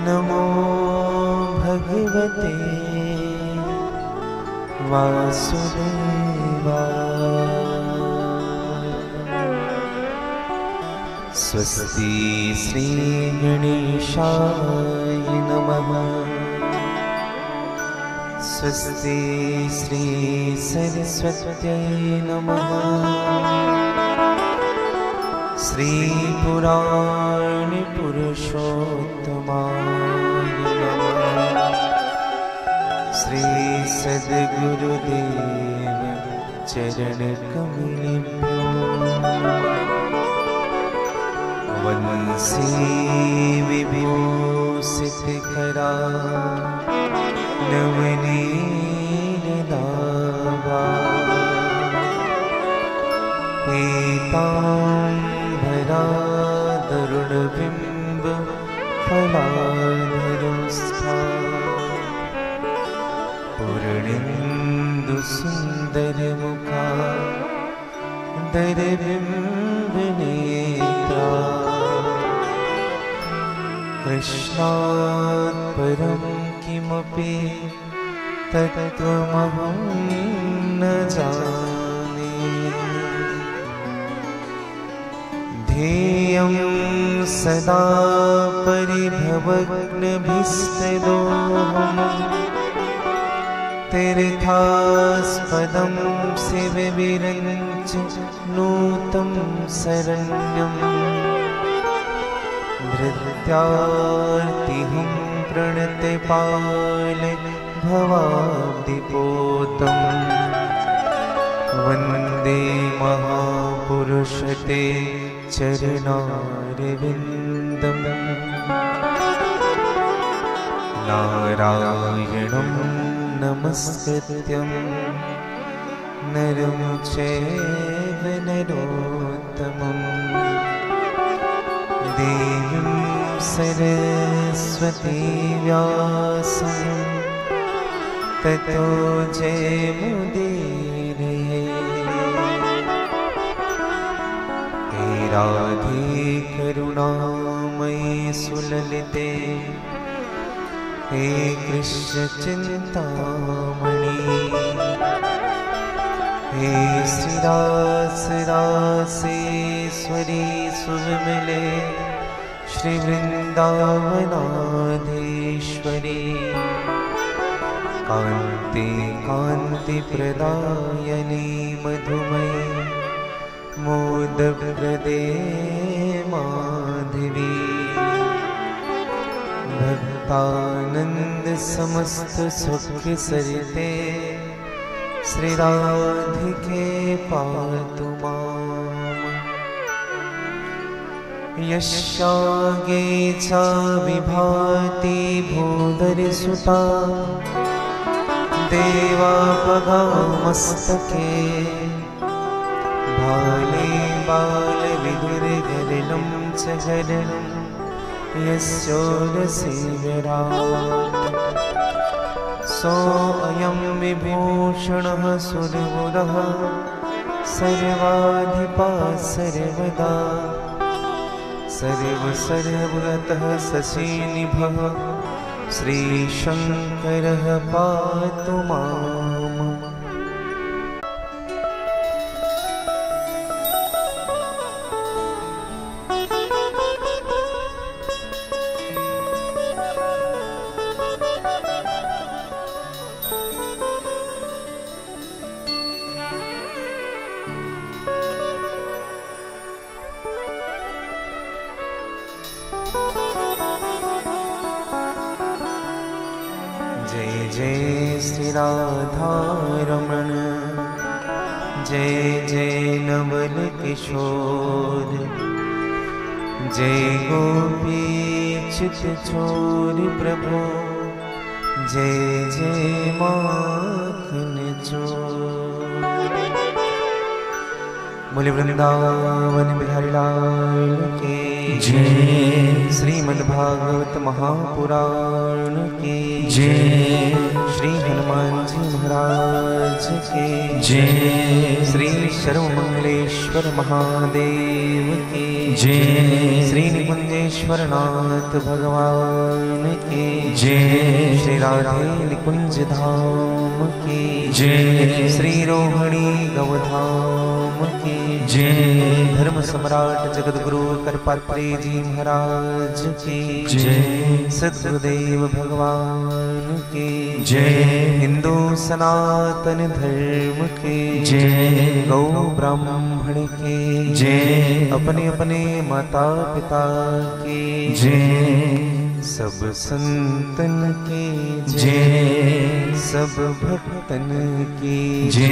नमो भगवते वासुदेवाय। स्वस्ति श्री गणेशाय नमः। स्वस्ति श्री सरस्वत्यै नमः। श्री पुराण पुरुषोत्तमाय नमः। श्री सद्गुरुदेव चरण कमलेभ्यो वंशी विभूषित करा नवनीरदाभा पीताम्बरा तरुणबिम्ब फलाधरोष्ठा पूर्णेन्दु सुन्दरमुखा दरबिम्बनेत्रा कृष्णात् परं किमपि तत्त्वमहं न जाने। ध्येयं सदा परिभवग्नभिस्तदोहम् तीर्थास्पदं शिवविरञ्च नूतं शरण्यम् धृत्यार्तिहं प्रणतपाल भवाब्धिपोतम् वन्दे महापुरुषते चरणारविन्दम्। नारायणं नमस्कृत्यं नरं चैव नरोत्तमं देवीं सरस्वती व्यासं ततो जयमुदीरये। हे राधे करुणामयि सुललिते हे कृष्ण चिंतामणि हे श्रीरासेश्वरी सुविमले श्री वृंदावनाधीश्वरी कान्ति कान्ति प्रदायनी मधुमयी मोदप्रदे माधवी भक्तानंद समस्त सुख सरिते श्री राधिके पातु माम्। यस्यागे च विभाति भूधरसुता देवापगामस्तके भाले बालविदुरगरलं च गरलं यस्योरसे विराट् सोऽयं विभूषणः सुरगुरः सर्वाधिपा सर्वदा सर्वसर्वगतः शशिनिभः श्रीशङ्करः पातु माम्। जय जय श्री राधारमण जय जय नवल किशोर जय गोपी चित चोर प्रभु जय जय माखन चोर। बोले वृंदावन बिहारी लाल की जय। श्रीमद्भागवत महापुराण की जय। श्री हनुमान जी महाराज की जय। श्री सर्वमंगलेश्वर महादेव की जय। श्री निकुंजेश्वर नाथ भगवान की जय। श्री राधे निकुंज धाम की जय। श्री रोहिणी गवधाम की जय। धर्म सम्राट जगत गुरु करपात्री जी महाराज की जय। सद्गुरुदेव भगवान की जय। हिंदू सनातन धर्म की जय। गौ ब्राह्मण की जय। अपने अपने माता पिता की जय। सब संतन की जय। सब भक्तन की जय।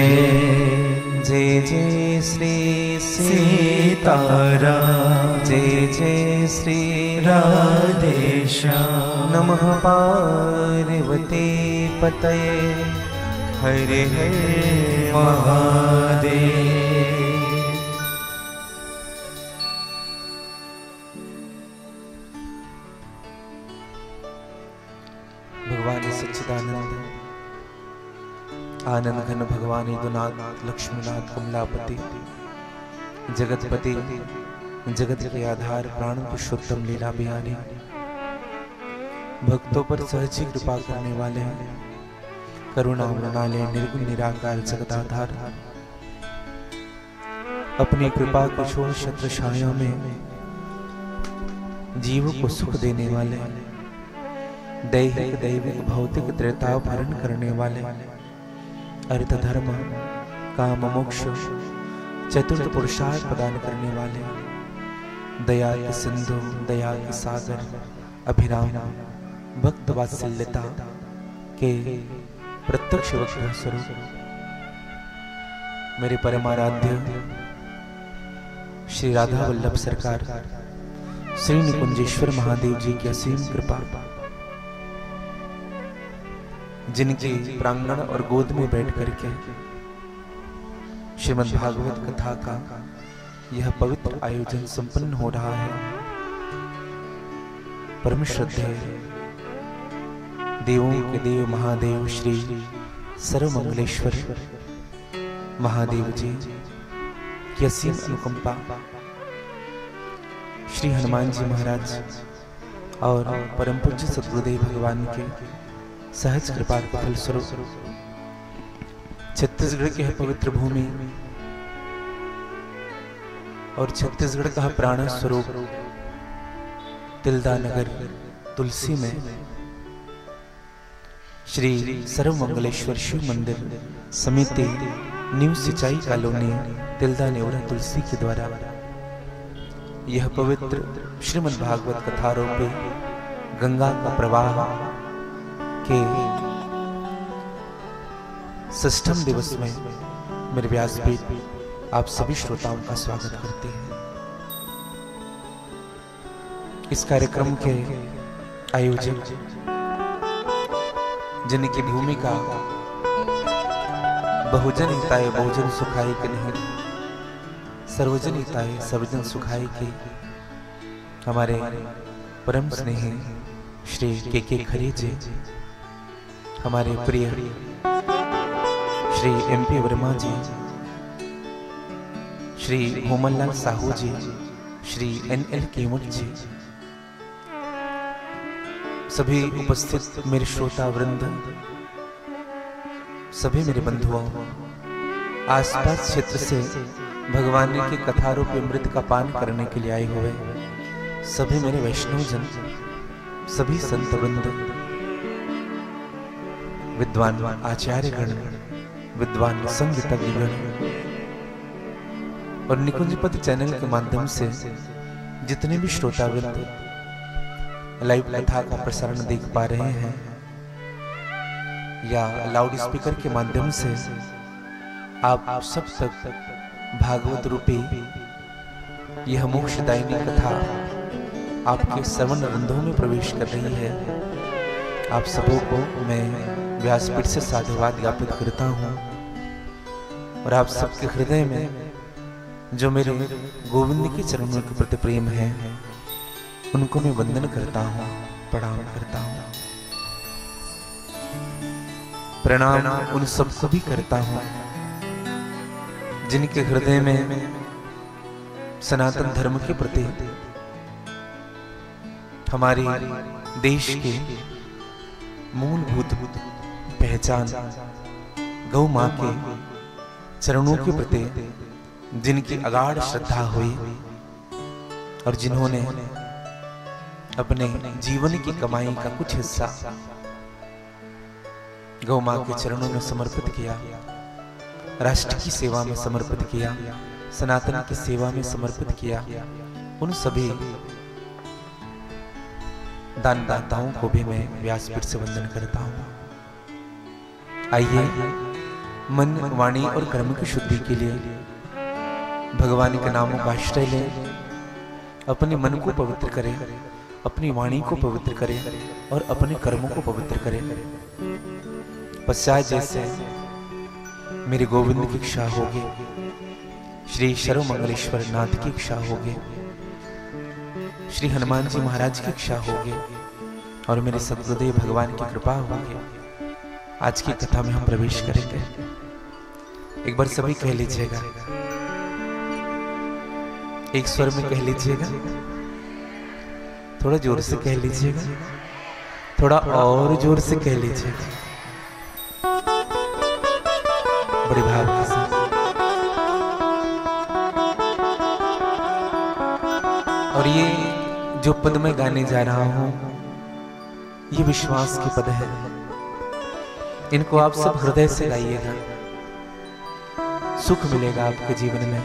जय जय श्री सीताराम। जय जय श्री राधेश्याम। नमः पार्वती पतये हरे हरे महादेव। भगवान सच्चिदानंद आनंद घन भगवान यदुनाथ लक्ष्मीनाथ कमलापति जगतपति जगत के आधार प्राण पुरुषोत्तम लीला बिहारी भक्तों पर सहज कृपा करने वाले करुणा मृणालय निर्गुण निराकार जगदाधार अपनी कृपा कुशोर छत्र छाया में जीव को सुख देने वाले दैहिक दैविक भौतिक त्रैताव हरण करने वाले अर्थ धर्म काम मोक्ष चतुर्थ पुरुषार्थ प्रदान करने वाले दया के सिंधु दया के सागर अभिराम भक्त वात्सल्यता के प्रत्यक्ष वक्ता स्वरूप मेरे परमाराध्य श्री राधा वल्लभ सरकार श्री निकुंजेश्वर महादेव जी की असीम कृपा जिनके प्रांगण और गोद में बैठ करके श्रीमद् भागवत कथा का यह पवित्र आयोजन संपन्न हो रहा है। परम श्रद्धेय देवों के देव महादेव श्री सर्वमंगलेश्वर महादेव जी की असीम अनुकंपा श्री हनुमान जी महाराज और परम पूज्य सद्गुरुदेव भगवान के सहज कृपा के फलस्वरूप छत्तीसगढ़ की पवित्र भूमि और छत्तीसगढ़ का प्राण स्वरूप तिल्दा नगर तुलसी में श्री सर्वमंगलेश्वर शिव मंदिर समिति न्यू सिंचाई कॉलोनी तिल्दा नेवरा तुलसी के द्वारा यह पवित्र श्रीमद् भागवत कथारूपी गंगा का प्रवाह के षष्ठम दिवस में मेरे व्यासपीठ आप सभी श्रोताओं का स्वागत करते हैं। इस कार्यक्रम के आयोजक जिनकी भूमिका बहुजन हिताय बहुजन सुखाय के नहीं सर्वजन हिताय सर्वजन सुखाय की हमारे परम स्नेही श्री के खरे जी, हमारे प्रिय श्री MP वर्मा जी, श्री मोहनलाल साहू जी, श्री NL केवट जी, सभी उपस्थित मेरे श्रोता वृंद, सभी मेरे बंधुओं, आसपास क्षेत्र से भगवान की कथा रूपी अमृत का पान करने के लिए आए हुए सभी मेरे वैष्णव जन, सभी संत वृंद, विद्वान आचार्य गण, विद्वान संगीतज्ञ गण और निकुंजपति चैनल के माध्यम से जितने भी श्रोता वृंद लाइव कथा का प्रसारण देख पा रहे हैं या लाउड स्पीकर के माध्यम से आप सब तक भागवत रूपी यह मोक्षदायिनी कथा आपके श्रवण रंध्रों में प्रवेश कर रही है। आप सबों को मैं व्यासपीठ से साधुवाद ज्ञापित करता हूँ और आप सबके हृदय में जो मेरे गोविंद के चरणों के प्रति प्रेम है उनको मैं वंदन करता हूँ, प्रणाम करता हूँ। प्रणाम उन सबको भी करता हूँ जिनके हृदय में सनातन धर्म के प्रति, हमारे देश के मूलभूत पहचान गौ मां के चरणों के प्रति जिनकी अगाध श्रद्धा हुई और जिन्होंने अपने जीवन की कमाई का कुछ हिस्सा गौ मां के चरणों में समर्पित किया, राष्ट्र की सेवा में समर्पित किया, सनातन की सेवा में समर्पित किया, उन सभी दानदाताओं को भी मैं व्यासपीठ से वंदन करता हूँ। आइए मन, वाणी और कर्म की शुद्धि के लिए भगवान के नामों का आश्रय लें, अपने मन को पवित्र करें, अपनी वाणी को पवित्र करें और अपने कर्मों को पवित्र करें। पश्चात जैसे मेरे गोविंद की इच्छा होगी, श्री सर्वमंगलेश्वर नाथ की इच्छा होगी, श्री हनुमान जी महाराज की इच्छा होगी और मेरे सद्गुरुदेव भगवान की कृपा होगी, आज की कथा में हम प्रवेश करेंगे। एक बार सभी कह लीजिएगा, एक स्वर में कह लीजिएगा, थोड़ा जोर से कह लीजिएगा, थोड़ा और जोर से कह लीजिएगा, बड़े भाव के साथ। और ये जो पद मैं गाने जा रहा हूं ये विश्वास के पद है, इनको आप सब हृदय से गाइएगा, सुख मिलेगा आपके जीवन में,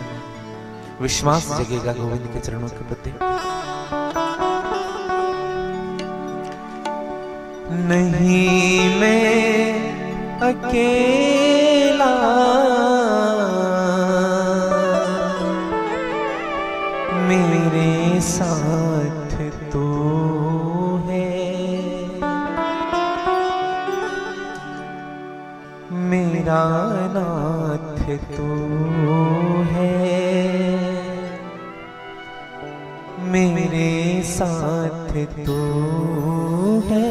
विश्वास जगेगा गोविंद के चरणों के प्रति। नहीं मैं अकेला मेरे साथ तो है, मेरा नाथ तो है, मेरे साथ तो है।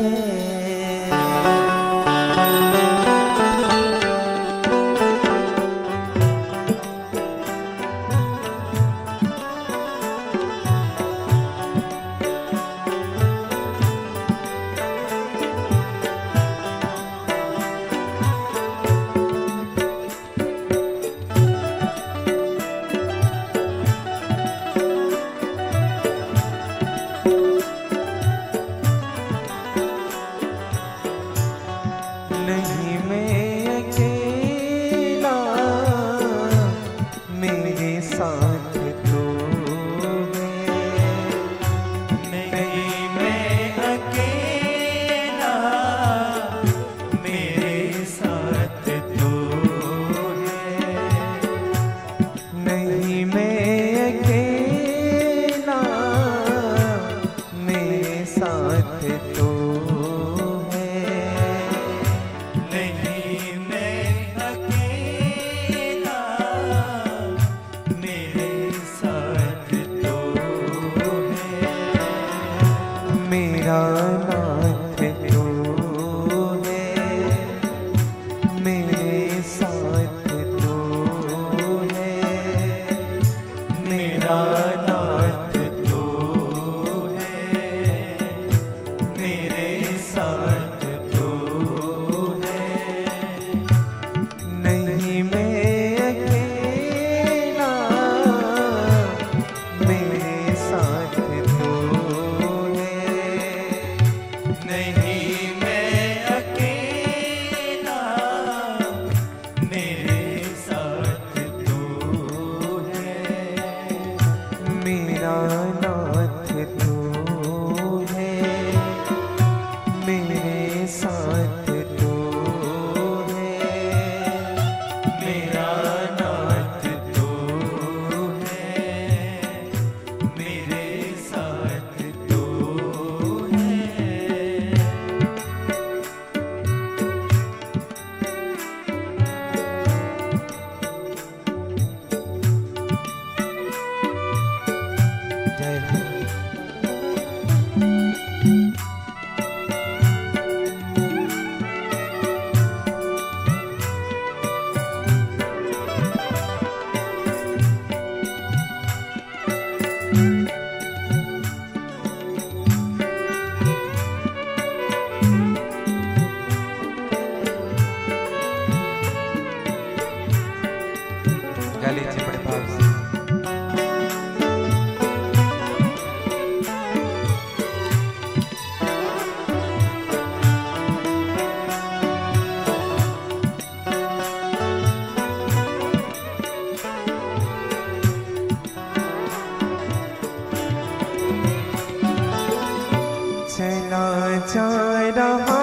चला जा रहा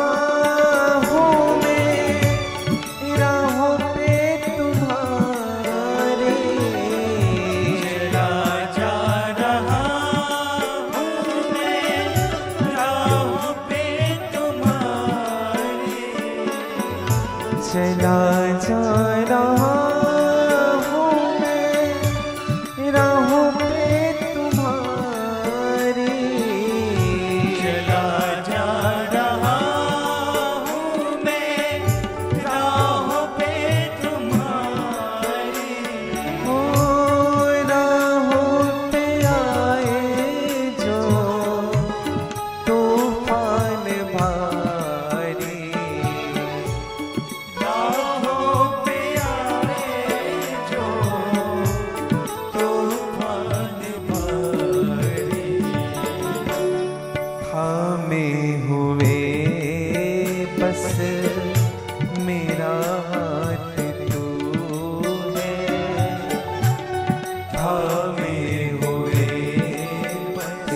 हूँ मैं राहों पे तुम्हारे, चला जा रहा हूँ मैं राहों पे तुम्हारे, चला जा रहा हूँ मैं राहों पे तुम्हारे, चला जा रहा हूँ मैं राहों पे तुम्हारे, हो राहों पे आए जो तूफान भारी, राहों पे आए जो तूफान भारी, थामे हुए बस मेरा हाथ तू है, थामे हुए बस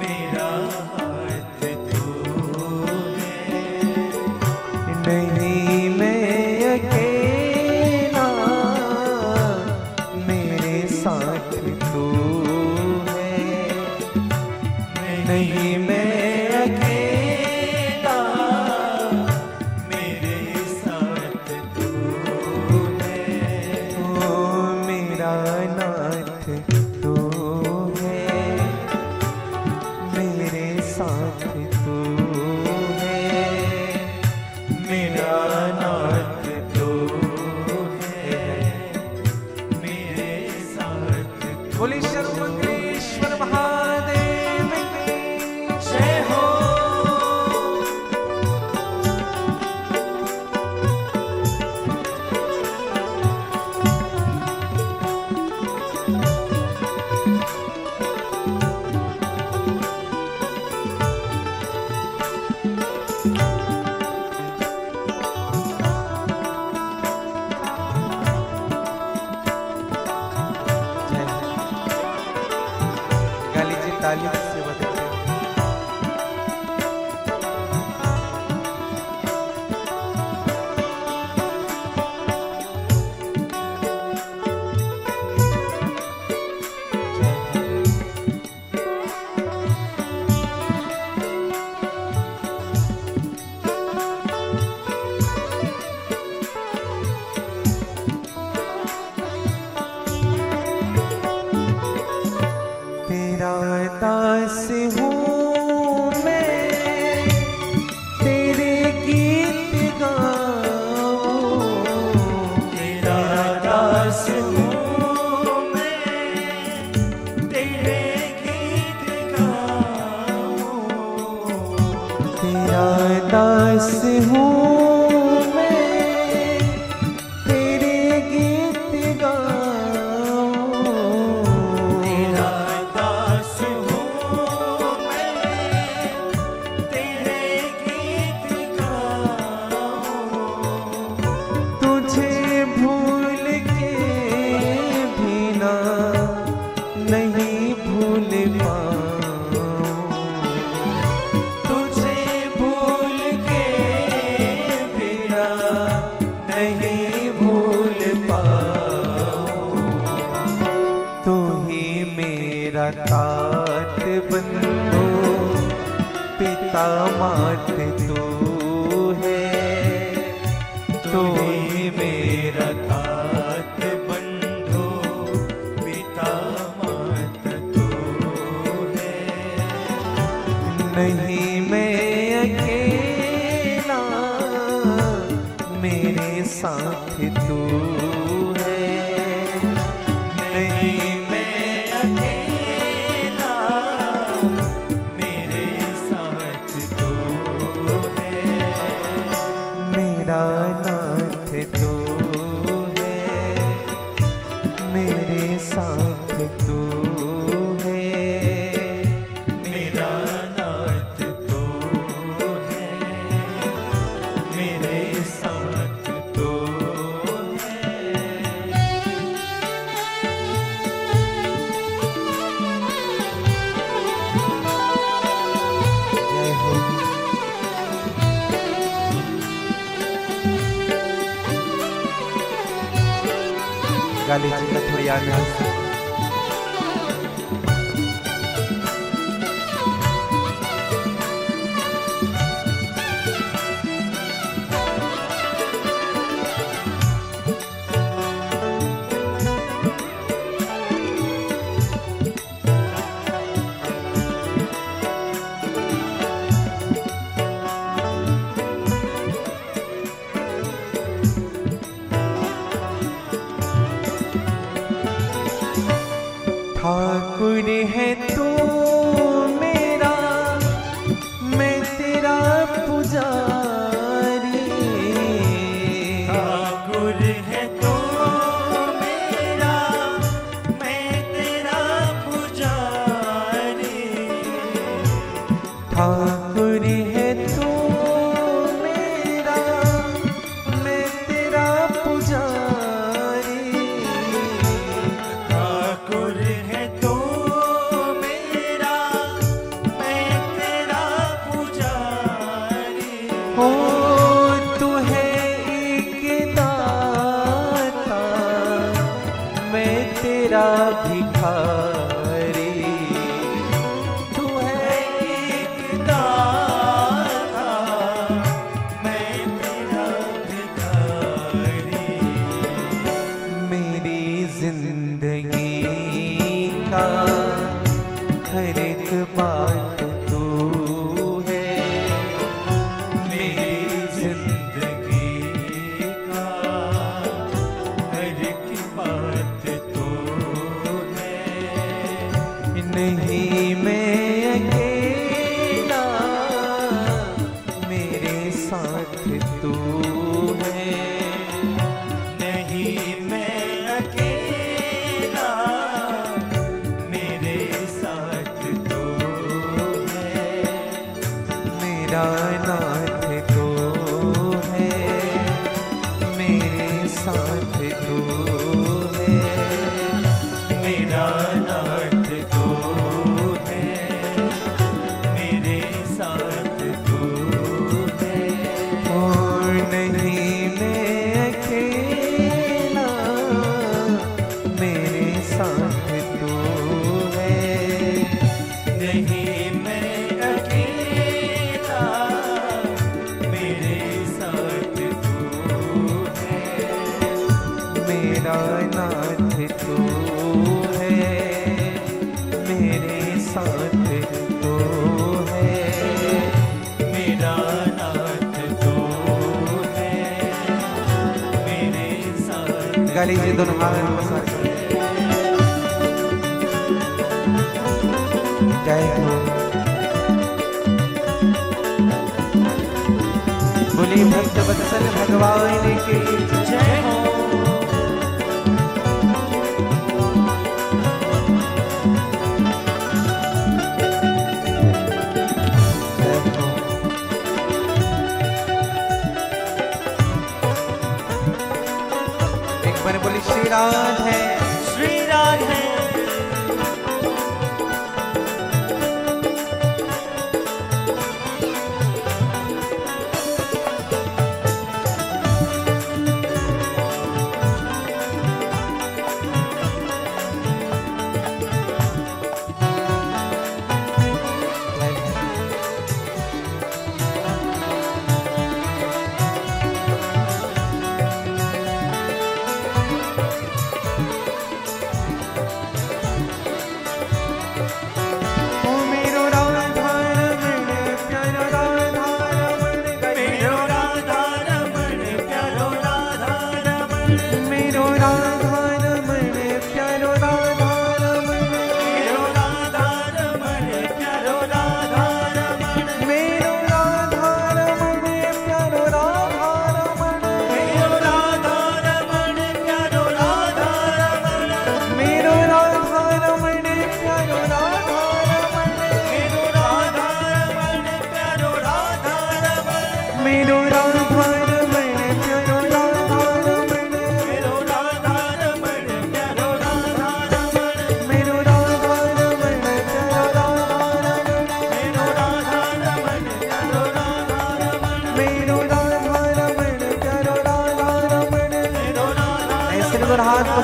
मेरा हाथ तू है, नहीं मैं अकेला मेरे साथ तू है, नहीं मैं अकेला मेरे साथ तू है, ओ मेरा नाथ तू है, मेरे साथ तू है, मेरा नाथ तू है, मेरे साथ बोले सर्वमंगलेश्वर महादेव की जय हो। गाली जी ताली से बजाते हैं। तेरा दास हूँ मैं, तेरे गीत गाऊं, तेरा दास हूँ मैं, तेरे गीत गाऊं, तेरा दास हूँ मैं, तेरे गीत गाऊं, तेरा दास हूँ मैं, तेरे गीत गाऊं, तुझे भूल के भी ना नहीं भूल पाऊं, तुझे भूल के बिना नहीं भूल पाऊं, तू ही मेरा तात बंधु पिता मात तू है, तू ही मेरा तात बंधु पिता मात तू है, नहीं मैं अकेला मेरे साथ तू है, नहीं मैं अकेला मेरे साथ तू है, मेरा नाथ तू है, मेरे साथ तू है, मेरा नाथ तू है, मेरे साथ तू है। गा लीजिएगा थोड़ी आगे से। ठाकुर है तू मेरा, मैं तेरा पुजारी। ठाकुर है तू मेरा, मैं तेरा पुजारी। ठाकुर है तू मेरा, मैं तेरा पुजारी। ठाकुर है तू मेरा, मैं तेरा पुजारी। हो तू है एक दाता, मैं तेरा भिखारी। तू है एक दाता, मैं तेरा भिखारी। मेरी जिंदगी का हर एक बात तू है। मेरी जिंदगी का हर एक बात तो है। नहीं मैं अकेला, मेरे साथ तू है। नहीं मैं अकेला, मेरे साथ तो है। मेरा नाथ तो है, मेरे साथ तू है। मेरा नाथ तो है, मेरे साथ तो है। और नहीं मैं अकेला, मेरे साथ तू है। नहीं मैं अकेला, मेरे साथ तू है। मेरा नाथ तू है, मेरे साथ तू है। मेरा नाथ तो है, मेरे साथ गा लीजिए दोनों हाथ पसार कर। जय हो। बोली भक्त वत्सल भगवान की जय हो। जय हो। एक बार बोली श्री राधे। श्री राधे।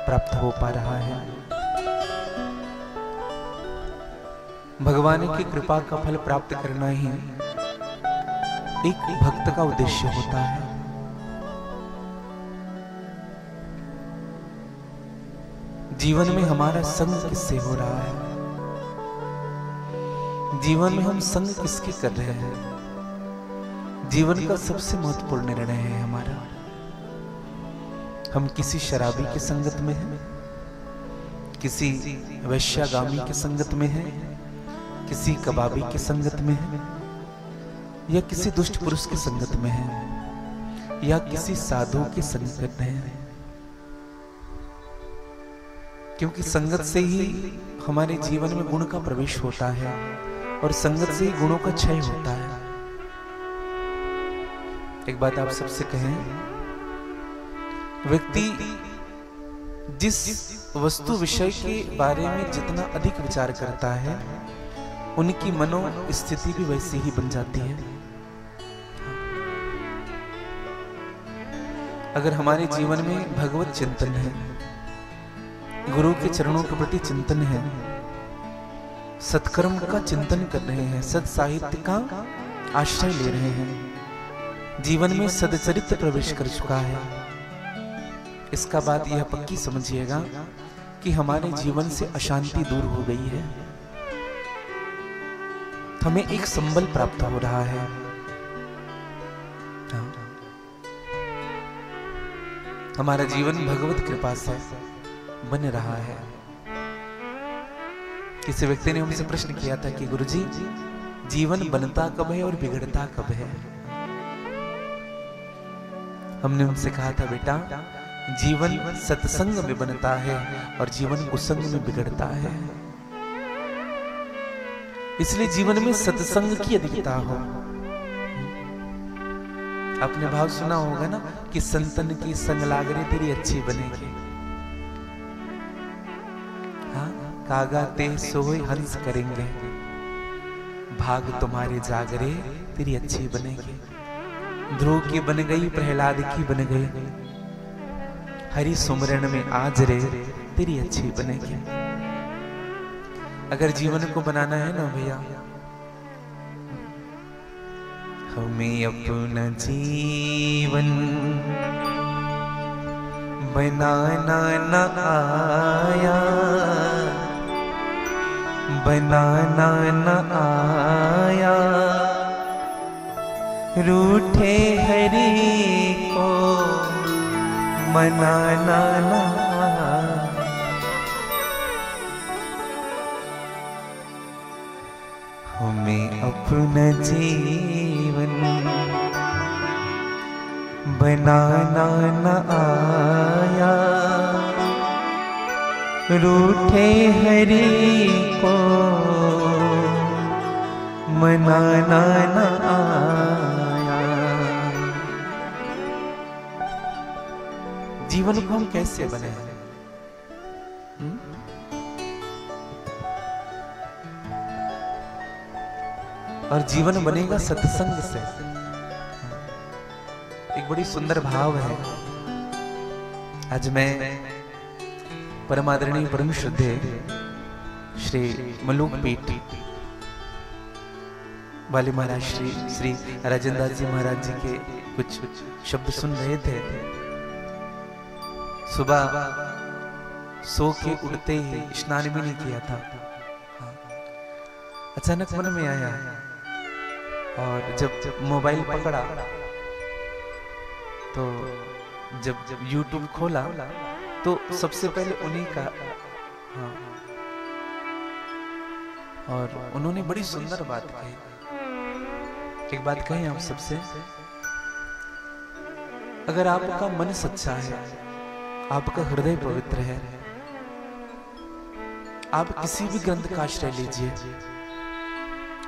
प्राप्त हो पा रहा है। भगवान की कृपा का फल प्राप्त करना ही एक भक्त का उद्देश्य होता है। जीवन में हमारा संग किससे हो रहा है? जीवन में हम संग किसके कर रहे हैं? जीवन का सबसे महत्वपूर्ण निर्णय है हमारा। हम किसी शराबी की संगत में हैं, किसी वैश्यागामी की संगत में हैं, किसी कबाबी की संगत में हैं, या किसी दुष्ट पुरुष की संगत में हैं, या किसी साधु की संगत में हैं। क्योंकि संगत से ही हमारे जीवन में गुण का प्रवेश होता है और संगत से ही गुणों का क्षय होता है। एक बात आप सबसे कहें, व्यक्ति जिस वस्तु विषय के बारे में जितना अधिक विचार करता है, उनकी मनोस्थिति भी वैसी ही बन जाती है। अगर हमारे जीवन में भगवत चिंतन है, गुरु के चरणों के प्रति चिंतन है, सत्कर्म का चिंतन कर रहे हैं, सत साहित्य का आश्रय ले रहे हैं, जीवन में सदचरित्र प्रवेश कर चुका है, इसका बात यह पक्की समझिएगा कि हमारे जीवन से अशांति दूर हो गई है। हमें एक संबल प्राप्त हो रहा है। हमारा जीवन भगवत कृपा से बन रहा है। किसी व्यक्ति ने हमसे प्रश्न किया था कि गुरुजी, जीवन बनता कब है और बिगड़ता कब है? हमने उनसे कहा था, बेटा, जीवन सत्संग में बनता है और जीवन कुसंग में बिगड़ता है। इसलिए जीवन में सत्संग की अधिकता हो। आपने भाव सुना होगा ना कि संतन की संग लागरे तेरी अच्छी बनेगी। हाँ, कागा ते सोए हंस करेंगे, भाग तुम्हारे जागरे तेरी अच्छी बनेगी। ध्रुव की बन गई, प्रहलाद की बन गई, हरि सुमरण में आज रे तेरी अच्छी बनेगी। अगर जीवन को बनाना है ना भैया, हमें अपना जीवन बनाना न आया, बनाना न आया, रूठे हरि को मनाना न आया। हमें अपना जीवन बनाना न आया, रूठे हरि को मनाना न आया। जीवन को हम कैसे बने? और जीवन बनेगा सत्संग से। एक बड़ी सुंदर भाव है। आज मैं परमादरणीय परम श्रद्धेय श्री मलूक पीठ वाले महाराज श्री राजेंद्र दास जी महाराज जी के कुछ शब्द सुन रहे थे। सुबह सो के उठते ही स्नान भी नहीं किया था, अचानक मन में आया और जब मोबाइल पकड़ा तो जब YouTube खोला तो सबसे पहले उन्हीं का, हाँ, और उन्होंने बड़ी सुंदर बात कही। एक बात कही आप सबसे, अगर आपका मन सच्चा है, आपका हृदय पवित्र है, आप किसी भी ग्रंथ का आश्रय लीजिए,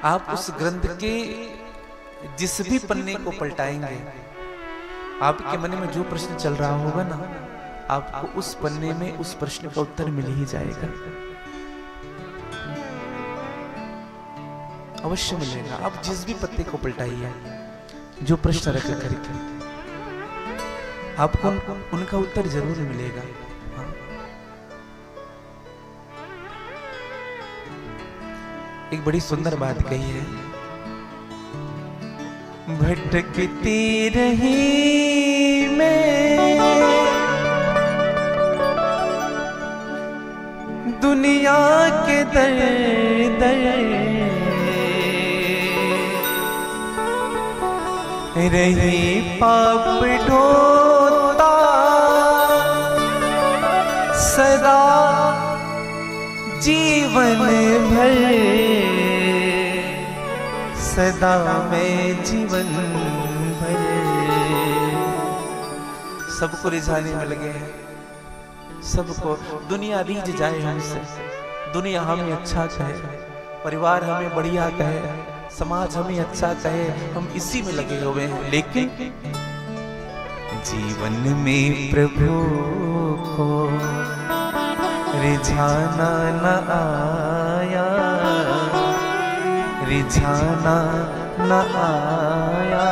आप उस ग्रंथ के जिस भी पन्ने को पलटाएंगे, आपके मन में जो प्रश्न चल रहा होगा ना, आपको उस पन्ने में उस प्रश्न का उत्तर मिल ही जाएगा, अवश्य मिलेगा। आप जिस भी पत्ते को पलटाइए, जो प्रश्न रख करके, आपको उनका उत्तर जरूर मिलेगा। एक बड़ी सुंदर बात कही है, भटकती रही मैं दुनिया के दर दर, रही पाप ढोता सदा जीवन भर, सदा में जीवन भर। सबको रिझाने में लगे हैं, सबको। दुनिया रीझ जाए हमसे, दुनिया हमें अच्छा कहे, परिवार हमें बढ़िया कहे, समाज हमें अच्छा कहे, हम इसी में लगे हुए हैं। लेकिन जीवन में प्रभु को रिझाना न आया, रिझाना न आया,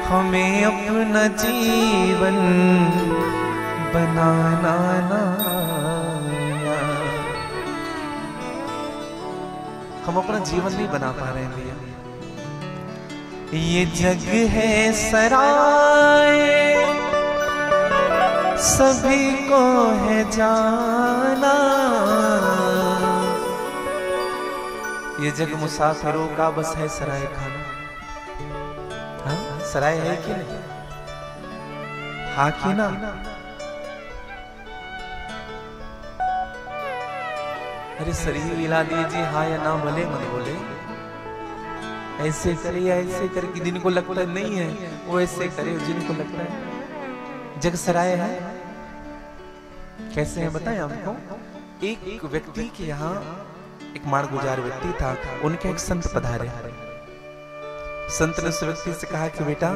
हमें अपना जीवन बनाना न आया। हम अपना जीवन नहीं बना पा रहे हैं भैया। ये जग है सराय, सभी को है जाना, ये जग मुसाफिरों का बस है सराय खाना। हाँ, सराय है कि नहीं? हाँ कि ना? अरे शरीर हिला दीजिए हाँ या ना, भले मत बोले। ऐसे करे या ऐसे करे कि जिनको लगता नहीं है वो ऐसे करे, जिनको लगता है। जग सराय है। कैसे है बताएं आपको। एक व्यक्ति के यहाँ एक माड़गुजार व्यक्ति था, उनके एक संत पधारे। संत ने उस व्यक्ति से कहा कि बेटा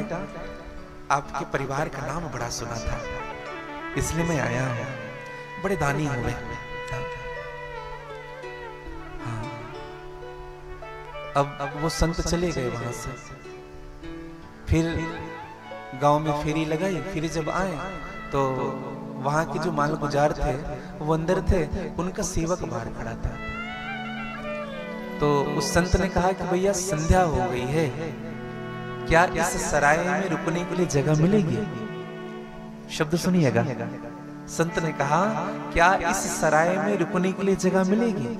आपके परिवार का नाम बड़ा सुना था, इसलिए मैं आया हूं, बड़े दानी हुए। अब वो संत चले गए वहां से। फिर गांव में फेरी लगाई, फिर जब आए तो वहां के जो मालगुजार थे वो अंदर थे, उनका सेवक बाहर खड़ा था। तो उस संत ने कहा कि भैया संध्या हो गई है, क्या इस सराय में रुकने के लिए जगह मिलेगी? शब्द सुनिएगा। संत ने कहा क्या इस सराय में रुकने के लिए जगह मिलेगी?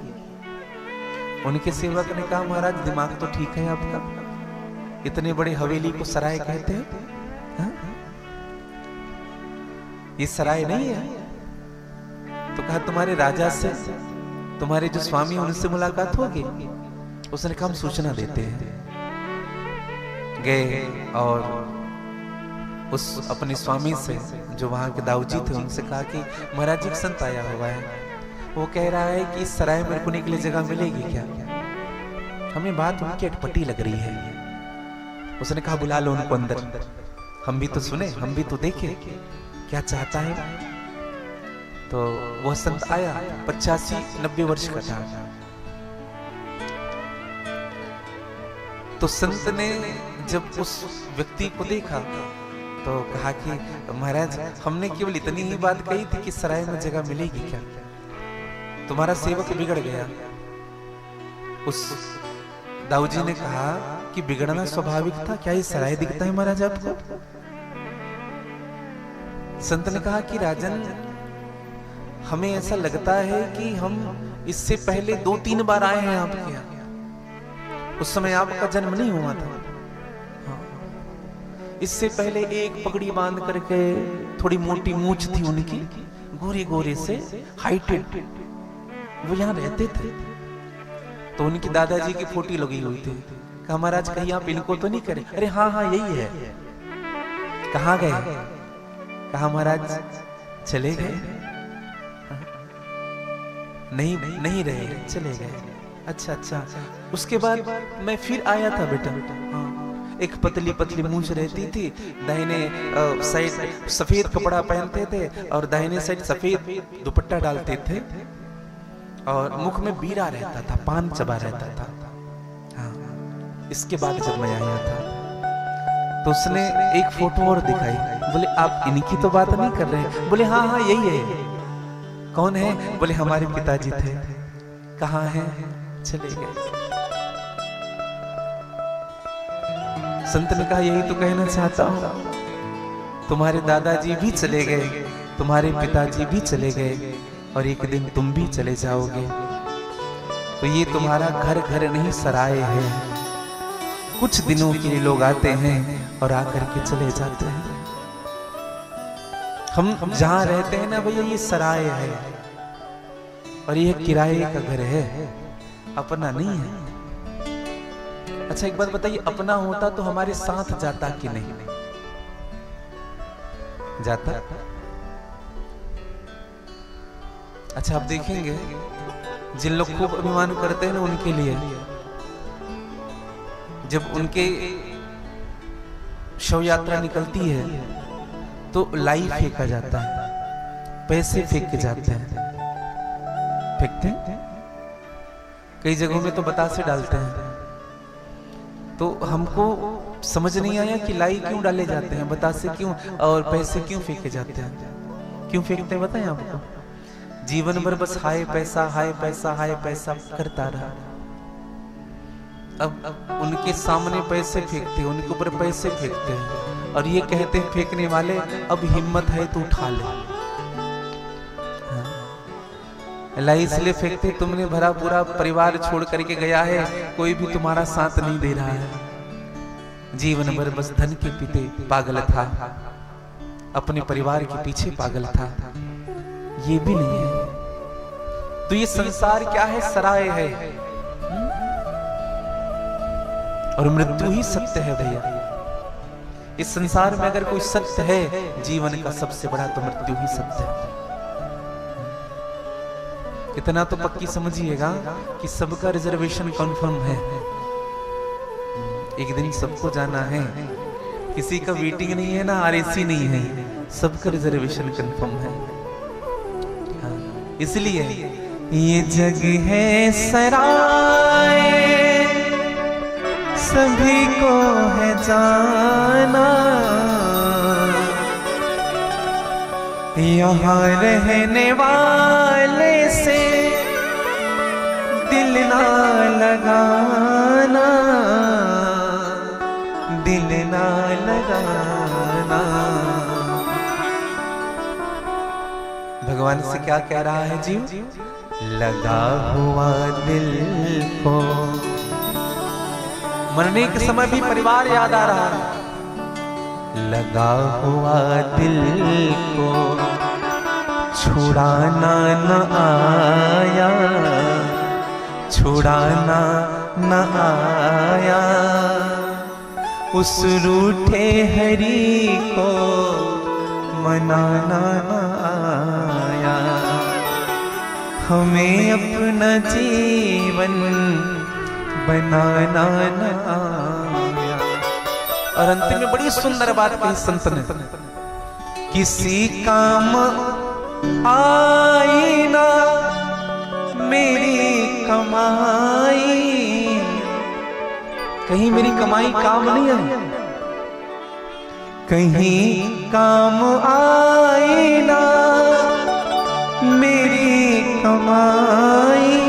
उनके सेवक ने कहा महाराज दिमाग तो ठीक है आपका, इतने बड़े हवेली को सराय कहते हैं? हाँ? ये सराय नहीं है। तो कहा तुम्हारे राजा से, तुम्हारे जो स्वामी उनसे मुलाकात होगी। उसने कहा हम सूचना देते हैं। गए और उस अपने स्वामी से जो वहां के दाऊजी थे उनसे कहा कि महाराज एक संत आया हुआ है, वो कह रहा है कि इस सराय में रुकने के लिए जगह मिलेगी क्या? हमें बात उनकी अटपटी लग रही है। उसने कहा बुला लो उनको अंदर, हम भी तो सुने, हम भी तो देखे क्या चाहता है। तो वह संत आया, 85-90 वर्ष का था। तो संत ने जब उस व्यक्ति को देखा तो कहा कि महाराज हमने केवल इतनी ही बात कही थी कि सराय में जगह मिलेगी क्या? तुम्हारा सेवक बिगड़ गया। उस दाऊजी ने कहा कि बिगड़ना स्वाभाविक था, क्या ये सराय दिखता है महाराज आपको? संत ने कहा कि राजन हमें ऐसा लगता है कि हम इससे पहले 2-3 बार आए हैं आपके यहाँ, उस समय आपका जन्म नहीं हुआ था। इससे पहले एक पगड़ी बांध करके, थोड़ी मोटी मूंछ थी उनकी, गोरे गोरे से, हाइटेड, वो यहाँ रहते थे। तो उनकी दादाजी की फोटो लगी हुई थी। कहा महाराज कहीं आप इनको तो नहीं करे? अरे हाँ हाँ यही है। कहाँ गए? कहा महाराज चले गए। नहीं नहीं रहे, चले गए। अच्छा अच्छा। उसके बाद मैं फिर आया था बेटा। एक पतली पतली मूंछ रहती थी, दाहिने साइड सफेद कपड़ा पहनते थे और दाहिने साइड सफेद दुपट्टा डालते थे और मुख में बीरा रहता था, पान चबा रहता था। हाँ। इसके बाद जब मैं आया था तो उसने एक फोटो और दिखाई। बोले आप इनकी तो बात नहीं कर रहे? बोले हाँ हाँ यही है। कौन है? बोले हमारे पिताजी थे। कहाँ हैं? चले गए। संत ने कहा यही तो कहना चाहता हूं, तुम्हारे दादाजी भी चले गए, तुम्हारे पिताजी भी चले गए और एक दिन तुम भी चले जाओगे। तो ये तुम्हारा घर घर नहीं सराय है। कुछ दिनों के लिए लोग आते हैं और आकर के चले जाते हैं। हम जहां रहते हैं ना भैया, ये सराय है और ये किराए का घर है, अपना नहीं है। अच्छा एक बात बताइए, अपना होता तो हमारे साथ जाता कि नहीं जाता? अच्छा आप देखेंगे जिन लोग खूब अभिमान करते हैं ना, उनके लिए जब उनके शव यात्रा निकलती है तो लाई फेंका जाता है, पैसे फेंक के जाते हैं। फेंकते हैं, कई जगहों में तो बतासे डालते हैं। तो हमको समझ नहीं आया कि लाई क्यों डाले जाते हैं, बतासे क्यों और पैसे क्यों फेंके जाते हैं। क्यों फेंकते हैं बताएं आपको? जीवन भर बस हाय पैसा हाय पैसा हाय पैसा करता रहा। अब उनके सामने पैसे फेंकते हैं, उनके ऊपर पैसे फेंकते हैं और ये कहते हैं फेंकने वाले, अब हिम्मत है तो उठा ले। लाई इसलिए फेंकते, तुमने भरा पूरा परिवार छोड़ करके गया है, कोई भी तुम्हारा साथ नहीं दे रहा है। जीवन भर बस धन के पीछे पागल था, अपने परिवार के पीछे पागल था। ये भी नहीं है। तो ये संसार क्या है? सराय है और मृत्यु ही सत्य है भैया। इस संसार में अगर कोई सत्य है जीवन का सबसे बड़ा, तो मृत्यु ही सत्य है। इतना तो पक्की समझिएगा कि सबका रिजर्वेशन कंफर्म है। एक दिन सबको जाना है, किसी का वेटिंग नहीं है ना आरएसी नहीं है, सबका रिजर्वेशन कंफर्म है। इसलिए ये जग है सराय, सभी को है जाना, यहाँ रहने वाले से दिल ना लगाना, दिल ना लगाना। भगवान से क्या कह रहा है जीव? लगा हुआ दिल को, मरने के समय भी परिवार याद आ रहा है। लगा हुआ दिल को छुड़ाना न आया, छुड़ाना न आया, उस रूठे हरि को मनाना न आया, हमें अपना जीवन बनाना न आया। और अंतिम में बड़ी सुंदर बात कही संत ने, किसी काम आई ना मेरी कमाई, कहीं मेरी कमाई काम नहीं आई, कहीं काम आई ना मेरी कमाई,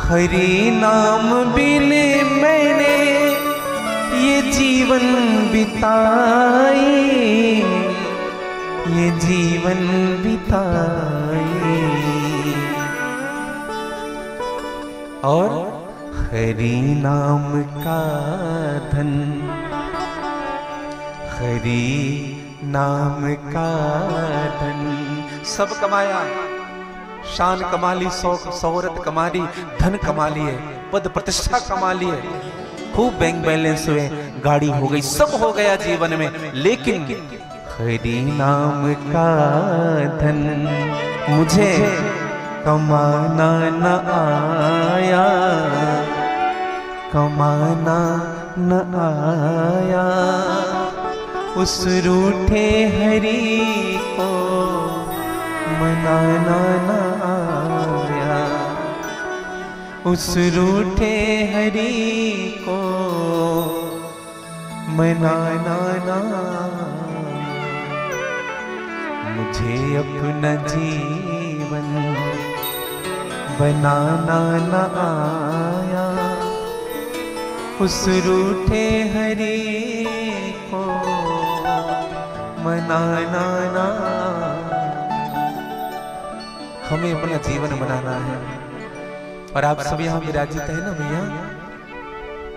हरि नाम बिन मैंने ये जीवन बिताई, ये जीवन बिताई। और हरि नाम का धन, हरि नाम का धन सब कमाया, शान कमा ली, शोहरत कमा ली, धन कमा लिए, पद प्रतिष्ठा कमा लिए, खूब बैंक बैलेंस हुए, गाड़ी हो गई, सब हो गया जीवन में, लेकिन हरि नाम का धन मुझे कमाना न आया, कमाना न आया, उस रूठे हरि को मनाना न आया, उस रूठे हरि को मनाना न आया। मुझे अपना जीवन बनाना न आया उस रूठे हरि को मनाना ना। हमें अपना जीवन बनाना है और आप सब यहाँ विराजित है ना भैया,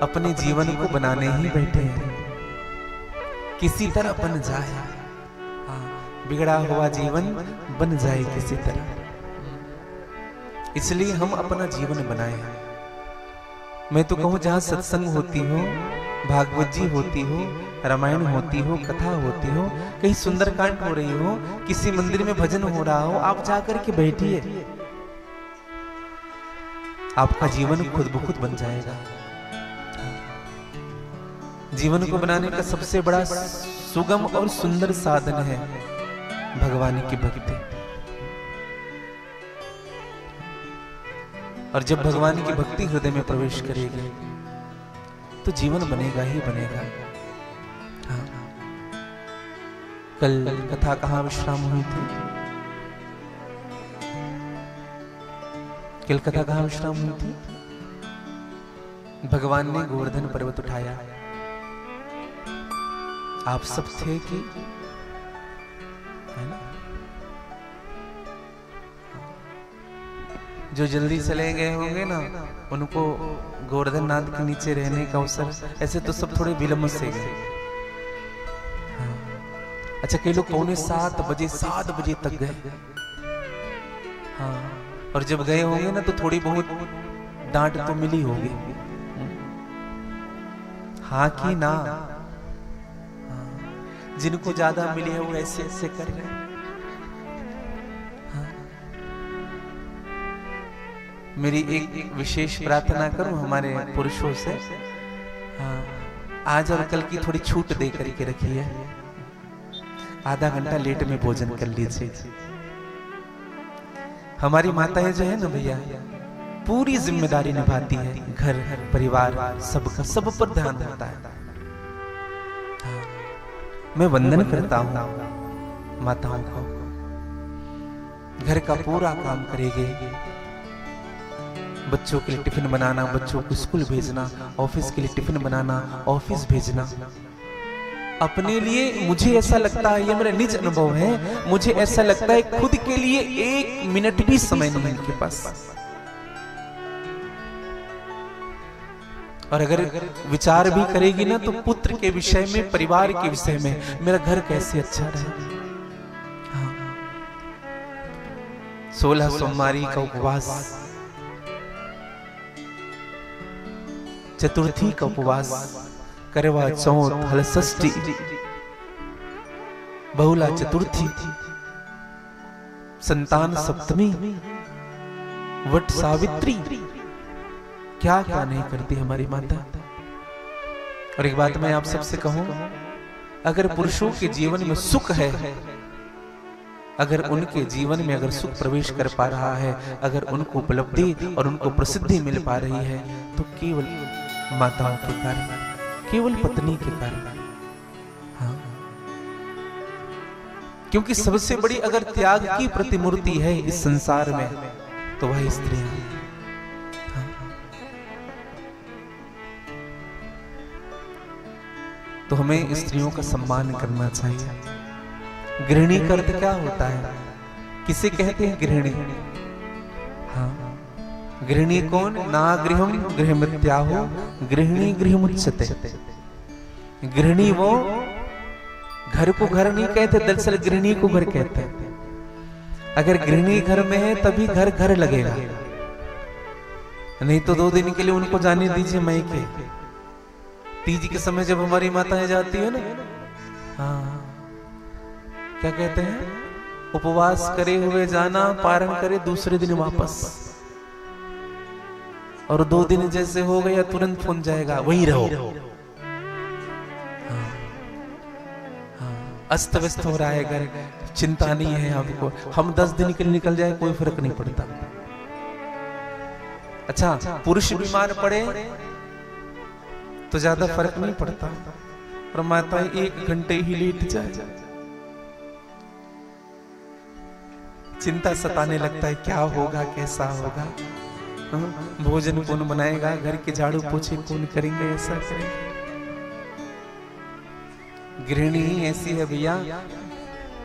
अपने जीवन को बनाने ही बैठे हैं। किसी तरह बन जाए, बिगड़ा हुआ जीवन बन जाए किसी तरह, इसलिए हम अपना जीवन बनाए। मैं तो कहूं जहां सत्संग होती हो, भागवत जी होती हो, रामायण होती हो, कथा होती हो, कहीं सुंदरकांड हो रही हो, किसी मंदिर में भजन हो रहा हो, आप जाकर के बैठिए, आपका जीवन खुद ब खुद बन जाएगा। जीवन को बनाने का सबसे बड़ा सुगम और सुंदर साधन है भगवान की भक्ति। और जब भगवान की भक्ति हृदय में प्रवेश करेगी तो जीवन बनेगा ही बनेगा। हाँ। कल कथा कहाँ विश्राम हुई थी? कल कथा कहाँ विश्राम हुई थी? भगवान ने गोवर्धन पर्वत उठाया, आप सब थे कि है ना? जो जल्दी चले गए होंगे ना, उनको गोवर्धन नाथ के नीचे रहने का अवसर, ऐसे तो सब थोड़े विलंब से गए। हाँ। अच्छा, कई लोग 6:45 बजे तक गए। हाँ। और जब गए होंगे ना तो थोड़ी बहुत डांट तो मिली होगी, हाँ कि ना? हाँ। जिनको ज्यादा मिली है वो ऐसे ऐसे कर रहे हैं। मेरी एक विशेष प्रार्थना करूं हमारे पुरुषों से, हाँ, आज और कल की थोड़ी छूट दे करके रखिए, आधा घंटा लेट में भोजन कर लीजिए। हमारी माताएं जो है ना भैया, पूरी जिम्मेदारी निभाती है, घर परिवार सबका, सब पर ध्यान देता है। हाँ, मैं वंदन करता हूं माताओं को, घर का पूरा काम करेंगे, बच्चों के लिए टिफिन बनाना, बच्चों को स्कूल भेजना, ऑफिस के लिए टिफिन बनाना, ऑफिस भेजना। अपने लिए मुझे ऐसा लगता है, ये मेरा निज अनुभव है, मुझे ऐसा लगता है खुद के लिए 1 मिनट भी समय नहीं है इनके पास। और अगर विचार भी करेगी ना तो पुत्र के विषय में, परिवार के विषय में, मेरा घर कैसे अच्छा रहे। हाँ। 16 सोमवारी का उपवास, चतुर्थी का उपवास, करवा चौथ, हलषष्ठी, बहुला चतुर्थी, संतान सप्तमी, वट सावित्री, क्या क्या नहीं करती हमारी माता। और एक बात मैं आप सबसे कहूं, अगर पुरुषों के जीवन में सुख है, अगर उनके जीवन में अगर सुख प्रवेश कर पा रहा है, अगर उनको उपलब्धि और उनको प्रसिद्धि मिल पा रही है, तो केवल माताओं के कारण, केवल पत्नी के कारण। हाँ। क्योंकि सबसे बड़ी अगर त्याग की प्रतिमूर्ति है इस संसार में तो वह स्त्री है। हाँ। तो हमें स्त्रियों का सम्मान करना चाहिए। गृहिणी का अर्थ क्या होता है? किसे कहते हैं गृहिणी? हाँ, गृहिणी कौन? ना गृहम गृहमित्याहो गृहिणी गृहमुच्यते। गृहिणी वो घर को घर नहीं कहते, दरअसल गृहिणी को घर कहते हैं। अगर गृहिणी घर में है तभी घर घर लगेगा, नहीं तो 2 दिन के लिए उनको जाने दीजिए मायके। तीज के समय जब हमारी माताएं जाती है ना, हाँ, क्या कहते हैं? उपवास करे हुए जाना, पारण करे दूसरे दिन वापस। और 2 दिन जैसे हो गया तुरंत फोन जाएगा, वहीं रहो। हाँ, हाँ, अस्त व्यस्त हो रहा है घर, चिंता नहीं है आपको, हम 10 दिन के लिए निकल जाए कोई फर्क नहीं पड़ता। अच्छा, पुरुष बीमार पड़े तो ज्यादा फर्क नहीं पड़ता, और माताएं 1 घंटे ही लेट जाए, चिंता सताने लगता है, क्या होगा कैसा होगा, भोजन कौन बनाएगा, घर के झाड़ू पोछे कौन करेंगे, ऐसा करेंगे। गृहिणी ही ऐसी है भैया,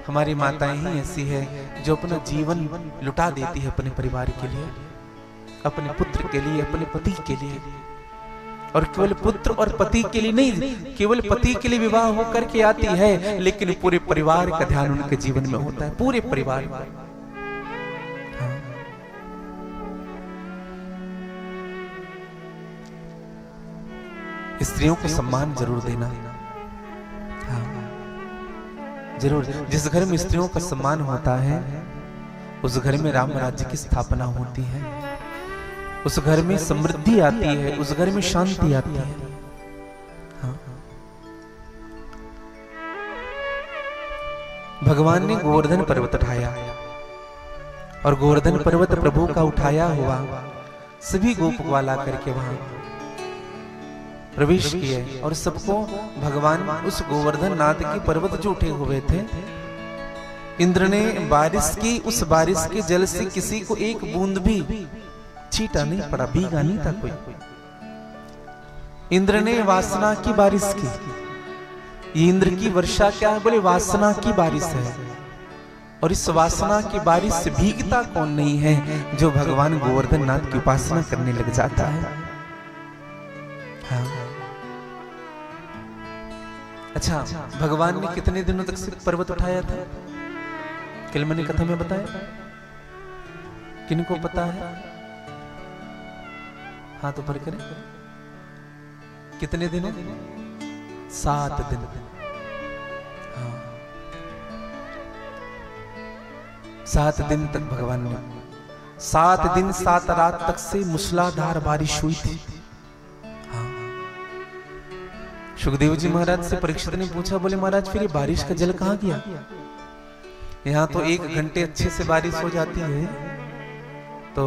हमारी माताएं ही ऐसी है जो अपना जीवन लुटा देती है अपने परिवार के लिए, अपने पुत्र के लिए, अपने पति के लिए। और केवल पुत्र और पति के लिए नहीं, केवल पति के लिए विवाह होकर के आती है, लेकिन पूरे परिवार का ध्यान उनके जीवन में होता है, पूरे परिवार का। हाँ। स्त्रियों को सम्मान जरूर देना। हाँ। जरूर। जिस घर में स्त्रियों का सम्मान होता है उस घर में राम राज्य की स्थापना होती है, उस घर में समृद्धि आती है, उस घर में शांति आती है। हाँ। भगवान ने गोवर्धन पर्वत उठाया और गोवर्धन पर्वत प्रभु का उठाया हुआ सभी गोपवाला करके वहां प्रवेश किए और सबको भगवान उस गोवर्धन नाथ की पर्वत जो उठे हुए थे, इंद्र ने बारिश की, उस बारिश के जल से किसी को एक बूंद भी छीटा नहीं पड़ा, भीगा नहीं था कोई। इंद्र ने वासना की बारिश की। ये इंद्र की वर्षा क्या है, बोले वासना की बारिश है। और इस वासना की बारिश से भीगता कौन नहीं है जो भगवान गोवर्धन नाथ की उपासना करने लग जाता है। हाँ। अच्छा, भगवान ने कितने दिनों तक से पर्वत उठाया था? कल मैंने कथा में बताया, किनको पता है? हाँ तो पर करें, कितने दिनों? 7 दिन। हाँ। 7 दिन तक भगवान ने, 7 दिन 7 रात तक से मूसलाधार बारिश हुई थी। हाँ। सुखदेव जी महाराज से परीक्षित ने पूछा, बोले महाराज फिर ये बारिश का जल कहाँ गया? यहाँ तो 1 घंटे अच्छे से बारिश हो जाती है तो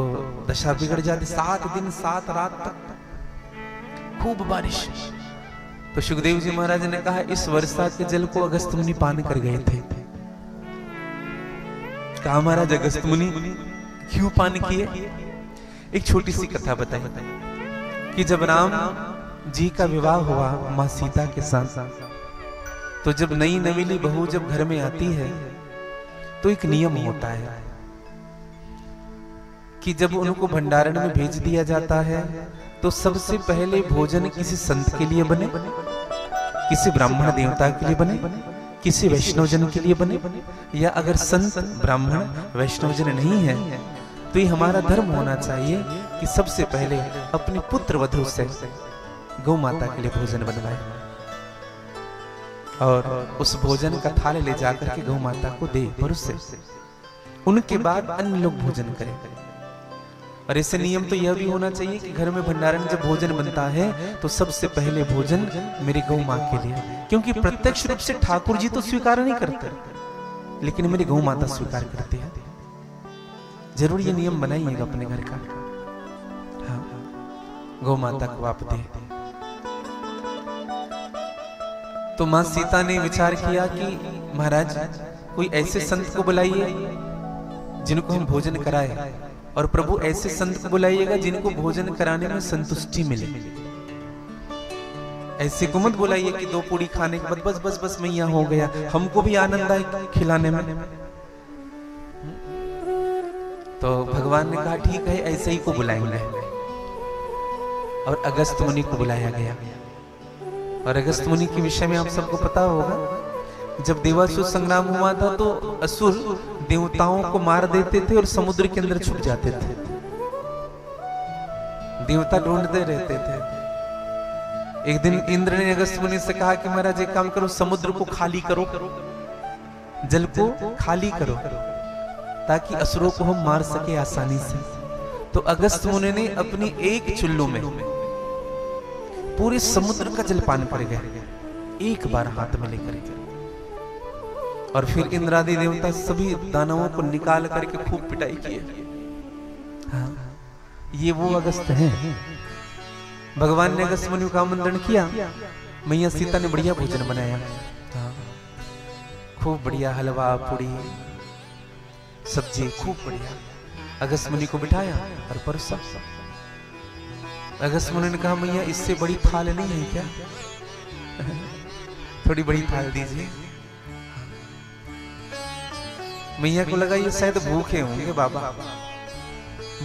दशा बिगड़ जाती, 7 दिन 7 रात तक खूब बारिश। तो सुखदेव जी महाराज ने कहा, इस वर्षा के जल को अगस्त मुनि पान कर गए थे। कहा महाराज अगस्त मुनि क्यों पान किए? एक छोटी सी कथा बताई कि जब राम जी का विवाह हुआ मां सीता के साथ, तो जब नई नवीली बहू जब घर में आती है तो एक नियम होता है कि जब उनको भंडारण में भेज दिया जाता है तो सबसे पहले भोजन किसी संत के लिए बने, किसी ब्राह्मण देवता के लिए बने, किसी वैष्णव जन के लिए बने, या अगर संत ब्राह्मण वैष्णव जन नहीं है तो ये हमारा धर्म होना चाहिए कि सबसे पहले अपने पुत्र वधू से गौ माता के लिए भोजन बनवाए और उस भोजन का थाल ले जाकर के गौ माता को दे परोस से, उनके बाद अन्य लोग भोजन करें। और ऐसे नियम तो यह भी होना चाहिए कि घर में भंडारण जब भोजन बनता है तो सबसे पहले भोजन मेरी गौ मां के लिए, क्योंकि प्रत्यक्ष रूप से ठाकुर जी तो स्वीकार नहीं करते लेकिन मेरी गौ माता स्वीकार करती है। जरूर ये नियम बनाइएगा अपने घर का। हाँ, गौ माता को आप दे। तो मां सीता ने विचार किया कि महाराज कोई ऐसे संत को बुलाइए जिनको हम भोजन कराए, और प्रभु ऐसे संत को बुलाइएगा जिनको भोजन कराने में संतुष्टि मिले। ऐसे को मत बुलाइए कि 2 पूड़ी खाने के बाद बस बस बस मैं यहाँ हो गया, हमको भी आनंद आए खिलाने में। तो भगवान ने कहा ठीक है ऐसे ही को बुलाएंगे, और अगस्त मुनि को बुलाया गया। और अगस्त मुनि के विषय में आप सबको पता होगा, जब देवासुर संग्राम हुआ था तो असुर देवताओं को मार देते थे और समुद्र के अंदर छुप जाते थे, देवता ढूंढते रहते थे। एक दिन इंद्र ने अगस्त मुनि से कहा कि महाराज एक काम करो, समुद्र को खाली करो, जल को खाली करो ताकि असुरों को हम मार सके आसानी से। तो अगस्त मुनि ने अपनी एक चुल्लू में पूरे समुद्र का जलपान कर गए, एक बार हाथ में लेकर। और फिर इंद्रादि देवता सभी दानवों को निकाल करके खूब पिटाई किए। हाँ, ये वो अगस्त हैं। भगवान ने अगस्त मुनि का आमंत्रण किया, मैया सीता ने बढ़िया भोजन बनाया। हाँ, खूब बढ़िया हलवा पूड़ी, सब्जी खूब बढ़िया। अगस्त मुनि को बिठाया और परोसा। अगस्त मुनि ने कहा मैया इससे बड़ी थाल नहीं है क्या? थोड़ी बड़ी थाल दीजिए। मैया को लगा ये शायद भूखे होंगे बाबा।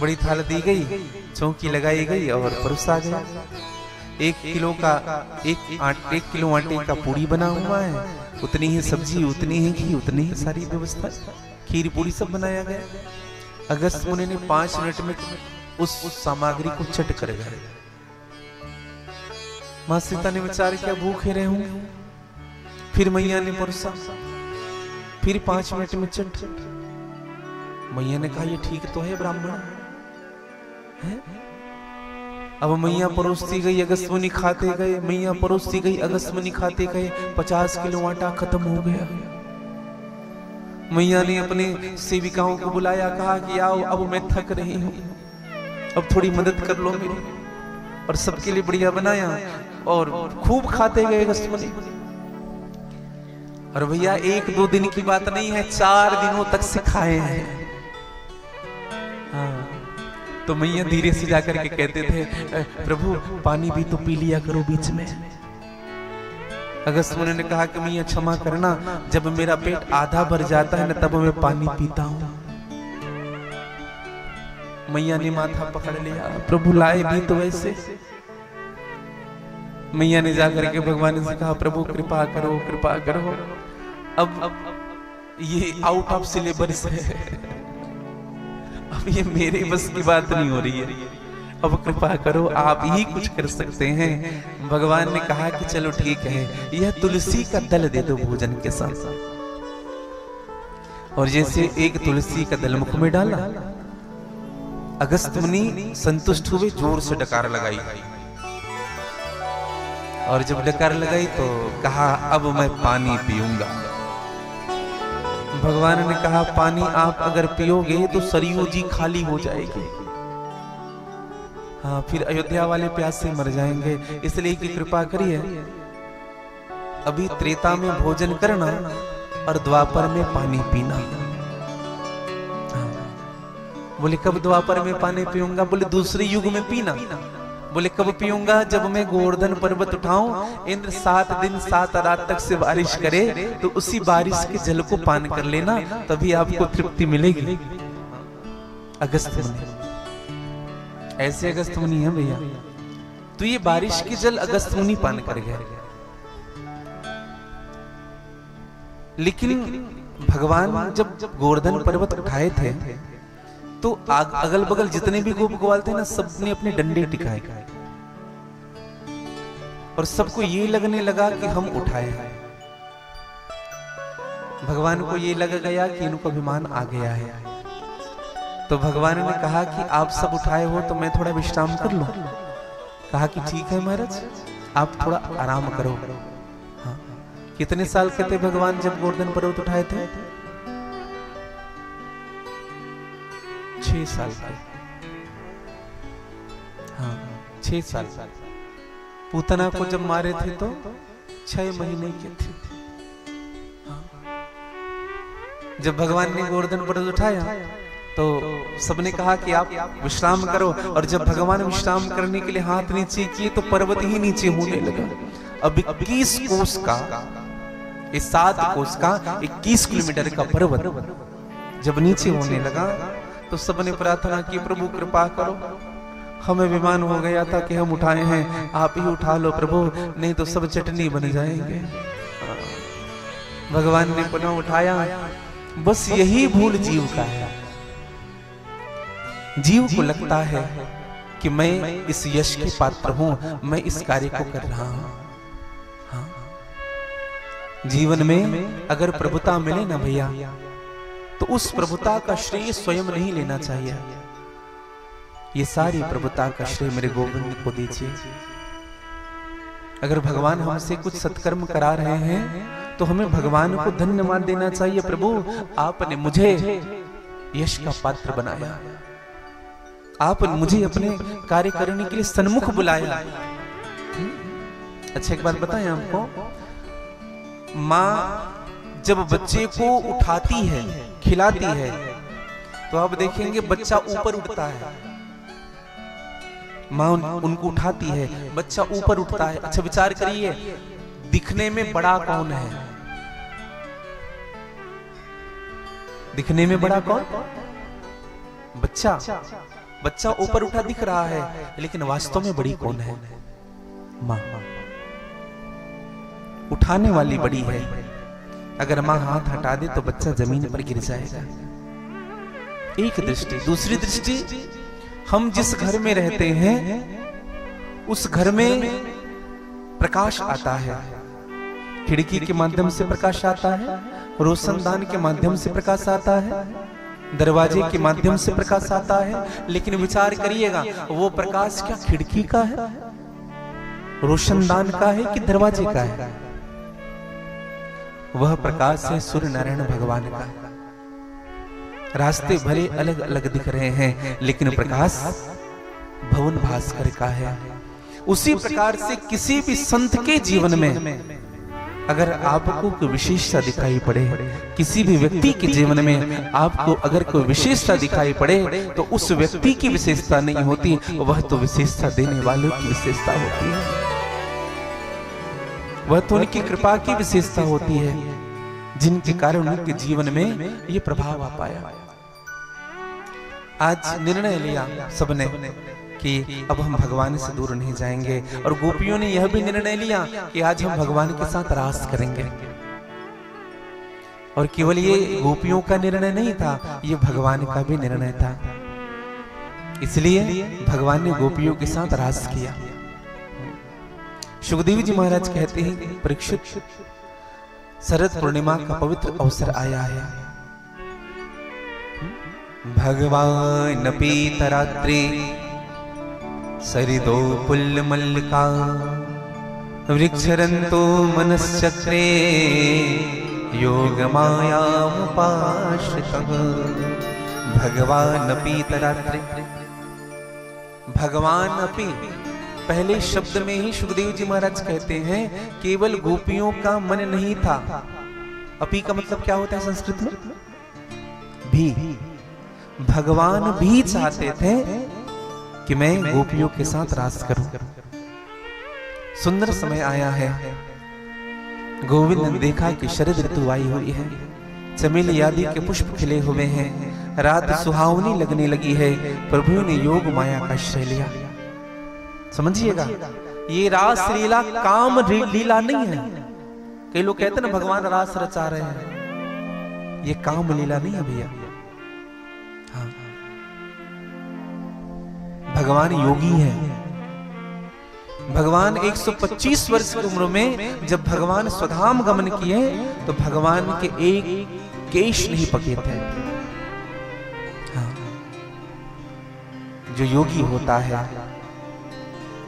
बड़ी थाल दी गई, चौकी लगाई गई और परोसा गया। 1 किलो आटे का पूड़ी बना हुआ है, उतनी ही सब्जी, उतनी ही घी, उतनी ही सारी व्यवस्था, खीर पूड़ी सब बनाया गया। अगस्त मुनि ने 5 मिनट में उस सामग्री को चट कर गए। मां सीता ने विचार किया भूखे रहे होंगे। फिर मैया ने परोसा, फिर 5 मिनट में चट। मैया ने कहा ये ठीक तो है ब्राह्मण है? अब मैया परोसती गई, अगस्त मुनि खाते गए, मैया परोसती गई, अगस्त मुनि खाते गए। 50 किलो आटा खत्म हो गया। मैया ने अपने सेविकाओं को बुलाया, कहा कि आओ अब मैं थक रही हूं, अब थोड़ी मदद कर लो मेरी। और सबके लिए बढ़िया बनाया और खूब खाते गए अगस्त मुनि। और भैया 1-2 दिन की बात नहीं है, 4 दिनों तक से खाए हैं। हाँ, तो मैया धीरे से जाकर के कहते थे प्रभु पानी भी तो पी लिया करो बीच में। अगस्त मुनि ने कहा कि मैया क्षमा करना, जब मेरा पेट आधा भर जाता है ना तब मैं पानी पीता हूं। मैया ने माथा पकड़ लिया, प्रभु लाए भी तो वैसे। मैया ने जाकर के भगवान से कहा प्रभु कृपा करो, कृपा करो, अब ये आउट ऑफ सिलेबस है, अब ये मेरे बस की बात नहीं हो रही है, अब कृपा करो, आप ही कुछ कर सकते हैं। भगवान ने कहा कि चलो ठीक है, यह तुलसी का दल दे दो भोजन के साथ। और जैसे एक तुलसी का दल मुख में डाला, अगस्त मुनि संतुष्ट हुए, जोर से डकार लगाई। और जब डकार लगाई तो कहा अब मैं पानी पीऊंगा। भगवान ने कहा पानी आप अगर पियोगे तो सरयू जी खाली हो जाएगी। हाँ, फिर अयोध्या वाले प्यास से मर जाएंगे, इसलिए कि कृपा करिए अभी त्रेता में भोजन करना और द्वापर में पानी पीना। हाँ। बोले कब द्वापर में पानी पीऊंगा? बोले दूसरे युग में पीना। बोले कब पीऊंगा? जब मैं गोवर्धन पर्वत उठाऊं, इंद्र 7 दिन 7 रात तक से बारिश करे तो उसी बारिश के जल को पान कर लेना, तभी आपको तृप्ति मिलेगी। अगस्त मुनि ऐसे अगस्त मुनि है भैया। तो ये बारिश के जल अगस्त मुनि पान कर गए। लेकिन भगवान जब गोवर्धन पर्वत उठाए थे तो अगल बगल जितने भी गोप ग्वाल थे ना, सबने अपने डंडे टिकाए और सबको ये लगने लगा कि हम उठाए हैं। भगवान को ये लग गया कि इनको अभिमान आ गया है। तो भगवान ने कहा कि आप सब उठाए हो तो मैं थोड़ा विश्राम कर लूं। कहा कि ठीक है महाराज, आप थोड़ा आराम करो। हाँ। कितने साल के थे भगवान जब गोवर्धन पर्वत उठाए थे? 6 साल के। हाँ, 6 साल। पूतना को जब मारे थे तो 6 महीने के थे। हाँ। जब भगवान ने गोवर्धन पर्वत उठाया तो सबने कहा कि आप विश्राम करो। और जब भगवान विश्राम करने के लिए हाथ नीचे किए तो पर्वत ही नीचे होने लगा। अब 21 कोस का, इस 7 कोस का 21 किलोमीटर का पर्वत जब नीचे होने लगा तो सबने प्रार्थना की प्रभु कृपा करो, हमें विमान हो गया था कि हम उठाए हैं, आप ही उठा लो प्रभु, नहीं तो सब चटनी बन जाएंगे। भगवान ने पुनः उठाया। बस यही भूल जीव का है। जीव को लगता है कि मैं इस यश के पात्र हूं, मैं इस कार्य को कर रहा हूं। हाँ। जीवन में अगर प्रभुता मिले ना भैया, तो उस प्रभुता का श्रेय स्वयं नहीं लेना चाहिए। ये सारी प्रभुता का श्रेय मेरे गोविंद को दीजिए। अगर भगवान हमसे कुछ सत्कर्म करा रहे हैं तो हमें भगवान को धन्यवाद देना चाहिए। प्रभु आपने मुझे यश का पात्र बनाया, आपने मुझे अपने कार्य करने के लिए सन्मुख बुलाया। अच्छा एक बात बताएं आपको, माँ जब बच्चे को उठाती है, खिलाती है, तो आप देखेंगे बच्चा ऊपर उठता है, माँ उनको उठाती है, बच्चा ऊपर उठता है। अच्छा विचार करिए, दिखने में बड़ा कौन है? दिखने में बड़ा कौन? बच्चा। बच्चा ऊपर उठा दिख रहा है, लेकिन वास्तव में बड़ी कौन है? माँ। उठाने वाली बड़ी है। अगर माँ हाथ हटा दे तो बच्चा जमीन पर गिर जाएगा। एक दृष्टि। दूसरी दृष्टि, हम जिस घर में रहते हैं उस घर में प्रकाश आता है। खिड़की के माध्यम से प्रकाश आता है, रोशनदान के माध्यम से प्रकाश आता है, दरवाजे के माध्यम से प्रकाश आता है। लेकिन विचार करिएगा, वो प्रकाश क्या खिड़की का है, रोशनदान का है कि दरवाजे का है? वह प्रकाश है सूर्य नारायण भगवान का। रास्ते भले अलग अलग दिख रहे हैं, लेकिन प्रकाश भवन भास्कर का है। उसी प्रकार से किसी भी संत के जीवन में अगर आपको कोई विशेषता दिखाई पड़े, किसी भी व्यक्ति के जीवन में आपको अगर कोई विशेषता दिखाई पड़े, तो उस व्यक्ति की विशेषता नहीं होती, वह तो विशेषता देने वालों की विशेषता होती है। वह तो उनकी कृपा की विशेषता होती है, जिनके कारण उनके जीवन में ये प्रभाव आ पाया। आज निर्णय लिया सबने कि अब हम भगवान से दूर नहीं जाएंगे, और गोपियों ने यह भी निर्णय लिया कि आज हम भगवान के साथ रास करेंगे। और केवल ये गोपियों का निर्णय नहीं था, ये भगवान का भी निर्णय था। इसलिए भगवान ने गोपियों के साथ रास किया। सुखदेव जी महाराज कहते हैं, परीक्षित, शरद पूर्णिमा का पवित्र अवसर आया है। भगवान पीतरात्रि सरिदो पुल्ल मल्लिका वृक्षरन्तो मनश्चक्रे योग मायामुपाश्रितः। भगवान पीतरात्रि। भगवान अपि, पहले शब्द में ही सुखदेव जी महाराज कहते हैं केवल गोपियों का मन नहीं था। अपी का मतलब क्या होता है संस्कृत में? भी। भगवान भी चाहते थे कि मैं गोपियों के साथ रास करूं। सुंदर समय आया है। गोविंद ने देखा कि शरद ऋतु आई हुई है, चमेली आदि के पुष्प खिले हुए हैं, रात सुहावनी लगने लगी है। प्रभु ने योग माया का आश्रय लिया। समझिएगा, ये रास लीला काम लीला नहीं है। कई लोग कहते हैं ना भगवान रास रचा रहे हैं, ये काम लीला नहीं है भैया। हाँ, भगवान योगी है। भगवान 125 वर्ष की उम्र में जब भगवान स्वधाम गमन किए तो भगवान के एक केश नहीं पके थे। हाँ, जो योगी होता है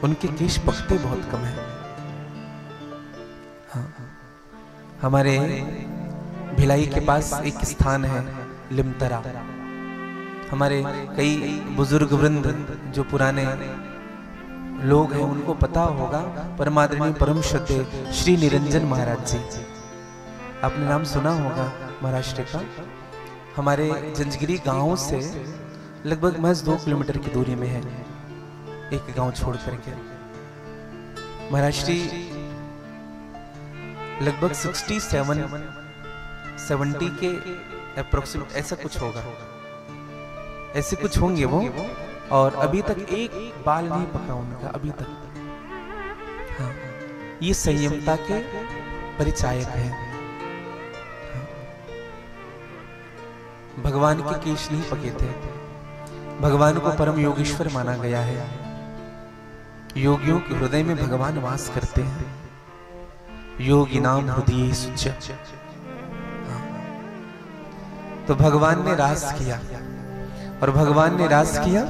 उनके केश पकते बहुत कम है। हाँ, हमारे भिलाई के पास एक स्थान है लिमतरा। हमारे कई बुजुर्ग वृंद जो पुराने लोग हैं उनको पता होगा, परमादरणीय परम श्रद्धेय श्री निरंजन महाराज जी, आपने नाम सुना होगा, महाराष्ट्र का। हमारे जंजगिरी गांव से लगभग महज 2 किलोमीटर की दूरी में है, एक गांव छोड़ करके। महाराष्ट्री लगभग 67-70 के अप्रोक्सीमेट ऐसा कुछ होगा, ऐसे कुछ होंगे वो। और अभी तक एक बाल नहीं पका उनका, अभी तक। हाँ, ये संयमता के परिचायक हैं। हाँ, भगवान के केश नहीं पके थे। भगवान को परम योगेश्वर माना गया है। योगियों के हृदय में भगवान वास करते हैं। योगी नाम हृदय सुच। तो भगवान ने रास किया, और भगवान ने रास किया।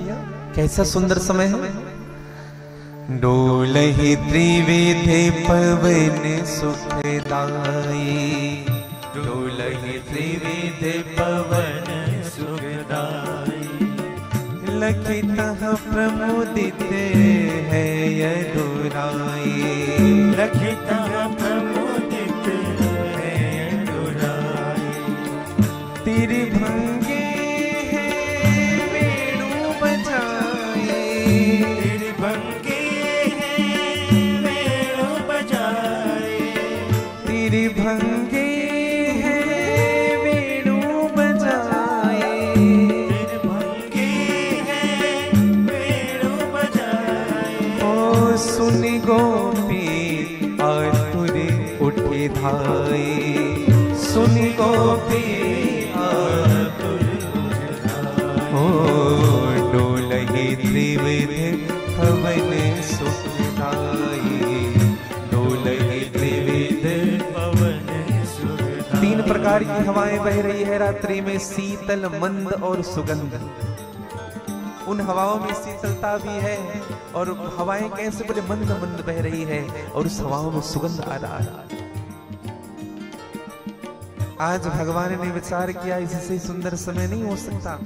कैसा सुंदर समय है। डोलहि त्रिविधे पवन सुखदाई, डोलहि त्रिविधे पवन सुखदाई। लखितः प्रमुदित है यदुराई, लखितः प्रमुदित है यदुराई। तिरभंगे है सुनि गोपी आतुर उठे धाय। सुनि गोपी आतुर उठे धाय। ओ डोलहि त्रिविध पवन सुखदाई। डोलहि त्रिविध पवन सुखदाई। तीन प्रकार की हवाएं बह रही है रात्रि में, शीतल, मंद और सुगंध। उन हवाओं में शीतलता भी है और हवाएं कैसे बड़े मंद मंद बह रही है और उस हवाओं में सुगंध आ रहा है। आज भगवान ने विचार किया इससे सुंदर समय नहीं हो सकता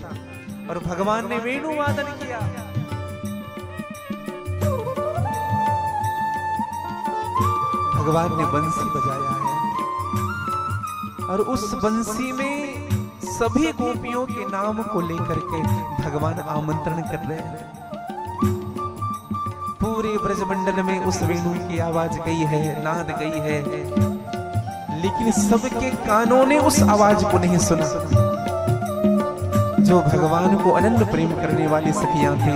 और भगवान ने वेणु वादन किया। भगवान ने बंसी बजाया है और उस बंसी में सभी गोपियों के नाम को लेकर के भगवान आमंत्रण कर रहे हैं। पूरे ब्रजमंडल में उस वेणु की आवाज गई है, नाद गई है, लेकिन सबके कानों ने उस आवाज को नहीं सुना। जो भगवान को अनन्य प्रेम करने वाली सखियां थी,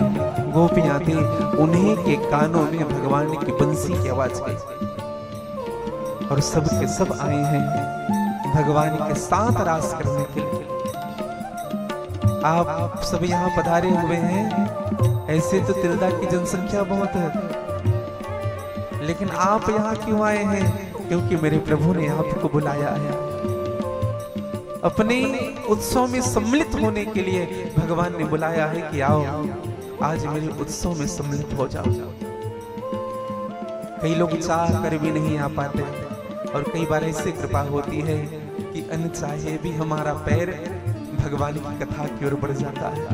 गोपियां थी, उन्हीं के कानों में भगवान की बंसी की आवाज गई और सब के सब आए हैं भगवान के साथ रास करने के लिए। आप सब यहाँ पधारे हुए हैं। ऐसे तो तिलदा की जनसंख्या बहुत है, लेकिन आप यहाँ क्यों आए हैं? क्योंकि मेरे प्रभु ने आपको बुलाया है। अपने उत्सव में सम्मिलित होने के लिए भगवान ने बुलाया है कि आओ आज मेरे उत्सव में सम्मिलित हो जाओ। कई लोग चाह कर भी नहीं आ पाते और कई बार ऐसी कृपा होती है कि अनचाहे भी हमारा पैर भगवान की कथा की ओर बढ़ जाता है।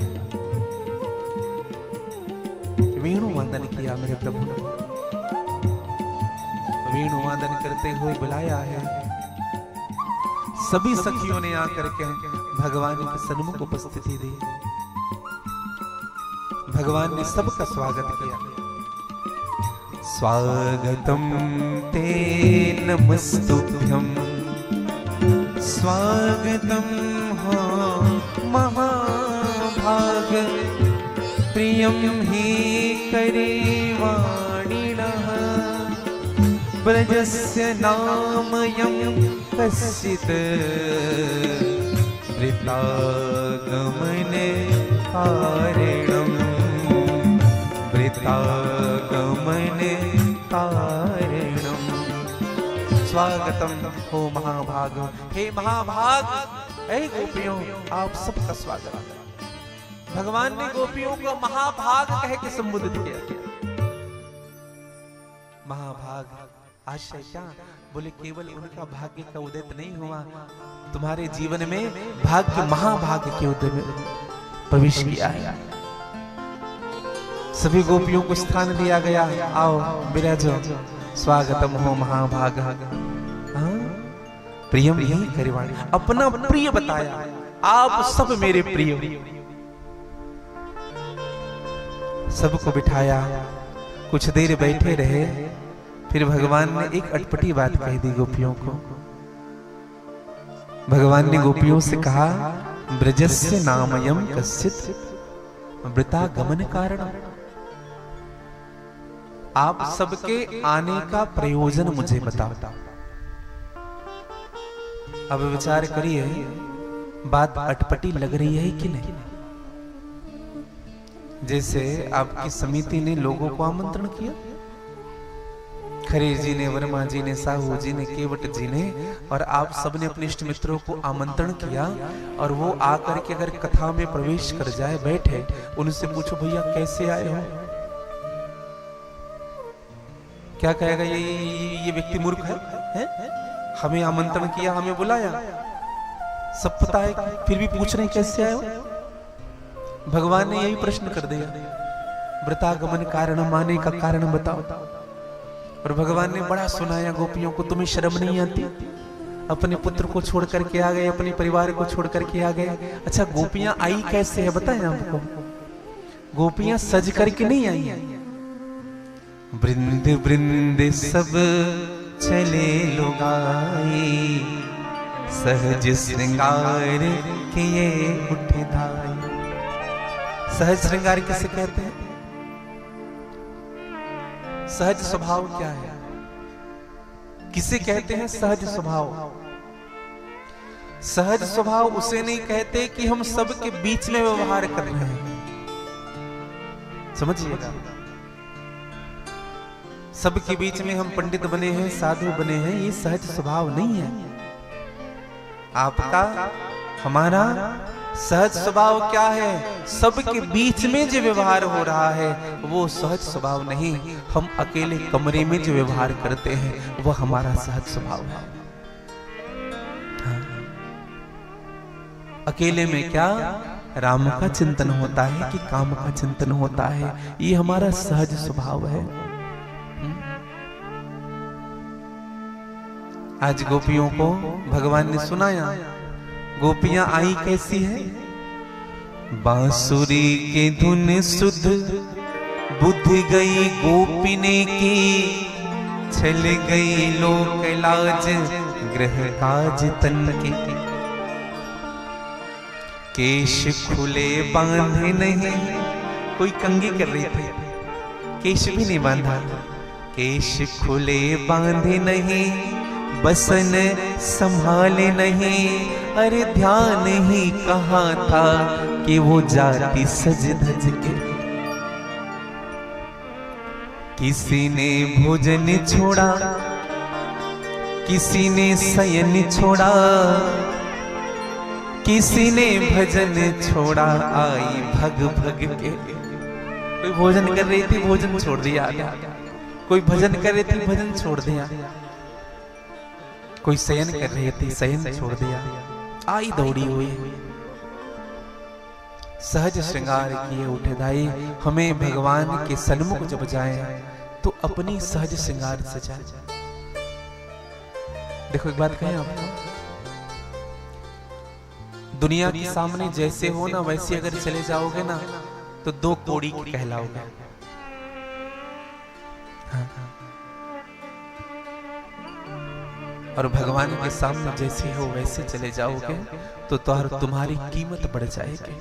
वेणु वादन किया मेरे प्रभु ने, वेणु वादन करते हुए बुलाया है। सभी सखियों ने आकर के भगवान के सन्मुख उपस्थिति दी। भगवान ने सबका स्वागत किया। स्वागतम ते नमस्तुभ्यं। स्वागतम हो महाभाग। प्रियं हि करिवाणिनः। ब्रजस्य नामयं कश्चित्। वृतागमने कारणम्। वृतागमने कारणम्। स्वागतम हो महाभाग। हे महाभाग, हे गोपियों, आप सबका स्वागत। भगवान ने गोपियों को महाभाग कह के संबोधित किया। महाभाग आशय क्या? बोले केवल उनका भाग्य का उदय नहीं हुआ, तुम्हारे जीवन में भाग्य महाभाग्य के उदय में प्रवेश किया है। सभी गोपियों को स्थान दिया गया। आओ विराजो। स्वागतम हो महाभाग। प्रियम यही करिवाणी, अपना प्रिय बताया। आप सब मेरे प्रिय। सबको बिठाया, कुछ देर बैठे रहे, फिर भगवान ने एक अटपटी बात कह दी गोपियों को। भगवान ने गोपियों से कहा, ब्रजस्य नामयं कश्चित् वृतागमन कारण। आप सबके आने का प्रयोजन मुझे बताओ। अब विचार करिए, बात अटपटी लग रही है कि नहीं? जैसे आपकी समिति ने लोगों को आमंत्रण किया, खरे जी ने, वर्मा जी ने, साहू जी ने, केवट जी ने, और आप सब ने अपने इष्ट मित्रों को आमंत्रण किया, और वो आकर के अगर कथा में प्रवेश कर जाए, बैठे, उनसे पूछो भैया कैसे आए हो? क्या कहेगा? ये व्यक्ति मूर्ख है? हमें आमंत्रण किया, हमें बुलाया, सब पता है, फिर भी पूछ रहे कैसे आए हो? भगवान ने यही प्रश्न कर दिया, व्रतागमन कारण, माने का कारण बताओ। और भगवान ने बड़ा सुनाया गोपियों को, तुम्हें शर्म नहीं आती? अपने पुत्र को छोड़ करके आ गए, अपने परिवार को छोड़ करके आ गए। अच्छा, गोपियां आई कैसे है बताएं आपको? गोपियां सज करके नहीं आई। वृंद वृंद सब चले लोग आए, सहज श्रृंगार किए उठे धाए। सहज श्रृंगार किसे कहते हैं? सहज स्वभाव क्या है? किसे कहते हैं सहज स्वभाव? सहज स्वभाव उसे नहीं कहते कि हम सबके बीच में व्यवहार कर रहे हैं, समझिएगा। सबके बीच में हम पंडित बने हैं, साधु बने हैं, ये सहज स्वभाव नहीं है। आपका हमारा सहज स्वभाव क्या है? सबके बीच में जो व्यवहार हो रहा है वो सहज स्वभाव नहीं। हम अकेले कमरे में जो व्यवहार करते हैं वह हमारा सहज स्वभाव है। हाँ। अकेले में क्या राम का चिंतन होता है कि काम का चिंतन होता है, ये हमारा सहज स्वभाव है। आज गोपियों को भगवान ने सुनाया, गोपियां आई कैसी है? बांसुरी के धुन सुध बुद्धि गई गोपिने की, छल गई लोक लाज गृह काज तन के। केश खुले बांधे नहीं, कोई कंघी कर रही थी, केश भी नहीं बांधा। केश खुले बांधे नहीं, बसन संभाले नहीं, अरे ध्यान ही कहाँ था कि वो जाती सज धज के। किसी ने भोजन छोड़ा, किसी ने शयन छोड़ा, किसी ने भजन छोड़ा, आई भग भग के। कोई भोजन कर रही थी, भोजन छोड़ दिया। कोई भजन कर रही थी, भजन छोड़ दिया। कोई शयन कर रही थी, शयन छोड़ दिया, आई दौड़ी हुई। सहज श्रृंगार किए उठे दाई। हमें भगवान के सन्मुख जब जाए तो अपनी सहज श्रृंगार सजाए। देखो एक बात कहें आपको, दुनिया के सामने जैसे हो ना वैसे अगर चले जाओगे ना तो दो कौड़ी कहलाओगे। हाँ। और भगवान के सामने जैसे हो वैसे चले जाओगे तो तुम्हारी कीमत बढ़ जाएगी।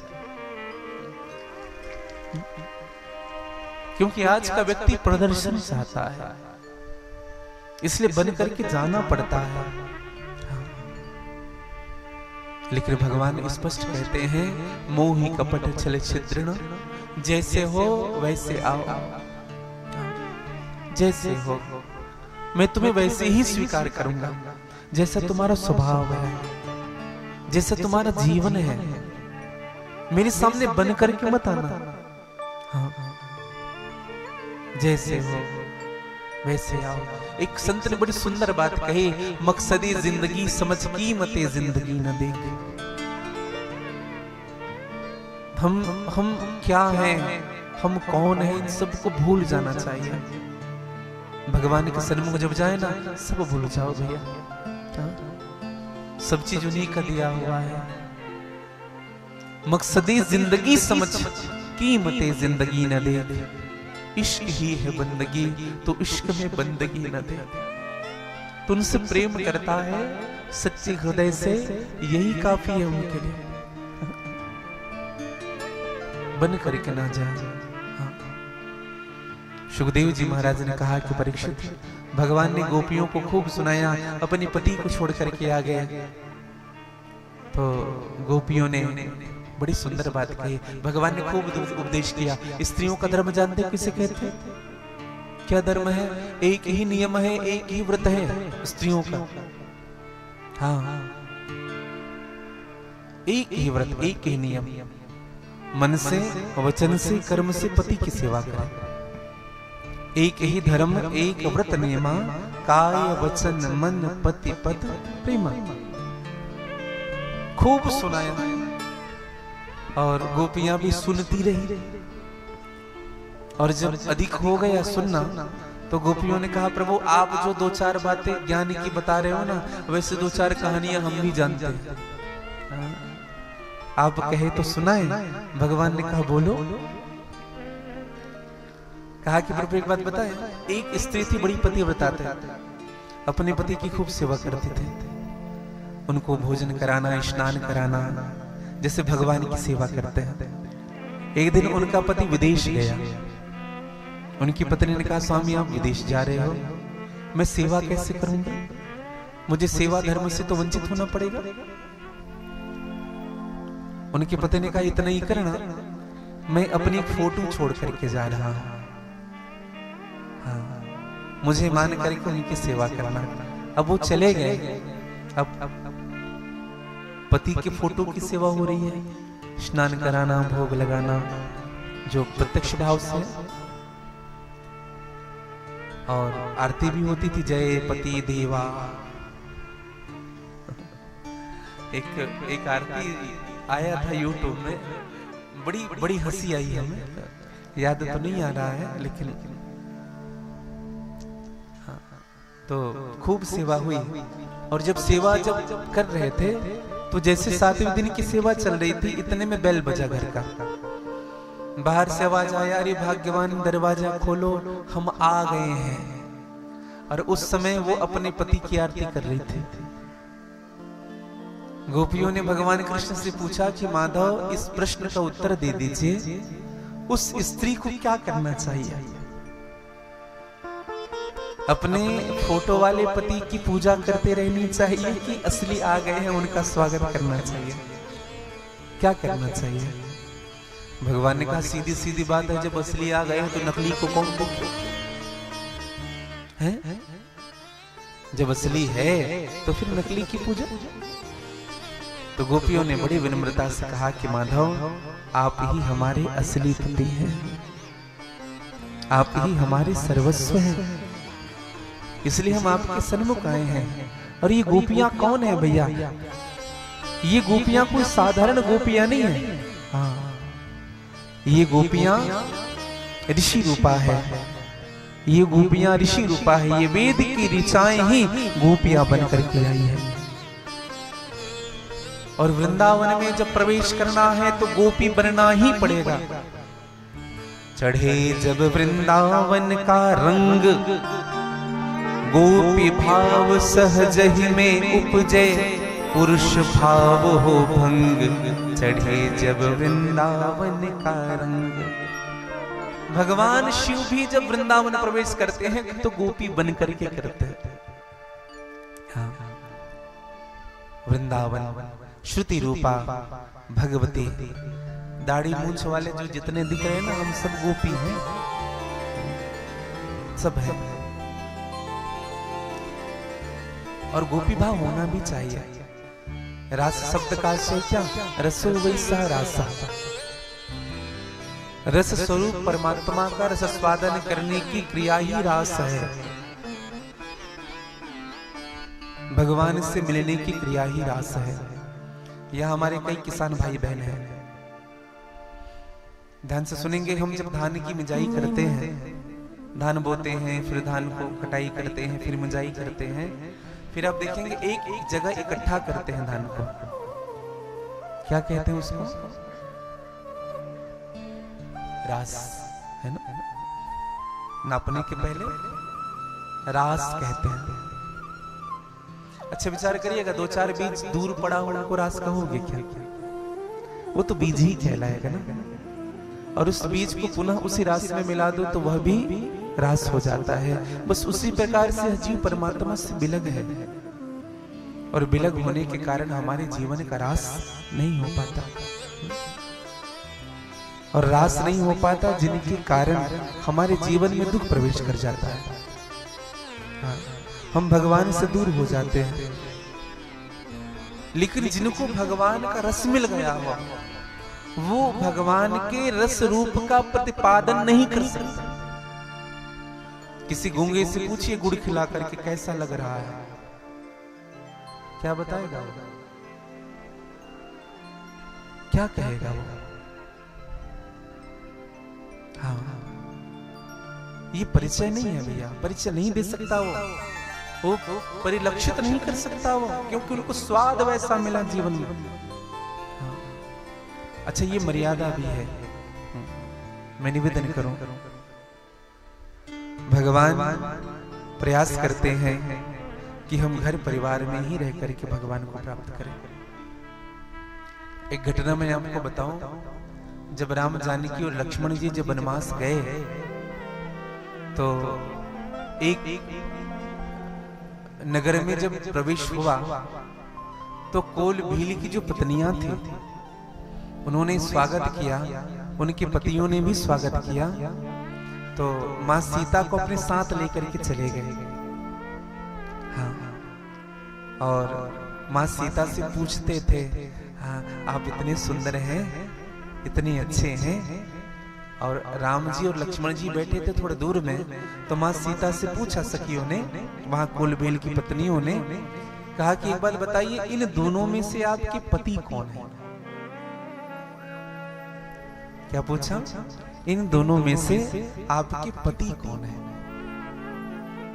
क्योंकि आज का व्यक्ति प्रदर्शन चाहता है, इसलिए बन करके जाना पड़ता है। लेकिन भगवान स्पष्ट कहते हैं, मोहि कपट छल छिद्रण, जैसे हो वैसे आओ। जैसे हो मैं तुम्हें वैसे ही स्वीकार करूंगा, जैसा तुम्हारा स्वभाव है, जैसा तुम्हारा जीवन है। मेरे सामने बन करके मत आना। हाँ। जैसे हो वैसे आओ। एक संत ने बड़ी सुंदर बात कही, मकसदी जिंदगी समझ कीमते जिंदगी न देख। हम क्या हैं, हम कौन हैं, इन सबको भूल जाना चाहिए। भगवान के सन्मुख जब जाए ना सब भूल जाओ भैया। सब चीज उन्हीं का दिया हुआ है। मकसदी जिंदगी समझ कीमते जिंदगी न दे। इश्क ही है बंदगी तो इश्क में बंदगी न दे। तो उनसे प्रेम करता है सच्चे हृदय से, यही काफी है उनके लिए। बन करके ना जाए। सुखदेव जी महाराज ने कहा कि परीक्षित, भगवान ने गोपियों को खूब सुनाया, अपने पति को छोड़ करके आ गए। तो गोपियों ने बड़ी सुंदर बात कही। भगवान ने खूब उपदेश किया। स्त्रियों का धर्म जानते किसे कहते हैं? क्या धर्म है? एक ही नियम है, एक ही व्रत है स्त्रियों का। हाँ, एक ही व्रत, एक ही नियम। मन से, वचन से, कर्म से पति की सेवा करें। एक ही धर्म, एक व्रत नियमा, काय वचन मन पति पद प्रेम। खूब सुनाया और गोपियां भी सुनती रही। और जब अधिक हो गया सुनना तो गोपियों ने कहा, प्रभु आप जो दो चार बातें ज्ञान की बता रहे हो ना, वैसे दो चार कहानियां हम भी जानते हैं, आप कहे तो सुनाए। भगवान ने कहा बोलो। कहा कि प्रभु एक बात बताएं। एक स्त्री थी, बड़ी पतिव्रता थी, अपने पति की खूब सेवा करती थी, उनको भोजन कराना, स्नान कराना, जैसे भगवान की सेवा करते हैं। एक दिन उनका पति विदेश गया उनकी पत्नी ने कहा, स्वामी आप विदेश जा रहे हो, मैं सेवा कैसे करूंगा, मुझे सेवा धर्म से तो वंचित होना पड़ेगा। उनकी पत्नी ने कहा, इतना ही करना, मैं अपनी एक फोटो छोड़ करके जा रहा हूं, हाँ, मुझे मान करके उनकी सेवा करना। अब वो चले गए। अब पति के फोटो की सेवा हो रही है, स्नान कराना, भोग लगाना, जो प्रत्यक्ष भाव से, और आरती भी होती थी, जय पति देवा। एक आरती आया था यूट्यूब में, बड़ी हंसी आई हमें, याद तो नहीं आ रहा है, लेकिन हाँ, तो खूब सेवा हुई। और जब सेवा जब कर रहे थे तो जैसे 7वें दिन की सेवा चल रही थी, इतने में बेल बजा घर का। बाहर से आवाज आया, अरे भाग्यवान दरवाजा खोलो, हम आ गए हैं। और उस समय वो अपने पति की आरती कर रही थी। गोपियों ने भगवान कृष्ण से पूछा कि माधव, इस प्रश्न का उत्तर दे दीजिए, उस स्त्री को क्या करना चाहिए? अपने फोटो वाले पति की पूजा करते रहनी चाहिए कि असली आ गए हैं उनका स्वागत करना चाहिए? क्या करना चाहिए? भगवान ने कहा, सीधी सीधी बात है, जब असली आ गए हैं तो नकली को कौन देखे? हैं? जब असली है तो फिर नकली की पूजा? तो गोपियों ने बड़ी विनम्रता से कहा कि माधव, आप ही हमारे असली पति हैं, आप ही हमारे सर्वस्व हैं, इसलिए हम आपके सन्मुख आए हैं। और ये गोपियां कौन है भैया? ये गोपियां कोई साधारण गोपियां नहीं है, हाँ, ये गोपियां ऋषि रूपा है, ये गोपियां ऋषि रूपा है, ये वेद की ऋचाएं ही गोपियां बनकर के आई है। और वृंदावन में जब प्रवेश करना है तो गोपी बनना ही पड़ेगा। चढ़े जब वृंदावन का रंग, गोपी भाव सहज ही में उपजे, पुरुष भाव हो भंग, चढ़े जब वृंदावन का रंग। भगवान शिव भी जब वृंदावन प्रवेश करते हैं तो गोपी बन करके करते हैं। हाँ। वृंदावन श्रुति रूपा भगवती, दाढ़ी मूंछ वाले जो जितने दिख रहे हैं ना, हम सब गोपी हैं, सब है। और गोपी भाव होना भी चाहिए। रास शब्द का आशय क्या? रसो वैसा रासा, रस स्वरूप परमात्मा का रस स्वादन करने की क्रिया ही रास है। भगवान से मिलने की क्रिया ही रास है। यह हमारे कई किसान भाई बहन हैं, ध्यान से सुनेंगे। हम जब धान की मिजाई करते हैं, धान बोते हैं, फिर धान को कटाई करते हैं, फिर मिजाई करते हैं, फिर आप देखेंगे एक जगह इकट्ठा करते हैं धान को। क्या कहते हैं उसको? रास, है ना? नापने के पहले रास कहते हैं। अच्छा विचार करिएगा, 2-4 बीज दूर पड़ा हुआ को रास कहोगे क्या? वो तो बीज ही कहलाएगा ना। और उस बीज को पुनः उसी रास में मिला दो तो वह भी रास हो जाता है। बस उसी प्रकार से जीव परमात्मा से बिलग है, और बिलग होने के कारण हमारे जीवन का रास नहीं हो पाता। और रास नहीं हो पाता जिनके कारण हमारे जीवन में दुख प्रवेश कर जाता है। हाँ, हम भगवान से दूर हो जाते हैं। लेकिन जिनको भगवान का रस मिल गया हो, वो भगवान के रस रूप का प्रतिपादन नहीं कर सकता। किसी गूंगे से पूछिए गुड़ खिला करके कैसा लग रहा है, क्या बताएगा वो? क्या कहेगा वो? हाँ, ये परिचय नहीं है भैया, परिचय नहीं दे सकता वो परिलक्षित नहीं कर सकता वो, क्योंकि उनको स्वाद वैसा मिला जीवन में। हाँ। अच्छा, ये मर्यादा भी है। मैं निवेदन करूं, भगवान प्रयास करते हैं कि हम घर परिवार में ही रह करके भगवान को प्राप्त करें। एक घटना मैं आपको बताऊं, जब राम जानकी और लक्ष्मण जी जब वनवास गए तो एक नगर में जब प्रवेश हुआ तो कोल भील की जो पत्नियां थी उन्होंने स्वागत किया, उनके पतियों ने भी स्वागत किया। तो माँ सीता को अपने साथ लेकर के चले गए। हाँ, और माँ सीता से पूछते थे, हाँ आप इतने सुंदर हैं, इतने अच्छे हैं। और राम जी और लक्ष्मण जी बैठे थे थोड़े दूर में, तो माँ सीता से पूछा सखियों ने, वहां कुलबेल की पत्नियों ने कहा कि एक बात बताइए, इन दोनों में से आपके पति कौन है? क्या पूछा? इन दोनों में से आपके पति कौन है?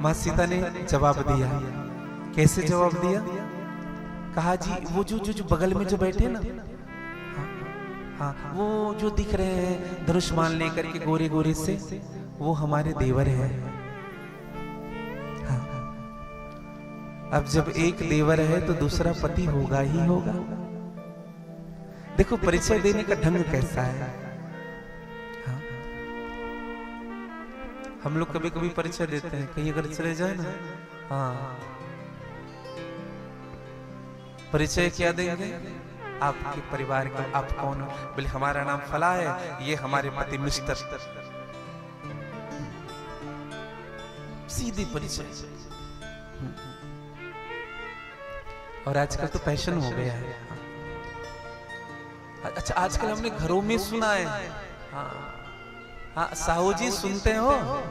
माँ सीता ने जवाब दिया। कैसे जवाब दिया? कहा जी वो जो बगल में जो बैठे ना, हाँ वो जो दिख रहे हैं धनुष्मान लेकर के गोरे गोरे से, वो हमारे देवर हैं। हाँ, अब जब एक देवर है तो दूसरा पति होगा ही होगा। देखो परिचय देने का ढंग कैसा है। हाँ, हम लोग कभी कभी परिचय देते हैं, कहीं अगर चले जाए ना, हाँ परिचय क्या देंगे? आपके परिवार का, आप कौन हो? बोले हमारा नाम फला है, ये हमारे पति मिस्टर। सीधी परिचय। और आजकल तो पैशन हो गया है। अच्छा आजकल हमने घरों में सुना है, हाँ हाँ साहू जी सुनते हो? हाँ?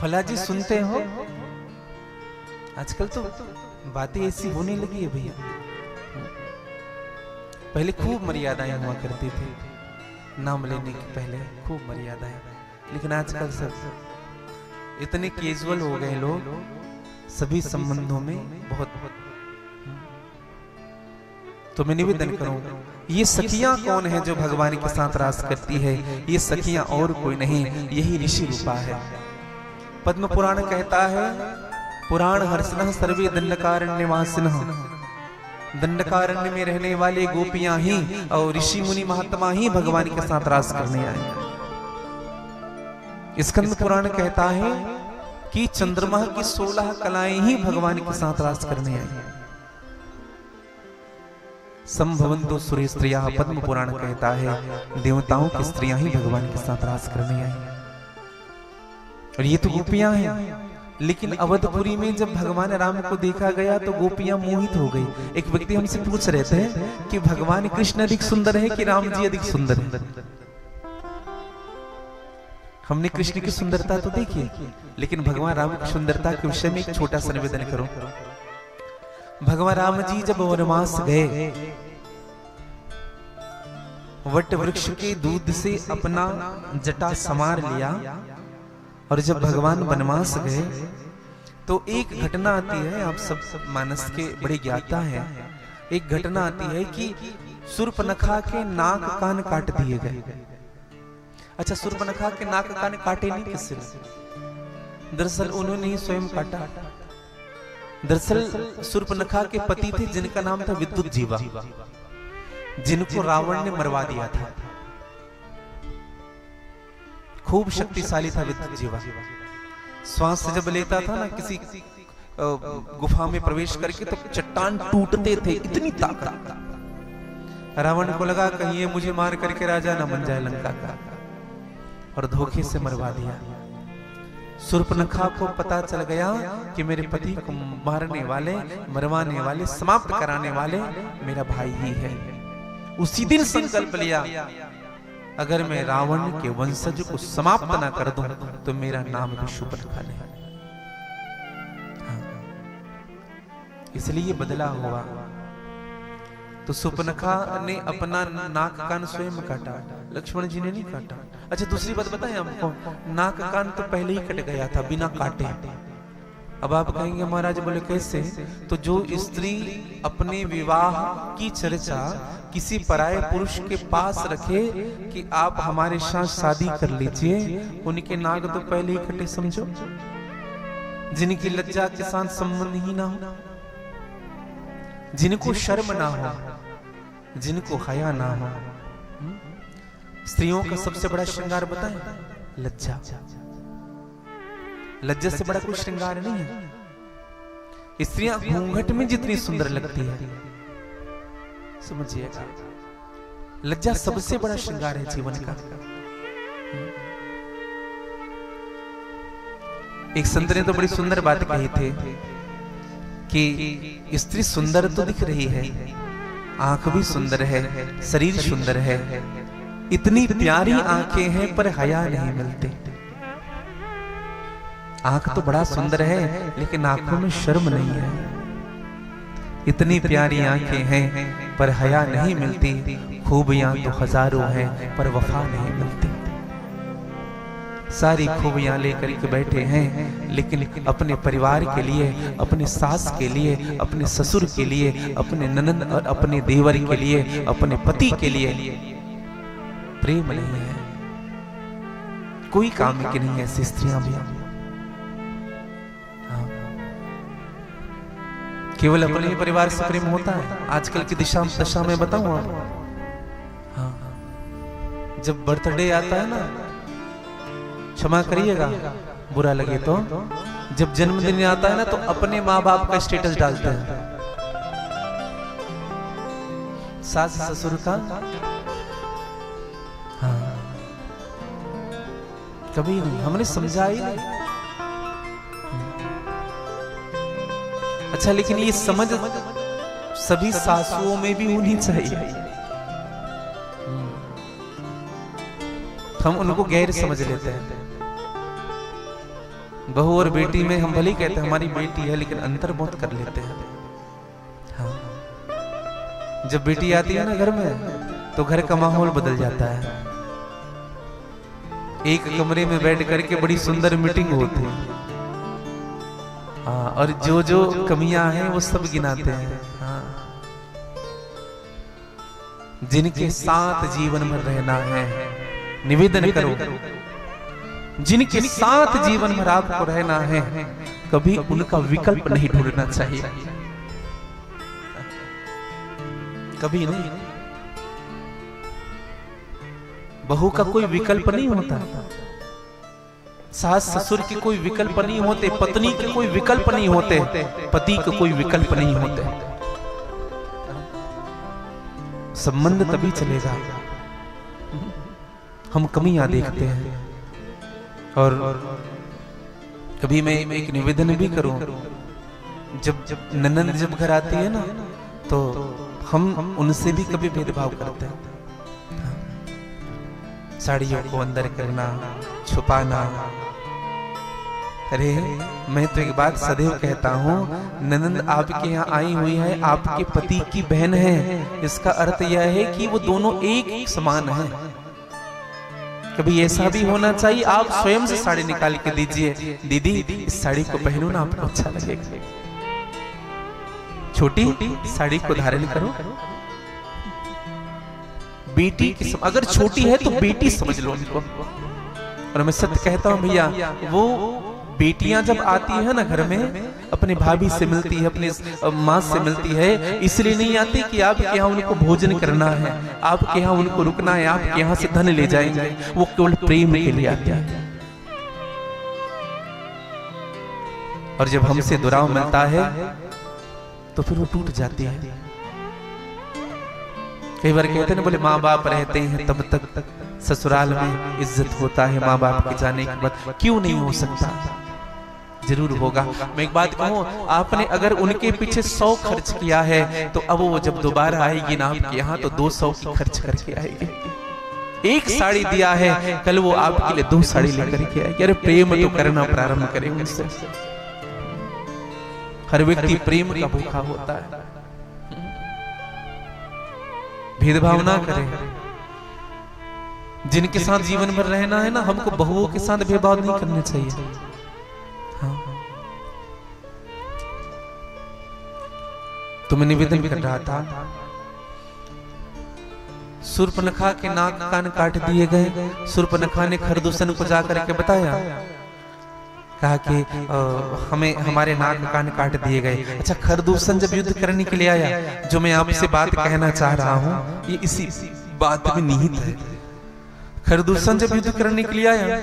फला जी सुनते हो? आजकल तो बातें ऐसी होने लगी है भैया। पहले खूब मर्यादाएं हुआ करती थी, नाम लेने के पहले खूब मर्यादाएं, लेकिन आजकल सब इतने कैजुअल हो गए लोग सभी संबंधों में। बहुत तो मैं निवेदन करूं, ये सखियां कौन है जो भगवान के साथ रास करती है? ये सखियां और कोई नहीं, यही ऋषि रूपा है। पद्म पुराण कहता है, पुराण हर्षण सर्वे दंडकारण्य वासिनः, दंडकारण्य में रहने वाले गोपियां ही और ऋषि मुनि महात्मा ही भगवान के साथ रास करने आए। स्कंद पुराण कहता है कि चंद्रमा की 16 कलाएं ही भगवान के साथ रास करने आई। संभवंतो सुरे स्त्रियाः, पद्म पुराण कहता है देवताओं की स्त्रियां ही भगवान के साथ रास करने आई। और ये तो गोपियां हैं। लेकिन अवधपुरी में जब भगवान राम को देखा गया तो गोपियां मोहित हो गई। एक व्यक्ति हमसे पूछ रहे थे कि भगवान कृष्ण अधिक सुंदर है कि राम जी अधिक सुंदर है? हमने कृष्ण की सुंदरता तो देखी, लेकिन भगवान राम की सुंदरता के विषय में एक छोटा सा निवेदन करो। भगवान राम जी जब वनवास गए, वट वृक्ष के दूध से अपना जटा समार लिया, और जब भगवान वनवास गए तो एक घटना आती है, आप सब मानस के बड़े ज्ञाता हैं। एक घटना आती है कि शूर्पणखा के नाक कान काट दिए गए। अच्छा शूर्पणखा के नाक कान काटे नहीं किसने? दरअसल उन्होंने ही स्वयं काटा। दरअसल शूर्पणखा के पति थे जिनका नाम था विद्युत जीवा, जिनको रावण ने मरवा दिया था। खूब शक्तिशाली था विद्युत जीवा। श्वास जब लेता था ना किसी गुफा में प्रवेश करके तो चट्टान टूटते थे, इतनी ताकत। रावण को लगा कहीं ये मुझे मार करके राजा न बन जाए लंका का, और धोखे से मरवा दिया। शूर्पणखा को पता चल गया कि मेरे पति को मारने वाले, मरवाने वाले, समाप्त कराने वाले मेरा भाई ही है। उसी दिन संकल्प लिया, अगर मैं रावण के वंशज को समाप्त ना कर दूं तो मेरा नाम भी शूर्पणखा नहीं। हाँ। इसलिए बदला हुआ। तो शूर्पणखा ने अपना नाक कान स्वयं काटा, लक्ष्मण जी ने नहीं काटा। अच्छा दूसरी बात बताएं आपको, नाक कान तो पहले ही कट गया था बिना काटे। अब आप कहेंगे महाराज बोले कैसे? तो जो स्त्री अपने विवाह की चर्चा किसी पराये पुरुष के पास रखे कि आप हमारे साथ शादी कर लीजिए, उनके नाक तो पहले ही कटे समझो। जिनकी लज्जा के साथ संबंध ही ना हो, जिनको शर्म ना हो, जिनको हया ना हो, स्त्रियों का सबसे बड़ा श्रृंगार बताएं? लज्जा। लज्जा से बड़ा कोई श्रृंगार नहीं है। स्त्रियां घूंघट में जितनी सुंदर लगती है, समझिएगा, लज्जा सबसे बड़ा श्रृंगार है जीवन का। एक संत ने तो बड़ी सुंदर बात कही थी कि स्त्री सुंदर तो दिख रही है, आंख भी सुंदर है, शरीर सुंदर है, इतनी प्यारी आंखें हैं पर हया नहीं मिलते। आंख तो बड़ा सुंदर है लेकिन आंखों में शर्म नहीं है। इतनी प्यारी आंखें हैं पर हया नहीं मिलती। खूबियां तो हजारों हैं पर वफा नहीं मिलती। सारी खूबियां लेकर के बैठे हैं लेकिन अपने परिवार के लिए, अपने सास के लिए, अपने ससुर के लिए, अपने ननद और अपने देवर के लिए, अपने पति के लिए प्रेम नहीं है। कोई काम की नहीं है ऐसी स्त्रियां भी। केवल अपने ही परिवार से प्रेम होता है। आजकल की दशा में बताऊं आप, जब बर्थडे आता है ना, क्षमा करिएगा बुरा लगे तो, जब जन्मदिन आता है ना तो अपने माँ बाप का स्टेटस डालते हैं, सास ससुर का कभी नहीं। हमने समझा ही नहीं। अच्छा, लेकिन ये समझ सभी सासुओं में भी होनी चाहिए। हम उनको गैर समझ लेते हैं। बहू और बेटी में हम भले ही कहते हैं हमारी बेटी है, लेकिन अंतर बहुत कर लेते हैं। हाँ। जब बेटी आती है ना घर में तो घर का माहौल बदल जाता है। एक कमरे में बैठ करके बड़ी सुंदर मीटिंग होती है, हाँ, और जो जो कमियां हैं वो सब गिनाते हैं। हाँ। जिनके साथ जीवन भर रहना है, निवेदन करो, जिनके साथ जीवन भर आपको रहना है, कभी उनका विकल्प नहीं ढूंढना चाहिए। कभी नहीं। बहू का कोई विकल्प नहीं होता, सास ससुर के कोई विकल्प नहीं होते, पत्नी के कोई विकल्प नहीं होते, पति के कोई विकल्प नहीं होते। संबंध तभी चलेगा। हम कमियां देखते हैं। और कभी मैं एक निवेदन भी करूं, जब ननद जब घर आती है ना तो हम उनसे भी कभी भेदभाव करते हैं। साड़ियों को अंदर करना, छुपाना। अरे मैं तो एक बात सदैव कहता हूँ, ननद आपके यहाँ आई हुई है, आपके पति की बहन है, इसका अर्थ यह है कि वो दोनों एक समान हैं। कभी ऐसा भी होना चाहिए, आप स्वयं से साड़ी निकाल के दीजिए, दीदी इस साड़ी को पहनो ना, आपको अच्छा लगेगा। छोटी साड़ी को धारण करो। बेटी की अगर छोटी है तो बेटी समझ लो उनको। और मैं सत्य कहता हूं भैया, वो बेटियां जब आती है ना घर में, अपने भाभी से मिलती है, अपने माँ से मिलती है, इसलिए नहीं आती कि आपके यहाँ उनको भोजन करना है, आपके यहाँ उनको रुकना है, आपके यहाँ से धन ले जाएंगे। वो केवल प्रेम के लिए आती है। और जब हमसे दुराव मिलता है तो फिर वो टूट जाती है। कई बार कहते हैं ना, बोले माँ बाप रहते हैं तब तक ससुराल में इज्जत होता है, माँ बाप के जाने के बाद क्यों नहीं हो सकता? जरूर होगा। मैं एक बात कहूं, आपने अगर उनके पीछे 100 खर्च किया है तो अब वो जब दोबारा आएगी ना आपके यहाँ तो 200 की खर्च करके आएगी। एक साड़ी दिया है, कल वो आपके लिए 2 साड़ी लेकर के आएगी। अरे प्रेम तो करना प्रारंभ करें उनसे। हर व्यक्ति प्रेम का भूखा होता है। भेदभाव ना करें। जिनके साथ जीवन भर रहना है ना, हमको बहुओं के साथ भेदभाव नहीं करना चाहिए। हाँ। तो मैं निवेदन भी कर रहा था, शूर्पणखा के नाक कान काट दिए गए। शूर्पणखा ने खरदूषण को जाकर के बताया, कहा कि हमें हमारे नाक कान काट दिए गए। अच्छा, खरदूषण जब युद्ध करने के लिए आया, जो मैं आपसे बात कहना चाह रहा हूं ये इसी बात में निहित है। खरदूषण जब युद्ध करने के लिए आया,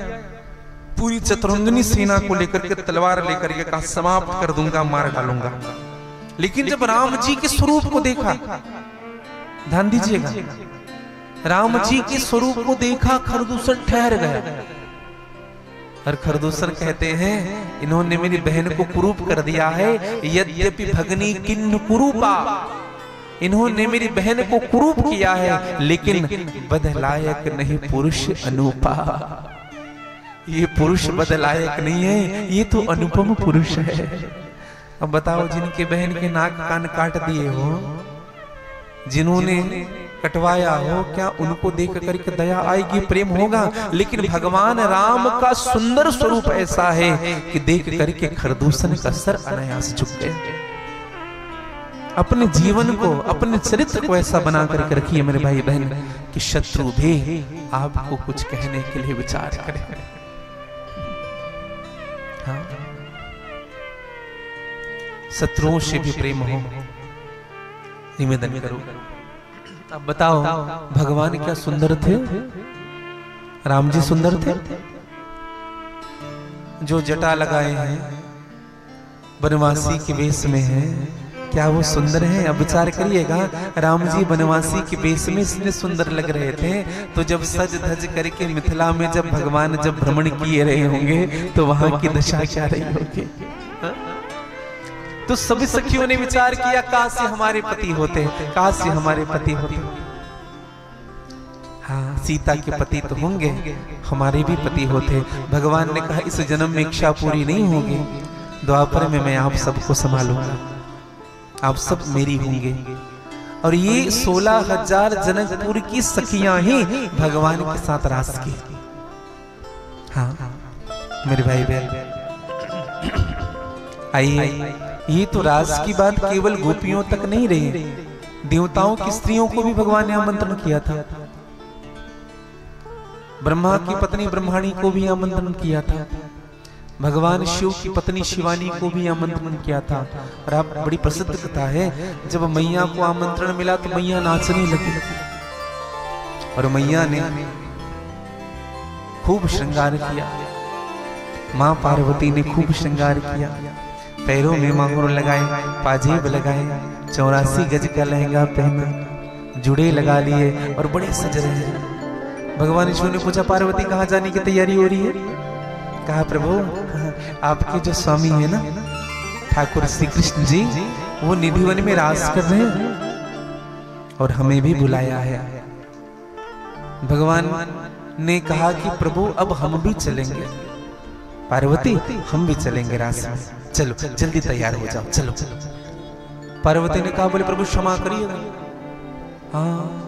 पूरी चतुरंगनी सेना को लेकर के तलवार लेकर के कहा समाप्त कर दूंगा, मार डालूंगा। लेकिन जब राम जी के स्वरूप को देखा, ध्यान दीजिएगा, राम जी के स्वरूप को देखा, खरदूषण ठहर गया। और खरदूषण कहते हैं इन्होंने मेरी बहन को कुरूप कर दिया है, यद्यपि भगनी किन्न कुरूपा, इन्होंने मेरी बहन को कुरूप किया है, लेकिन बदलायक नहीं पुरुष अनूपा। ये पुरुष बदलायक नहीं है, ये तो अनुपम पुरुष है। अब बताओ, जिनके बहन के नाक कान काट दिए हो, जिन्होंने कटवाया हो, क्या उनको देख करके दया आएगी, प्रेम होगा? लेकिन भगवान राम का सुंदर स्वरूप ऐसा है कि देख करके खरदूषण का सर अनायास झुक गया। अपने जीवन को, अपने चरित्र को ऐसा बना करके रखिए मेरे भाई बहन कि शत्रु भी आपको कुछ कहने के लिए विचार करे। हाँ, शत्रुओं से भी प्रेम हो, निवेदन करो। अब बताओ, भगवान क्या सुंदर थे? राम जी सुंदर थे? जो जटा लगाए हैं, बनवासी के वेश में हैं, क्या वो सुंदर हैं? अब विचार करिएगा, राम जी बनवासी के वेश में इतने सुंदर लग रहे थे, तो जब सज धज करके मिथिला में जब भगवान जब भ्रमण किए रहे होंगे, तो वहां की दशा क्या रही होगी? तो सभी सखियों ने विचार किया, काश हमारे पति होते, काश हमारे पति होते। हाँ, सीता के पति तो होंगे, हमारे भी पति होते। भगवान ने कहा इस जन्म में इच्छा पूरी नहीं होगी, द्वापर में मैं आप सबको संभालूंगा, आप सब मेरी होंगे। और ये 16,000 जनकपुर की सखियां ही भगवान के साथ रास की। हाँ मेरे भाई बहन, आइए, ये तो रास की बात केवल गोपियों तक नहीं रही, देवताओं की स्त्रियों को भी भगवान ने आमंत्रण किया था। ब्रह्मा की पत्नी ब्रह्माणी को भी आमंत्रण किया था, भगवान शिव की पत्नी शिवानी को भी आमंत्रण किया था। और आप, बड़ी प्रसिद्ध कथा है, जब मैया को आमंत्रण मिला तो मैया नाचने लगी, और मैया ने खूब श्रृंगार किया। मां पार्वती ने खूब श्रृंगार किया, पैरों में मांगुर लगाए, पाजेब लगाए, 84 गज का लहंगा पहना, जुड़े लगा लिए और बड़े सज रहे हैं। भगवान शिव ने पूछा, पार्वती कहाँ जाने की तैयारी हो रही है? कहा, प्रभु आपके जो स्वामी है ना ठाकुर श्री कृष्ण जी, वो निधिवन में रास कर रहे हैं और हमें भी बुलाया है। भगवान ने कहा कि प्रभु अब हम भी चलेंगे। पार्वती हम भी चलेंगे रास में, चलो जल्दी तैयार हो जाओ, चलो। पार्वती ने कहा, बोले प्रभु क्षमा करिएगा, हाँ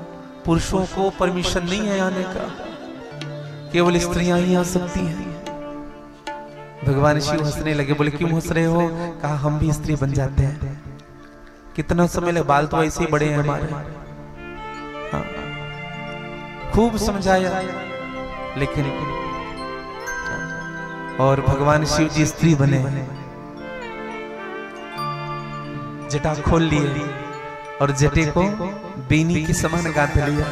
पुरुषों को परमिशन नहीं है आने का, केवल स्त्रियां ही आ सकती हैं। भगवान शिव हंसने लगे, बोले क्यों हंस रहे हो? कहा, हम भी स्त्री बन जाते हैं। कितना समय लगे, बाल तो ऐसे ही बड़े हैं हमारे। हाँ, खूब समझाया, लेकिन और भगवान शिव जी स्त्री बने, जटा खोल लिए और जटे को बेनी के समान गांठ लिया,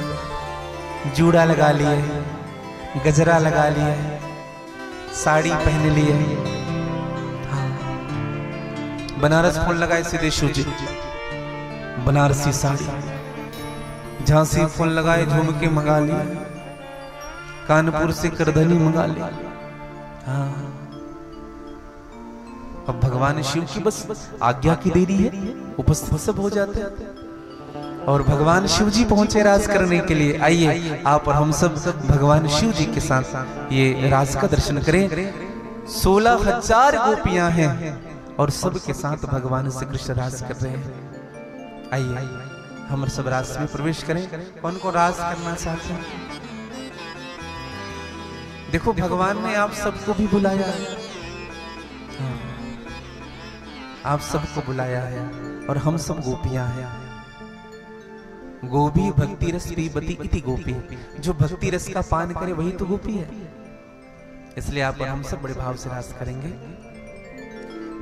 जूड़ा लगा लिए, गजरा लगा लिए, साड़ी पहन लिए। हाँ, बनारस फूल लगाए सिद्धेश्वर जी, बनारसी साड़ी, झांसी फूल लगाए, झुमके मंगा लिए, कानपुर से करधनी मंगा ली। हाँ, अब भगवान शिव की बस आज्ञा की देरी है, उपस्थित सब हो जाते हैं और भगवान शिव जी पहुंचे राज करने के लिए। आइए आप और हम सब भगवान शिव जी के साथ ये राज का दर्शन करें। 16,000 गोपियां हैं और सब के साथ भगवान श्री कृष्ण राज कर रहे हैं। आइए हम सब राज में प्रवेश करें। कौन को राज करना चाहते हैं? देखो भगवान ने आप सबको भी बुलाया है, आप सबको बुलाया है और हम सब गोपियां हैं। गोपी भक्ति रस पीबती इति गोपी, जो भक्ति रस का पान करे वही तो गोपी है। इसलिए आप और हम सब बड़े भाव से रास करेंगे।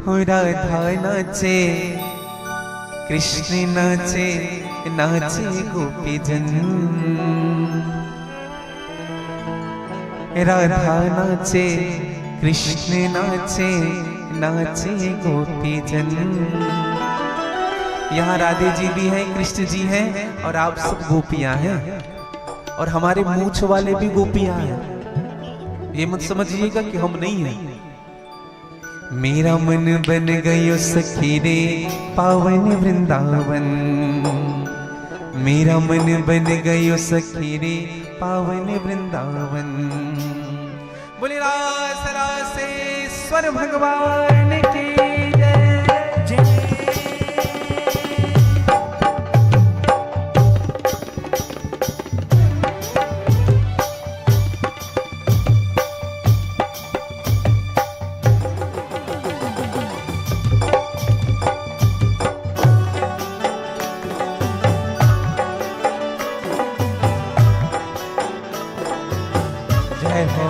हो राधा नाचे कृष्ण नाचे, नाचे गोपी जन, राधा नाचे कृष्ण नाचे, नाचे गोपी जन। यहाँ राधे जी भी हैं, कृष्ण जी हैं और आप सब गोपियां हैं और हमारे मूछ वाले भी गोपियां हैं। ये मत समझिएगा कि हम नहीं हैं। मेरा मन बन गयो सखी रे पावन वृंदावन, मेरा मन बन गयो सखी रे पावन वृंदावन। बोले रास रासेश्वर भगवान की जय जय। जय हो।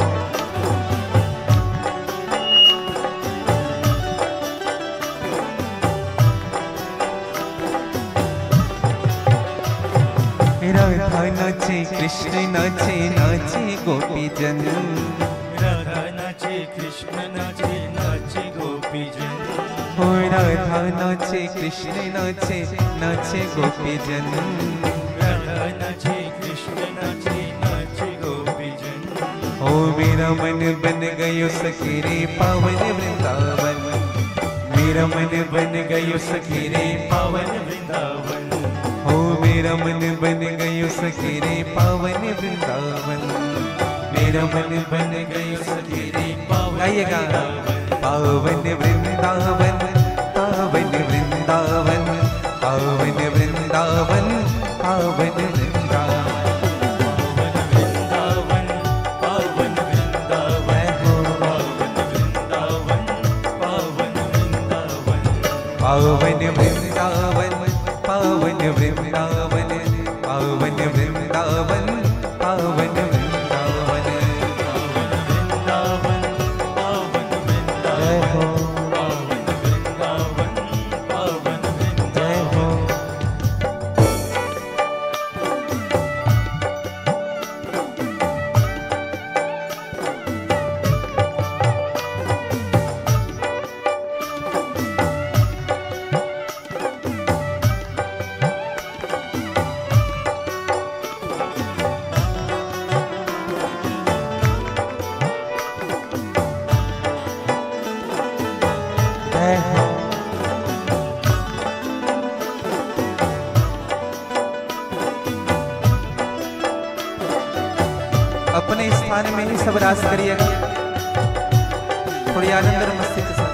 राधा नाचे कृष्ण नाचे, नाचे गोपी जन। राधा नाचे कृष्ण नाचे, नाचे गोपी जन। हो राधा नाचे कृष्ण नाचे, नाचे गोपी जन। राधा नाचे कृष्ण नाचे, नाचे गोपी जन। हो मेरा मन बन गयो सखी रे पावन वृंदावन, मेरा मन बन गयो सखी रे पावन वृंदावन। हो मेरा मन बन गयो सखी रे पावन वृंदावन, मेरा मन बन गयो सखी रे पावन। गाइएगा। पावन वृंदावन, पावन वृंदावन, पावन वृंदावन, पावन वृंदावन। पावन वृंदावन, पावन वृंदावन, पावन वृंदावन, पावन वृंदावन। जय हो, जय हो। जय हो। अपने स्थान में ही सब रास करिएगा, थोड़ी आनंद और मस्ती के साथ।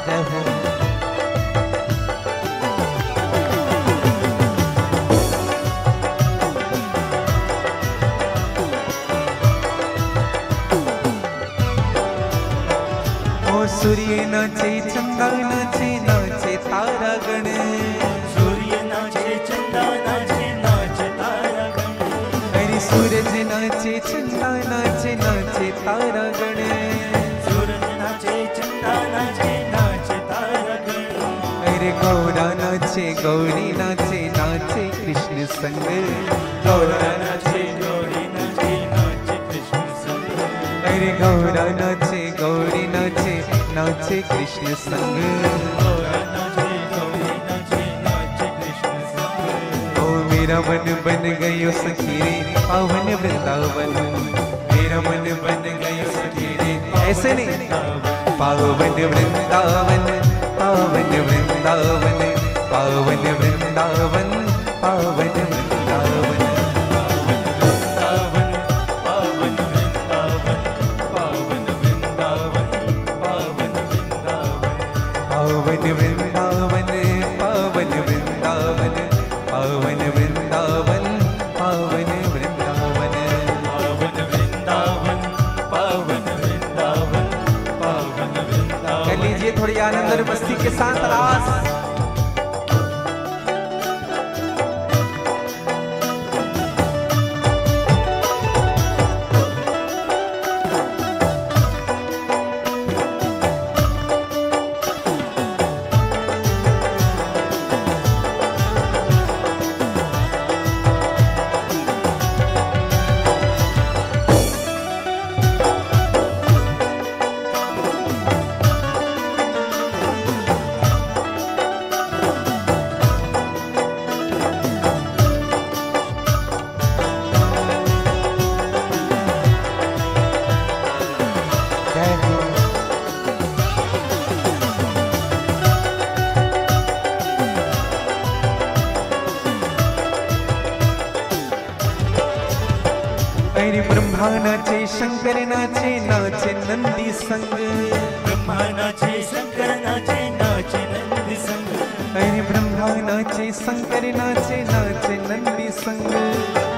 जय हो। ओ सूर्य नाचे चंदा नाचे, नाचे तारा गण। सूर्य नाचे चंदा नाचे, नाचे तारा गण। अरे सूरज नाचे चंदा नाचे, नाचे तारा गण। सूरज नाचे चंदा नाचे, नाचे तारा गण। अरे गौरा नाचे गौरी नाचे, नाचे कृष्ण संग। गौरा नाचे गौरी नाचे, नाचे कृष्ण संग। अरे गौरा नाचे गौरी नाचे, नाचे कृष्ण संग। गौरा नाचे गौरी नाचे, नाचे कृष्ण संग। ओ मेरा मन बन गयो सखी रे पावन वृंदावन, मेरा मन बन गयो सखी रे। ऐसे नहीं, पावन वृंदावन, पावन वृंदावन, पावन वृंदावन, पावन वृंदावन। पावन वृंदावन, पावन वृंदावन, पावन वृंदावन, पावन वृंदावन। पावन वृंदावन, पावन वृंदावन, पावन वृंदावन। कर लीजिए थोड़ी आनंद और मस्ती के साथ रास। ब्रह्मा नाचे शंकर नाचे नाचे नंदी संग ब्रह्मा नाचे शंकर नाचे नाचे नंदी संग अरे ब्रह्मा नाचे शंकर नाचे नाचे नंदी संग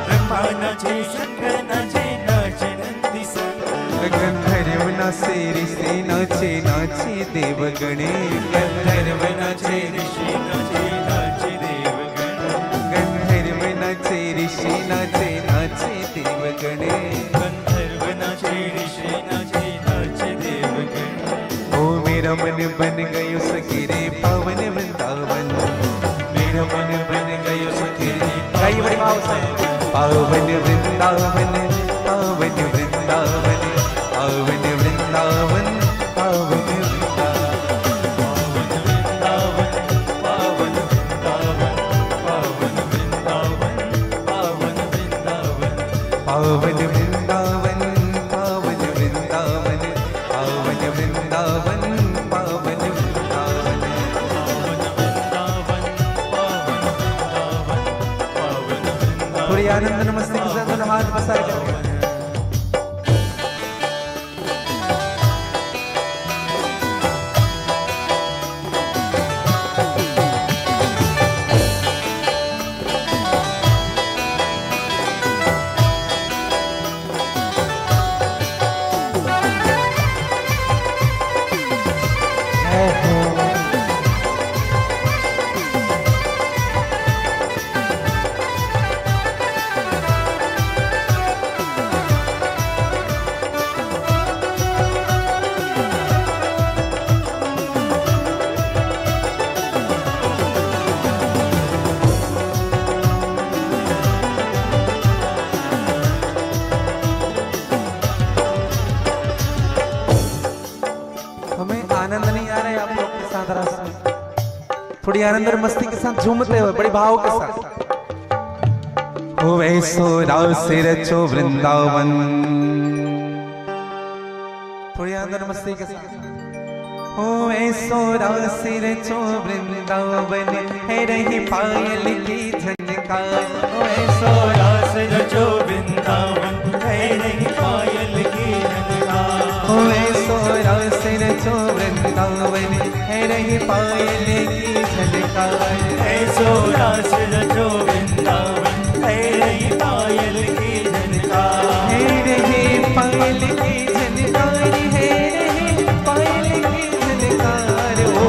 ब्रह्मा नाचे शंकर नाचे नाचे नंदी संग गंधर्व नाचे ऋषि नाचे नाचे देवगणे गंधर्व नाचे ऋषि नाचे नाचे देवगण गंधर्व नाचे ऋषि नाचे नाचे देवगणे गंधर्व नाचे ऋषि नाचे नाचे देवगण ओ मेरा मन बन गयो सखी रे पावन वृंदावन मेरा मन बन गयो सखी रे गाइए बड़ी भाव से पावन वृंदावन पावन वृंदावन पावन वृंदावन पावन पावन वृंदावन पावन वृंदावन पावन वृंदावन पावन वृंदावन थोड़ी आनंद नमस्ते के साथ दोनों हाथ पसार करके आनंद नहीं आ रहा है आप लोग के साथ रस में थोड़ी आनंद और मस्ती के साथ झूमते हुए बड़े भाव के साथ हो ऐसो रास रचो वृंदावन थोड़ी आनंद और मस्ती के साथ हो ऐसो रास रचो वृंदावन है रही पायल की झनकार हो ऐसो रास रचो वृंदावन है रही पायल की झनकार हो ऐसो रास रचो वृंदावन है रही पायल की झनकार ऐसो रास रचो वृंदावन है रही पायल की झनकार है रही पायल की झनकार है रही पायल की झनकार ओ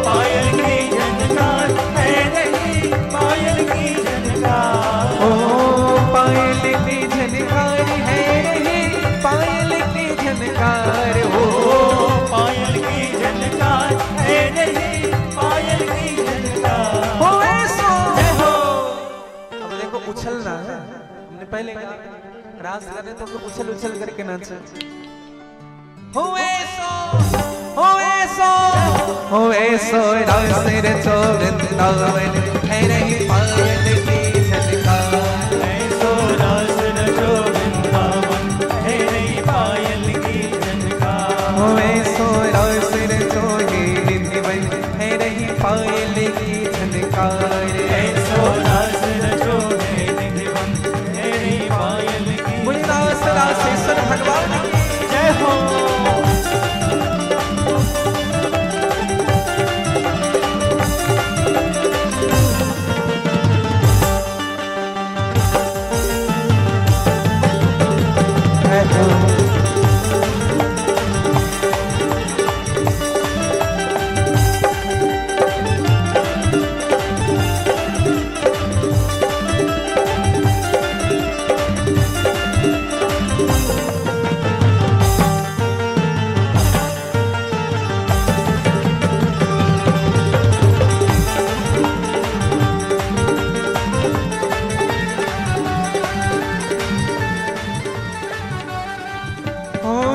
पायल की झनकार है रही पायल की झनकार ओ पायल की झनकार है रही पायल की झनकार हो पायल की झनकार है रही पायल की झनकार हो ऐसो हो अब देखो उछलना है हमने पहले कहा रास करने तो उछल उछल करके नाचे हो ऐसो हो ऐसो हो ऐसो रास रचो वृंदावन है रही पायल की झनकार ऐसो रास रचो वृंदावन है रही पायल की झनकार हो ऐसो रास रचो हे निधिवन है रही पायल की झनकार ऐसो रास रचो है निधिवन है रही पायल की मुझे रास रासेश्वर भगवान की जय हो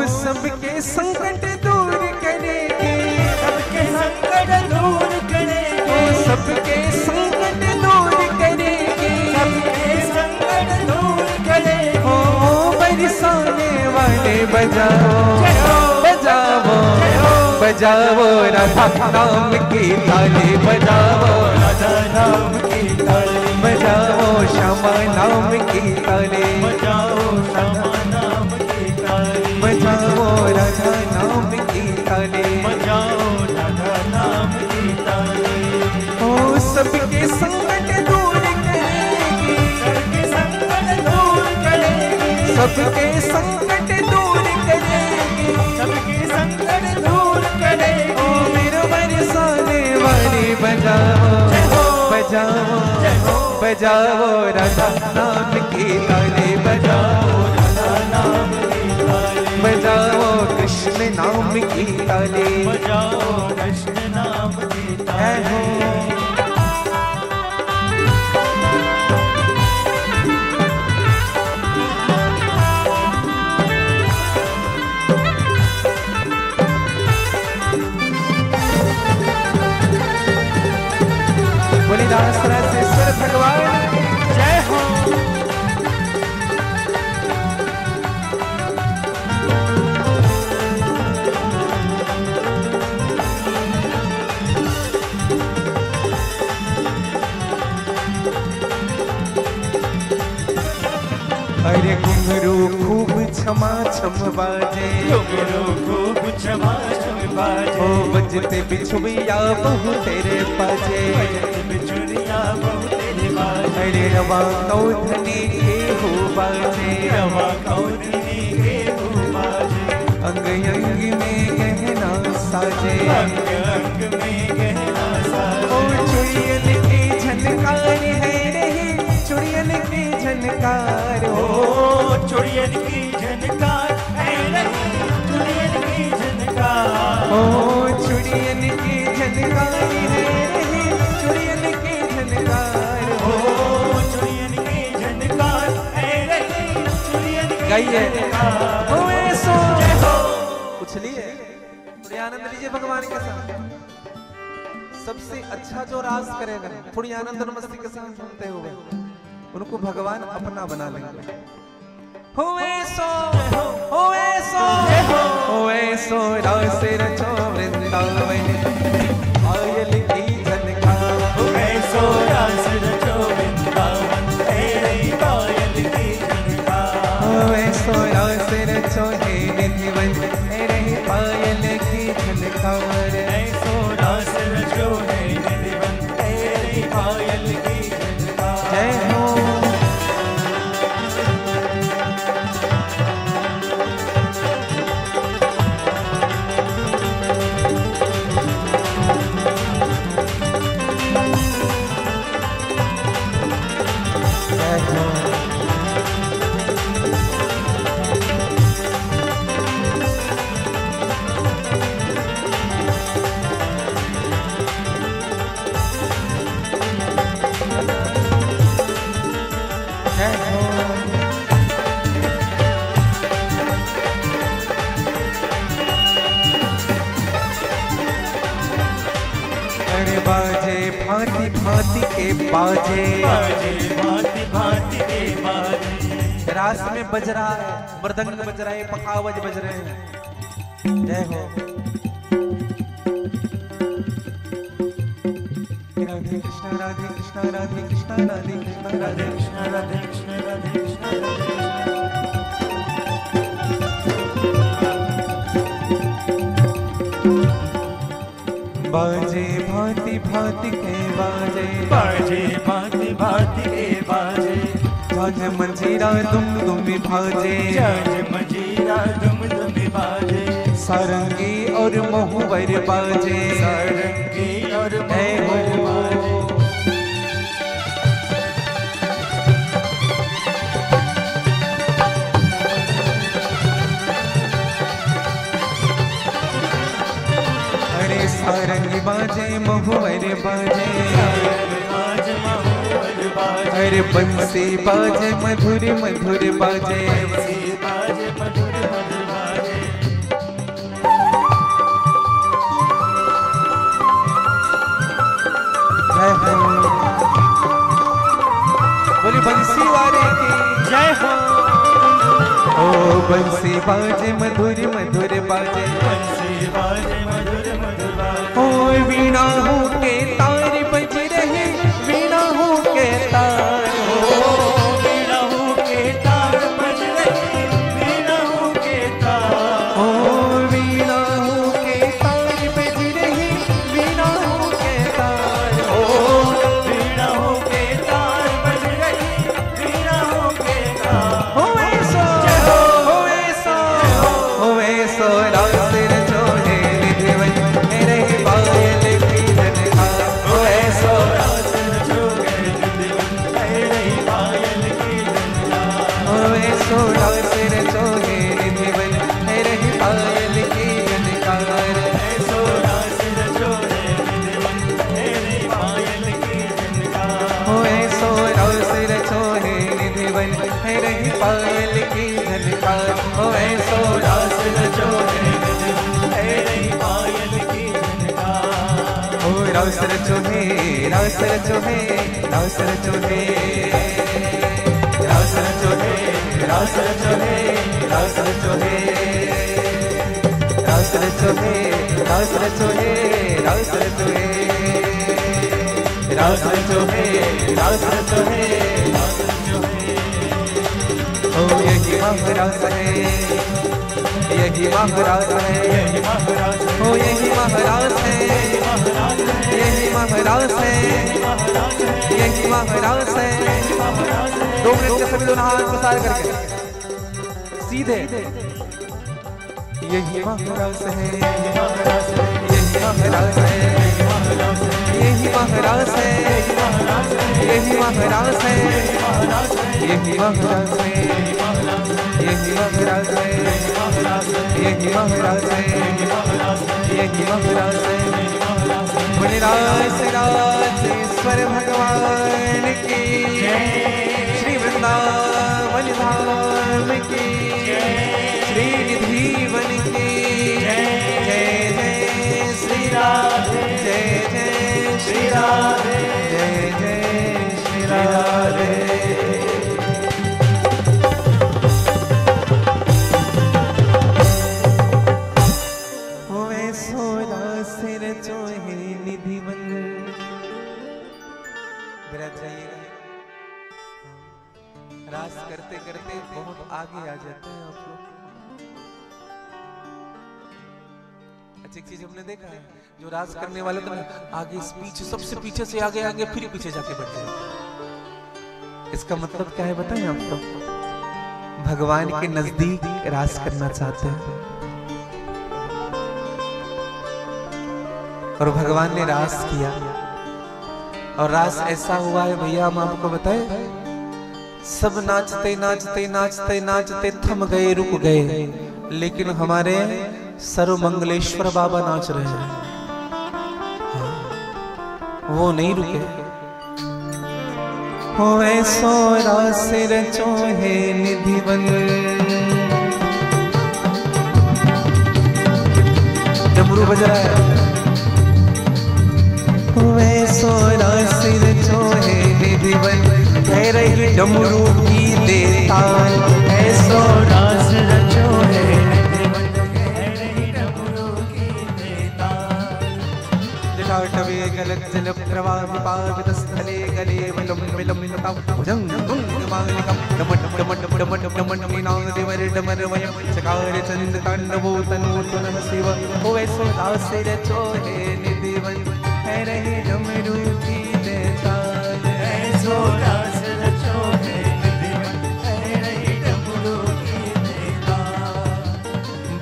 सबके संकट दूर करेगी सबके संकट दूर करेगी सबके संकट दूर करेगी सबके संकट दूर करेगी ओ बरसाने वाले बजाओ बजाओ बजाओ राधा नाम की ताली बजाओ राधा नाम की ताली बजाओ श्यामा नाम की ताली बजाओ श्यामा सबके संकट दूर करेगी, सबके संकट दूर करेगी। ओ मेरे बरसाने वाली बजाओ बजाओ बजाओ राधा नाम की ताली, बजाओ राधा नाम की ताली, बजाओ कृष्ण नाम की ताली, बजाओ कृष्ण नाम की ताली। बोलीदास राजेश्वर भगवान जय हो। अरे घुंघरू खूब छमा छम बाजे, घुंघरू खूब छमा छम बाजे, ओ बजते बिछुइया बहु तेरे पाजे, बजते बिछुइया बहु तेरे बाजे। अरे रवा कौधनी के हो बाजे, रवा कौधनी के हो बाजे, अंग अंग में गहना साजे, अंग अंग में गहना साजे। ओ चुड़ियन की झनकार है रही, चुड़ियन की झनकार हो, चुड़ियन की झनकार है रही, चुड़ियन की झनकार। ओ चुड़ियन की झनकार है रही, चुड़ियन की झनकार हो, चुड़ियन की झनकार है रही, चुड़ियन की गाइए झनकार। ओ ऐसो उछलिए, थोड़ी आनंद लीजिए भगवान के साथ। सबसे अच्छा जो रास करेगा, थोड़ी आनंद और मस्ती के साथ सुनते हुए उनको भगवान अपना बना लेंगे। होए सो रास रचो वृंदावन, पायल की झनकार, होए सो रास रचो वृंदावन, तेरे पायल की झनकार। होए सो रास रचो हे निधिवन, तेरे पायल की झनकार, ऐसो रास रचो है निधिवन, तेरे पायल की झनकार। जय हो। बाजे भांति भांति के बाजे, बाजे भांति भांति के बाजे। रास में बज रहा है, मृदंग बज रहा है, पखावज बज रहे हैं। जय हो। राधे कृष्ण राधे कृष्ण राधे कृष्ण राधे कृष्ण राधे कृष्ण राधे कृष्ण राधे कृष्ण राधे कृष्ण। बाजे भांति भांति के बाजे, बाजे भांति भांति के बाजे। झांझ मंजीरा दुम दुम बाजे, झांझ मंजीरा दुम दुम बाजे। सारंगी और महुवर बाजे, सारंगी और महुवर बाजे। सारंगी बाजे महुवर बाजे, अरे बंसी बाजे मधुर मधुर बाजे, जय हो। बोली बंसी वाले की जय हो। ओ बंसी बाजे मधुर मधुर बाजे, बंसी बाजे मधुर मधुर बाजे। ओ वीणा हो के तार बज रहे, वीणा हो के तार, वीणा हो के तार बज रहे, वीणा हो के तार। ओ वीणा हो के तार बज रहे, वीणा हो के तार, ओ वीणा हो के तार बज रहे, वीणा हो के तार। हो ऐसा रास रचो है, रास रचो है, रास रचो है, रास रचो है, रास रचो है, रास रचो है, रास रचो है, रास रचो है, रास रचो है, रास रचो है, रास रचो है, रास रचो है। ओ यही महारास है, यही महारास है, यही महारास है, ओ यही महारास है, यही महारास है, यही महारास है। 2 मिनट के सभी दोनों हाथ प्रसार करके सीधे यही महारास है, यही महारास है, यही महारास है, यही महारास है, यही महारास है, यही महारास है, यही महाराज है, यही महाराज है, यही महाराज है। रासेश्वर भगवान की श्री वृंदावन धाम की श्री निधि वन की जय जय श्री राधे, जय जय श्री राधे, जय जय श्री राधे। रास करते करते बहुत आगे आ जाते हैं आप लोग। अच्छी चीज हमने देखा है, जो रास करने वाले तो आगे पीछे, सबसे पीछे से आगे आगे फिर पीछे जाके बैठते हैं। इसका मतलब क्या है बताएं आपको? भगवान के नजदीक रास करना चाहते हैं और भगवान ने रास किया और रास ऐसा हुआ है भैया, हम आपको बताएं, सब नाचते नाचते नाचते नाचते थम गए, रुक गए, लेकिन हमारे सर्वमंगलेश्वर बाबा नाच रहे हैं, वो नहीं रुके। हो ऐसो रास रचो है निधि बन, डमरू बज रहा है। हो ऐसो रास रचो है निधि बन, कह रही डमरू की देताल, ऐसो रास रचो है डमरू की देताल। जटाटवे गलत जल प्रवाह विपावित स्थले गले वलम विलम तम भुजंग मालिकम डमट डमट डमट डमट मीनांग देवर डमर वयम चकार चंद तांडवो तनोतन शिव। ओ ऐसो रास रचो है निधि बन, कह रही डमरू की देताल, ऐसो रास रचो है निधि बन, कह रही डमरू की देताल।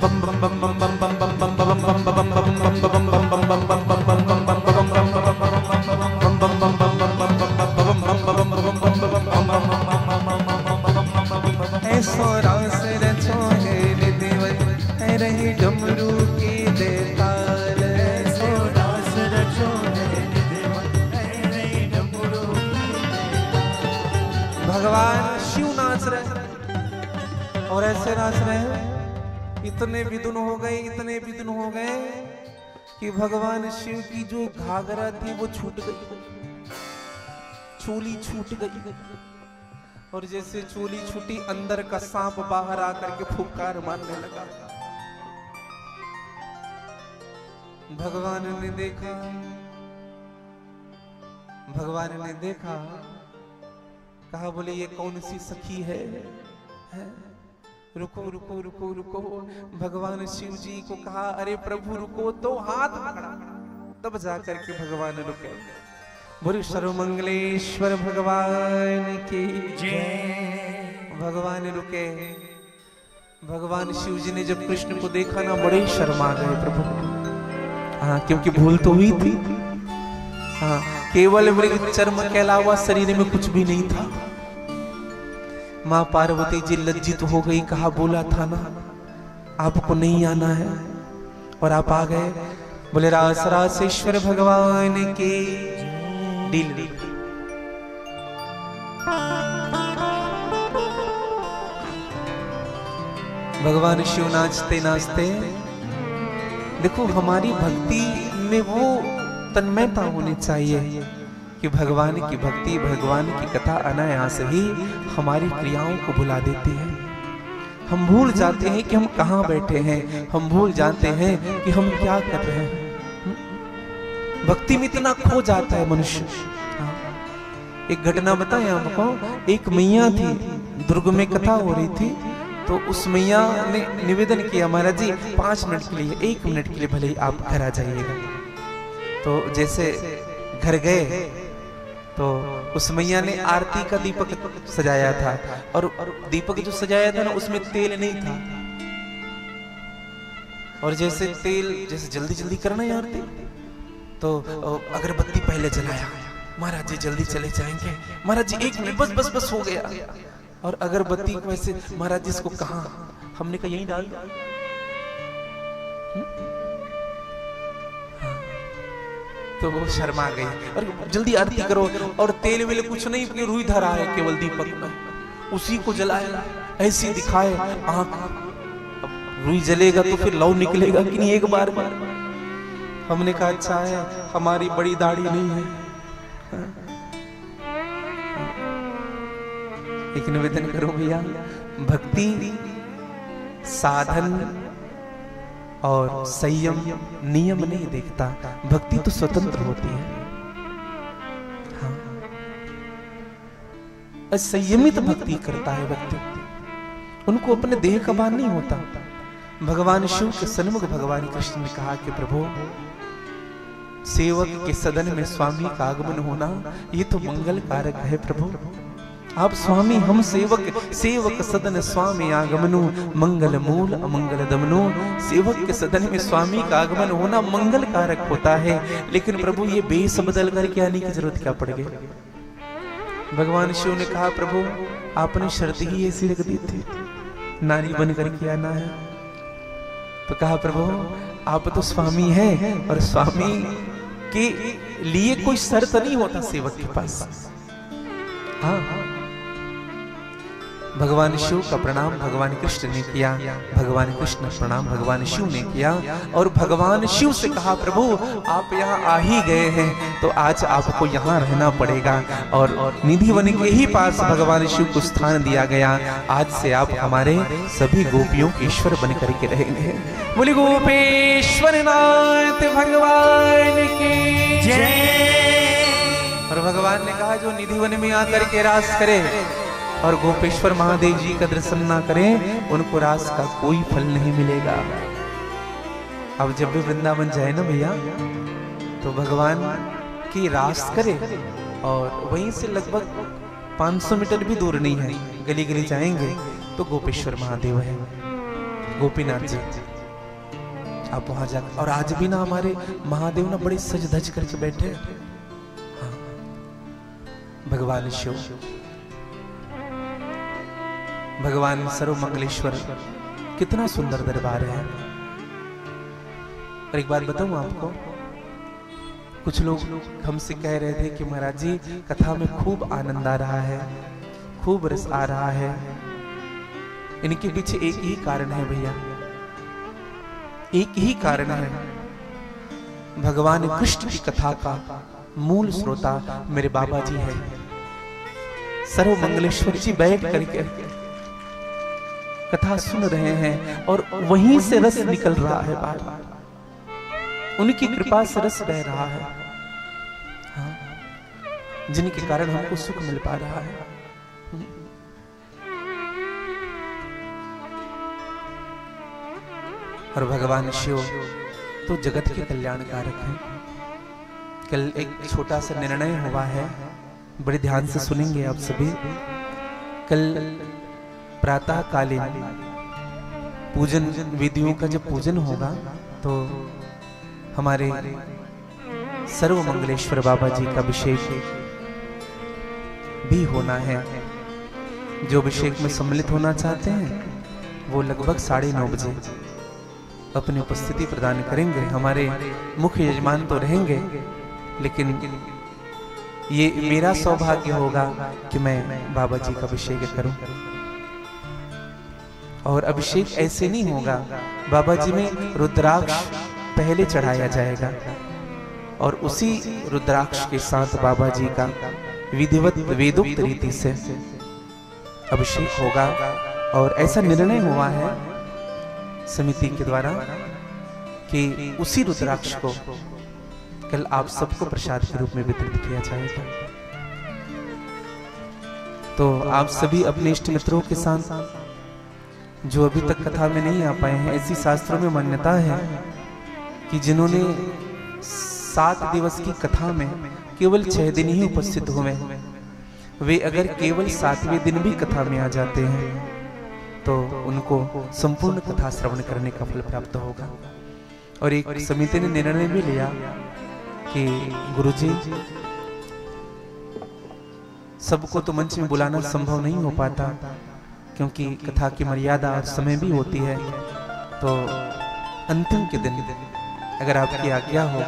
बम बम बम बम बम बम बम बम बम बम बम बम बम बम बम बम बम बम ऐसो रास रचो है निधि बन, कह रही डमरू की देताल, ऐसो रास रचो है निधि बन, कह रही डमरू की देताल। भगवान शिव नाच रहे और ऐसे नाच रहे हैं, इतने विधुन हो गए, इतने विधुन हो गए कि भगवान शिव की जो घाघरा थी वो छूट गई, चोली छूट गई, और जैसे चोली छूटी अंदर का सांप बाहर आकर के फुफकार मारने लगा। भगवान ने देखा, भगवान ने देखा, कहा बोले ये कौन सी सखी है? रुको रुको रुको रुको। भगवान शिव जी को कहा अरे प्रभु रुको, तो हाथ पकड़ा, तब जाकर के भगवान रुके। बोले सर्वमंगलेश्वर भगवान की जय। भगवान रुके। भगवान शिव जी ने जब कृष्ण को देखा ना, बड़े शर्मा गए प्रभु। हाँ, क्योंकि भूल तो हुई थी। हाँ, केवल मृग चर्म के अलावा शरीर में कुछ भी नहीं था। माँ पार्वती जी लज्जित हो गई, कहा बोला था ना आपको नहीं आना है, और आप आ गए। बोले रास रासेश्वर भगवान की डील। भगवान शिव नाचते नाचते, देखो हमारी भक्ति में वो तन्मयता होनी चाहिए कि भगवान की भक्ति, भगवान की कथा अनायास ही हमारी क्रियाओं को भुला देती है। हम भूल जाते हैं कि हम कहाँ बैठे हैं, हम भूल जाते हैं कि हम क्या कर रहे हैं। भक्ति में इतना खो जाता है मनुष्य। एक घटना बताएं आपको। एक मैया थी, दुर्ग में कथा हो रही थी, तो उस मैया ने निवेदन किया, महाराज जी 5 मिनट के लिए, 1 मिनट के लिए भले ही आप घर आ जाइएगा। तो जैसे घर गए तो उस मैया ने आरती का दीपक सजाया था, और दीपक जो सजाया था ना उसमें तेल नहीं था। और जैसे तेल जैसे जल्दी जल्दी करना है आरती, तो अगरबत्ती पहले जलाया। महाराज जी जल्दी चले जाएंगे, महाराज जी 1 मिनट बस बस बस हो गया। और अगरबत्ती को ऐसे, महाराज जी इसको कहाँ, हमने कहा यहीं डाल दो। तो वो शर्मा गई, और जल्दी आरती करो, और तेल वेल कुछ नहीं, रुई धरा है केवल दीपक में, उसी को जलाया, ऐसी दिखाए आंख। रुई जलेगा तो फिर लौ निकलेगा कि नहीं एक बार में। हमने कहा अच्छा है हमारी बड़ी दाढ़ी नहीं है। एक निवेदन करो भैया, भक्ति साधन और संयम नियम नहीं देखता, भक्ति तो स्वतंत्र होती है। हाँ, संयमित भक्ति करता है व्यक्ति, उनको अपने देह का भान नहीं होता। भगवान शिव के सन्मुख भगवान कृष्ण ने कहा कि प्रभु, सेवक के सदन में स्वामी का आगमन होना ये तो मंगल कारक है प्रभु। आप स्वामी, हम सेवक, सेवक सदन स्वामी आगमनु, मंगल मूल अमंगल दमनु। सेवक के सदन में स्वामी का आगमन होना मंगल कारक होता है, लेकिन प्रभु ये बेस बदल करके आने की जरूरत क्या पड़ गई। भगवान शिव ने कहा प्रभु आपने शर्त ही ऐसी रख दी थी, नारी बन करके आना है। तो कहा प्रभु आप तो स्वामी हैं, और स्वामी के लिए कोई शर्त नहीं होता सेवक के पास। हाँ, भगवान शिव का प्रणाम भगवान कृष्ण ने किया, भगवान कृष्ण प्रणाम भगवान शिव ने किया, और भगवान शिव से कहा प्रभु आप यहाँ आ ही गए हैं तो आज आपको यहाँ रहना पड़ेगा। और निधि वन के ही पास भगवान शिव को स्थान दिया गया। आज से आप हमारे सभी गोपियों के ईश्वर बन करके रहेंगे। बोले गोपेश्वर नाथ भगवान की जय। और भगवान ने कहा जो निधि वन में आकर के रास करे और गोपेश्वर महादेव जी का दर्शन ना करें, उनको रास का कोई फल नहीं मिलेगा। अब जब भी वृंदावन जाए ना भैया, तो भगवान की रास करे, और वहीं से लगभग 500 मीटर भी दूर नहीं है, गली गली जाएंगे तो गोपेश्वर महादेव है, गोपीनाथ जी। आप वहां जाकर, और आज भी ना हमारे महादेव ना बड़े सज धज करके बैठे। हाँ, भगवान शिव, भगवान सर्वमंगलेश्वर, कितना सुंदर दरबार है। और एक बात बताऊं आपको, कुछ लोग हमसे कह रहे थे कि महाराज जी कथा में खूब आनंद आ रहा है, खूब रस आ रहा है। इनके पीछे एक ही कारण है भैया, एक ही कारण है। भगवान कृष्ण की कथा का मूल श्रोता मेरे बाबा जी है। सर्वमंगलेश्वर जी बैठ करके कथा सुन रहे हैं, और वहीं से रस निकल रहा है बार, उनकी कृपा से रस बह रहा है। हाँ, जिनके कारण हमको सुख मिल पा रहा है। और भगवान शिव तो जगत के कल्याणकारक हैं। कल एक छोटा सा निर्णय हुआ है, बड़े ध्यान से सुनेंगे आप सभी। कल प्रातः कालीन पूजन विधियों का जब पूजन होगा, तो हमारे सर्वमंगलेश्वर बाबा जी का अभिषेक भी होना है। जो अभिषेक में सम्मिलित होना चाहते हैं वो लगभग 9:30 बजे अपनी उपस्थिति प्रदान करेंगे। हमारे मुख्य यजमान तो रहेंगे, लेकिन ये मेरा सौभाग्य होगा कि मैं बाबा जी का अभिषेक करूं। और अभिषेक ऐसे नहीं होगा, बाबा जी में रुद्राक्ष पहले चढ़ाया जाएगा। और उसी रुद्राक्ष के साथ बाबा जी का विधिवत वेदोक्त रीति से अभिषेक होगा। और ऐसा निर्णय हुआ है समिति के द्वारा कि उसी रुद्राक्ष को कल आप सबको प्रसाद के रूप में वितरित किया जाएगा। तो आप सभी अपने इष्ट मित्रों के साथ जो अभी तक कथा में नहीं आ पाए हैं, ऐसी शास्त्रों में मान्यता है कि जिन्होंने 7 दिवस की कथा में केवल 6 दिन ही उपस्थित हुए, वे अगर केवल 7वें दिन भी कथा में आ जाते हैं तो उनको संपूर्ण कथा श्रवण करने का फल प्राप्त होगा। और एक समिति ने निर्णय भी लिया कि गुरुजी, सबको तो मंच में बुलाना संभव नहीं हो पाता क्योंकि कथा की मर्यादा और समय भी होती है, तो अंतिम के दिन अगर आपकी आज्ञा हो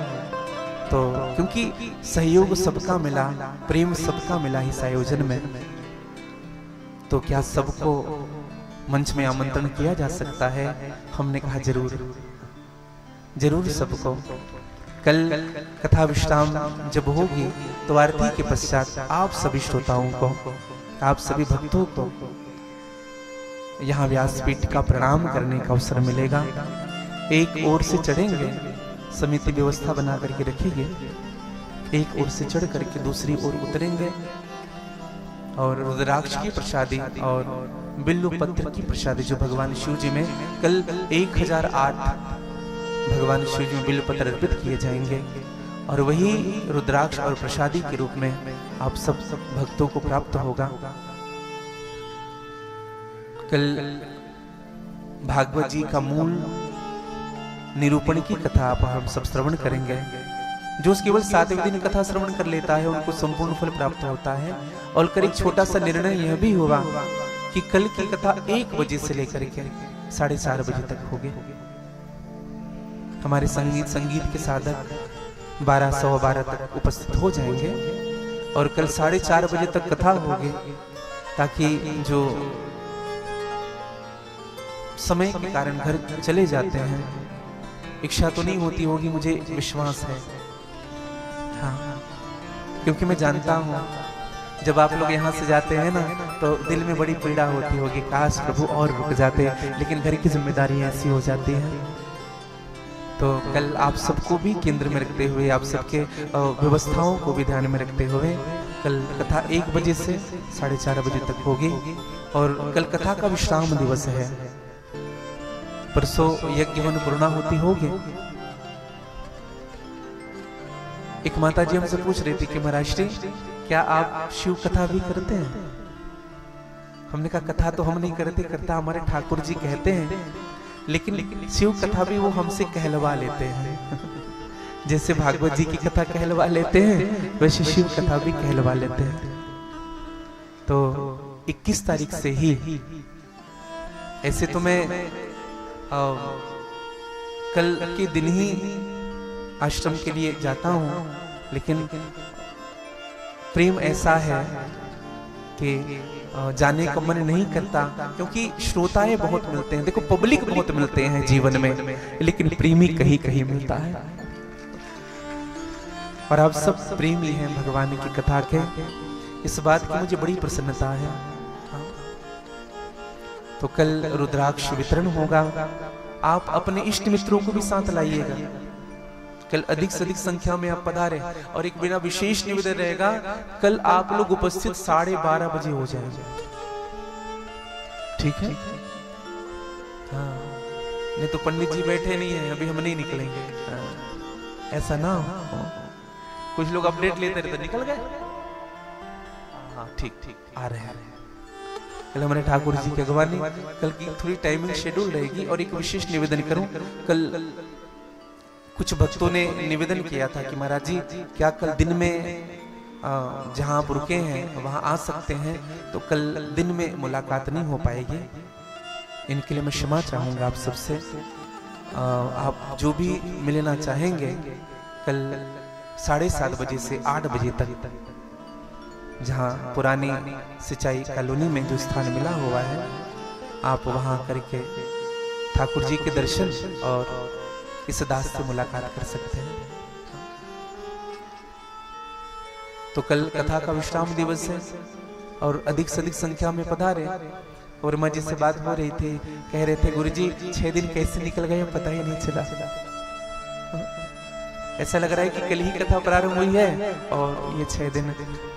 तो, क्योंकि सहयोग सबका मिला, प्रेम सबका मिला इस आयोजन में, तो क्या सबको मंच में आमंत्रण किया जा सकता है? हमने कहा जरूर जरूर सबको। कल कथा विश्राम जब होगी तो आरती के पश्चात आप सभी श्रोताओं को, आप सभी भक्तों को यहाँ व्यासपीठ का प्रणाम करने का अवसर मिलेगा। एक ओर से चढ़ेंगे, समिति व्यवस्था बना करके रखेगी, एक ओर से चढ़ करके दूसरी ओर उतरेंगे और रुद्राक्ष की प्रसादी और बिल्व पत्र की प्रसादी जो भगवान शिव जी में कल 1008 भगवान शिव जी में बिल्व पत्र अर्पित किए जाएंगे और वही रुद्राक्ष और प्रसादी के रूप में आप सब भक्तों को प्राप्त होगा। कल भागवत जी का मूल निरूपण की कथा आप हम सब श्रवण करेंगे। जो केवल 7वें दिन कथा श्रवण कर लेता है उनको संपूर्ण फल प्राप्त होता है। और कल एक छोटा सा निर्णय यह भी हुआ कि कल की कथा 1 बजे से लेकर के 4:30 बजे तक होगी। हमारे संगीत के साधक 12:12 तक उपस्थित हो जाएंगे और कल 4:30 बजे तक कथा होगी, ताकि जो समय के कारण घर चले जाते हैं, इच्छा तो नहीं होती होगी, मुझे विश्वास है, हाँ, क्योंकि मैं जानता हूँ जब आप लोग यहाँ से जाते हैं ना तो दिल में बड़ी पीड़ा होती होगी, काश प्रभु और रुक जाते, लेकिन घर की जिम्मेदारी ऐसी हो जाती है। तो कल आप सबको भी केंद्र में रखते हुए, आप सबके व्यवस्थाओं को भी ध्यान में रखते हुए कल कथा 1 बजे से 4:30 बजे तक होगी। और कल कथा का विश्राम दिवस है। परसों यज्ञ वन पूर्णाहुति होगी। एक माता जी हमसे पूछ रही थी कि महाराज जी क्या आप शिव कथा भी करते हैं? हमने कहा कथा तो हम नहीं करते, करता हमारे ठाकुर जी कहते हैं, लेकिन शिव कथा भी वो हमसे कहलवा लेते हैं। जैसे भागवत जी की कथा कहलवा लेते हैं वैसे शिव कथा भी कहलवा लेते हैं। तो 21 तारीख से ही, ऐसे तो मैं कल के दिन ही आश्रम के लिए जाता हूँ, लेकिन प्रेम ऐसा है कि जाने का मन नहीं करता, क्योंकि श्रोताएं बहुत मिलते हैं, देखो पब्लिक बहुत मिलते हैं जीवन में, लेकिन प्रेमी कहीं कहीं मिलता है। और आप सब प्रेमी हैं भगवान की कथा के, इस बात की मुझे बड़ी प्रसन्नता है। तो कल रुद्राक्ष वितरण होगा, आप अपने इष्ट मित्रों को भी साथ लाइएगा। कल अधिक से अधिक संख्या में आप पधारे। और एक बिना विशेष निवेदन रहेगा, कल आप लोग उपस्थित 12:30 बजे हो जाएंगे, ठीक है? हाँ, नहीं तो पंडित जी बैठे नहीं है, अभी हम नहीं निकलेंगे, ऐसा ना हो। कुछ लोग अपडेट लेते रहते, निकल गए, हाँ ठीक ठीक आ रहे हैं। कल हमारे ठाकुर जी की अगवानी, कल की थोड़ी टाइमिंग शेड्यूल रहेगी। और एक विशेष निवेदन करूं, कल कुछ भक्तों ने निवेदन किया था कि महाराज जी क्या कल दिन में जहां आप रुके हैं वहां आ सकते हैं? तो कल दिन में मुलाकात नहीं हो पाएगी, इनके लिए मैं क्षमा चाहूंगा आप सबसे। आप जो भी मिलना चाहेंगे कल 7:30 बजे से 8 बजे तक, जहां पुरानी सिंचाई कॉलोनी में जो स्थान मिला हुआ है, आप वहां करके ठाकुर जी के दर्शन और इस दास से मुलाकात कर सकते हैं। तो कल कथा का विश्राम दिवस है और अधिक से अधिक संख्या में पधारे। और माँ जी से बात हो रही थी, कह रहे थे गुरुजी 6 दिन कैसे निकल गए पता ही नहीं चला। ऐसा लग रहा है कि कल ही कथा प्रारंभ हुई है और ये 6 दिन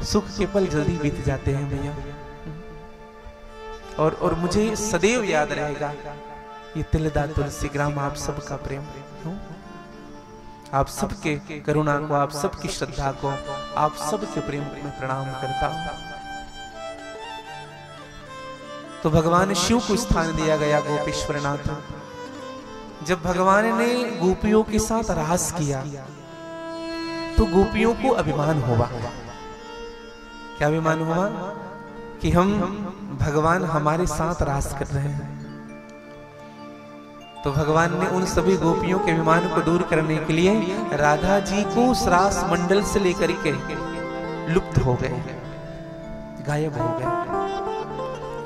सुख के पल जल्दी बीत जाते हैं भैया। और मुझे सदैव याद रहेगा ये तिलदा तुलसी ग्राम आप सबका प्रेम, आप सबके करुणा को, आप सबकी श्रद्धा को, आप सबके प्रेम में प्रणाम करता हूं। तो भगवान शिव को स्थान दिया गया गोपेश्वरनाथ। जब भगवान ने गोपियों के साथ रास किया तो गोपियों को अभिमान हुआ। क्या अभिमान हुआ? कि हम भगवान हमारे साथ रास कर रहे हैं। तो भगवान ने उन सभी गोपियों के अभिमान को दूर करने के लिए राधा जी को उस रास मंडल से लेकर के लुप्त हो गए, गायब हो गए।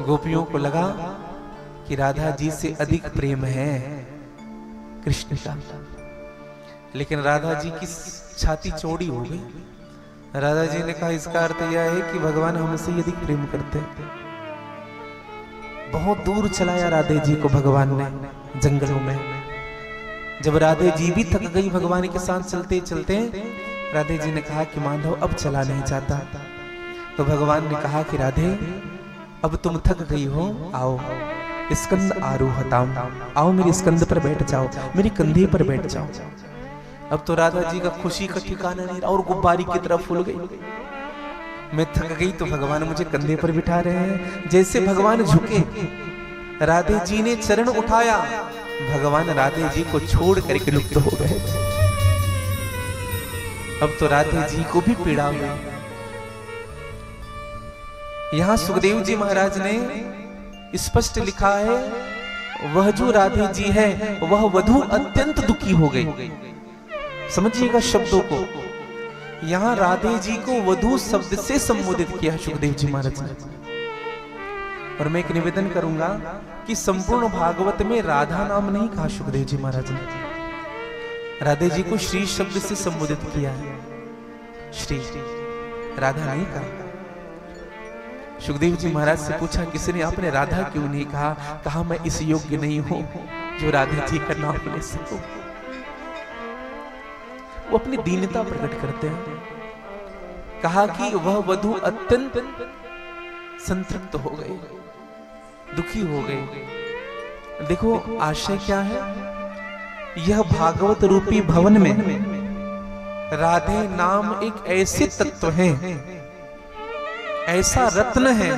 गोपियों को लगा कि राधा जी से अधिक प्रेम है कृष्ण का, लेकिन राधा जी की छाती चौड़ी हो गई। राधा जी ने कहा इसका अर्थ यह है कि भगवान हमसे अधिक प्रेम करते हैं। बहुत दूर चलाया राधे जी को भगवान ने जंगलों में। जब राधे जी भी थक गई भगवान के साथ चलते चलते, राधे जी ने कहा कि माधव अब चला नहीं चाहता। तो भगवान ने कहा कि राधे अब तुम थक गई हो, आओ स्कंद आरोहताम, आओ मेरे स्कंद पर बैठ जाओ, मेरे कंधे पर बैठ जाओ। अब तो राधा जी का खुशी का ठिकाना नहीं रहा और गुब्बारी की तरफ फूल गई। मैं थक गई तो भगवान मुझे कंधे पर बिठा रहे हैं। जैसे भगवान झुके, राधे जी ने चरण उठाया, भगवान राधे जी को छोड़ करके लुप्त हो गए। अब तो राधे जी को भी पीड़ा हुई। यहां सुखदेव जी महाराज ने स्पष्ट लिखा है, वह जो राधे जी है वह वधू अत्यंत दुखी हो गई। समझिएगा शब्दों को, यहां राधे जी को वधू शब्द से संबोधित किया सुखदेव जी महाराज ने। और मैं एक निवेदन करूंगा कि संपूर्ण भागवत में राधा नाम नहीं कहा सुखदेव जी महाराज ने। राधे जी को श्री शब्द से संबोधित किया है, श्री, राधा नहीं कहा। सुखदेव जी महाराज से पूछा किसने, आपने राधा क्यों नहीं कहा? कहा मैं इस योग्य नहीं हूं जो राधे जी का नाम ले सकूं। वो अपनी दीनता प्रकट करते हैं। कहा कि वह वधू अत्यंत संतृप्त हो गई, दुखी हो गई। देखो आशय क्या है, यह भागवत रूपी भवन में राधे नाम एक ऐसे तत्व है, ऐसा रत्न है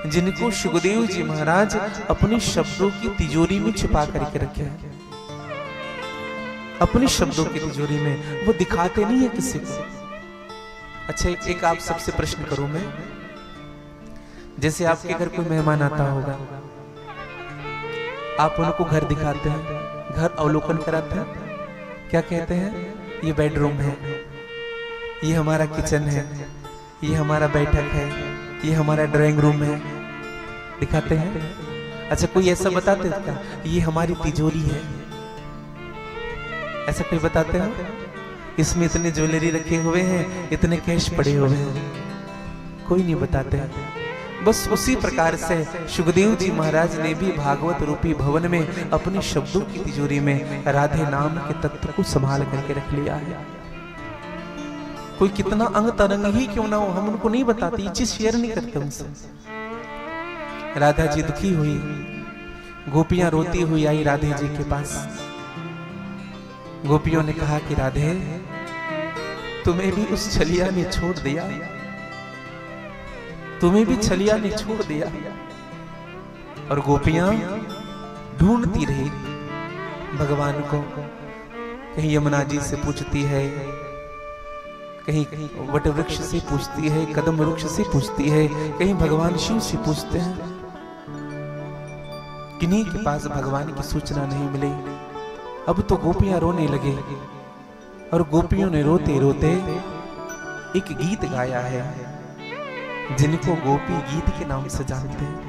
जिनको सुखदेव जी महाराज अपने शब्दों की तिजोरी में छिपा करके रखे हैं। अपने शब्दों की तिजोरी में, वो दिखाते नहीं है किसी को। अच्छा एक आप सबसे प्रश्न करूं मैं, जैसे आपके घर कोई मेहमान आता होगा, आप उनको घर दिखाते हैं, घर अवलोकन कराते हैं, क्या कहते हैं? ये बेडरूम है, ये हमारा किचन है, ये हमारा बैठक है, ये हमारा ड्राइंग रूम है, दिखाते हैं। अच्छा कोई ऐसा बताते हैं क्या? ये हमारी तिजोरी है, ऐसा कोई बताते हैं? इसमें इतने ज्वेलरी रखे हुए हैं, इतने कैश पड़े हुए हैं, कोई नहीं बताते हैं। बस उसी प्रकार से सुखदेव जी महाराज ने भी भागवत रूपी भवन में अपने शब्दों की तिजोरी में राधे नाम के तत्व को संभाल करके रख लिया है। कोई कितना अंग तरंग ही क्यों ना हो, हम उनको नहीं बताते, ये चीज शेयर नहीं करते उनसे। राधा जी दुखी हुई, गोपियां रोती हुई आई राधे जी के पास। गोपियों ने कहा कि राधे तुम्हें भी उस छलिया ने छोड़ दिया, तुम्हें भी छलिया ने छोड़ दिया। और गोपियां ढूंढती रही भगवान को, कहीं यमुना जी से पूछती है, कहीं वट वृक्ष से पूछती है, कदम वृक्ष से पूछती है, कहीं भगवान शिव से पूछते हैं। किन्हीं के पास भगवान की सूचना नहीं मिली। अब तो गोपियां रोने लगे और गोपियों ने रोते रोते एक गीत गाया है जिनको गोपी गीत के नाम से जानते हैं।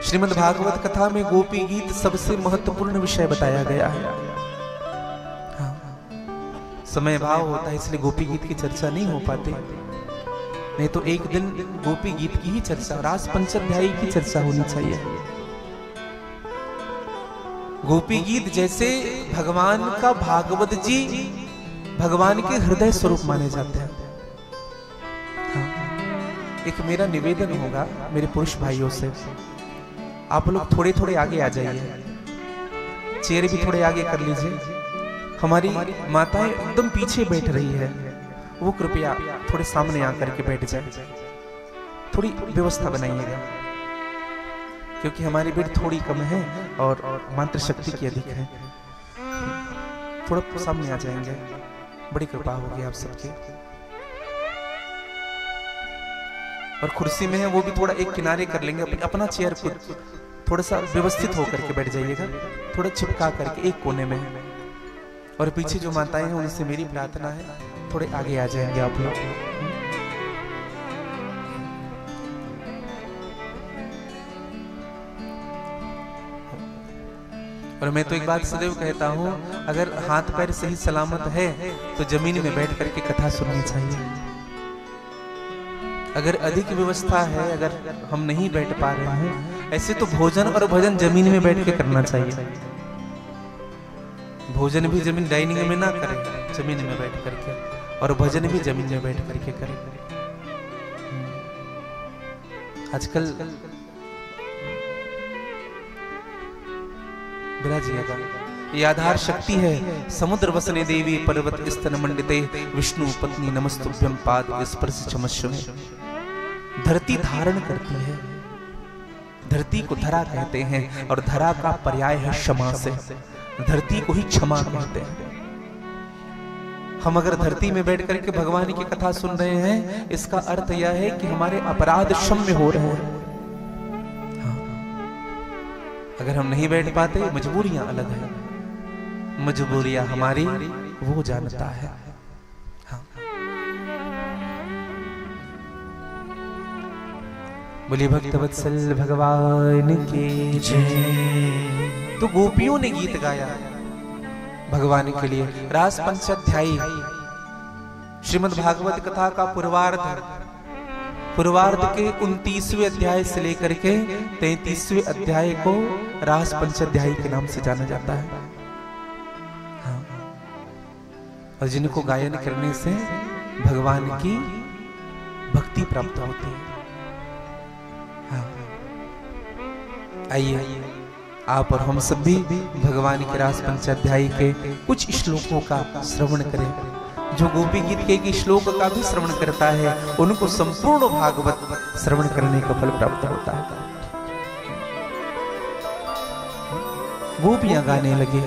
श्रीमद् भागवत कथा में गोपी गीत सबसे महत्वपूर्ण विषय बताया गया है। हाँ, समय भाव होता है, इसलिए गोपी गीत की चर्चा नहीं हो पाती। नहीं तो एक दिन गोपी गीत की ही चर्चा, रास पंचाध्यायी की चर्चा होनी चाहिए। गोपी गीत जैसे भगवान का भागवत जी भगवान के हृदय स्वरूप माने जाते हैं। हाँ। एक मेरा निवेदन होगा मेरे पुरुष भाइयों से, आप लोग थोड़े थोड़े आगे आ जाइए, चेयर भी थोड़े आगे कर लीजिए। हमारी माताएं एकदम पीछे बैठ रही है, वो कृपया थोड़े सामने आकर के बैठ जाए, थोड़ी व्यवस्था बनाइएगा, क्योंकि हमारी भीड़ थोड़ी कम है और मात्र शक्ति की अधिक है। थोड़ा सामने आ जाएंगे, बड़ी कृपा होगी आप सबकी। और कुर्सी में है वो भी थोड़ा एक किनारे कर लेंगे, अपना चेयर खुद थोड़ा सा व्यवस्थित होकर के बैठ जाइएगा, थोड़ा चिपका करके एक कोने में। और पीछे जो माताएं हैं उनसे मेरी प्रार्थना है, थोड़े आगे आ जाएंगे आप लोग। और मैं तो एक बात सदैव कहता हूं, अगर हाथ पैर सही सलामत है तो जमीन में बैठ करके कथा सुननी चाहिए। अगर अधिक व्यवस्था है, अगर हम नहीं बैठ पा रहे हैं, ऐसे तो भोजन और भजन जमीन में बैठ के करना चाहिए। भोजन भी जमीन डाइनिंग में ना करें, जमीन में बैठ करके, और भजन भी जमीन में बैठ करके करें। आजकल विराजिएगा, ये आधार शक्ति है। समुद्र वसने देवी पर्वत स्तन मंडिते, विष्णु पत्नी नमस्तुभ्यं पाद स्पर्श चमस्मे। धरती धारण करती है, धरती को धरा कहते हैं, और धरा का पर्याय है क्षमा से। धरती को ही क्षमा कहते हैं। हम अगर धरती में बैठ करके भगवान की कथा सुन रहे हैं, इसका अर्थ यह है कि हमारे अपराध क्षम्य हो रहे हैं। हाँ। अगर हम नहीं बैठ पाते, मजबूरियां अलग है, मजबूरियां हमारी वो जानता है। हाँ। बोलिए भक्तवत्सल भगवान की जय। तो गोपियों ने गीत गाया भगवान के लिए। रास पंचाध्यायी श्रीमद् भागवत कथा का पूर्वार्ध के 29वें अध्याय से लेकर के 33वें अध्याय को रास पंचाध्यायी के नाम से जाना जाता है। हाँ। और जिनको गायन करने से भगवान की भक्ति प्राप्त होती है। हाँ। आइए आप और हम सब भी भगवान के रास पंचाध्यायी के कुछ श्लोकों का श्रवण करें। जो गोपी गीत के एक श्लोक का भी श्रवण करता है, उनको संपूर्ण भागवत श्रवण करने का फल प्राप्त होता है। गोपियां गाने लगे,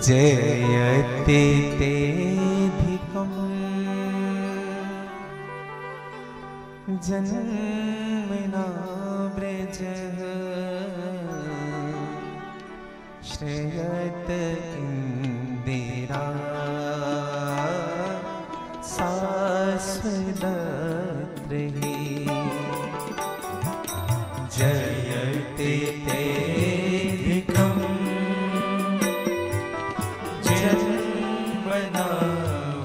जयते तेधिकम् जन्मना ब्रजः श्रेयत इंदिरा शाश्वतत्रयी। जयते तेधिकम् जन्मना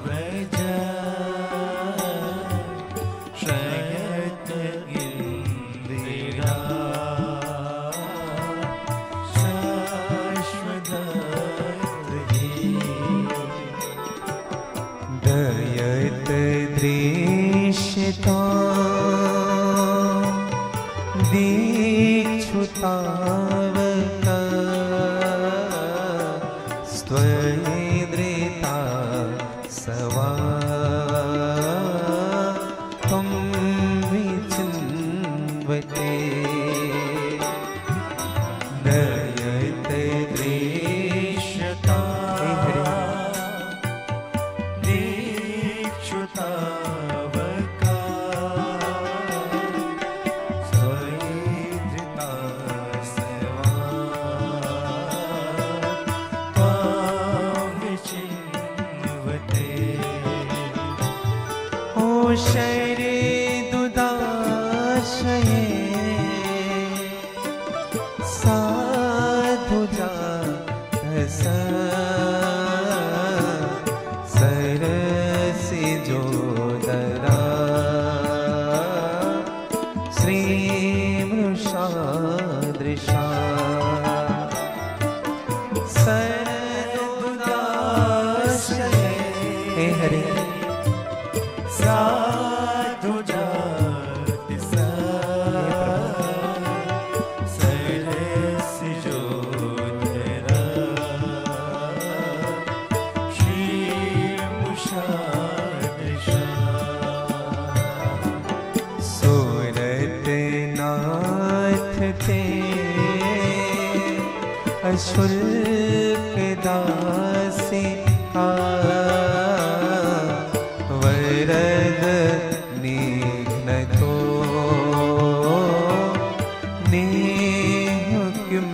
ब्रजः श्रेयत इंदिरा दयत दृश्यता दीक्षुतावक स्वयदृता सवा त्वं विचिन्वते। दयत दृश्यता शैरे दुदाशये साधुजा हरे साधु जात सरस जो धरा श्री मुषाद सूरत नाथ थे अशुल्क दासी वरद नीघ्न तो नेह किम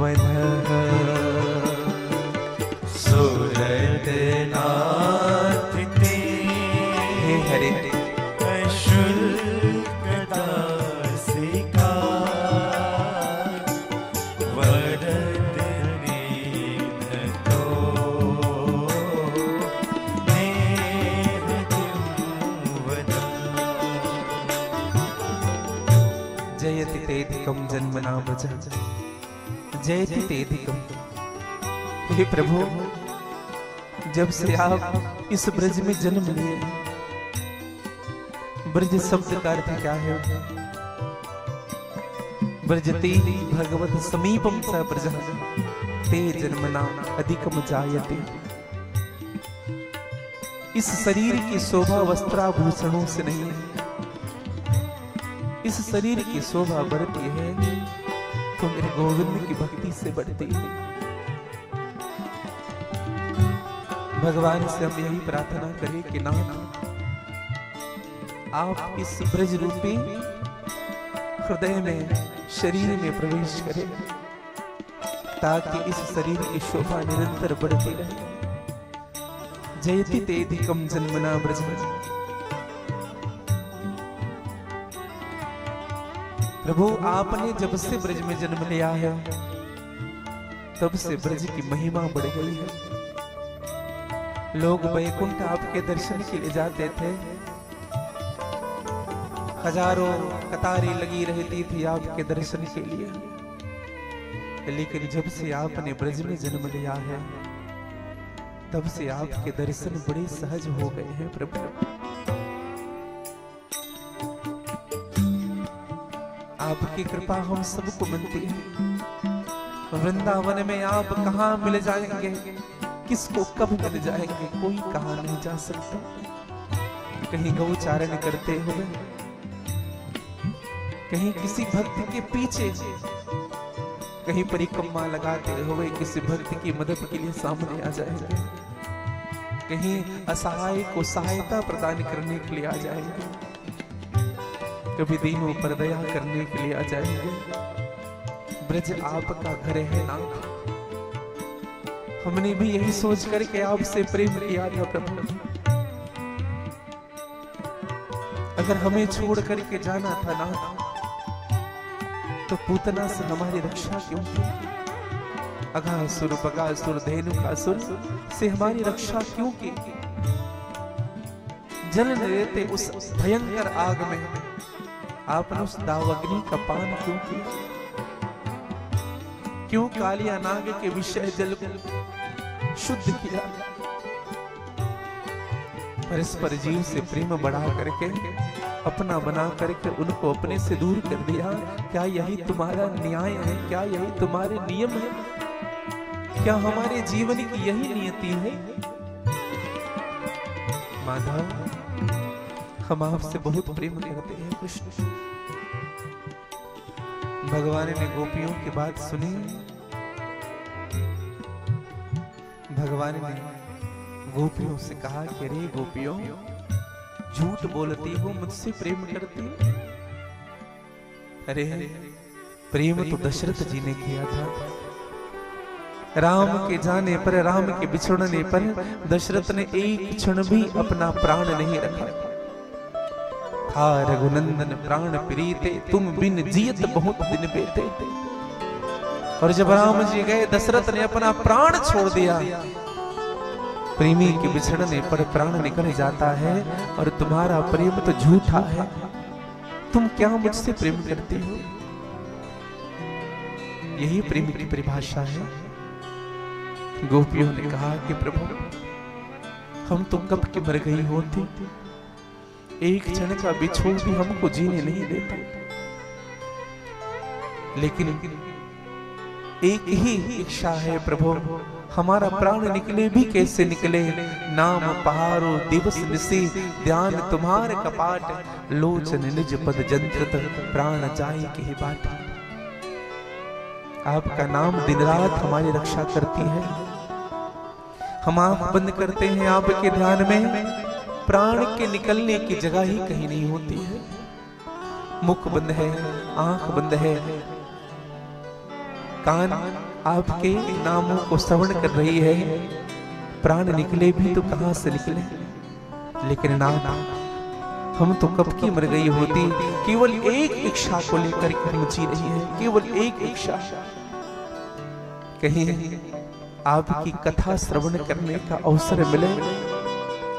वदः सूरत नाथ ते हे हरे अशुल्क दासिका वरद नीघ्न तो नेह किम वदः जयति तेधिकम जन्मना वच जयति तेधिकम। हे प्रभु, जब से आप इस ब्रज में जन्म लिए, ब्रज शब्द का अर्थ क्या है? ब्रजते भगवत समीपम स ब्रज ते जन्मना अधिकम जायते। इस शरीर की शोभा वस्त्राभूषणों से नहीं है, इस शरीर की शोभा बढ़ती है तो मेरे गोविंद की भक्ति से बढ़ती है। भगवान से हम यही प्रार्थना करें कि नाथ, आप इस ब्रज रूपी हृदय में, शरीर में प्रवेश करें ताकि इस शरीर की शोभा निरंतर बढ़ती रहे। जयति तेधिकम जन्मना ब्रज। प्रभु, आपने जब से ब्रज में जन्म लिया है तब से ब्रज की महिमा बढ़ गई है। लोग वैकुंठ आपके दर्शन के लिए जाते थे, हजारों कतारें लगी रहती थी आपके दर्शन के लिए, लेकिन जब से आपने ब्रज में जन्म लिया है तब से आपके दर्शन बड़े सहज हो गए हैं प्रभु। आपकी कृपा हम सबको मिलती है। वृंदावन में आप कहाँ मिल जाएंगे, किसको कब मिल जाएंगे, कोई कहा नहीं जा सकता। कहीं गौचारण करते हुए, कहीं किसी भक्त के पीछे, कहीं परिक्रमा लगाते हुए किसी भक्त की मदद के लिए सामने आ जाएंगे, कहीं असहाय को सहायता प्रदान करने के लिए आ जाएंगे, कभी दीनों पर दया करने के लिए आ जाएंगे। ब्रज आपका घर है नाथ। हमने भी यही सोच करके आपसे प्रेम किया था प्रभु। अगर हमें छोड़ करके जाना था नाथ तो पूतना से हमारी रक्षा क्यों की? अघासुर बगासुर धेनुकासुर से हमारी रक्षा क्यों की? जल देते उस भयंकर आग में आपने उस दावाग्नि का पान क्यों किया? क्यों कालिया नाग के विषय जल को शुद्ध किया? परस्पर जीव से प्रेम बढ़ा करके, अपना बना करके उनको अपने से दूर कर दिया। क्या यही तुम्हारा न्याय है? क्या यही तुम्हारे नियम है? क्या हमारे जीवन की यही नियति है? माधव, हम आपसे बहुत प्रेम करते हैं कृष्ण। भगवान ने गोपियों की बात सुनी। भगवान ने गोपियों से कहा कि अरे गोपियों, झूठ बोलती हो, मुझसे प्रेम करती हो? अरे प्रेम तो दशरथ जी ने किया था। राम के जाने पर, राम के बिछड़ने पर दशरथ ने एक क्षण भी अपना प्राण नहीं रखा था। रघुनंदन प्राण प्रीते, तुम बिन जियत बहुत दिन बीते। और जब राम जी गए, दशरथ ने अपना प्राण छोड़ दिया। प्रेमी के बिछड़ने पर प्राण निकल जाता है और तुम्हारा प्रेम तो झूठा है। तुम क्या मुझसे प्रेम करती हो? यही प्रेम की परिभाषा है। गोपियों ने कहा कि प्रभु, हम तो कब की मर गई होती, एक क्षण का बिछोड़ भी हमको जीने नहीं देता। लेकिन एक ही इच्छा है प्रभु, हमारा प्राण निकले भी कैसे निकले, नाम पहारो दिवस निसी, ध्यान तुम्हारे कपाट, लोचन निज पद जंत्रत, प्राण जाई की बाट। आपका नाम दिन रात हमारी रक्षा करती है। हम आंख बंद करते हैं आपके ध्यान में, प्राण के निकलने की जगह ही कहीं नहीं होती है। मुख बंद है, आंख बंद है, कान आपके नामों को श्रवण कर रही है, प्राण निकले भी तो कहां से निकले। लेकिन नाथ, हम तो कब की मर गई होती, केवल एक इच्छा को लेकर हम जी रही है, केवल एक इच्छा। कहीं आपकी कथा श्रवण करने का अवसर मिले,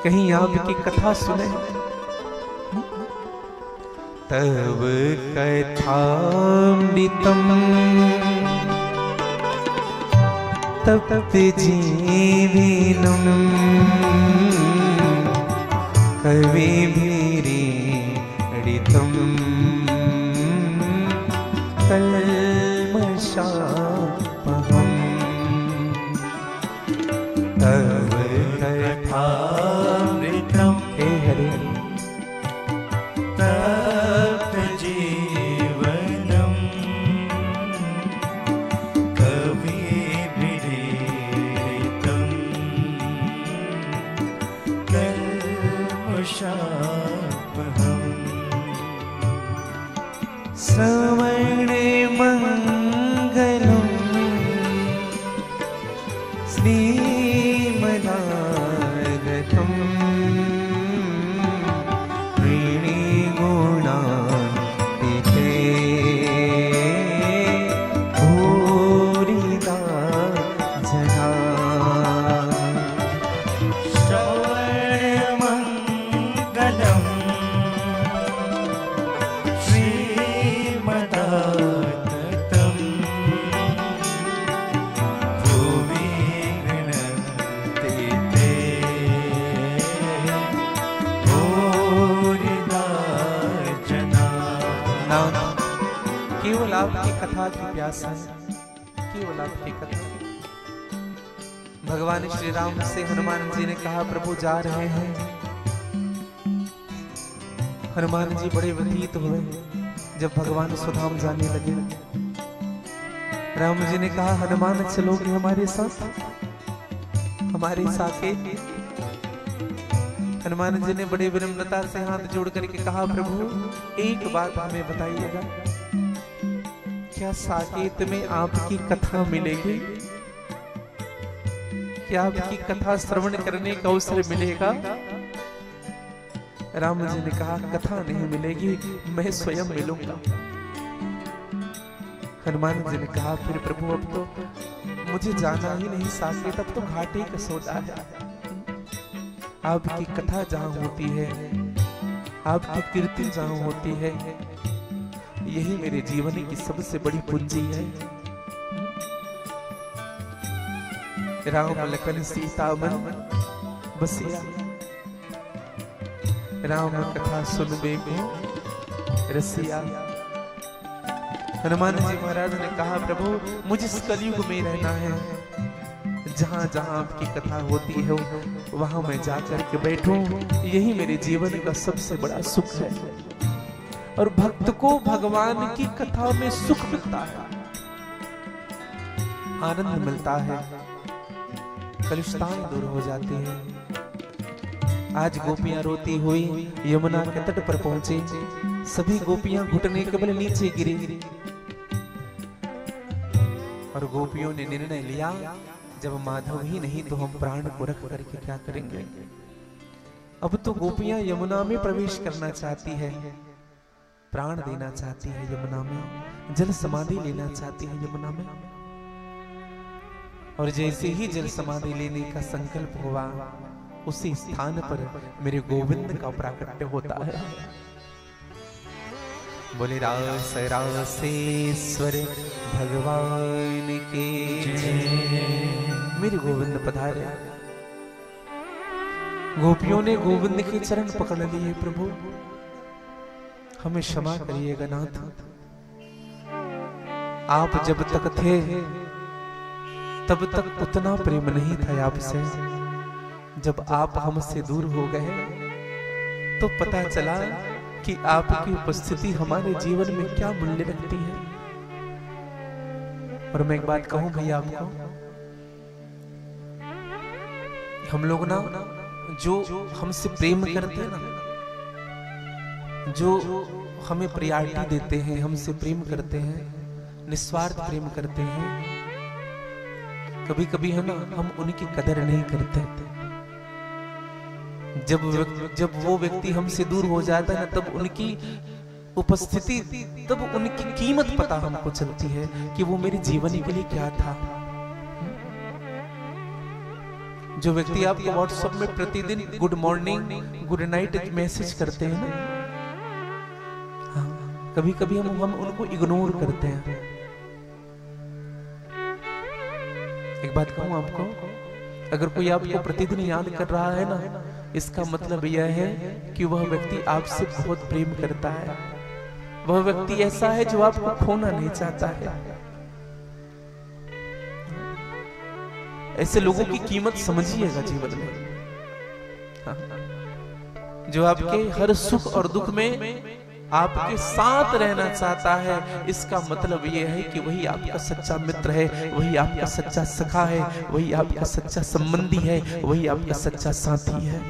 कहीं आपकी कथा सुने। तब कथामृतम तप्त जीवनम कविभिरीडितम कल्मषापहम्। तव कथामृतम हे हरे तप्त जीवनम कविभिरीडितम कल्मषापहम्। श्रवण मंगलम श्रीमदागतम ऋणी गुणान्विते भूरिदा जना। श्रवण मंगलम श्रीमदागतम भुवि गृह्णन्ति ते भूरिदा जना। नाथ, केवल आपकी कथा की प्यास है, केवल आपकी कथा। भगवान श्री राम से हनुमान जी ने कहा, प्रभु जा रहे हैं। हनुमान जी बड़े व्यतीत हुए जब भगवान सुधाम जाने लगे। राम जी ने कहा, हनुमान चलोगे हमारे साथ, हमारे साथ। हनुमान जी ने बड़े विनम्रता से हाथ जोड़ करके कहा, प्रभु एक बात हमें बताइएगा, क्या साकेत में आपकी कथा मिलेगी? क्या आपकी कथा श्रवण करने का अवसर मिलेगा? राम जी ने कहा, कथा नहीं मिलेगी, मैं स्वयं मिलूंगा। हनुमान जी ने कहा, फिर प्रभु अब तो मुझे जाना ही नहीं साकेत, अब तो घाटे का सौदा है। आपकी कथा जहां होती है, आपकी कीर्ति जहां होती है, यही मेरे जीवन की सबसे बड़ी पूंजी है। राम लखन सीता मन बसिया, राम कथा सुनबे को रसिया। हनुमान जी महाराज ने कहा, प्रभु मुझे इस कलयुग में रहना है, जहां जहां आपकी कथा होती है वहां मैं जाकर के बैठूं, यही मेरे जीवन का सबसे बड़ा सुख है। और भक्त को भगवान की कथा में सुख मिलता है, आनंद मिलता है, कलुषताएं दूर हो जाती हैं। आज गोपियां रोती हुई यमुना के तट पर पहुंचे, सभी गोपियां घुटने केवल नीचे गिरी और गोपियों ने निर्णय लिया, जब माधव ही नहीं तो हम प्राण को रख करके क्या करेंगे। अब तो गोपियां यमुना में प्रवेश करना चाहती है, प्राण देना चाहती है यमुना में, जल समाधि लेना चाहती है यमुना में। और जैसे ही जल समाधि लेने का संकल्प हुआ, उसी स्थान पर मेरे गोविंद का प्राकट्य होता है। बोले रास रासेश्वर भगवान के, मेरे गोविंद पधारे। गोपियों ने गोविंद के चरण पकड़ लिए। प्रभु हमें क्षमा करिएगा नाथ, आप जब तक थे तब तक उतना प्रेम नहीं था आपसे। जब आप हमसे दूर हो गए तो पता चला कि आपकी उपस्थिति हमारे जीवन में क्या मूल्य रखती है। और मैं एक बात कहूं भैया आपको, हम लोग ना जो हमसे प्रेम करते हैं ना, जो हमें प्रायोरिटी देते हैं, हमसे प्रेम करते हैं, निस्वार्थ प्रेम करते हैं, कभी कभी है ना हम उनकी कदर नहीं करते। जब वो व्यक्ति हमसे दूर हो जाता है ना, तब उनकी उपस्थिति, तब उनकी कीमत पता हमको चलती है कि वो मेरे जीवन के लिए क्या था। जो व्यक्ति आपको व्हाट्सएप में प्रतिदिन good morning good night message करते हैं ना, हाँ, कभी कभी हम उनको इग्नोर करते हैं। एक बात कहूं आपको, अगर कोई आपको प्रतिदिन याद कर रहा है ना, इसका मतलब यह है कि वह व्यक्ति आपसे बहुत प्रेम करता है। वह व्यक्ति ऐसा है जो आपको खोना नहीं चाहता है। ऐसे लोगों की कीमत समझिएगा जीवन में। हाँ। जो आपके हर सुख और दुख में आपके साथ रहना चाहता है, इसका मतलब यह है कि वही आपका सच्चा मित्र है, वही आपका सच्चा सखा है, वही आपका सच्चा संबंधी है, वही आपका सच्चा साथी है।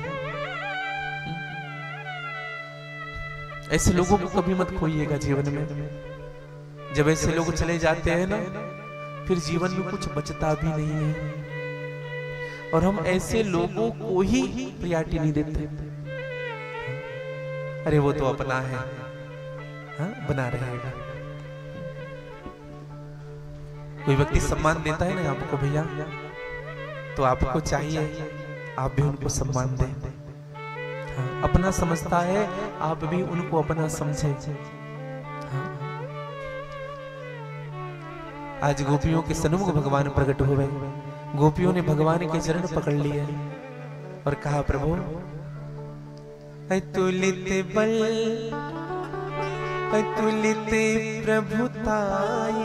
ऐसे लोगों को कभी मत खोइएगा जीवन में। जब ऐसे लोग चले जाते हैं ना, फिर जीवन में कुछ बचता भी नहीं है। और हम ऐसे लोगों को ही प्रायोरिटी नहीं देते। अरे वो तो अपना है, हाँ, बना रहेगा। कोई व्यक्ति सम्मान देता है ना आपको भैया, तो आपको चाहिए आप भी उनको सम्मान दें। हाँ, अपना समझता है, आप भी उनको अपना समझे। हाँ। आज गोपियों के सन्मुख भगवान प्रकट हुए। गोपियों ने भगवान के चरण पकड़ लिए और कहा, प्रभु अतुलित बल अतुलित प्रभुताई,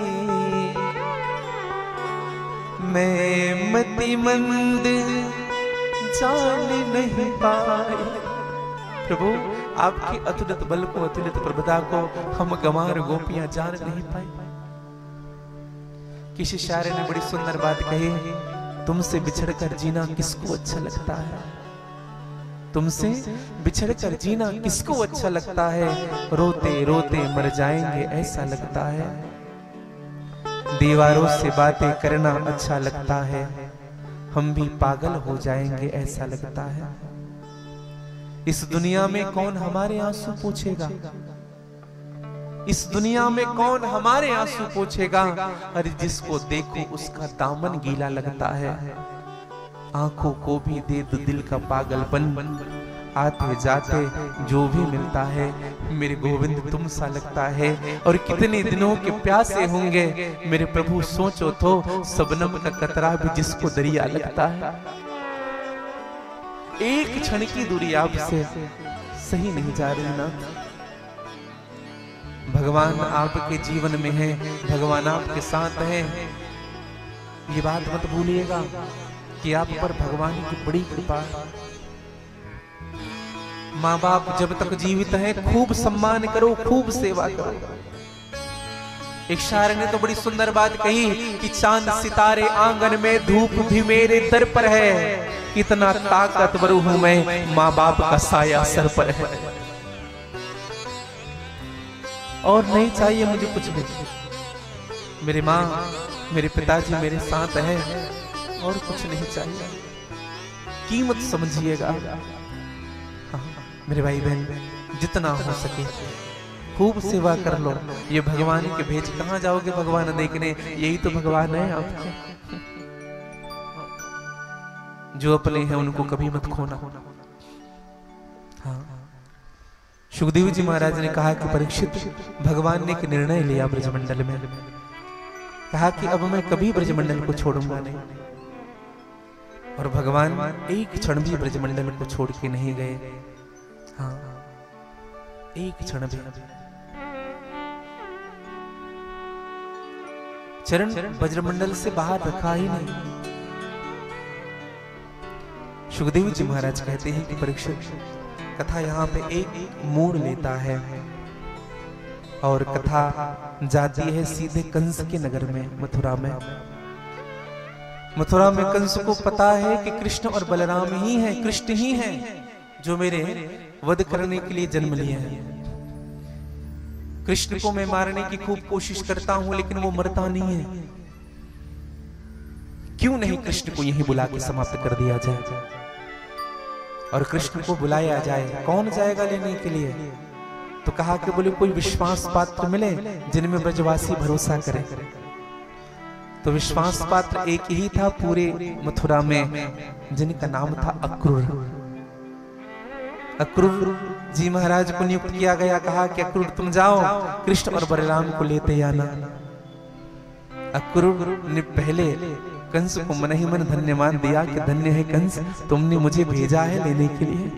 मैं मति मंद जान नहीं पाई। प्रभु आपके अतुलित बल को, अतुलित प्रभुता को हम गंवार गोपियां जान नहीं पाई। किसी शायर ने बड़ी सुंदर बात कही, तुमसे बिछड़कर जीना किसको अच्छा लगता है। तुमसे बिछड़कर जीना किसको अच्छा लगता है, रोते रोते मर जाएंगे ऐसा लगता है। दीवारों से बातें करना अच्छा लगता है, हम भी पागल हो जाएंगे ऐसा लगता है। इस दुनिया में कौन हमारे आंसू पोंछेगा, इस दुनिया में कौन हमारे आंसू पोंछेगा। अरे जिसको देखो उसका दामन गीला लगता है। आंखों को भी दे दो दिल का पागलपन, आते जाते जो भी मिलता है मेरे गोविंद तुम सा लगता है। और कितने दिनों के प्यासे होंगे मेरे प्रभु, सोचो तो सबनम का कतरा भी जिसको दरिया लगता है। एक क्षण की दूरी आपसे सही नहीं जा रही ना। भगवान आपके जीवन में है, भगवान आपके साथ है। ये बात मत भूलिएगा कि आप पर भगवान की बड़ी कृपा है। माँ बाप जब तक जीवित हैं खूब सम्मान करो, खूब सेवा करो। एक शायर ने तो बड़ी सुंदर बात कही कि चांद सितारे आंगन में, धूप भी मेरे दर पर है। कितना ताकतवर हूं मैं, माँ बाप का साया सर पर है। और नहीं चाहिए मुझे कुछ भी। मेरी माँ मेरे पिताजी मेरे साथ हैं, और कुछ नहीं चाहिए। कीमत समझिएगा। हाँ, मेरे भाई बहन जितना हो सके खूब सेवा कर लो। ये भगवान के भेज कहाँ जाओगे भगवान देखने, यही तो भगवान है आपके। जो अपने हैं उनको कभी मत खोना। हाँ, सुखदेव जी महाराज ने कहा कि परीक्षित, भगवान ने एक निर्णय लिया ब्रजमंडल में। कहा कि अब मैं कभी ब्रजमंडल को छोड़ूंगा नहीं। और भगवान एक क्षण भी ब्रजमंडल को छोड़ के नहीं गए। हाँ, एक क्षण भी। चरण ब्रजमंडल से बाहर रखा ही नहीं। सुखदेव जी महाराज कहते हैं कि परीक्षित, कथा यहाँ पे एक मोड़ लेता है और कथा जाती है सीधे कंस के नगर में, मथुरा में। मथुरा में कंस को पता है कि कृष्ण और बलराम ही हैं, कृष्ण ही हैं जो मेरे वध करने के लिए जन्म लिए हैं। कृष्ण को मैं मारने की खूब कोशिश करता हूं लेकिन वो मरता नहीं है। क्यों नहीं कृष्ण को यहीं बुला के समाप्त कर दिया जाए और कृष्ण को बुलाया जाए। कौन जाएगा लेने के लिए? तो कहा कि बोले कोई विश्वास पात्र मिले जिनमें ब्रजवासी भरोसा करें। तो विश्वास पात्र एक ही था पूरे मथुरा में, जिनका नाम था अक्रूर। अक्रूर जी महाराज को नियुक्त किया गया। कहा कि अक्रूर तुम जाओ, कृष्ण और बलराम को लेते आना। अक्रूर ने पहले कंस को मन ही मन धन्यवाद दिया कि धन्य है कंस, तुमने मुझे भेजा है लेने के लिए,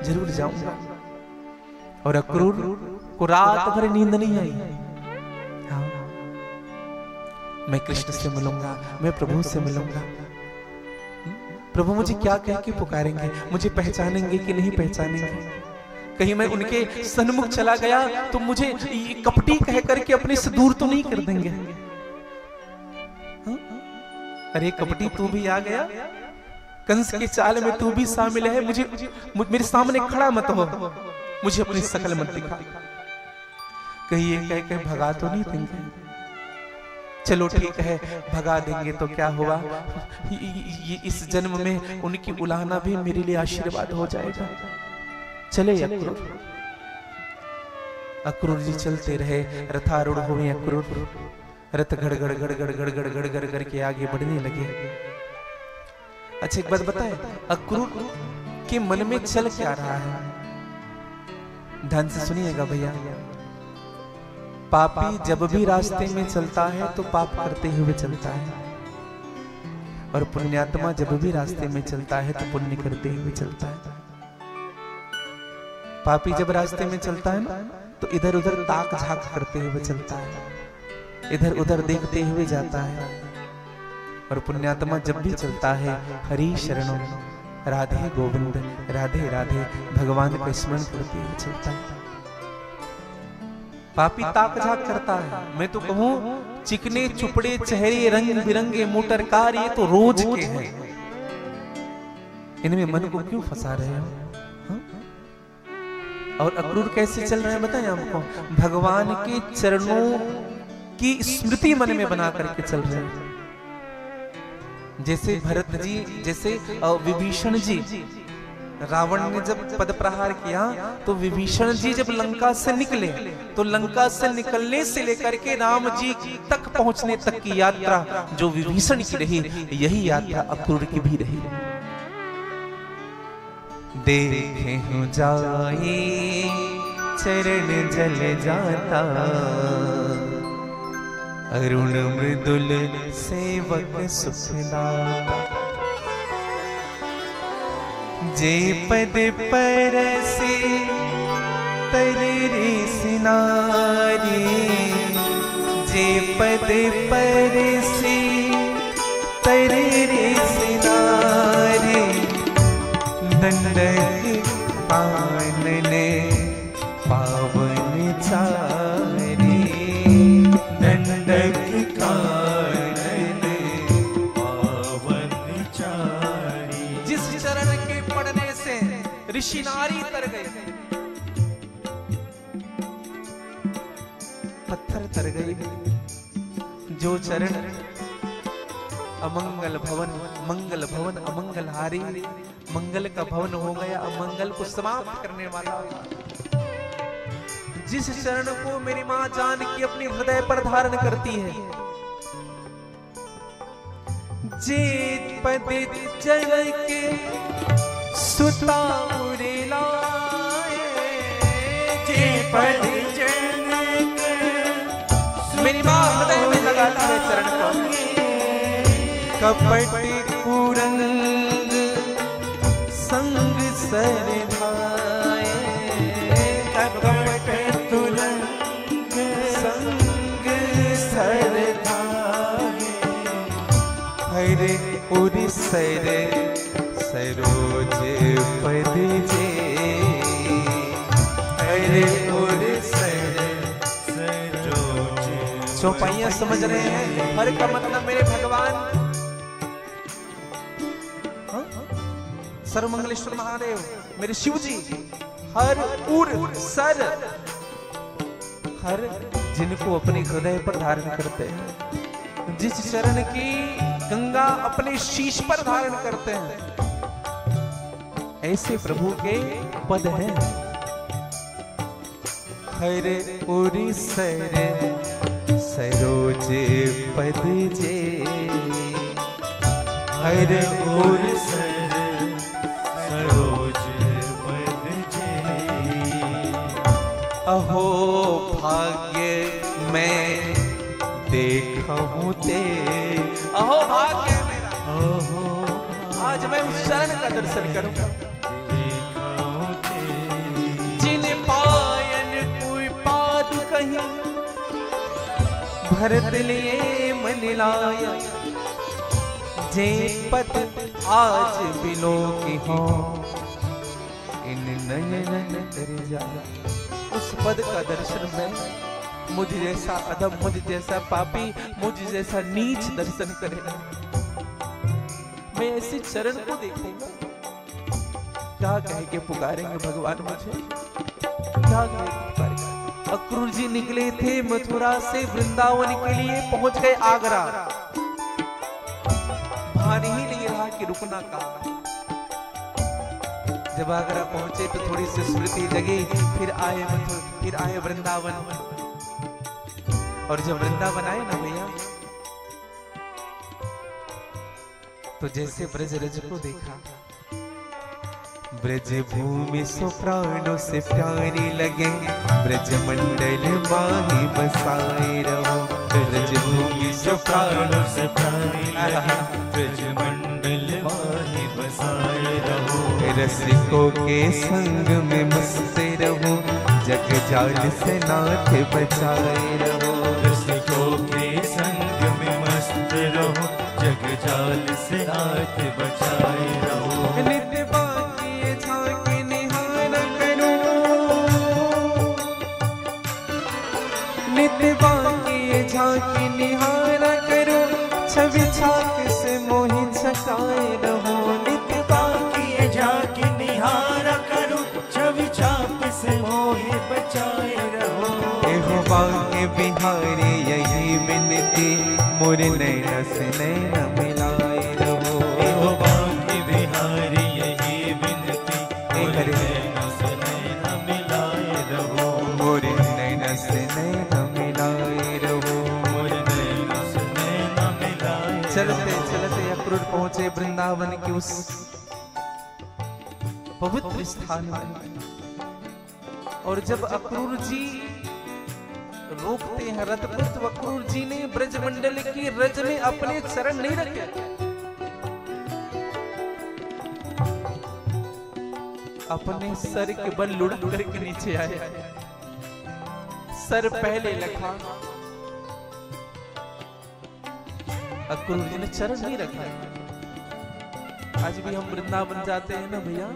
जरूर जाऊंगा। और अक्रूर को रात भर नींद नहीं आई। हाँ, मैं कृष्ण से मिलूंगा, मैं प्रभु से मिलूंगा। प्रभु मुझे क्या कह के पुकारेंगे, मुझे पहचानेंगे कि नहीं पहचानेंगे? कहीं मैं उनके सन्मुख चला गया तो मुझे कपटी कह करके अपने से दूर तो नहीं कर देंगे? अरे कपटी, तू भी आ गया, कंस के चाल में तू भी शामिल है। मुझे मेरे सामने खड़ा मत हो, मुझे अपनी शकल मत दिखा। कहीं ये कह के भगा तो नहीं देंगे? चलो ठीक है, भगा देंगे तो क्या हुआ, ये इस जन्म में उनकी उलाहना भी मेरे लिए आशीर्वाद हो जाएगा। चले अक्रूर। अक्रूर जी चलते रहे, रथारूढ़ हुए अक्रूर। रथ गड़ गड़ गड़ गड़ गड़ गड़ गड़ गड़ करके आगे बढ़ने लगे। अच्छा एक बात बताएं, अक्रूर के मन में चल क्या रहा है? ध्यान से सुनिएगा भैया। पापी जब भी रास्ते में चलता है तो पाप करते हुए चलता है, और पुण्यात्मा जब भी रास्ते में चलता है तो पुण्य करते हुए चलता है। पापी जब रास्ते में चलता है ना तो इधर उधर ताक झाक करते हुए चलता है, इधर उधर देखते हुए जाता है। और पुण्यात्मा जब भी चलता है हरि शरणों राधे गोविंद राधे राधे भगवान का स्मरण करते हुए चलता है। पापी ताक झाक करता है। मैं तो कहूं चिकने चुपड़े चेहरे रंग बिरंगे मोटर कार ये तो रोज के हैं, इनमें मन को क्यों फंसा रहे हो? और अक्रूर कैसे चल रहे हैं बताएं आपको? भगवान के चरणों की स्मृति मन में बना करके चल रहे हैं। जैसे भरत जी, जैसे विभीषण जी, रावण ने जब पद प्रहार किया तो विभीषण जी जब लंका से निकले तो लंका से निकलने से लेकर के राम जी तक पहुंचने तक की यात्रा जो विभीषण की रही, यही यात्रा अक्रूर की भी रही। देखे हो जाए चरण जल जाता, अरुण मृदुल सेवक सुखदाता। जे पद परसे तररे सिनारे, जे पद परसे तररे सिनारे। दंडक पानने पावन चारे, दंडक कानने पावन चारे। जिस चरण के पढ़ने से ऋषि नारी तर गए, पत्थर तर गए। जो चरण अमंगल भवन मंगल भवन अमंगल हारी, मंगल का भवन हो गया अमंगल को समाप्त करने वाला। जिस चरण को मेरी मां जानकी अपने हृदय पर धारण करती है, जे पद चल के सुता उरे लाए, जे पद चल मेरी मां हृदय में लगाती है चरण को। कपट पूर उरी सरे सरोज पद जे हरे उरी सरे सरोज। चौपाइयां समझ रहे हैं? हर का मतलब मेरे भगवान सर्वमंगलेश्वर महादेव मेरे शिव जी। हर उर सर हर जिनको अपने हृदय पर धारण करते हैं, जिस चरण की गंगा अपने शीश पर धारण करते हैं, ऐसे प्रभु के पद हैं। हरे उरी सरे सरोज पद जे हरे उरी सरोज पद जे। अहो भाग्य मैं देखा हूँ ते, अहो भाग्य मेरा, अहो आज मैं उस चरण का दर्शन करूंगा। देखा हूँ ते। जिन पायन कोई पाद कहीं भरत लिए मन लाया, जे पद आज बिलो की हो इन नयन कर जाया। उस पद का दर्शन में मुझ जैसा अधम, मुझ जैसा पापी, मुझ जैसा नीच दर्शन करेगा। मैं ऐसे चरण को देखूंगा, क्या कह के पुकारेंगे भगवान मुझे, क्या कह के पुकारेंगे। अक्रूर जी निकले थे मथुरा से वृंदावन के लिए, पहुंच गए आगरा। भान ही नहीं रहा कि रुकना कहाँ। जब आगरा पहुंचे तो थोड़ी सी स्मृति जगी, फिर आए मथुरा, फिर आए वृंदावन। और जब वृंदावन आए ना भैया, तो जैसे ब्रज रज को देखा, ब्रज भूमि सो प्राणों से प्यारी लगे, ब्रज मंडल माही बसाए रहो। ब्रज भूमि सो प्राणों से प्यारी लगे, ब्रज मंडल माही बसाए रहो। रसिकों के संग में मस्त रहो, जग जाल से नाथ बचाए रहो। रसिकों के संग में मस्त रहो, जग जाल से नाथ बचाए रहो। नित्य बाकी झांकी निहार करो, नित्य बाकी झांकी निहार करो, छवि छाप से मोहि छकाए रहो। नित्य बाकी झांकी निहारा करो, छवि छाप से मोहे बचाए रहो। एहो बाके बिहारी यही बिनती, मोर नैन से नैन मिलाए रहो। एहो बाकी बिहारी यही बिनती, मोर नैन से नैन मिलाए रहो। मोर नैन से नैन मिलाए रहो। मोर नैन से नैन मिलाए रहो। चलते चलते अक्रूर पहुंचे वृंदावन के उस पवित्र स्थान में। और जब अक्रूर जी रोकते हैं रथ को, तो अक्रूर जी ने ब्रजमंडल की रज में अपने चरण नहीं रखे, अपने सर के बल लुढ़क करके नीचे आए। सर पहले लखा, अक्रूर जी ने चरण नहीं रखा। आज भी हम वृंदावन जाते हैं ना भैया,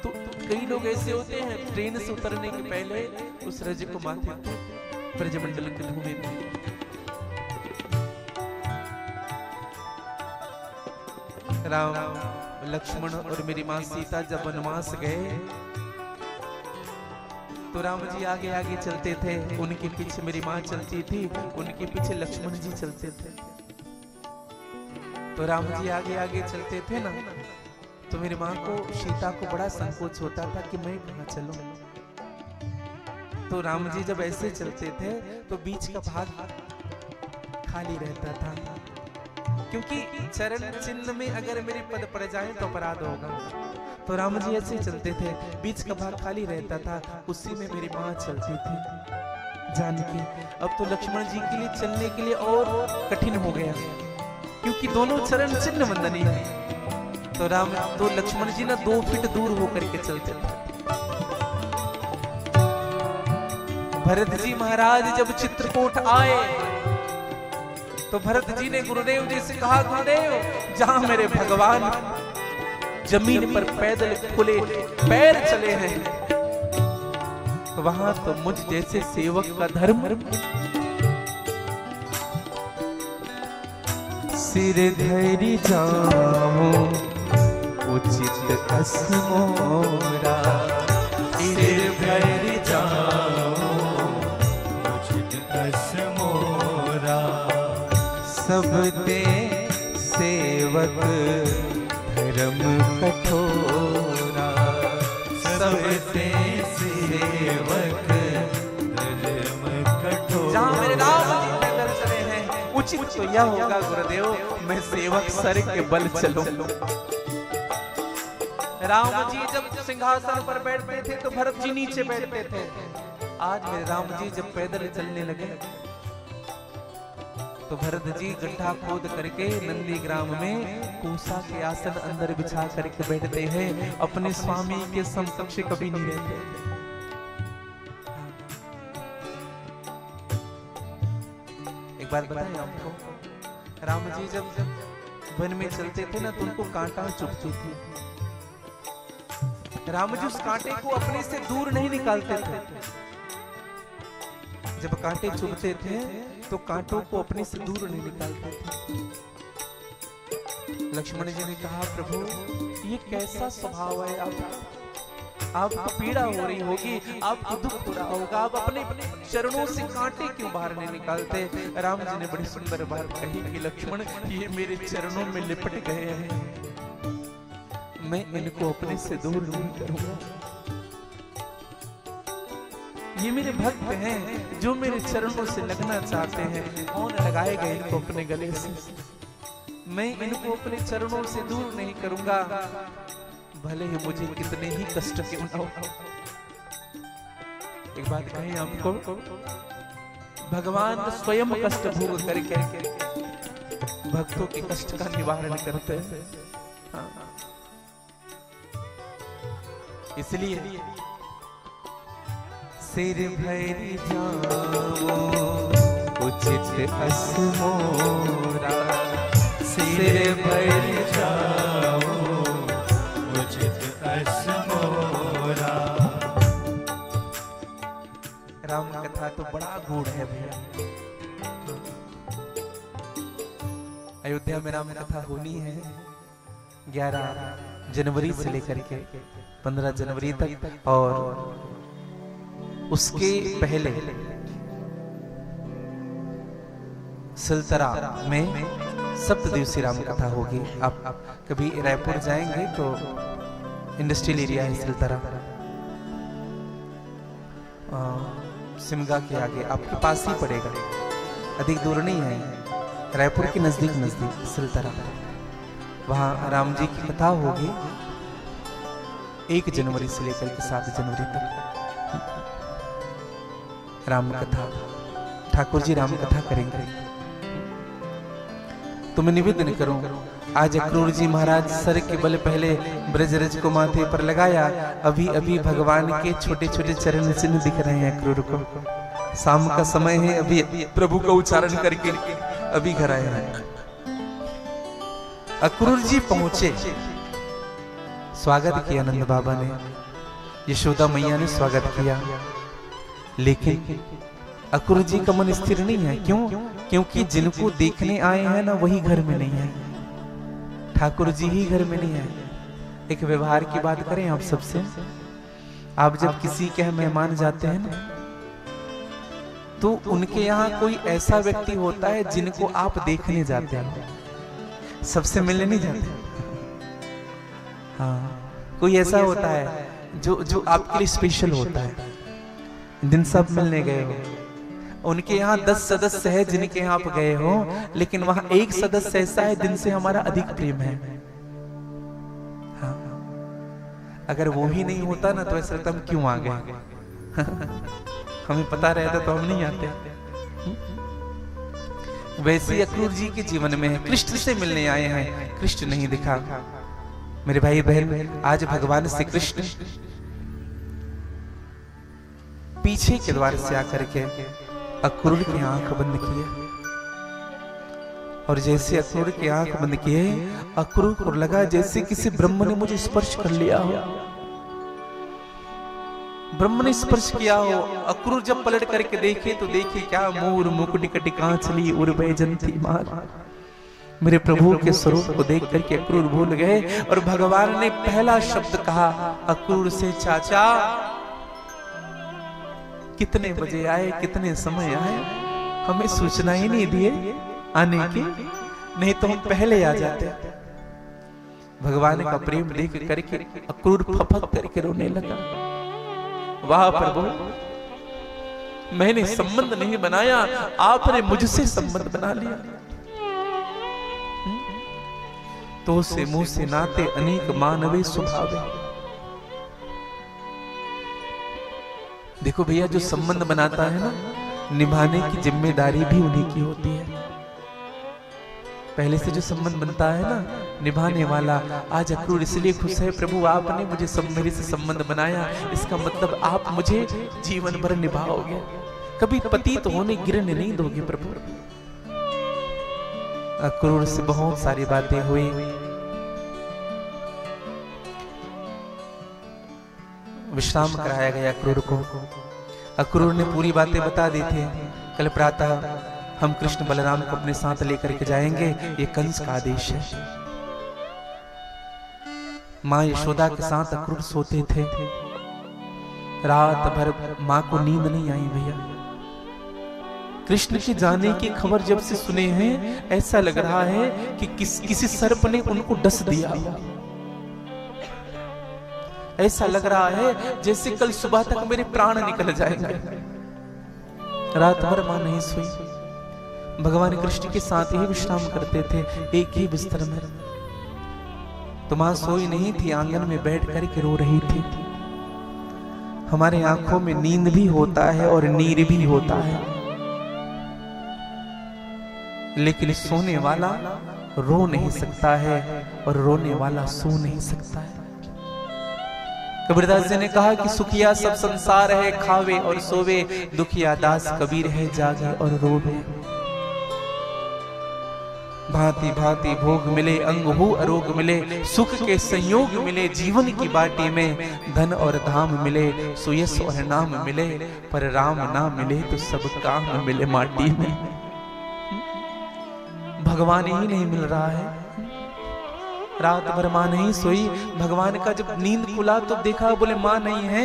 तो कई लोग ऐसे होते हैं ट्रेन से उतरने के पहले उस रज को माथे ब्रजमंडल की धूमि में। राम लक्ष्मण और मेरी मां सीता जब वनवास गए, तो राम जी आगे आगे चलते थे, उनके पीछे मेरी मां चलती थी, उनके पीछे लक्ष्मण जी चलते थे। तो राम जी आगे आगे चलते थे ना, तो मेरी मां को, सीता को बड़ा संकोच होता था कि मैं कहां चलूं। तो राम जी जब ऐसे चलते थे तो बीच का भाग खाली रहता था, क्योंकि चरण चिन्ह में अगर मेरे पद पड़ जाए तो अपराध होगा। तो राम जी ऐसे चलते थे, बीच का भाग खाली रहता था, उसी में मेरी मां चलती थी जानकी। अब तो लक्ष्मण जी के लिए चलने के लिए और कठिन हो गया, क्योंकि दोनों चरण चिन्ह वंदनीय है। तो लक्ष्मण जी ना 2 फीट दूर होकर के चलते थे। भरत जी महाराज जब चित्रकूट आए तो भरत जी ने गुरुदेव जी से कहा, गुरुदेव जहां मेरे भगवान जमीन पर पैदल खुले पैर चले हैं, वहां तो मुझ जैसे सेवक का धर्म। सिर धरि जाऊं उचित असमोरा, सिर धरि जाऊं उचित असमोरा, सब ते सेवक धर्म कठोरा, सब ते सेवक धर्म कठोरा। जहां मेरे राम जी पैदल चले हैं, उचित तो यह होगा गुरुदेव मैं सेवक सर के बल चलूं। राम जी जब सिंहासन पर बैठते थे तो भरत जी नीचे बैठते थे। आज मेरे राम जी जब पैदल चलने लगे तो भरत जी गड्ढा खोद करके नंदी ग्राम में पूसा के आसन अंदर बिछा करके बैठते हैं, अपने स्वामी के समकक्ष कभी नहीं रहते। एक बात बताएं आपको, राम जी जब वन में चलते थे ना तो उनको कांटा चुभती थी। राम जी उस कांटे को अपने से दूर नहीं निकालते थे। जब कांटे चुभते थे तो कांटों को अपने से दूर नहीं निकालते थे। लक्ष्मण जी ने कहा, प्रभु ये कैसा स्वभाव है आपको पीड़ा हो रही होगी, आपको दुख हो रहा होगा, आप अपने चरणों से कांटे क्यों बाहर नहीं निकालते। राम जी ने बड़ी सुंदर बात कही कि लक्ष्मण ये मेरे चरणों में लिपट गए हैं, मैं इनको अपने से दूर नहीं करूंगा। ये मेरे भक्त हैं जो मेरे चरणों से लगना चाहते हैं, कौन लगाएगा इनको अपने गले से। मैं इनको अपने चरणों से दूर नहीं करूंगा, भले ही मुझे कितने ही कष्ट क्यों न हो। एक बात कहें आपको, भगवान स्वयं कष्ट भोग करके भक्तों के कष्ट का निवारण करते हैं। इसलिए सिर भरि जाऊं उचित असमोरा, सिर भरि जाऊं उचित असमोरा। राम कथा तो बड़ा गूढ़ है भैया। अयोध्या में राम कथा होनी है 11 जनवरी से लेकर के 15 जनवरी तक, और उसके पहले सिलतरा में 7 दिवसीय राम कथा होगी। आप कभी रायपुर जाएंगे तो इंडस्ट्रियल एरिया है सिलतरा, सिमगा के आगे आपके पास ही पड़ेगा, अधिक दूर नहीं है, रायपुर के नजदीक सिलतरा। वहां राम जी की कथा होगी 1 जनवरी से लेकर के 7 जनवरी तक। राम कथा, ठाकुर जी राम कथा करेंगे। तो मैं निवेदन करूं, आज अक्रूर जी महाराज सर के बल पहले ब्रजरज को माथे पर लगाया, अभी अभी भगवान के छोटे छोटे चरण चिन्ह दिख रहे हैं अक्रूर को। शाम का समय है, अभी प्रभु का उच्चारण करके अभी घर आए हैं। अक्रूर जी पहुंचे, स्वागत किया नंद बाबा ने, यशोदा मैया ने स्वागत किया, लेकिन अक्रूर जी का मन स्थिर नहीं है। क्यों? क्योंकि जिनको देखने आए हैं ना वही घर में नहीं है, ठाकुर जी ही घर में नहीं है। एक व्यवहार की बात करें आप सबसे, आप जब किसी के मेहमान जाते हैं ना तो उनके यहाँ कोई ऐसा व्यक्ति होता है जिनको आप देखने जाते हैं, सबसे मिलने नहीं जाते। हाँ, कोई ऐसा होता है जो आपके लिए स्पेशल होता है, दिन सब मिलने गए हो, उनके यहाँ 10 सदस्य है जिनके यहाँ आप गए हो, लेकिन वहां एक सदस्य ऐसा है जिनसे हमारा अधिक प्रेम है। हाँ, अगर वो ही नहीं होता ना तो ऐसा लगता हम क्यों आ गए हमें पता रहता तो हम नहीं आते। वैसे अक्रूर जी के जीवन में है, कृष्ण से मिलने आए हैं, कृष्ण नहीं दिखा। मेरे भाई बहन, आज भगवान श्री कृष्ण पीछे के द्वार से आकर के अक्रूर की आंख बंद किया और जैसे अक्रूर की आंख बंद किए, अक्रूर को लगा जैसे किसी ब्रह्म ने मुझे स्पर्श कर लिया हो, ब्रह्म ने स्पर्श किया हो। अक्रूर जब पलट करके देखे तो देखे क्या, मोर मुकुट कटि कांचली उर बैजंती माल। मेरे प्रभु के स्वरूप को देख करके अक्रूर भूल गए और भगवान ने पहला शब्द कहा अक्रूर से, चाचा कितने बजे आए, कितने समय आए, हमें सूचना ही नहीं दिए आने की, नहीं तो हम पहले आ जाते। भगवान का प्रेम देख करके अक्रूर फपक करके रोने लगा। वाह प्रभु, मैंने संबंध नहीं बनाया, आपने मुझसे संबंध बना लिया। तो से मुंह से नाते अनेक मानवे स्वभावे। देखो भैया, जो संबंध बनाता है ना, निभाने की जिम्मेदारी भी उन्हीं की होती है। पहले से जो संबंध बनता है ना, निभाने वाला। आज अक्रूर इसलिए खुश है, प्रभु आपने मुझे मेरे से संबंध बनाया, इसका मतलब आप मुझे जीवन भर निभाओगे, कभी पतित होने गिरने नहीं दोगे प्रभु। अक्रूर से बहुत सारी बातें हुई। विश्राम कराया गया अक्रूर को। अक्रूर ने पूरी बातें बता दी थी। कल प्रातः हम कृष्ण बलराम को अपने साथ लेकर के जाएंगे, ये कंस का आदेश है। माँ यशोदा के साथ अक्रूर सोते थे। रात भर माँ को नींद नहीं आई भैया। कृष्ण के जाने की खबर जब से सुने हैं, ऐसा लग रहा है कि किसी सर्प ने उनको डस दिया। ऐसा लग रहा है जैसे कल सुबह तक मेरे प्राण निकल जाएंगे। रात भर मां नहीं सोई। भगवान कृष्ण के साथ ही विश्राम करते थे, एक ही बिस्तर में। तो मां सोई नहीं थी, आंगन में बैठ कर के रो रही थी। हमारे आंखों में नींद भी होता है और नीर भी होता है, लेकिन सोने वाला रो नहीं सकता है और रोने वाला सो नहीं सकता है। कबीरदास जी ने कहा कि सुखिया सब संसार है, खावे और सोवे, दुखिया दास कबीर है, जागे और रोवे। भांति भांति भोग मिले, अंग हो अरोग मिले, सुख के संयोग मिले, जीवन की बाटी में धन और धाम मिले, सुयस और नाम मिले, पर राम ना मिले तो सब काम मिले माटी में। भगवान ही नहीं मिल रहा है। रात भर मां नहीं सोई। भगवान का जब नींद खुला तो देखा, बोले मां नहीं है।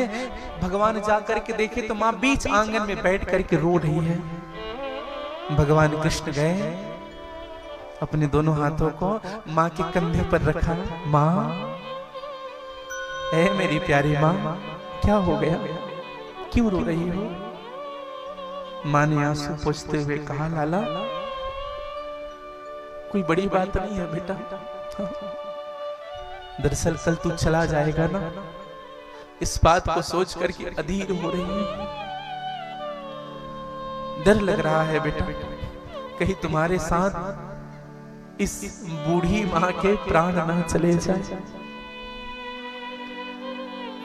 भगवान जाकर के देखे तो मां बीच आंगन में बैठ करके रो रही है। भगवान कृष्ण गए, अपने दोनों हाथों को मां के कंधे पर रखा। मां, ऐ मेरी प्यारी मां, क्या हो गया, क्यों रो रही हो? मां ने आंसू पोंछते हुए कहा, लाला कोई बड़ी बात नहीं है बेटा। दरअसल कल तू चला जाएगा ना, इस बात को सोच करके अधीर हो रही है। डर लग रहा है बेटा, कहीं तुम्हारे साथ इस बूढ़ी मां के प्राण ना चले जाए।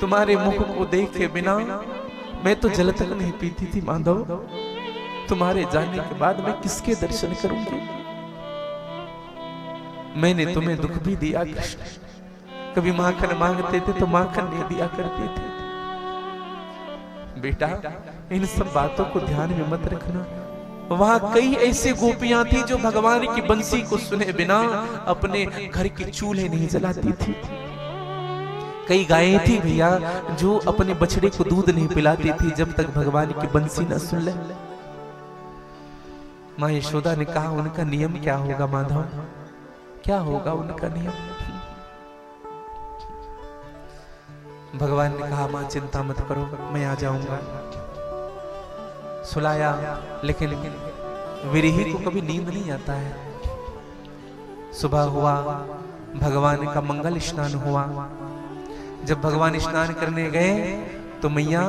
तुम्हारे मुख को देखे बिना मैं तो जल तक नहीं पीती थी माधव। तुम्हारे जाने के बाद मैं किसके दर्शन करूंगी? मैंने तुम्हें दुख भी दिया कृष्ण। कभी माखन मांगते थे तो माखन नहीं दिया करते थे। बेटा, इन सब बातों को ध्यान में मत रखना। वहां कई ऐसे गोपियां थी जो भगवान की बंसी को सुने बिना अपने घर के चूल्हे नहीं जलाती थी। कई गायें थी भैया जो अपने बछड़े को दूध नहीं पिलाती थी जब तक भगवान की बंसी न सुन ले। मां यशोदा ने कहा, उनका नियम क्या होगा माधव, क्या होगा उनका नियम? भगवान ने कहा, मां चिंता मत करो, मैं आ जाऊंगा। सुलाया, लेकिन विरही को कभी नींद नहीं आता है। सुबह हुआ, भगवान का मंगल स्नान हुआ। जब भगवान स्नान करने गए तो मैया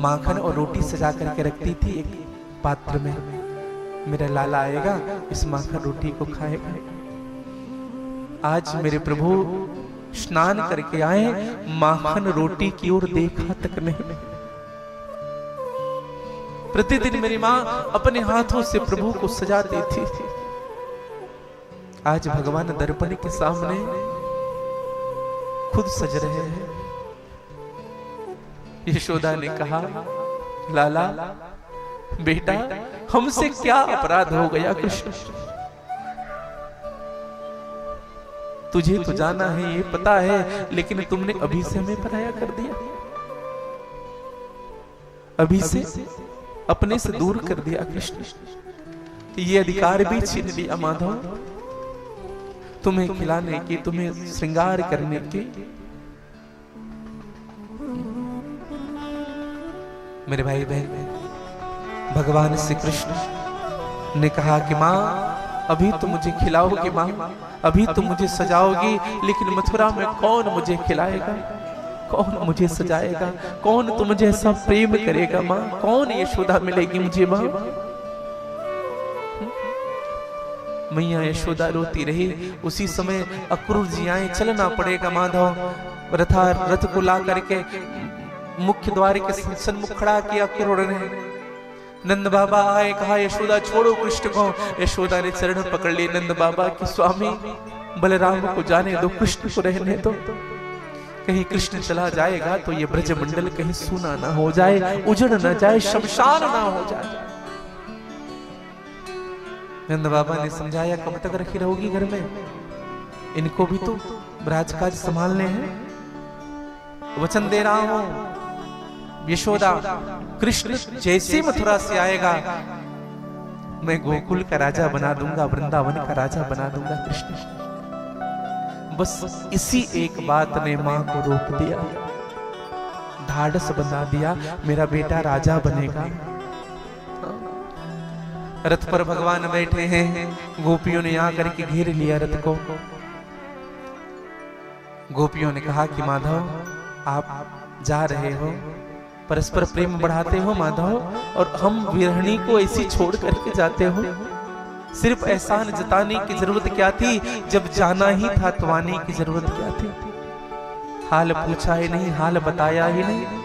माखन और रोटी सजा करके रखती थी एक पात्र में। मेरा लाला आएगा, इस माखन रोटी को खाएगा। आज मेरे प्रभु स्नान करके आए, माखन रोटी की ओर देखा तक नहीं। प्रतिदिन मेरी माँ अपने हाथों से प्रभु को सजाती थी। आज भगवान दर्पण के सामने खुद सज रहे हैं। यशोदा ने कहा, लाला बेटा हमसे क्या अपराध हो गया कृष्ण, तुझे तो जाना है, ये पता है, लेकिन तुमने अभी से हमें पराया कर दिया, अभी से अपने से दूर कर दिया कृष्ण। ये अधिकार भी छीन लिया माधव, तुम्हें खिलाने की, तुम्हें श्रृंगार करने की। मेरे भाई बहन, भगवान श्री कृष्ण ने कहा कि माँ अभी तो मुझे खिलाओगी, माँ अभी तो मुझे सजाओगी, लेकिन मथुरा में कौन मुझे खिलाएगा, कौन मुझे सजाएगा, कौन तो मुझे ऐसा प्रेम करेगा माँ, कौन यशोदा मिलेगी मुझे माँ। मैया यशोदा रोती रही। उसी समय अक्रूर जी आए, चलना पड़ेगा माधव। रथ को ला करके मुख्य द्वार के सन्मुख खड़ा किया अक्रूर ने। नंद बाबा आए, कहा यशोदा छोड़ो कृष्ण को। यशोदा ने चरण पकड़ लिए नंद बाबा की, स्वामी बलराम को जाने दो, कृष्ण को रहने दो। कहीं कृष्ण चला जाएगा तो ये ब्रजमंडल कहीं सूना ना हो जाए, उजड़ ना जाए, शमशान ना हो जाए। नंद बाबा ने समझाया, कब तक रखी रहोगी घर में, इनको भी तो राजकाज संभालने हैं। वचन दे रहा हूं यशोदा, कृष्ण जैसे मथुरा से आएगा मैं गोकुल का राजा बना दूंगा, वृंदावन का राजा बना दूंगा कृष्ण। बस इसी एक बात ने मां को रोक दिया, ढाढ़स बना दिया, मेरा बेटा राजा बनेगा। रथ पर भगवान बैठे हैं, गोपियों ने आकर के घेर लिया रथ को। गोपियों ने कहा कि माधव आप जा रहे हो, परस्पर प्रेम बढ़ाते हो माधव, और हम विरहणी को ऐसी छोड़ करके जाते हो। सिर्फ एहसान जताने की जरूरत क्या थी, जब जाना ही था तो आने की जरूरत क्या थी। हाल पूछा ही नहीं, हाल बताया ही नहीं।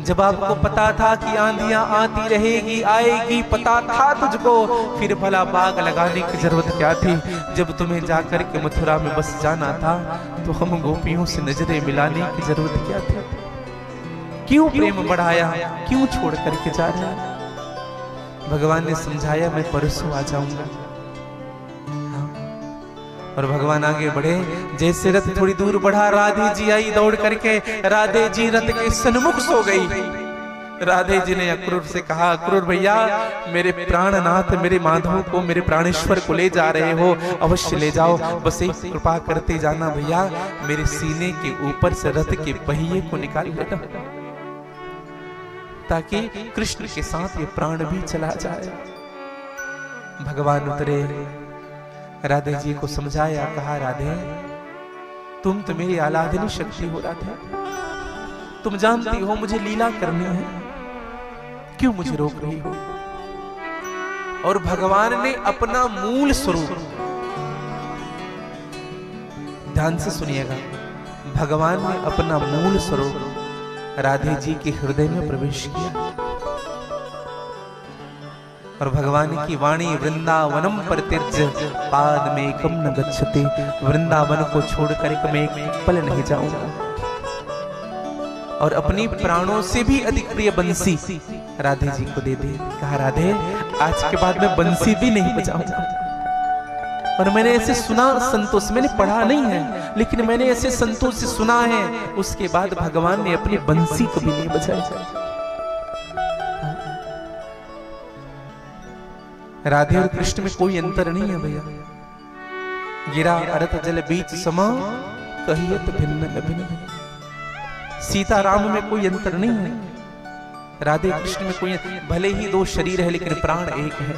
जब आपको पता था कि आंधियां आती रहेगी, आएगी, पता था तुझको, फिर भला बाग लगाने की जरूरत क्या थी। जब तुम्हें जाकर के मथुरा में बस जाना था तो हम गोपियों से नजरें मिलाने की जरूरत क्या थी। क्यों प्रेम बढ़ाया, क्यों छोड़ करके जा रहा है। भगवान ने समझाया, मैं परसों आ जाऊंगा। और भगवान आगे बढ़े। जैसे रथ थोड़ी दूर बढ़ा, राधे जी आई दौड़ करके, राधे जी रथ के सन्मुख सो गई। राधे जी ने अक्रूर से कहा, अक्रूर भैया मेरे प्राणनाथ, मेरे माधव को, मेरे प्राणेश्वर को ले जा रहे हो, अवश्य ले जाओ, बस एक कृपा करते जाना भैया, मेरे सीने के ऊपर से रथ के पहिए को निकाल लेना, ताकि कृष्ण के साथ ये प्राण भी चला जाए। भगवान उतरे, राधे जी को समझाया, कहा राधे तुम तो मेरी आराधनी शक्ति हो राधे, तुम जानती हो मुझे लीला करनी है, क्यों मुझे रोक रही हो। और भगवान ने अपना मूल स्वरूप, ध्यान से सुनिएगा, भगवान ने अपना मूल स्वरूप राधे जी के हृदय में प्रवेश किया। और भगवान की वाणी, वृंदावनम परित्यज्य पाद में एकम न गच्छति, वृंदावन को छोड़कर मैं एक पल नहीं जाऊंगा। और अपनी प्राणों से भी अधिक प्रिय बंसी राधे जी को दे दे। कहा राधे आज के बाद मैं बंसी भी नहीं बजाऊंगा। और मैंने ऐसे सुना संतोष, मैंने पढ़ा नहीं है, लेकिन मैंने ऐसे संतोष से सुना है, उसके बाद भगवान ने अपनी बंसी को भी नहीं बजाई। राधे और कृष्ण में कोई अंतर नहीं है भैया। गिरा अरथ जल बीच समा, कहियत भिन्न न भिन्न। सीता राम में कोई अंतर नहीं है, राधे कृष्ण में कोई, भले ही दो शरीर है लेकिन प्राण एक है।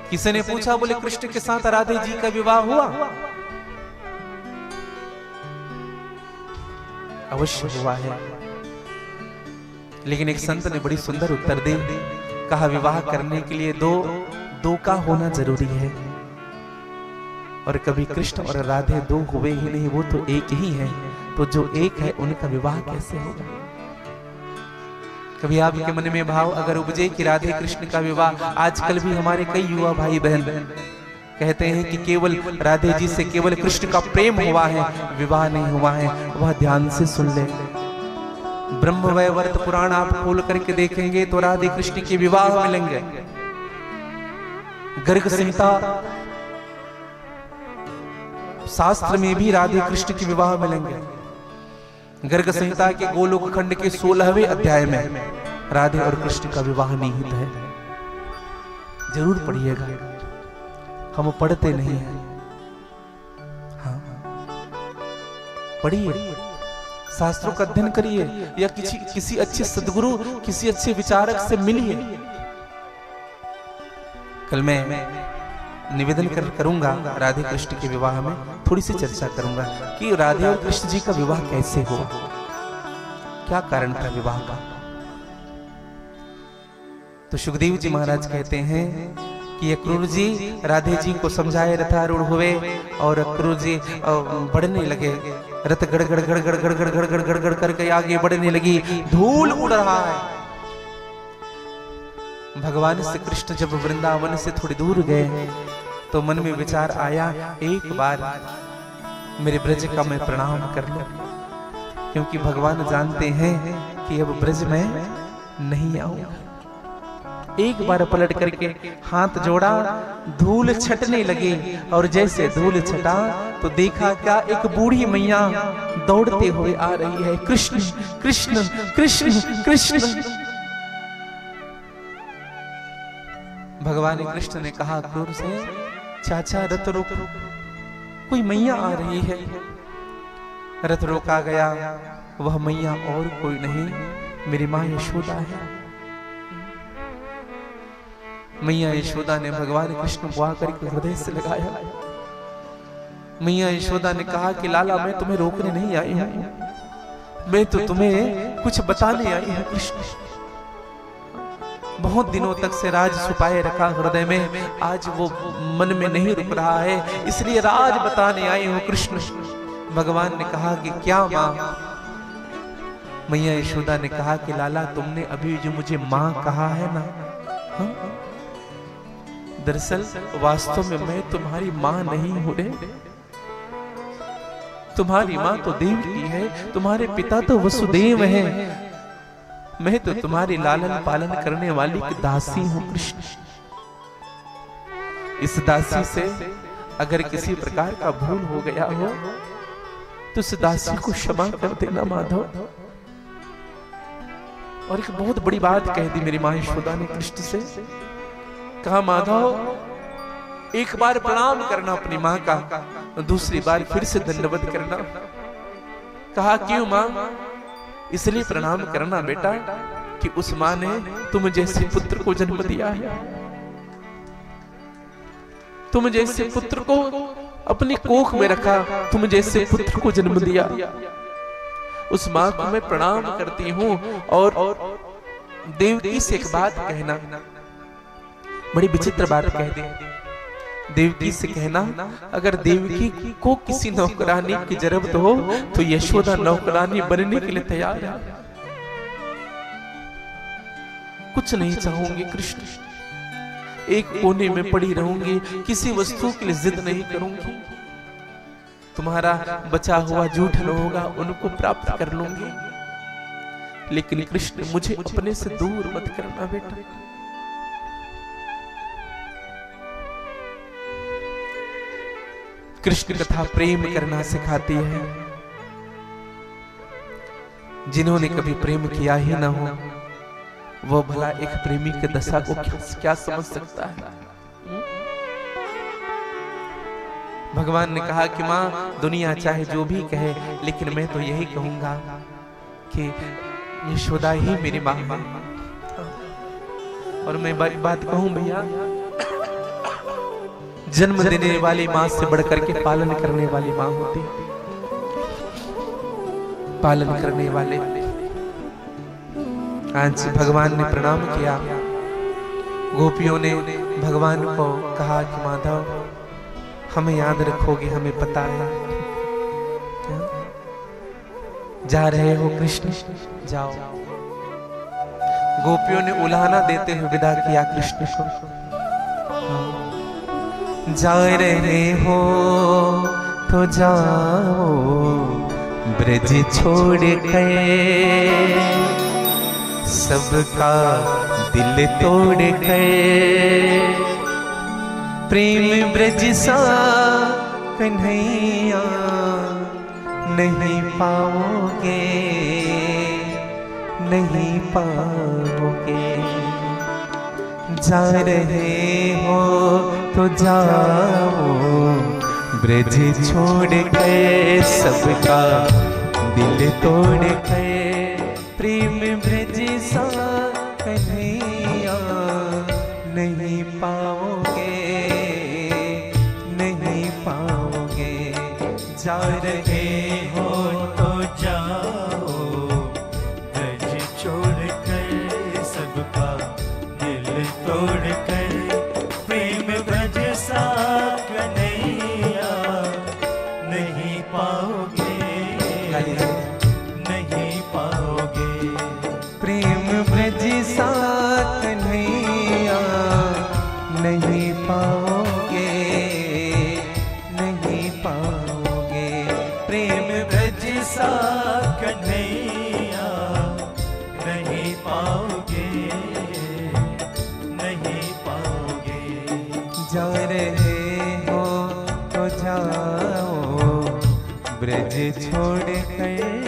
किसी ने पूछा, बोले कृष्ण के साथ राधे जी का विवाह हुआ? अवश्य हुआ है, लेकिन एक संत ने बड़ी सुंदर उत्तर दी। कहा विवाह करने के लिए दो का होना जरूरी है, और कभी कृष्ण और राधे दो हुए ही नहीं, वो तो एक ही है। तो जो एक है उनका विवाह कैसे होगा? कभी आपके मन में भाव अगर उपजे कि राधे कृष्ण का विवाह, आजकल भी हमारे कई युवा भाई बहन कहते हैं कि केवल राधे जी से केवल कृष्ण का प्रेम हुआ है, विवाह नहीं हुआ है। वह ध्यान से सुन ले। ब्रह्म वैवर्त पुराण आप खोल करके देखेंगे तो राधे कृष्ण के विवाह मिलेंगे। गर्ग संहिता शास्त्र में भी राधे कृष्ण के विवाह मिलेंगे। गर्ग संहिता के गोलोक खंड के 16वें अध्याय में राधे और कृष्ण का विवाह निहित है। जरूर पढ़िएगा, हम पढ़ते नहीं हैं। हाँ, पढ़िए, शास्त्रों का अध्ययन करिए, या किसी अच्छे सद्गुरु, किसी अच्छे विचारक से मिलिए। कल मैं निवेदन करूंगा राधे कृष्ण के विवाह में थोड़ी सी चर्चा करूंगा कि राधे और कृष्ण जी का विवाह कैसे हुआ, क्या कारण था विवाह का। तो सुखदेव जी महाराज कहते हैं कि अक्रूर जी राधे जी को समझाए रथारूढ़ हुए और अक्रूर जी बढ़ने लगे। रथ गड़ गड़ गड़ गड़ गड़ गड़ गड़ गड़ गड़ गड़ करके आगे बढ़ने लगी, धूल उड़ रहा है। भगवान श्री कृष्ण जब वृंदावन से थोड़ी दूर गए तो मन में विचार आया, एक बार मेरे ब्रज का मैं प्रणाम कर लूं, क्योंकि भगवान जानते हैं कि अब ब्रज में नहीं आऊंगा। एक बार पलट करके हाथ जोड़ा, धूल छटने लगी और जैसे धूल छटा तो देखा क्या, एक बूढ़ी मैया दौड़ते हुए आ रही है। कृष्ण कृष्ण कृष्ण कृष्ण। भगवान कृष्ण ने कहा क्रूर से, चाचा रथ रोको, कोई मैया आ रही है। रथ रोका गया। वह मैया और कोई नहीं, मेरी माँ यशोदा है। मैया यशोदा ने भगवान कृष्ण को आकर के हृदय से लगाया। मैया यशोदा ने कहा कि लाला, मैं तुम्हें रोकने नहीं आई हूं, मैं तो तुम्हें कुछ बताने आई हूं। कृष्ण बहुत दिनों तक से राज छुपाए रखा हृदय में, आज वो मन में नहीं रुक रहा है, इसलिए राज बताने आई हूं। कृष्ण भगवान ने कहा कि क्या माँ। मैया यशोदा ने कहा कि लाला, तुमने अभी जो मुझे माँ कहा है ना, दरअसल वास्तव में मैं तुम्हारी माँ नहीं हूं रे। तुम्हारी माँ तो देवकी है, तुम्हारे पिता तो वसुदेव हैं, मैं तो तुम्हारी लालन पालन करने वाली की दासी हूं। कृष्ण, इस दासी से अगर किसी प्रकार का भूल हो गया हो तो उस दासी को क्षमा कर देना माधव। और एक बहुत बड़ी बात कह दी मेरी मां यशोदा ने कृष्ण से, कहा माधव एक बार प्रणाम करना अपनी मां का, दूसरी बार फिर से दंडवत करना। कहा क्यों मां? इसलिए प्रणाम करना बेटा कि उस मां ने तुम जैसे पुत्र को जन्म दिया है, तुम जैसे पुत्र को अपनी कोख में रखा, तुम जैसे पुत्र को जन्म दिया। उस मां को मैं प्रणाम करती हूं। और देवकी से एक बात कहना, बड़ी विचित्र बात कह दी। देवकी से कहना, अगर देवकी को किसी नौकरानी की जरूरत हो तो यशोदा नौकरानी बनने के लिए तैयार है। कुछ नहीं चाहूंगी कृष्ण, एक कोने में पड़ी रहूंगी, किसी वस्तु के लिए जिद नहीं करूंगी, तुम्हारा बचा हुआ जूठन होगा उनको प्राप्त कर लूंगी, लेकिन कृष्ण मुझे अपने से दूर मत करना बेटा। कृष्ण कथा प्रेम करना सिखाती है। जिन्होंने कभी प्रेम किया ही ना हो वो भला एक प्रेमी के दशा को क्या समझ सकता है। भगवान ने कहा कि मां दुनिया चाहे जो भी कहे, लेकिन मैं तो यही कहूंगा कि यशोदा ही मेरी मां है। और मैं बात कहूं भैया, जन्म देने वाली मां से बढ़कर के पालन करने वाली मां होती है। पालन करने वाले, आज भगवान ने प्रणाम किया, गोपियों ने भगवान को कहा कि माधव हमें याद रखोगे, हमें पता है। जा रहे हो कृष्ण, जाओ। गोपियों ने उलाहना देते हुए विदा किया कृष्ण को। जा रहे हो तो जाओ ब्रज छोड़ के, सबका दिल तोड़ के। प्रेम ब्रज सा कन्हैया नहीं पाओगे, नहीं पाओगे। जा रहे हो तो जाओ ब्रज छोड़ के, सबका दिल तोड़ के। प्रेम ब्रज सा कन्हैया नहीं पाओगे, नहीं पाओगे। जा रहे हो तो जाओ ब्रज छोड़ कर, सबका दिल तोड़ कर। प्रेम ब्रज सा कन्हैया नहीं पाओगे, नहीं पाओगे। प्रेम ब्रज सा कन्हैया नहीं पाओगे, नहीं पाओगे। प्रेम ब्रज सा कन्हैया नहीं पाओगे, नहीं पाओगे। जा रहे हो तो जाओ ब्रज छोड़ कर।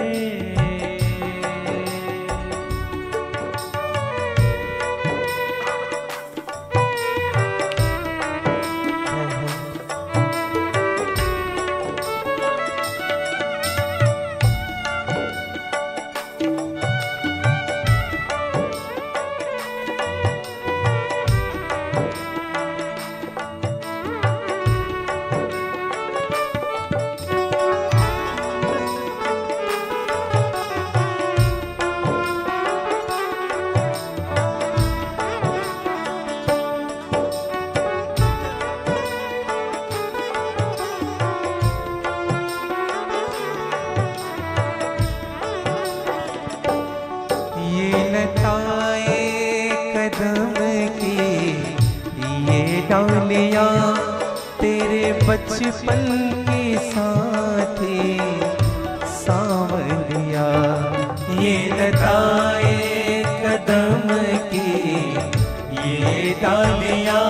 डालियां तेरे बचपन के साथी सांवरिया, ये लताए कदम की ये डालियां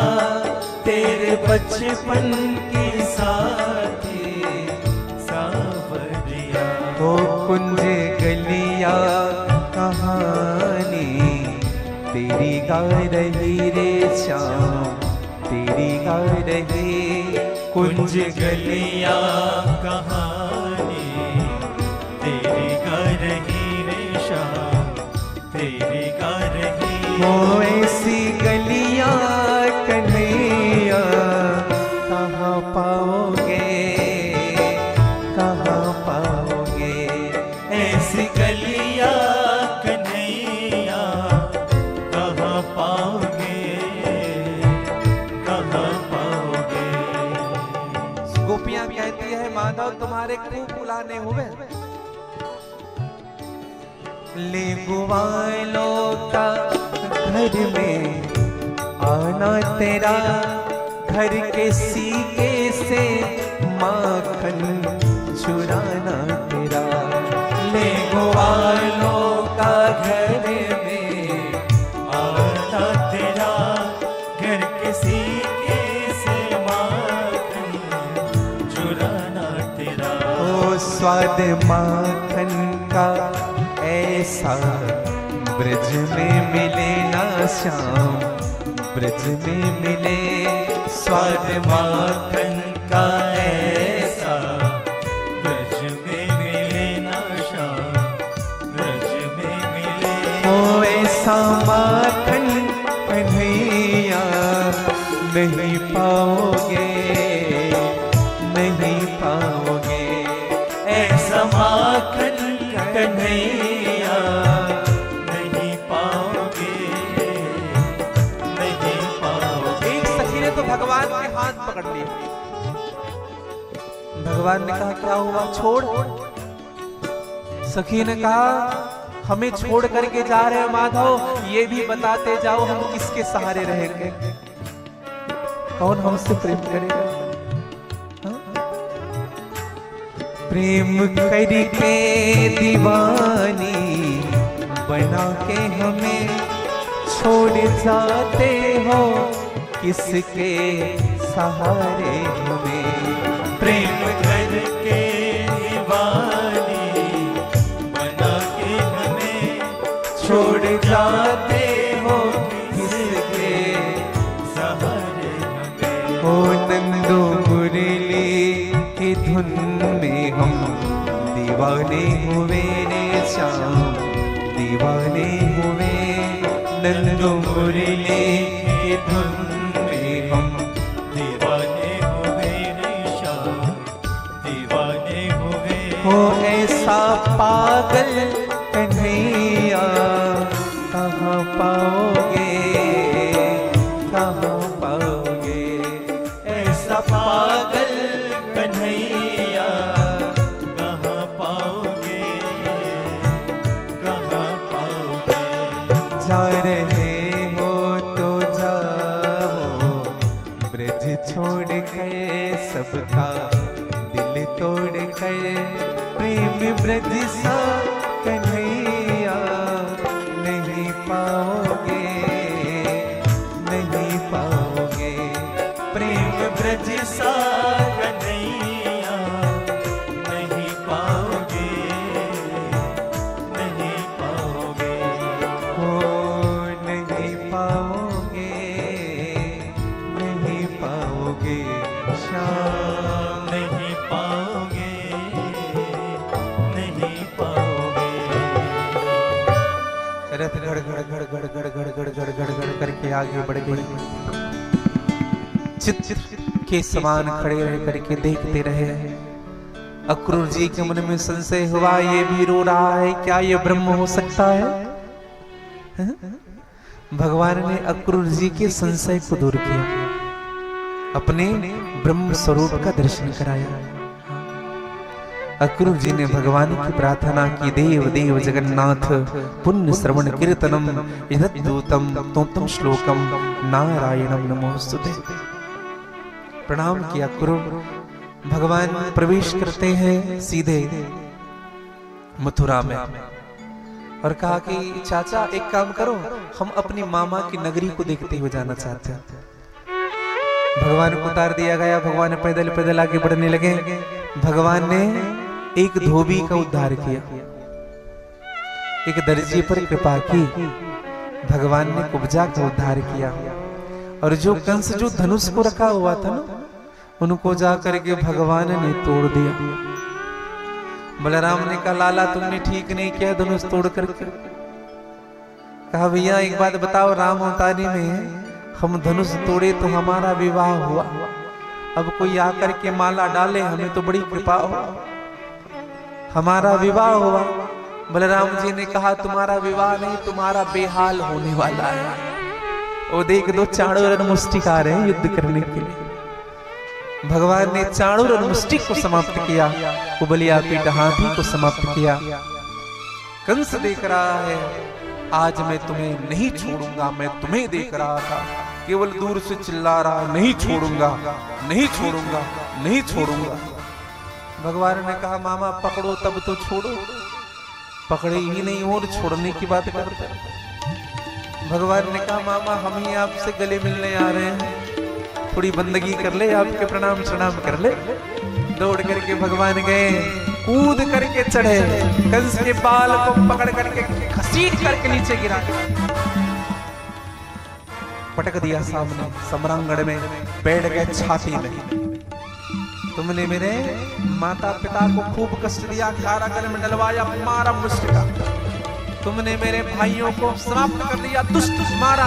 तेरे बचपन के साथी सांवरिया। ओ कुंज गलिया कहानी तेरी गा रही रे श्याम, तेरी गा रही। कुंज गलियां कहानी तेरी गा रही रे श्याम, तेरी गा रही। वो ऐसी गलियां कन्हैया कहाँ पाओगे, कहाँ पाओगे। ऐसी गलियां कन्हैया कहाँ पाओगे, कहाँ पाओगे। गोपियां कहती है माधव तुम्हारे खूब बुलाने हुए, ले ग्वालों का घर में आना तेरा, घर के सीके से माखन चुराना तेरा। ले ग्वालों का घर में आना तेरा, घर के सीके से माखन चुराना तेरा। ओ स्वाद माखन का ऐसा ब्रज में मिले ना श्याम, ब्रज में मिले स्वाद माखन का ऐसा ब्रज में मिले ना श्याम, ब्रज में मिले। ओ ऐसा माखन कन्हैया नहीं पाओगे, नहीं पाओगे। ऐसा माखन कन्हैया नहीं पाओगे, नहीं पाओगे। एक सखी ने तो भगवान के हाथ पकड़ लिए, भगवान ने कहा क्या हुआ छोड़। सखी ने कहा हमें छोड़ करके जा रहे हैं माधव, ये भी बताते जाओ हम किसके सहारे रहेंगे। कौन हमसे प्रेम करेगा? प्रेम करके दीवानी बना के हमें छोड़ जाते हो, किसके सहारे हमें? प्रेम करके दीवानी बना के हमें छोड़ जाते हो, किसके सहारे हमें? ओ नंदो मुरली की धुन में हम दीवाने हुए रे श्याम, दीवाने हुए। नंदो मुरली की धुन में हम दीवाने हुए रे श्याम, दीवाने हुए। हो ऐसा पागल कन्हैया कहाँ पाओगे, कहाँ पाओगे? ऐसा पागल कन्हैया कहाँ पाओगे, कहाँ पाओगे? जा रहे हो तो जाओ ब्रज छोड़ कर, सबका दिल तोड़ कर। प्रेम ब्रज सा कन्हैया नहीं पाओगे, नहीं पाओगे। प्रेम ब्रज सा कन्हैया नहीं पाओगे, नहीं पाओगे। हो नहीं पाओगे, नहीं पाओगे श्याम, नहीं पाओगे, नहीं पाओगे। रथ गड़ गड़ गड़ गड़ गड़ गड़ गड़ गड़ गड़ गड़ करके आगे बढ़ गई। चित्र के समान खड़े रह करके देखते रहे। अक्रूर जी के मन में संशय हुआ, ये भी रो रहा है, क्या ये ब्रह्म हो सकता है? भगवान ने अक्रूर जी के संशय को दूर किया, अपने ब्रह्म स्वरूप का दर्शन कराया। अक्रूर जी ने भगवान की प्रार्थना की, देव देव जगन्नाथ पुण्य श्रवण कीर्तनम यदूतम तोतम श्लोकम नारायणम नमोस्तुते। प्रणाम किया अक्रूर। भगवान प्रवेश करते हैं सीधे मथुरा में और कहा कि चाचा एक काम करो, हम अपनी मामा की नगरी को देखते हुए जाना चाहते हैं। भगवान को उतार दिया गया, भगवान पैदल पैदल आगे बढ़ने लगे। भगवान ने एक धोबी का उद्धार किया, एक दर्जी पर कृपा की, भगवान ने कुब्जा का उद्धार किया। और जो कंस जो धनुष को रखा हुआ था ना, उनको जा करके भगवान ने तोड़ दिया। बलराम ने कहा लाला तुमने ठीक नहीं किया धनुष तोड़ करके। कहा भैया एक बात बताओ, राम अवतारी में हम धनुष तोड़े तो हमारा विवाह हुआ, अब कोई आकर के माला डाले हमें तो बड़ी कृपा हो, हमारा विवाह हुआ। बलराम जी ने कहा तुम्हारा विवाह नहीं, तुम्हारा बेहाल होने वाला है। वो देख दो चाणूर मुष्टिक आ रहे हैं युद्ध करने के लिए। भगवान ने चाणूर और मुष्टिक को समाप्त किया, उबलिया पीठ हाथी को समाप्त किया। कंस देख रहा है, आज मैं तुम्हें नहीं छोड़ूंगा। मैं तुम्हें देख रहा था, केवल दूर से चिल्ला रहा, नहीं छोड़ूंगा, नहीं छोड़ूंगा, नहीं छोड़ूंगा। भगवान ने कहा मामा पकड़ो तब तो छोड़ो, पकड़े ही नहीं और छोड़ने की बात करते। भगवान ने कहा मामा हम ही आपसे गले मिलने आ रहे हैं, थोड़ी बंदगी कर ले, आपके प्रणाम प्रणाम कर ले। दौड़ करके भगवान गए, कूद करके चढ़े, कंस के बाल को पकड़ करके घसीट करके नीचे गिरा, पटक दिया सामने सम्रांगण में, बैठ गए छाती में। तुमने मेरे माता पिता को खूब कष्ट दिया, कारागार में डलवाया, मारा मुष्टिका। तुमने मेरे भाइयों को समाप्त कर दिया, दुष्ट मारा।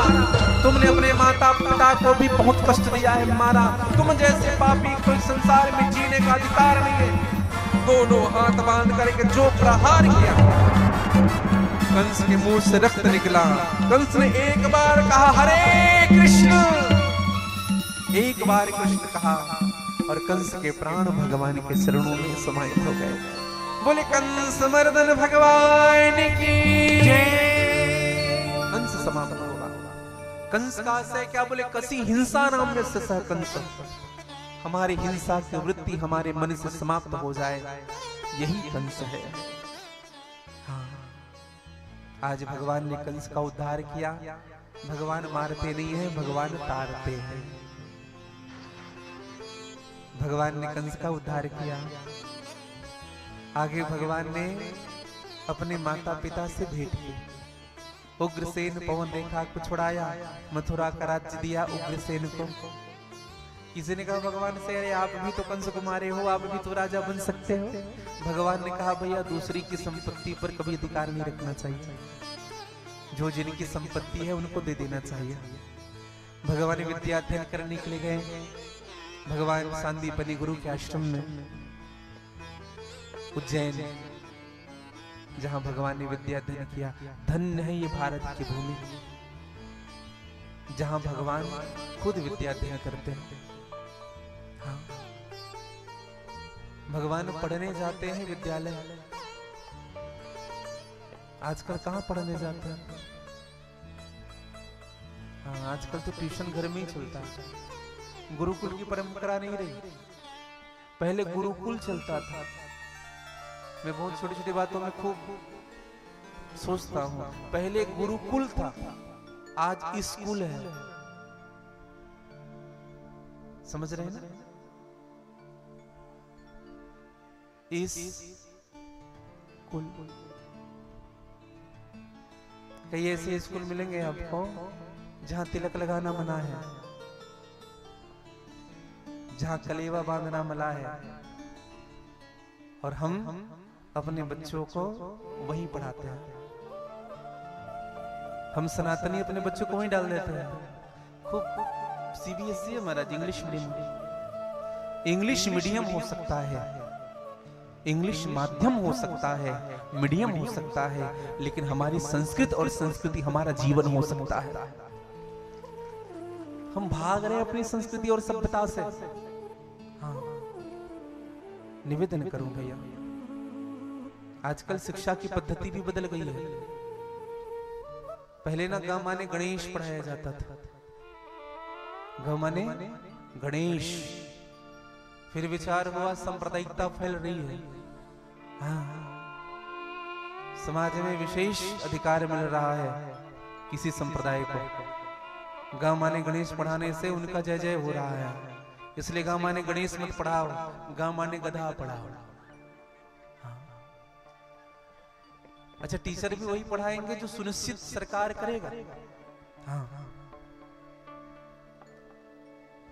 तुमने अपने माता पिता को भी बहुत कष्ट दिया है, मारा। तुम जैसे पापी कोई संसार में जीने का अधिकार नहीं है। दोनों हाथ बांध करके जो प्रहार किया, कंस के मुंह से रक्त निकला। कंस ने एक बार कहा हरे कृष्ण, एक बार कृष्ण कहा और कंस के प्राण भगवान के चरणों में समाहित हो गए। बोले कंस मर्दन भगवान की जय। कंस समाप्त हुआ। कंस का आशय क्या बोले, कसी हिंसा नाम में से सह कंस, हमारी हिंसा की वृत्ति हमारे मन से समाप्त हो जाए, यही कंस है। हाँ, आज भगवान ने कंस का उद्धार किया। भगवान मारते नहीं है, भगवान तारते हैं। भगवान ने कंस का उद्धार किया। आगे भगवान ने अपने माता पिता से भेंट की। उग्रसेन पवन रेखा को छुड़ाया, मथुरा का राज्य दिया उग्रसेन को। किसी ने कहा भगवान से, अरे आप भी तो कंस को मारे हो, आप भी तो राजा बन सकते हो। भगवान ने कहा, भैया दूसरी की संपत्ति पर कभी अधिकार नहीं रखना चाहिए, जो जिनकी संपत्ति है उनको दे देना चाहिए। भगवान विद्या अध्ययन करने के लिए गए। भगवान सांदीपनि गुरु के आश्रम में उज्जैन, जहां भगवान ने विद्या अध्ययन किया। धन्य है ये भारत की भूमि, जहां भगवान खुद विद्या अध्ययन करते हैं। हाँ, भगवान पढ़ने जाते हैं विद्यालय। आजकल कहाँ पढ़ने जाते हैं? हाँ, आजकल तो ट्यूशन घर में ही चलता है। गुरुकुल की परंपरा नहीं रही, पहले गुरुकुल चलता था। मैं बहुत छोटी छोटी बातों में खूब सोचता हूँ। पहले गुरुकुल था, आज स्कूल है। समझ रहे हैं ना? इस स्कूल, कई ऐसे स्कूल मिलेंगे आपको जहां तिलक लगाना मना है, जहां कलेवा बांधना मना है, और हम अपने बच्चों को वहीं पढ़ाते हैं। हम सनातनी अपने बच्चों को वहीं डाल देते हैं। खूब सीबीएसई है महाराज, इंग्लिश मीडियम। इंग्लिश मीडियम हो सकता है, इंग्लिश माध्यम हो सकता है, मीडियम हो सकता है, लेकिन हमारी संस्कृत और संस्कृति हमारा जीवन हो सकता है। हम भाग रहे अपनी संस्कृति और सभ्यता से। हाँ, निवेदन करूं भैया, आजकल शिक्षा की पद्धति भी बदल गई है। पहले ना ग माने गणेश पढ़ाया जाता था, ग माने गणेश। फिर विचार हुआ सांप्रदायिकता फैल रही है। हाँ, समाज में विशेष अधिकार मिल रहा है किसी संप्रदाय को। ग माने गणेश पढ़ाने से उनका जय जय हो रहा है, इसलिए ग माने गणेश मत पढ़ाओ, ग माने गधा पढ़ाओ। अच्छा, टीचर भी वही पढ़ाएंगे जो सुनिश्चित सरकार करेगा। हाँ,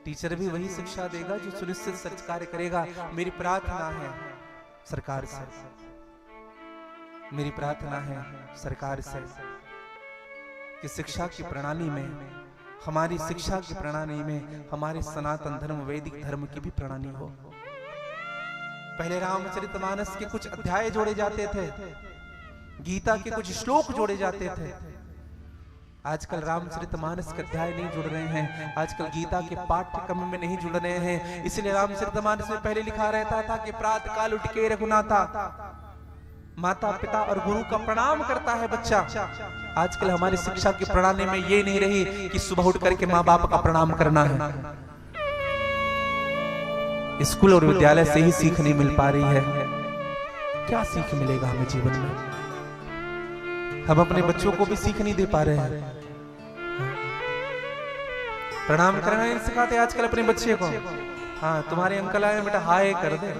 टीचर भी वही शिक्षा देगा जो सुनिश्चित सरकार करेगा। मेरी प्रार्थना है सरकार से, मेरी प्रार्थना है सरकार से कि शिक्षा की प्रणाली में, हमारी शिक्षा की प्रणाली में हमारे सनातन धर्म, वैदिक धर्म की भी प्रणाली हो। पहले रामचरितमानस के कुछ अध्याय जोड़े जाते थे, गीता के कुछ श्लोक जोड़े जाते थे। आजकल रामचरितमानस के अध्याय नहीं जुड़ रहे हैं, आजकल गीता के पाठ्यक्रम में नहीं जुड़ रहे हैं। इसलिए रामचरितमानस में पहले लिखा रहता था कि प्रातः काल उठ के रघुनाथा, माता पिता और गुरु का प्रणाम करता है बच्चा। आजकल हमारी शिक्षा की प्रणाली में ये नहीं रही कि सुबह उठ करके माँ बाप का प्रणाम करना है। स्कूल और विद्यालय से ही सीख नहीं मिल पा रही है। क्या सीख मिलेगा हमें जीवन में? हम अपने बच्चों को भी सीख नहीं दे पा रहे हैं। प्रणाम करना नहीं सिखाते आजकल अपने बच्चे को। हाँ, तुम्हारे अंकल आए बेटा, हाय कर दे,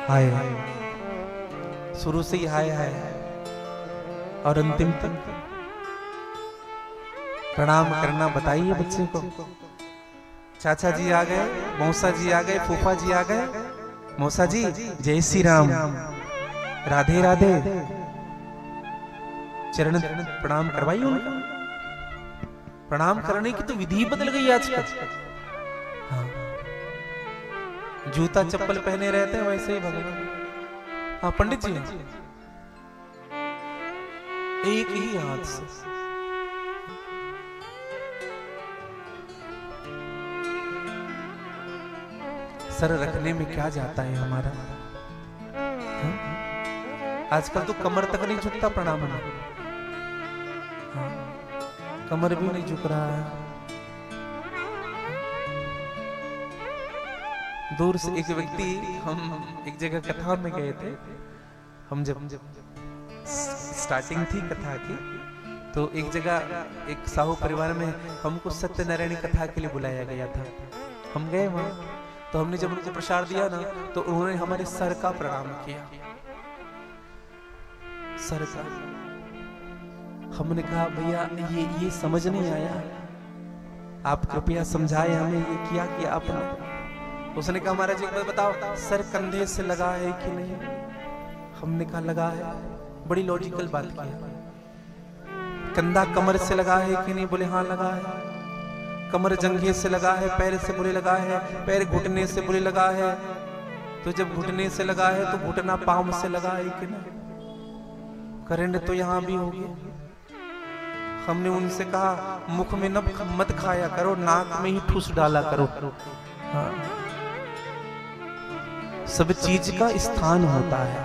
हाय, शुरू से ही हाय हाय, और अंतिम तक प्रणाम करना बताइए बच्चे को। चाचा जी आ गए, मौसा जी आ गए, फूफा जी आ गए। मौसा जी जय श्री राम, राधे राधे, चरण प्रणाम करवाइए उनको। प्रणाम करने की तो विधि बदल गई आजकल। हाँ, जूता चप्पल पहने रहते हैं वैसे ही भगवान। हाँ पंडित जी, एक ही हाथ से सर रखने में क्या जाता है हमारा। हाँ? आजकल तो कमर तक नहीं झुकता प्रणाम में। हाँ? कमर भी नहीं झुक रहा है। दूर से एक व्यक्ति, हम एक जगह कथा में गए थे, हम जब स्टार्टिंग थी कथा की, तो एक जगह एक साहू परिवार में हमको सत्यनारायण कथा के लिए बुलाया गया था। हम गए वहां, तो हमने जब उनको प्रसाद दिया ना, तो उन्होंने हमारे सर का प्रणाम किया, सर का। हमने कहा भैया ये समझ नहीं आया, आप कृपया समझाए हमें, ये क्या किया आपने। उसने कहा महाराज एक बात बताओ, सर कंधे से लगा है कि नहीं। हमने कहा लगा है। बड़ी लॉजिकल बात की। कंधा कमर से लगा है कि नहीं, बोले हाँ लगा है। कमर जंघे से लगा है, पैर से बोले लगा है, पैर घुटने से बोले लगा है। तो जब घुटने से लगा है तो घुटना पांव से लगा है कि नहीं। करंट तो यहां भी हो गया। हमने उनसे कहा मुख में नमक मत खाया करो, नाक में ही ठूस डाला करो। हाँ। सब चीज का स्थान होता है।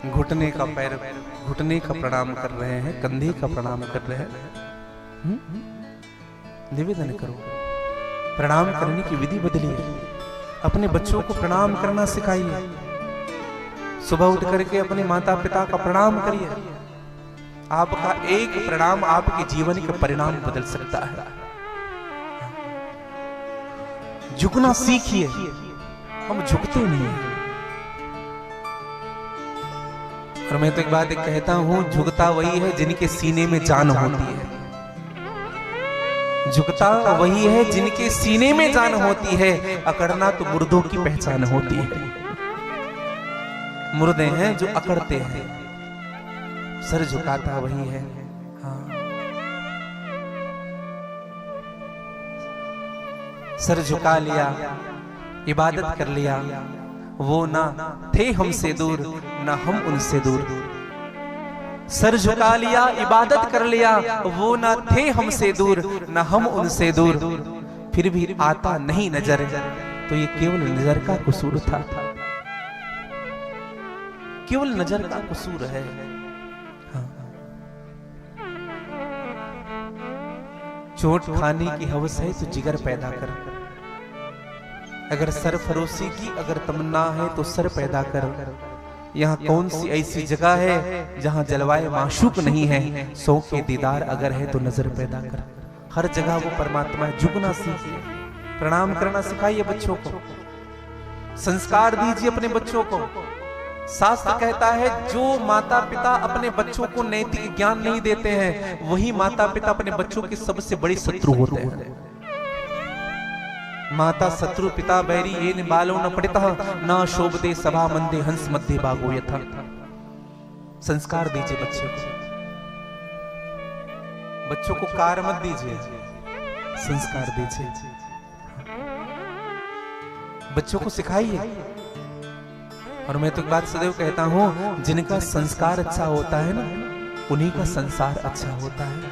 घुटने का पैर, घुटने का प्रणाम कर रहे हैं, कंधे का प्रणाम कर रहे हैं। निवेदन करो, प्रणाम करने की विधि बदलिए। अपने बच्चों को प्रणाम करना सिखाइए। सुबह उठ करके अपने माता पिता का प्रणाम करिए। आपका एक प्रणाम आपके जीवन का परिणाम बदल सकता है। झुकना सीखिए। हम झुकते नहीं हैं। और मैं तो एक बात कहता हूं, झुकता वही है जिनके सीने में जान होती है। झुकता वही है जिनके सीने में जान होती है। अकड़ना तो मुर्दों की पहचान होती है। मुर्दे हैं जो अकड़ते हैं, सर झुकाता वही है। हाँ। सर झुका लिया, इबादत कर लिया, वो ना थे हमसे दूर, ना हम उनसे दूर। सर झुका लिया, इबादत कर लिया, वो ना थे हमसे दूर, ना हम उनसे दूर। फिर भी आता नहीं नजर, तो ये केवल नजर का कसूर था। केवल नजर का कसूर है। हाँ। चोट खाने की हवस है तो जिगर पैदा कर। अगर सरफरोशी की अगर तमन्ना है तो सर पैदा कर। यहाँ कौन सी ऐसी जगह है जहाँ जलवाए माशूक नहीं है। सौ के दीदार अगर है तो नजर पैदा कर। हर जगह वो परमात्मा है। झुकना सीखिए, प्रणाम करना सिखाइए बच्चों को, संस्कार दीजिए अपने बच्चों को। शास्त्र कहता है जो माता पिता अपने बच्चों को नैतिक ज्ञान नहीं देते हैं, वही माता पिता अपने बच्चों के सबसे बड़े शत्रु होते हैं। माता शत्रु पिता बैरी ये बालो न पड़ता ना शोभते सभा मंदे हंस मध्य भागो यथा। संस्कार दीजिए बच्चे को। बच्चों को कार मत दीजिए, संस्कार दीजिए। बच्चों को सिखाइए। और मैं तो एक बात सदैव कहता हूं, जिनका संस्कार अच्छा होता है ना, उन्हीं का संसार अच्छा होता है।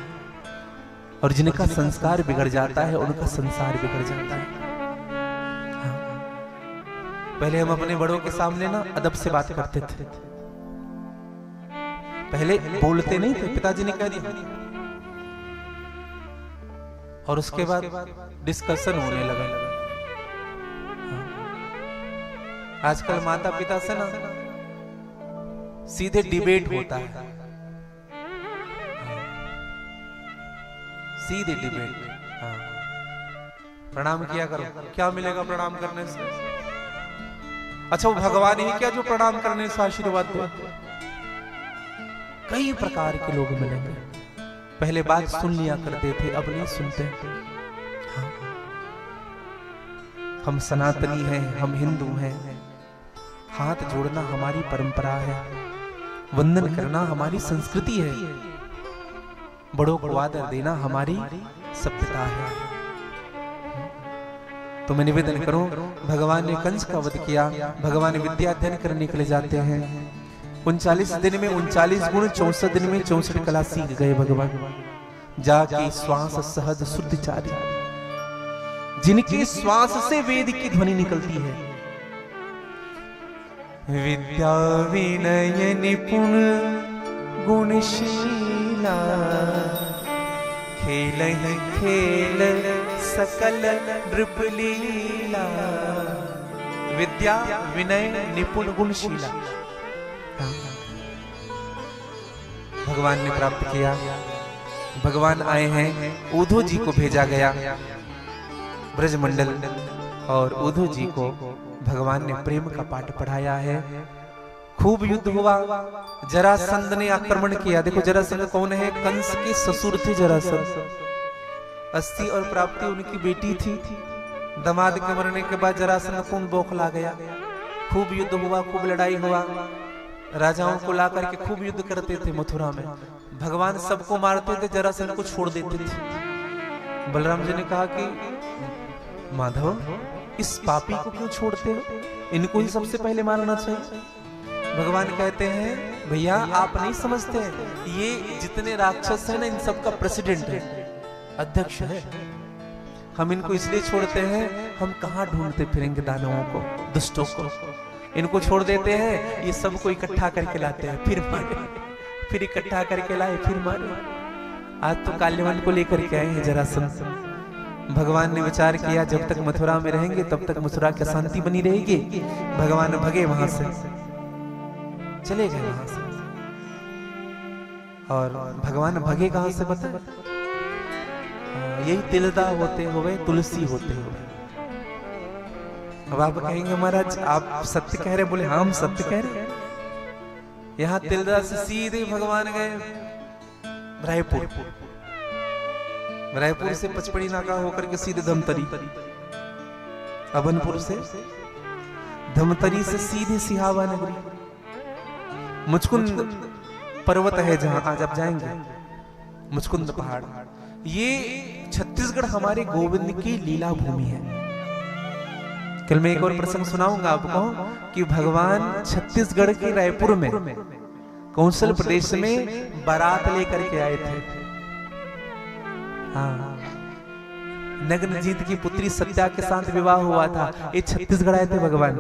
और जिनका संस्कार बिगड़ जाता है, उनका संसार बिगड़ जाता है। पहले हम अपने बड़ों के सामने ना अदब से बात करते थे। पहले बोलते नहीं थे, पिताजी ने कह दिया, और उसके बाद डिस्कशन होने लगा। आजकल माता पिता से ना सीधे डिबेट होता है। सीधे डिबेट। हाँ। प्रणाम किया करो, क्या मिलेगा प्रणाम करने से? अच्छा, वो भगवान ही क्या जो प्रणाम करने से आशीर्वाद दे? कई प्रकार के लोग मिलेंगे। पहले बात सुन लिया करते थे, अब नहीं सुनते। हाँ। हम सनातनी हैं, हम हिंदू हैं। हाथ जोड़ना हमारी परंपरा है, वंदन करना हमारी संस्कृति है, बड़ों को आदर देना हमारी सभ्यता है। तो मैं निवेदन करूं, भगवान ने कंस का वध किया। भगवान विद्या अध्ययन करने के लिए जाते हैं। 39 दिन में 39 गुण, 64 दिन में 64 कला सीख गए भगवान। जाके श्वास सहज शुद्ध चारी, जिनके श्वास से वेद की ध्वनि निकलती है। विद्या विनय निपुण गुणशीला, खेल ही खेल सकल नृप लीला, विद्या विनय निपुण गुणशीला। भगवान ने प्राप्त किया, भगवान आए हैं, उद्धव जी को भेजा गया ब्रजमंडल, और उद्धव जी को भगवान ने प्रेम का पाठ पढ़ाया है। खूब युद्ध हुआ, जरासंध ने आक्रमण किया। देखो जरासंध कौन है? कंस के ससुर थे जरासंध। अस्थि और प्राप्ति उनकी बेटी थी। दामाद के मरने के बाद जरासंध को बौखला गया। खूब युद्ध हुआ, खूब लड़ाई हुआ, राजाओं को ला करके खूब युद्ध करते थे मथुरा में। भगवान सबको मारते थे, जरासंध को छोड़ देते थे। बलराम जी ने कहा कि माधव, इस पापी को क्यों छोड़ते हो? इनको ही सबसे पहले मारना चाहिए। भगवान कहते हैं भैया आप नहीं समझते, ये जितने राक्षस हैं ना, इन सबका प्रेसिडेंट है, अध्यक्ष है। हम इनको इसलिए छोड़ते हैं, हम कहाँ ढूंढते फिरेंगे दानवों को, दुष्टों को। इनको छोड़ देते हैं, ये सबको इकट्ठा करके लाते हैं, फिर मारे, फिर इकट्ठा करके लाए, फिर मारे। आज तो काल्यवन को लेकर के आए हैं जरासंध। भगवान ने विचार किया जब तक मथुरा में रहेंगे तब तक मथुरा की शांति बनी रहेगी। भगवान भगे वहां से, चले गए वहां से। और भगवान भगे कहां से बता? यही तिलदा होते हुए, तुलसी होते हुए। अब आप कहेंगे महाराज आप सत्य कह रहे? बोले हाँ हम सत्य कह रहे। यहाँ तिलदा से सीधे भगवान गए रायपुर, रायपुर से पचपड़ी नाका होकर के सीधे धमतरी, अभनपुर से धमतरी से सीधे सिहावा नगरी। मुचकुंद पर्वत है जहां आज आप जाएंगे, मुचकुंद पहाड़। ये छत्तीसगढ़ हमारे गोविंद की लीला भूमि है। कल मैं एक और प्रसंग सुनाऊंगा आपको कि भगवान छत्तीसगढ़ के रायपुर में कौशल प्रदेश में बारात लेकर के आए थे। हाँ, नग्नजीत की पुत्री सत्या के साथ विवाह हुआ था। ये छत्तीसगढ़ आए थे भगवान।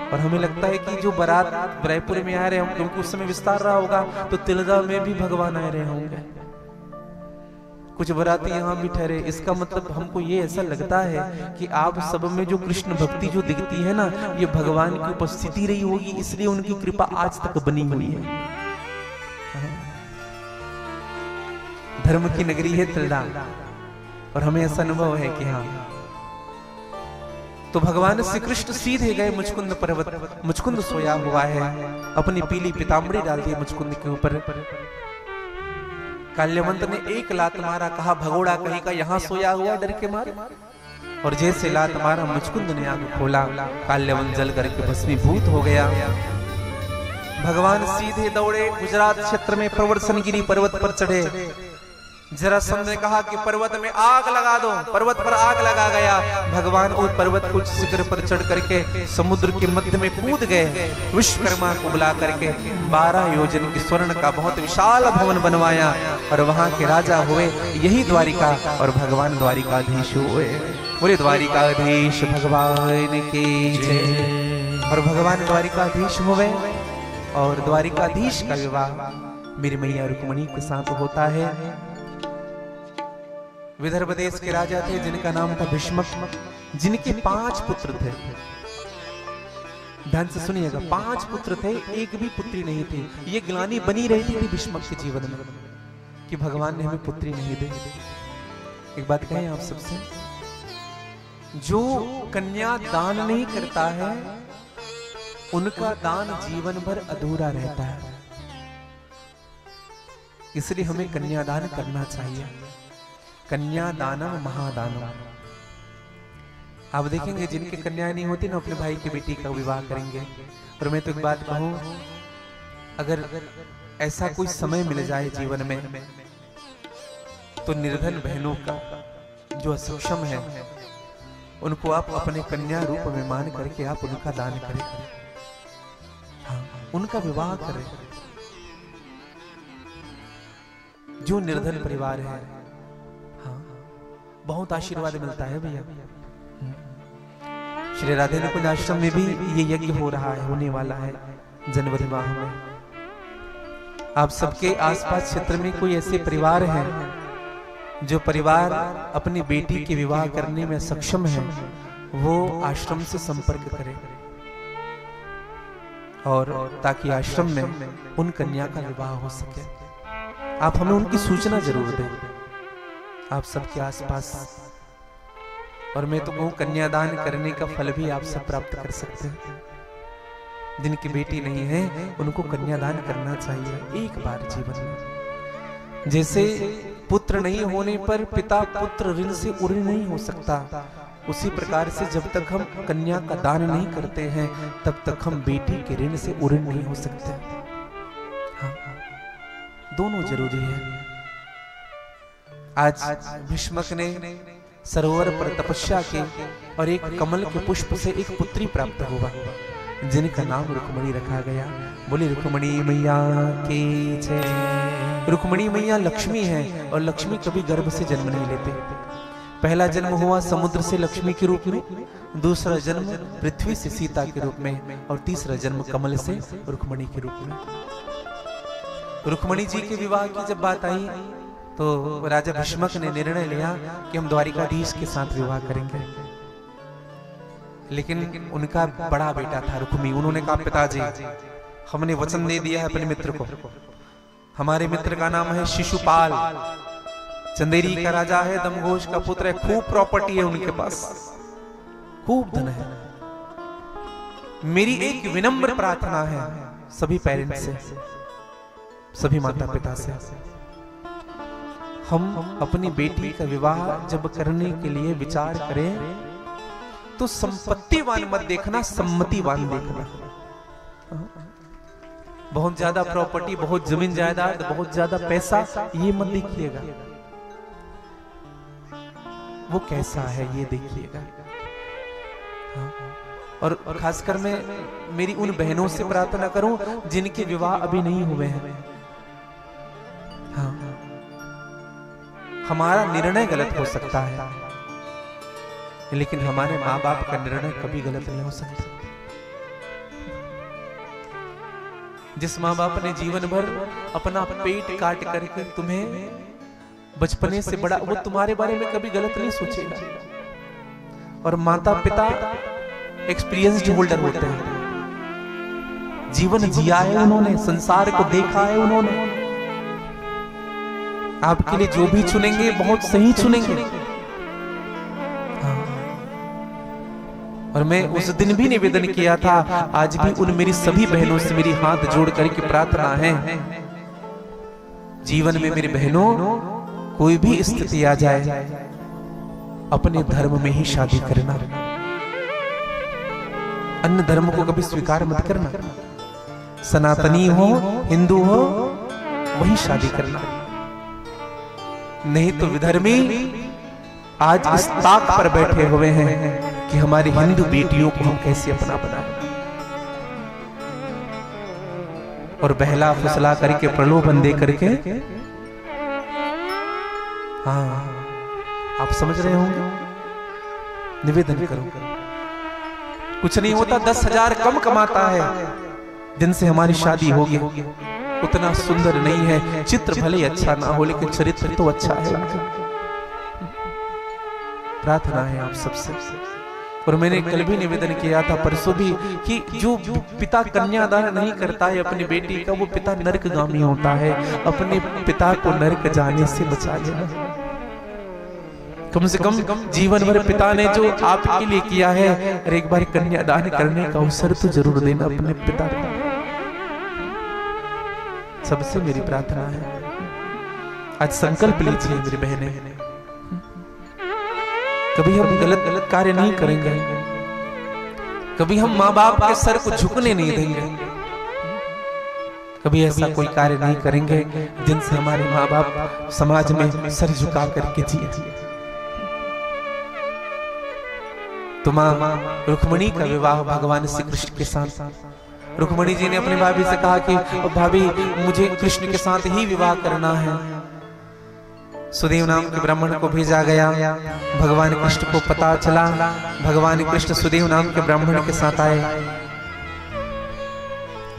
और हमें लगता है कि जो बारात रायपुर में आ रहे होंगे, क्योंकि उस समय विस्तार रहा होगा, तो तिलदा में भी भगवान आ रहे होंगे। कुछ बाराती यहाँ भी ठहरे। इसका मतलब हमको ये ऐसा लगता है कि आप सब में जो कृष्ण भक्ति जो दिखती है ना, ये भगवान की उपस्थिति रही होगी, इसलिए उनकी कृपा आज तक बनी हुई है। धर्म की नगरी है तिलदा, और हमें ऐसा अनुभव है कि हाँ। तो भगवान श्री कृष्ण सीधे गए मुचकुंद पर्वत। मुचकुंद सोया हुआ है, अपनी पीली पीताम्बरी डाल दी मुचकुंद के ऊपर। काल्यवंत ने एक लात मारा, कहा भगोड़ा कहीं का यहाँ सोया हुआ डर के मारे। और जैसे लात मारा, मुचकुंद ने आंख खोला, काल्यवंत जल करके भस्मीभूत हो गया। भगवान सीधे दौड़े गुजरात क्षेत्र में प्रवर्तनगिरी पर्वत पर चढ़े। जरासंध ने कहा कि पर्वत में आग लगा दो। पर्वत पर आग लगा गया। भगवान उस पर्वत को शिखर पर चढ़ करके समुद्र के मध्य में कूद गए। विश्वकर्मा को बुला करके 12 योजन की स्वर्ण का बहुत विशाल भवन बनवाया, और वहां के राजा हुए यही द्वारिका, और भगवान द्वारिकाधीश हुए। बोले द्वारिकाधीश भगवान की जय। और भगवान द्वारिकाधीश हुए, और द्वारिकाधीश का विवाह मेरी मैया रुक्मणी के साथ होता है। विदर्भ देश के राजा थे जिनका नाम था भीष्मक, जिनके 5 पुत्र थे। ध्यान से सुनिएगा, 5 पुत्र थे, एक भी पुत्री नहीं थी। ये ग्लानि बनी रहती थी भीष्मक के जीवन में कि भगवान ने हमें पुत्री नहीं दी। एक बात कहें आप सबसे, जो कन्या दान नहीं करता है उनका दान जीवन भर अधूरा रहता है। इसलिए हमें कन्यादान करना चाहिए। कन्यादानम महादानम। आप देखेंगे जिनकी कन्याएं नहीं होती ना, अपने भाई की बेटी का विवाह करेंगे। और मैं तो एक बात कहूं, अगर ऐसा कोई समय मिल जाए जीवन में, तो निर्धन बहनों का जो असक्षम है उनको आप अपने कन्या रूप में मान करके आप उनका दान करें। हाँ, उनका विवाह करें। जो निर्धन परिवार है, हाँ, बहुत आशीर्वाद मिलता है भैया। श्री राधे कुंज आश्रम में भी ये यज्ञ हो रहा है, होने वाला है जनवरी माह में। आप सबके आसपास क्षेत्र में कोई ऐसे परिवार हैं जो परिवार अपनी बेटी के विवाह करने में सक्षम है वो आश्रम से संपर्क करे और ताकि आश्रम में उन कन्या का विवाह हो सके। आप हमें उनकी सूचना जरूर दें, आप सबके आसपास। और मैं तो कहूं कन्यादान करने का फल भी आप सब प्राप्त कर सकते हैं। जिनकी बेटी नहीं है उनको कन्यादान करना चाहिए एक बार जीवन में। जैसे पुत्र नहीं होने पर पिता पुत्र ऋण से उऋण नहीं हो सकता, उसी प्रकार से जब तक हम कन्या का दान नहीं करते हैं तब तक हम बेटी के ऋण से उऋण नहीं हो सकते। हाँ, दोनों जरूरी है। आज भीष्मक ने सरोवर पर तपस्या की और एक कमल के पुष्प से एक पुत्री प्राप्त हुआ जिनका नाम रुक्मणी रखा गया। बोले रुक्मणी मैया की जय। रुक्मणी मैया लक्ष्मी है और लक्ष्मी कभी गर्भ से जन्म नहीं लेते। पहला जन्म हुआ समुद्र से लक्ष्मी के रूप में, दूसरा जन्म पृथ्वी से सीता के रूप में और तीसरा जन्म कमल से रुक्मणी के रूप में। रुक्मणी जी के विवाह की जब बात आई तो राजा भीष्मक ने निर्णय लिया कि हम द्वारिकाधीश के साथ विवाह करेंगे। लेकिन उनका बड़ा बेटा था रुक्मी। उन्होंने कहा पिताजी हमने वचन दे दिया है अपने मित्र को, हमारे मित्र का नाम है शिशुपाल, चंदेरी का राजा है, दमघोष का पुत्र है, खूब प्रॉपर्टी है उनके पास, खूब धन है। मेरी एक विनम्र प्रार्थना है सभी पेरेंट्स से, सभी माता पिता से, हम अपनी बेटी का विवाह जब करने के लिए विचार करें तो संपत्तिवान मत देखना, सम्मतिवान देखना। बहुत ज्यादा प्रॉपर्टी, बहुत जमीन जायदाद, बहुत ज्यादा पैसा, ये मत देखिएगा। वो कैसा है ये देखिएगा। और खासकर मैं मेरी उन बहनों से प्रार्थना करूं जिनके विवाह अभी नहीं हुए हैं। हाँ, हमारा निर्णय गलत हो सकता है लेकिन हमारे माँ बाप का निर्णय कभी गलत नहीं हो सकता। जिस माँ बाप ने जीवन भर अपना पेट काट करके तुम्हें बचपने से बड़ा, वो तुम्हारे बारे में कभी गलत नहीं सोचेगा। और माता पिता एक्सपीरियंस्ड होल्डर होते हैं, जीवन जिया है उन्होंने, संसार को देखा है उन्होंने। आपके लिए जो भी चुनेंगे बहुत सही चुनेंगे। और मैं उस दिन भी निवेदन किया था, आज भी उन मेरी सभी बहनों से मेरी हाथ जोड़ करके प्रार्थना है, जीवन में मेरी बहनों कोई भी स्थिति आ जाए अपने धर्म में ही शादी करना, अन्य धर्म को कभी स्वीकार मत करना। सनातनी हो, हिंदू हो, वही शादी करना। नहीं तो विधर्मी आज इस ताक पर बैठे हुए हैं कि हमारी हिंदू बेटियों को हम कैसे अपना बनाएं, और बहला फुसला करके प्रलोभन दे करके। हाँ, आप समझ रहे होंगे। निवेदन करो, कुछ नहीं होता, 10,000 कम कमाता है जिनसे हमारी शादी होगी, उतना सुंदर नहीं है। चित्र भले अच्छा ना हो लेकिन चरित्र तो अच्छा है। प्रार्थना है आप सबसे। और मैंने कल भी निवेदन किया था, परसों भी, कि जो पिता कन्यादान नहीं करता है अपनी बेटी का, वो पिता नरकगामी होता है। अपने पिता को नरक जाने से बचा लेना। कम से कम जीवन भर पिता ने जो आपके लिए किया है, और एक बार कन्यादान करने का अवसर तो जरूर देना अपने पिता को। सबसे मेरी प्रार्थना है, आज संकल्प लीजिए मेरी बहनें, कभी हम गलत कार्य नहीं करेंगे, कभी हम माँ बाप के सर को झुकने नहीं देंगे, कभी ऐसा कोई कार्य नहीं करेंगे जिनसे हमारे माँ बाप समाज में सर झुका करके जिए। तो माँ रुक्मणी का विवाह भगवान श्री कृष्ण के साथ। रुक्मणी जी ने अपनी भाभी से कहा कि भाभी मुझे कृष्ण के साथ ही विवाह करना है। सुदेव नाम के ब्राह्मण को भेजा गया। भगवान कृष्ण को पता चला, भगवान कृष्ण सुदेव नाम के ब्राह्मण के साथ आए।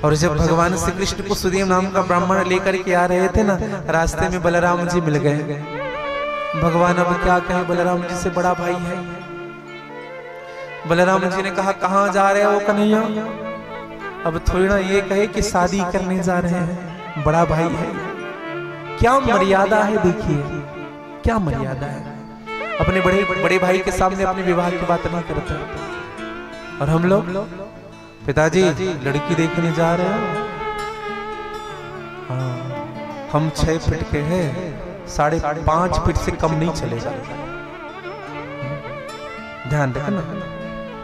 और जब भगवान श्री कृष्ण को सुदेव नाम का ब्राह्मण लेकर के आ रहे थे ना, रास्ते में बलराम जी मिल गए। भगवान अब क्या कहे, बलराम जी से बड़ा भाई है। बलराम जी ने कहा कहां जा रहे हो कन्हैया? अब थोड़ी ना ये कहे कि शादी करने जा रहे हैं, बड़ा भाई है। क्या मर्यादा है, देखिए क्या मर्यादा है। अपने बड़े भाई के सामने अपने विवाह की बात नहीं करते। और हम लोग पिताजी लड़की देखने जा रहे हो, हाँ हम 6 फीट के हैं, 5.5 फीट से कम नहीं चलेगा, ध्यान रखना।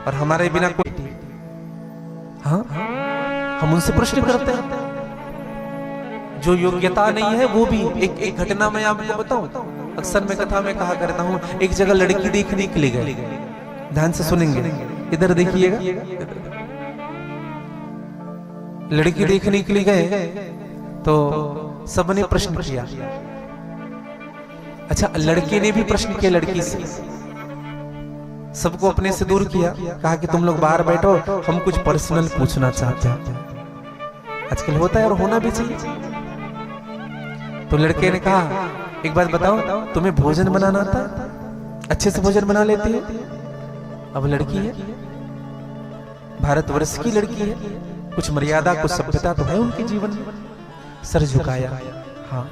और हमारे बिना कोई, हाँ हम उनसे प्रश्न करते हैं। जो योग्यता नहीं है वो भी, एक घटना मैं आपको बताऊं, अक्सर मैं कथा में कहा करता हूं। एक जगह लड़की देखने के लिए गए, ध्यान से सुनेंगे, इधर देखिएगा। लड़की देखने के लिए गए तो सबने प्रश्न किया। अच्छा, लड़के ने भी प्रश्न किया लड़की से, सबको अपने से दूर किया, कहा कि तुम लोग बाहर बैठो, हम कुछ पर्सनल पूछना चाहते हैं। आजकल होता है और होना भी चाहिए। तो लड़के ने कहा एक बात बताओ, तुम्हें भोजन बनाना आता? अच्छे से भोजन बना लेती है? अब लड़की है, भारतवर्ष की लड़की है, कुछ मर्यादा कुछ सभ्यता तो है उनके जीवन में। सर झुकाया, हाँ।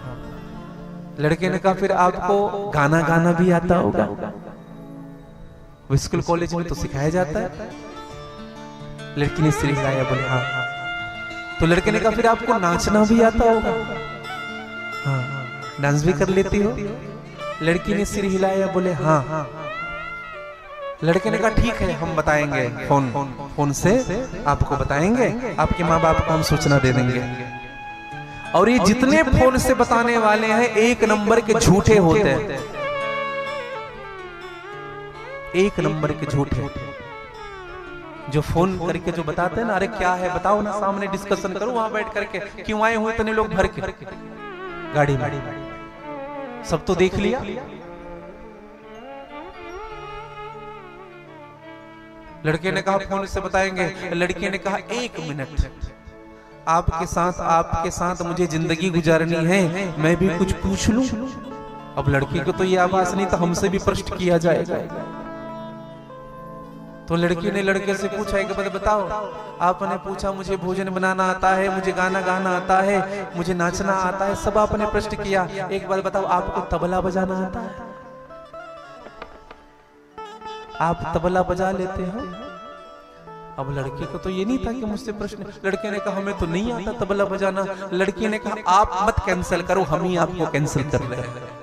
लड़के ने कहा फिर आपको गाना गाना भी आता होगा? स्कूल कॉलेज में तो सिखाया जाता है। लड़की ने सिर हिलाया, बोले हाँ। तो लड़के ने कहा फिर आपको नाचना भी आता होगा? हाँ। डांस भी कर लेती हो? लड़की ने सिर हिलाया, बोले हाँ। लड़के ने कहा ठीक है, हम बताएंगे, फोन से आपको बताएंगे, आपके माँ बाप को हम सूचना दे देंगे। और ये जितने फोन से बताने वाले हैं 1 नंबर के झूठे होते हैं, 1 नंबर के झूठे। जो फोन करके जो बताते हैं ना, अरे क्या है बताओ ना, सामने डिस्कशन करो वहां बैठ करके, क्यों आए हुए इतने लोग भर के गाड़ी में, सब तो देख लिया। लड़के ने कहा फोन से बताएंगे। लड़के ने कहा 1 मिनट, आपके साथ मुझे जिंदगी गुजारनी है, मैं भी कुछ पूछ लूं। अब लड़की को तो ये आवाज नहीं, तो हमसे भी प्रश्न किया जाएगा। तो लड़की ने लड़के से पूछा कि बताओ, आपने पूछा मुझे भोजन बनाना आता है, मुझे गाना गाना आता है, मुझे नाचना आता है, सब आपने प्रश्न किया। एक बात बताओ, आपको तबला बजाना आता है? आप तबला बजा लेते हो? अब लड़के को तो ये नहीं था कि मुझसे प्रश्न। लड़के ने कहा हमें तो नहीं आता तबला बजाना। लड़की ने कहा आप मत कैंसिल करो, हम ही आपको कैंसिल कर रहे हैं।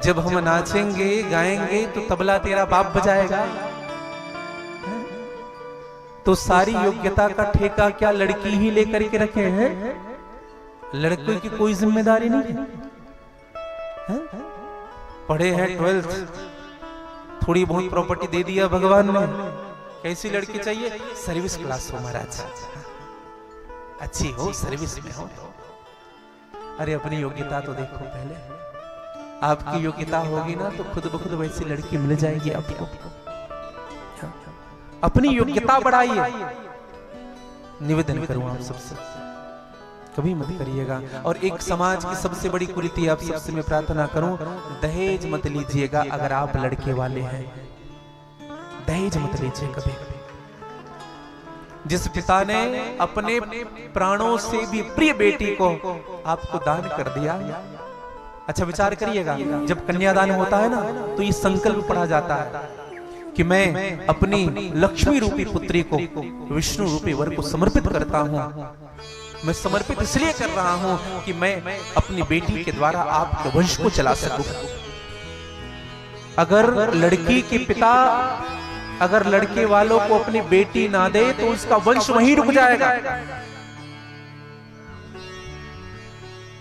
जब हम नाचेंगे गाएंगे तो तबला तेरा बाप बजाएगा। तो सारी योग्यता का ठेका क्या लड़की ही लेकर के रखे हैं? लड़कों की कोई जिम्मेदारी नहीं है? पढ़े हैं 12th, थोड़ी बहुत प्रॉपर्टी दे दिया भगवान ने। कैसी लड़की चाहिए? सर्विस क्लास हो महाराज, अच्छी हो, सर्विस में हो। अरे अपनी योग्यता तो देखो पहले। आपकी योग्यता होगी ना तो खुद ब खुद वैसी लड़की मिल जाएगी आपको। अपनी योग्यता बढ़ाइए, निवेदन करूं आप सबसे, कभी मत करिएगा। और एक समाज की सबसे बड़ी कुरीति आप सबसे मैं प्रार्थना करूं, दहेज मत लीजिएगा। अगर आप लड़के वाले हैं, दहेज मत लीजिए कभी। जिस पिता ने अपने प्राणों से भी प्रिय बेटी को आपको दान कर दिया, अच्छा विचार करिएगा, जब कन्यादान होता है ना तो ये संकल्प पढ़ा जाता है कि मैं अपनी लक्ष्मी रूपी पुत्री को विष्णु रूपी वर को समर्पित करता हूं। मैं समर्पित इसलिए कर रहा हूं कि मैं अपनी बेटी के द्वारा आपके वंश को चला सकूं। अगर लड़की के पिता अगर लड़के वालों को अपनी बेटी ना दे तो उसका वंश वहीं रुक जाएगा।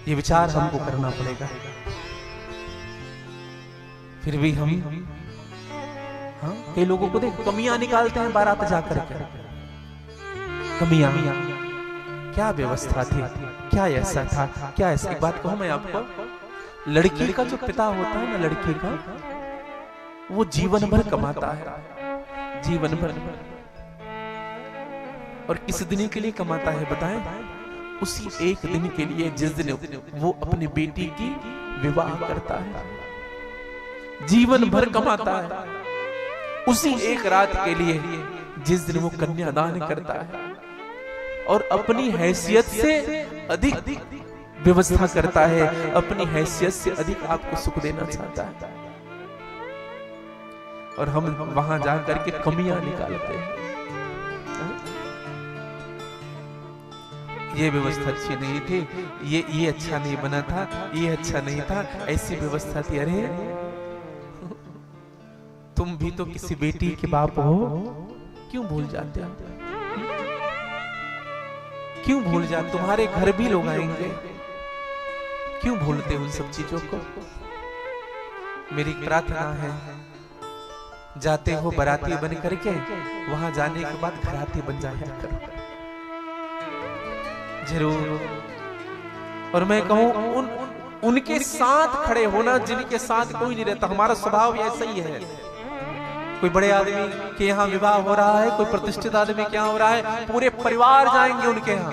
ये विचार हमको करना पड़ेगा। फिर भी हम कई लोगों को देख कमियां निकालते हैं बारात जाकर के। कमियां, क्या व्यवस्था थी, क्या ऐसा था, क्या ऐसा। एक बात कहूं मैं आपको, लड़की का जो पिता होता है ना, लड़की का, वो जीवन भर कमाता है, जीवन भर। और किस दिन के लिए कमाता है बताएं? उसी एक दिन के लिए जिस दिन वो अपनी बेटी की विवाह करता है, जीवन भर कमाता है, उसी एक रात के लिए जिस दिन वो कन्यादान करता है और अपनी हैसियत से अधिक व्यवस्था करता है, अपनी हैसियत से अधिक आपको सुख देना चाहता है, और हम वहां जाकर के कमियां निकालते हैं। ये व्यवस्था अच्छी नहीं थी, ये अच्छा नहीं बना था, ये अच्छा नहीं था, ऐसी व्यवस्था थी। अरे तुम भी तो किसी बेटी के बाप हो, क्यों भूल जाते हो? क्यों भूल जाते? तुम्हारे घर भी लोग आएंगे, क्यों भूलते उन सब चीजों को? मेरी प्रार्थना है, जाते हो बाराती बन करके, वहां जाने के बाद घराती बन जाया करो जरूर। और मैं कहूं उनके साथ खड़े होना जिनके साथ कोई नहीं रहता। हमारा स्वभाव ऐसा ही है। कोई बड़े आदमी के यहाँ विवाह हो रहा है, कोई प्रतिष्ठित आदमी के यहाँ हो रहा है, पूरे परिवार जाएंगे उनके यहाँ।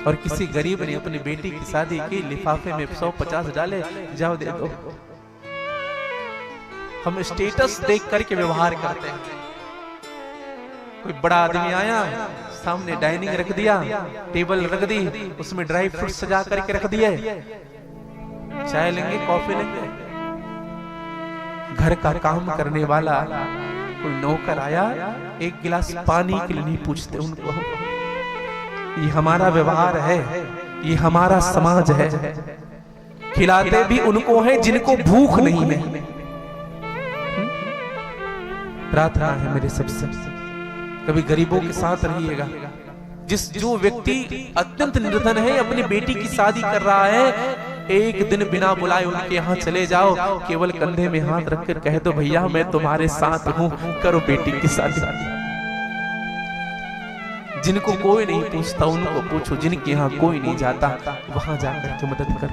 और किसी गरीब ने अपनी बेटी की शादी की, लिफाफे में 100-50 डाले, जाओ दे दो। हम स्टेटस देख करके व्यवहार करते हैं। कोई बड़ा आदमी आया, सामने डाइनिंग रख दिया, टेबल रख दी, उसमें ड्राई फ्रूट सजा करके रख दिए, चाय लेंगे, कॉफी लेंगे। घर का काम करने वाला कोई नौकर आया, एक गिलास पानी के लिए नहीं पूछते उनको। ये हमारा व्यवहार है, ये हमारा समाज है। खिलाते भी उनको है जिनको भूख नहीं है। प्रार्थना है मेरे सबसे, कभी गरीबों के साथ रहिएगा। जो व्यक्ति अत्यंत निर्धन है, अपनी बेटी की शादी कर रहा है, एक दिन बिना बुलाए उनके यहाँ चले जाओ, केवल कंधे में हाथ रखकर कह दो, भैया मैं तुम्हारे साथ हूं, करो बेटी की शादी। जिनको कोई नहीं पूछता उनको पूछो, जिनके यहाँ कोई नहीं जाता वहां जाकर के मदद कर।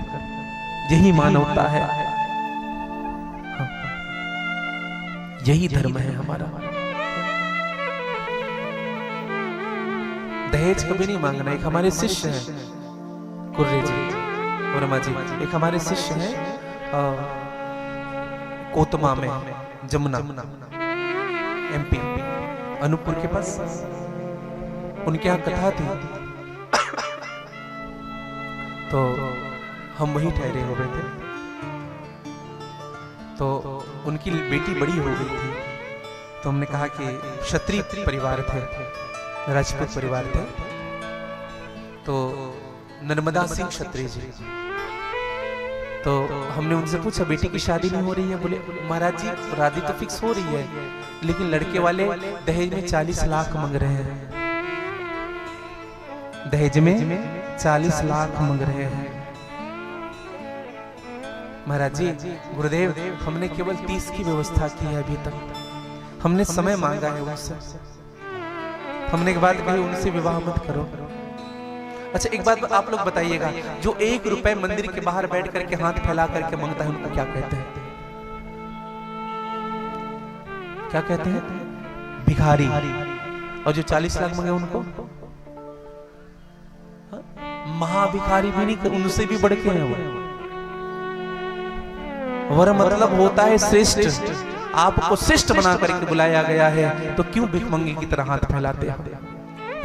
यही मानवता है, यही धर्म है हमारा। दहेज कभी नहीं मांगना। एक हमारे शिष्य हैं कुर्रे जी, वर्मा जी, एक हमारे शिष्य हैं कोतमा में, जमुना MP, अनूपपुर के पास। उनके यहाँ कथा थी, तो हम वही ठहरे हुए थे। तो उनकी बेटी बड़ी हो गई थी, तो हमने कहा कि क्षत्रिय परिवार थे, राजपूत परिवार थे, तो नर्मदा सिंह क्षत्रिय जी। तो हमने उनसे पूछा बेटी की शादी नहीं हो रही है? बोले महाराज जी शादी तो फिक्स हो रही है, लेकिन लड़के वाले दहेज में 40 लाख मांग रहे हैं। दहेज में 40 लाख मांग रहे हैं। महाराज जी गुरुदेव, हमने केवल 30 की व्यवस्था की है अभी तक, हमने समय मांगा है उनसे। हमने एक बात कही, उनसे विवाह मत करो। अच्छा एक बात आप लोग बताइएगा, जो 1 रुपए मंदिर के बाहर बैठ करके हाथ फैला करके मांगता है उनको क्या कहते हैं? क्या कहते हैं? भिखारी। और जो 40 लाख मांगे उनको महाभिखारी भी नहीं, उनसे भी बढ़ के हैं वो। वर मतलब होता है श्रेष्ठ। आपको श्रेष्ठ बना करके बुलाया गया है, तो क्यों भिखमंगे की तरह हाथ फैलाते हैं?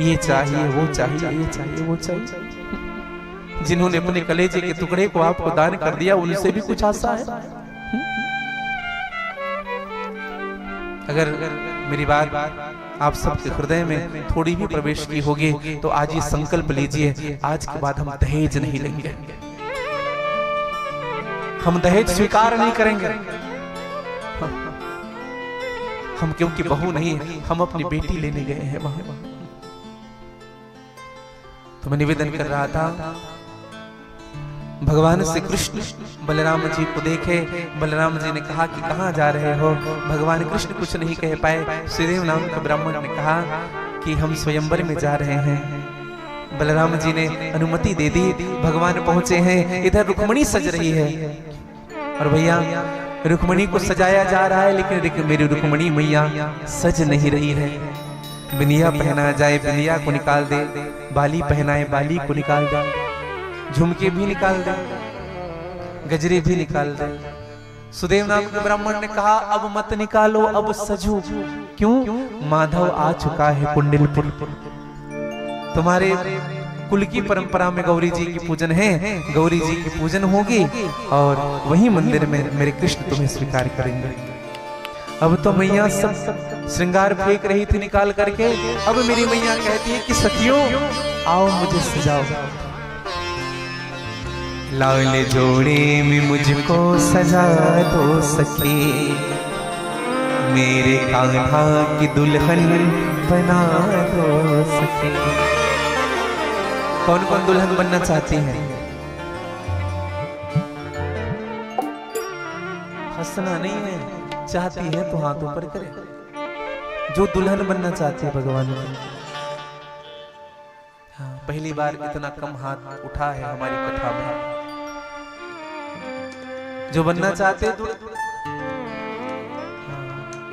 ये चाहिए, वो चाहिए, ये चाहिए, वो चाहिए। जिन्होंने अपने कलेजे के टुकड़े को आपको दान कर दिया, उनसे भी कुछ आशा है? अगर मेरी बात आप सबके हृदय में थोड़ी भी प्रवेश की होगी, तो आज ये संकल्प लीजिए, आज के बाद हम दहेज नहीं लेंगे, हम दहेज स्वीकार नहीं करेंगे। हम क्योंकि बहू नहीं, हम अपनी बेटी लेने गए हैं वहां। तो मैं निवेदन कर रहा था, भगवान श्री कृष्ण बलराम जी को देखे। बलराम जी ने कहा कि कहाँ जा रहे हो? भगवान कृष्ण कुछ नहीं कह पाए। श्रीदेव नाम के ब्राह्मण ने कहा कि हम स्वयंवर में जा रहे हैं। बलराम जी ने अनुमति दे दी, भगवान पहुंचे हैं। इधर रुक्मणी सज रही है, और भैया रुक्मणी को सजाया जा रहा है, लेकिन मेरी रुक्मणी मैया सज नहीं रही है। बिंदिया पहना जाए बिंदिया को निकाल दे, बाली पहनाए बाली को निकाल दे, झुमके भी निकाल दे, गजरे भी निकाल दे। सुदेव नाम के ब्राह्मण ने कहा अब मत निकालो, अब सजो। क्यों? माधव आ चुका है कुंडलपुर। तुम्हारे कुल की परंपरा में गौरी जी की पूजन है, गौरी जी की पूजन होगी और वही मंदिर में मेरे कृष्ण तुम्हें स्वीकार करेंगे। अब तो मैया सब श्रृंगार फेंक रही थी निकाल करके, अब मेरी मैया कहती है कि सखियों आओ मुझे सजाओ। लाल जोड़े में मुझको सजा दो सखी, मेरे कान्हा की दुल्हन बना दो सखी। कौन कौन दुल्हन बनना चाहती हैं? हंसना नहीं है, चाहती है तो हाथ ऊपर करे। जो दुल्हन बनना चाहती है भगवान में, हाँ, पहली बार इतना कम हाथ उठा है हमारी कथा में। जो बनना चाहते हैं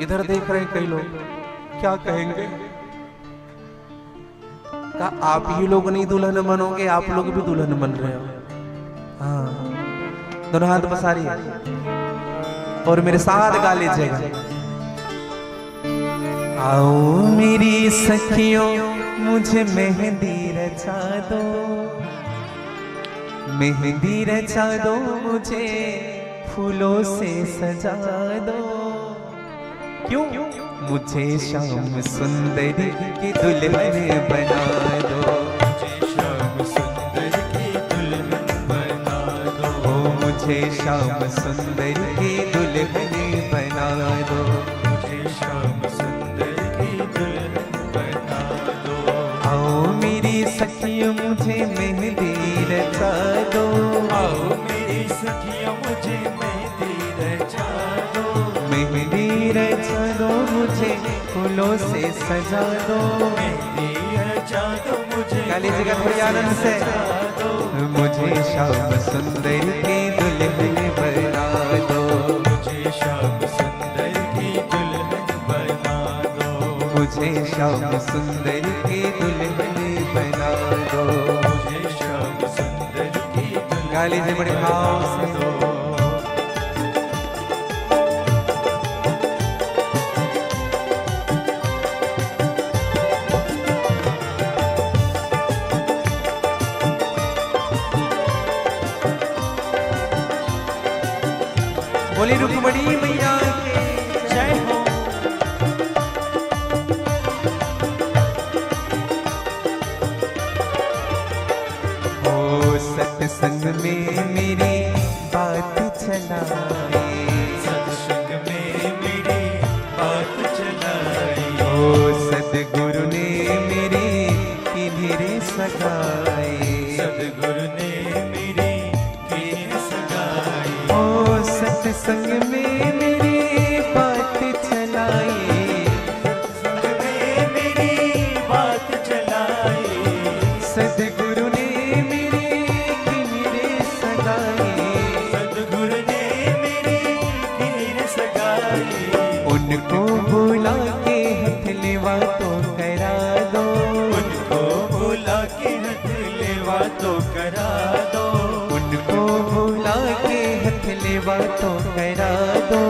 इधर देख रहे कई लोग, क्या कहेंगे? कहा आप ही लोग नहीं दुल्हन बनोगे, आप लोग भी दुल्हन बन रहे हो। हाँ, दोनों हाथ पसारी और मेरे साथ गा लीजिएगा। आओ मेरी सखियों मुझे मेहंदी रचा दो, मेहंदी रचा दो मुझे फूलों से सजा दो। क्यों? मुझे श्याम सुंदरी की दुल्हन बना दो, मुझे श्याम सुंदर की दुल्हन बना दो, मुझे श्याम सुंदर की दुल्हन बना दो, मुझे श्याम सुंदर की दुल्हन बना दो। आओ मेरी सखियों मुझे मेहंदी रचा दो, आओ मेरी सखियों मुझे मेहंदी रचा दो, मेहंदी रचा दो मुझे फूलों से सजा दो, मेहंदी रचा दो मुझे गाली जगह थोड़ी आनंद से। मुझे श्याम सुंदर की दुल्हन बना दो, मुझे श्याम सुंदर की दुल्हन बना दो, मुझे श्याम सुंदर की दुल्हन बना दो, मुझे श्याम सुंदर की दुल्हन गाली से बड़े भाव से। बोली रुक्मणी मैया की जय हो। ओ सत्संग में मेरी बात चलाए, सत्संग में मेरी बात चलाई, ओ सदगुरु ने मेरे किन्हीं सगाए, सदगुरु ने मेरी किन्हीं सगाई, ओ सत्संग में मेरी बात चलाई, सत्संग में मेरी बात चलाई, सदगुरु ने मेरे किन्हीं सगाए, सदगुरु ने मेरी किन्हीं सगाई, उनको बुला के हथलेवा तो करा दो, उनको बुला के हथलेवा तो करा दो, उनको बुला के हथलेवा तो करा दो,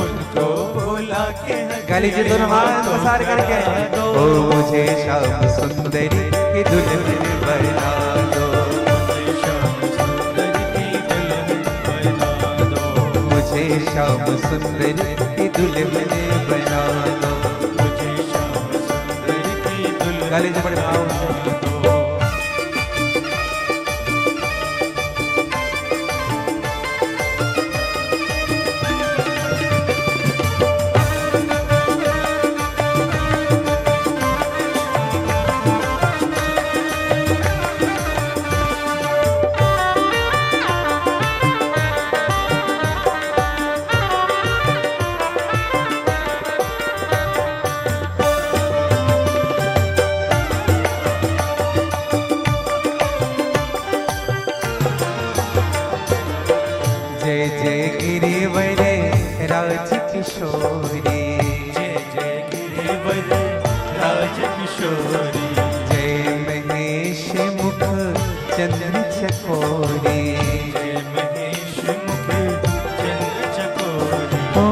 उनको बुला के गाली जी दोनों हाथ पसार करके। ओ मुझे श्याम सुंदरी की दुल्हन बना दो, मुझे श्याम सुंदर की दुल्हन बना दो, मुझे श्याम सुंदरी की दुल्हन बना दो, मुझे श्याम सुंदर की दुल्हन गाली जी बड़े भाव से। बना दो। किशोरी। जय महेश मुख चंद्र चकोरी। जय महेश मुख चंद्र चकोरी। ओ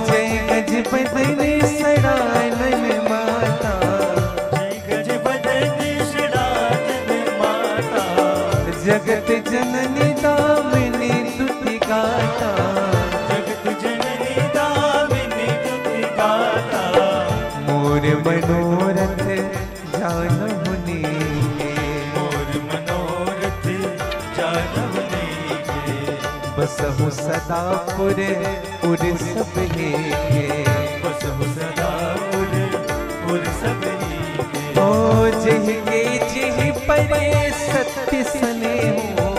जय गज बदन सड़ानन माता। जय गज बदन सड़ानन माता। जगत जननी दामिनी तुति गाता। जगत जननी दामिनी तुति गाता। मोर मनोरथ जानहु नीके। मोर मनोरथ जानहु नीके। बसहु सदा पुर सब हेके। बसहु सदा पुर सब हेके। ओ जिह के जिह परे सत्य सने हो।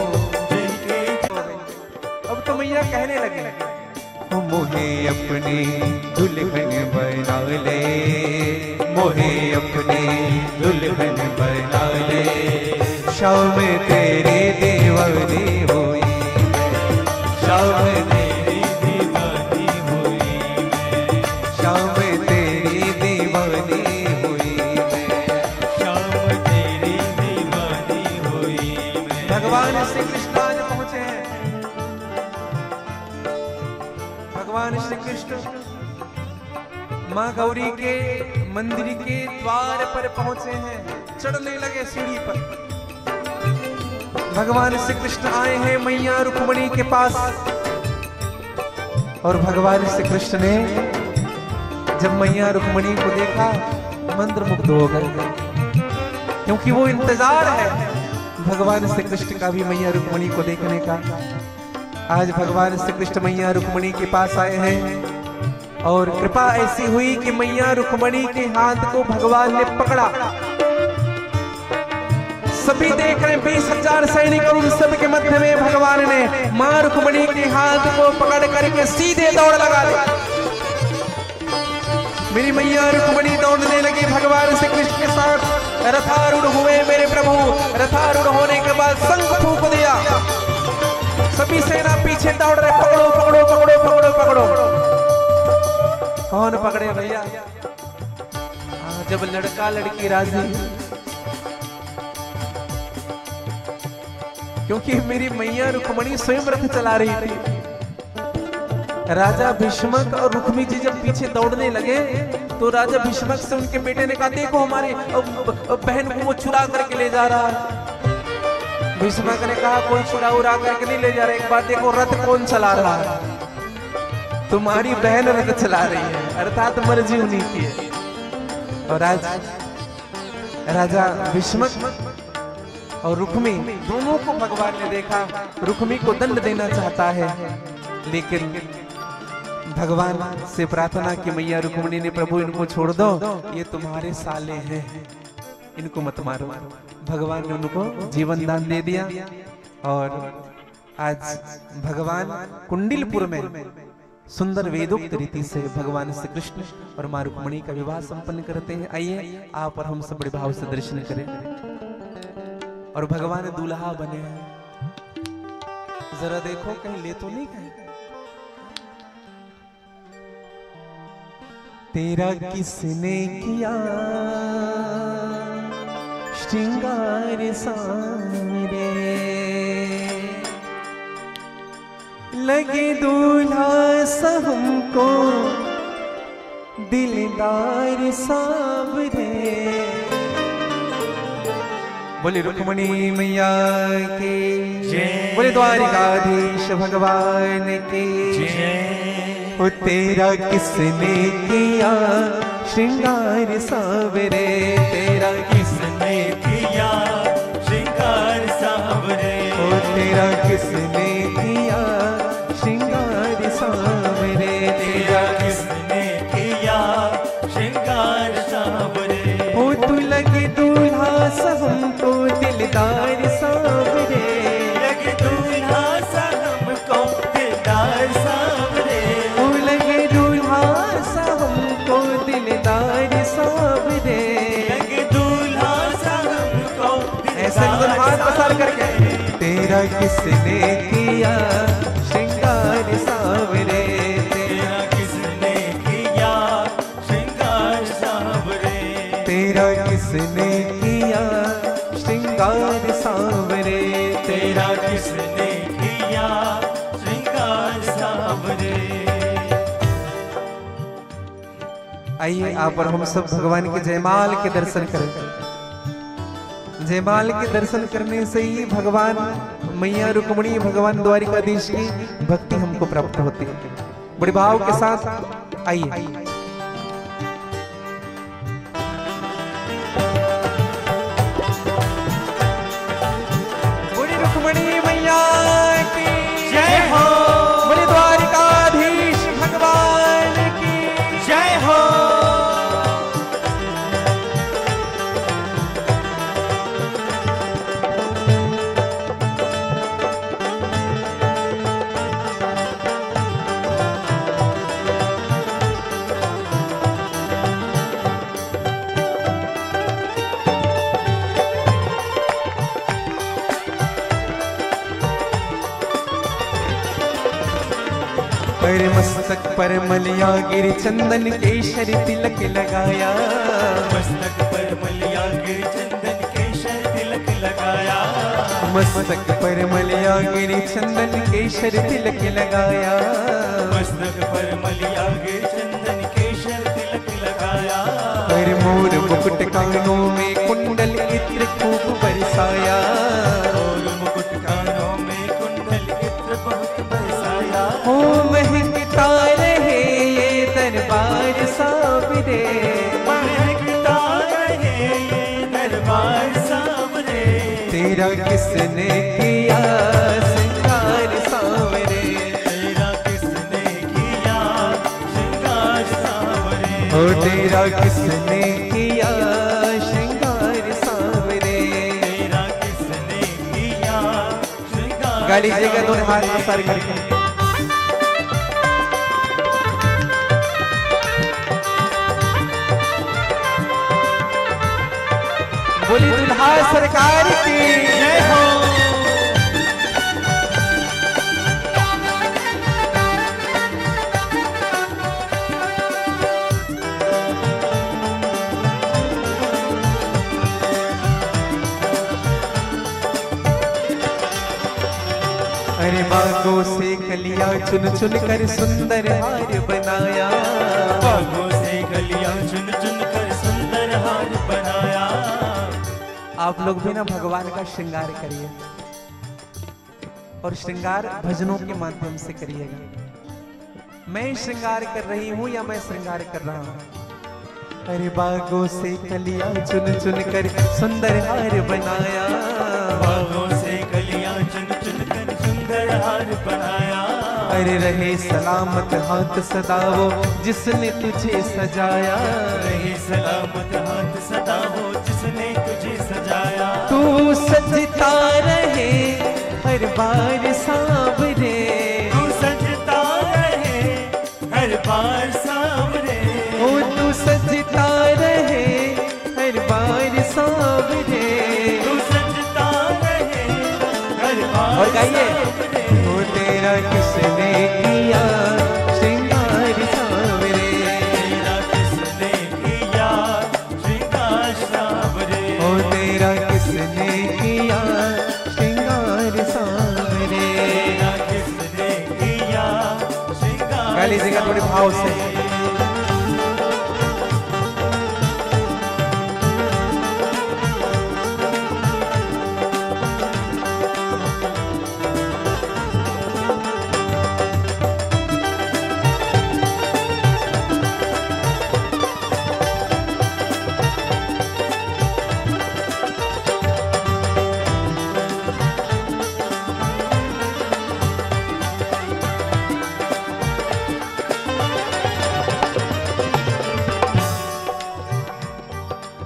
अब तो मैया कहने लगे, मोहे अपनी दुल्हन बना ले। मोहे अपनी दुल्हन बना ले। शाम तेरी दीवानी हुई। शाम तेरी दीवानी हुई। शाम तेरी दीवानी हुई। शाम तेरी दीवानी हुई। भगवान श्री कृष्ण आज पहुंचे हैं। भगवान श्री कृष्ण माँ गौरी के मंदिर के द्वार पर पहुंचे हैं। चढ़ने लगे सीढ़ी पर। भगवान श्री कृष्ण आए हैं मैया रुक्मिणी के पास। और भगवान श्री कृष्ण ने जब मैया रुक्मिणी को देखा मंत्रमुग्ध हो गए, क्योंकि वो इंतजार है भगवान श्री कृष्ण का भी मैया रुक्मिणी को देखने का। आज भगवान श्री कृष्ण मैया रुक्मिणी के पास आए हैं और कृपा ऐसी हुई कि मैया रुक्मिणी के हाथ को भगवान ने पकड़ा। सभी देख रहे 20,000 सैनिक और उन सब के मध्य में भगवान ने मां रुक्मिणी के हाथ को पकड़ करके सीधे दौड़ लगा दी। मेरी मैया रुक्मिणी दौड़ने लगी भगवान श्री कृष्ण के साथ। रथारूढ़ हुए मेरे प्रभु। रथारूढ़ होने के बाद शंख फूंक दिया। सभी सेना पीछे दौड़ रहे, पकड़ो पकड़ो पकड़ो पकड़ो पकड़ो। कौन पकड़े भैया? जब लड़का लड़की राजी, क्योंकि मेरी मैया रुक्मिणी स्वयं रथ चला रही थी। राजा भीष्मक और रुक्मी जी जब पीछे दौड़ने लगे तो राजा भीष्मक से उनके बेटे ने कहा, देखो हमारे बहन को वो चुरा करके ले जा रहा है। भीष्मक ने कहा, कोई चुरा उरा करके नहीं ले जा रहा, एक बार देखो रथ कौन चला रहा है। तुम्हारी बहन रथ चला रही है, अर्थात मर्जी उन्हीं की है। और आज राजा भीष्मक और रुक्मी दोनों को भगवान ने देखा। रुक्मी को दंड देना चाहता है, लेकिन भगवान से प्रार्थना की मैया रुक्मिणी ने, प्रभु इनको छोड़ दो, ये तुम्हारे साले हैं, इनको मत मारो। भगवान ने उनको जीवन दान दे दिया। और आज भगवान कुंडिलपुर में सुंदर वेदोक्त रीति से भगवान श्री कृष्ण और मां रुक्मिणी का विवाह संपन्न करते हैं। आइए आप और हम सब बड़े भाव से दर्शन करें। और भगवान दूल्हा बने हैं। जरा देखो कहीं ले तो नहीं गए। तेरा किसने किया श्रृंगार सामरे, लगे दूल्हा सा हमको दिलदार सावरे। बोले रुक्मिणी मैया के जय, बोले द्वारिकाधीश भगवान के जय। ओ तेरा किसने किया श्रृंगार सावरे, तेरा किसने किया श्रृंगार सावरे। ओ तेरा किसने किया श्रृंगार सावरे, तेरा किसने किया श्रृंगार सावरे। ओ तू लगे दूल्हा सा हमको दिलदार सावरे, लगे दूल्हा सा हमको दिलदार सावरे। ओ लगे दूल्हा सा हमको दिलदार सावरे, लगे दूल्हा सा हमको ऐसे हाथ पसार करके। तेरा किसने किया श्रृंगार सावरे, तेरा किसने किया श्रृंगार सावरे। तेरा किसने किया श्रृंगार सांवरे, तेरा किसने किया श्रृंगार सांवरे। आइए आप और हम सब भगवान के जयमाल के दर्शन करें। जयमाल के दर्शन करने से ही भगवान मैया रुक्मिणी, भगवान द्वारिकाधीश की भक्ति हमको प्राप्त होती है। बड़े भाव के साथ आइए। बड़ी रुक्मिणी मैया की जय हो, बड़े द्वारिकाधीश भगवान की जय हो। अरे मस्तक पर मलिया गिर चंदन केशरी तिलक लगाया, मस्तक पर मलिया गिर चंदन केशर तिलक लगाया, मस्तक पर मलिया गिर चंदन केशर तिलक लगाया, मस्तक पर मलिया गिर चंदन केशर तिलक लगाया। अरे मोर मुकुट कानों में कुंडल इत्र खूब बरसाया, और मुकुट कानों में कुंडल इत्र बहुत बरसाया। हो महकता रहे ये दरबार सावरे, महकता रहे ये दरबार सावरे, तेरा किसने किया श्रृंगार सांवरे, तेरा किसने किया श्रृंगार सांवरे। ओ तेरा किसने किया श्रृंगार सांवरे। तेरा किसने किया श्रृंगार। गा लीजिएगा दोनों हाथ सारे करके। बोली दुल्हा सरकार की जय हो। अरे बागों से कलियां चुन चुन कर सुंदर हार बनाया, बागों से कलियां चुन चुन कर सुंदर हार बनाया। आप लोग भी ना भगवान का श्रृंगार करिए और श्रृंगार भजनों के माध्यम से करिएगा। मैं श्रृंगार कर रही हूं या मैं श्रृंगार कर रहा हूं। अरे बागों से कलियां चुन चुन कर सुंदर हार बनाया, बागों से कलियां चुन चुन कर सुंदर हार बनाया। अरे रहे सलामत हाथ सदा वो जिसने तुझे सजाया, रहे सलामत हाथ सदा हो जिसने तुझे सजाया। तू सजता रहे हर बार सांवरे, तू सजता रहे हर बार सांवरे, ओ तू सजता रहे हर बार सांवरे। तू सजता रहे हर बार और गाइए, सांवरे। ओ तेरा किसने किया श्रृंगार सांवरे, तेरा किसने किया श्रृंगार सांवरे, ओ तेरा किसने किया श्रृंगार सांवरे। तेरा किसने किया श्रृंगार। गा लीजिएगा थोड़े भाव से।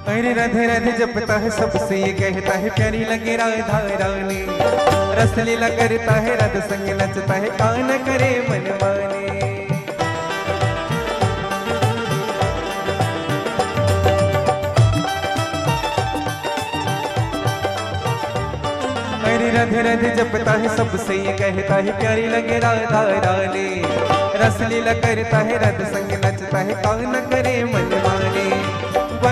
अरे राधे राधे जपता है सबसे ये कहता है प्यारी लगे राधा रानी, रस लीला करता है राधा संग नचता है कान करे मन माने। अरे राधे राधे जपता है सबसे ये कहता है प्यारी लगे राधा रानी, रस लीला करता है राधा संग नचता है कान करे मन माने।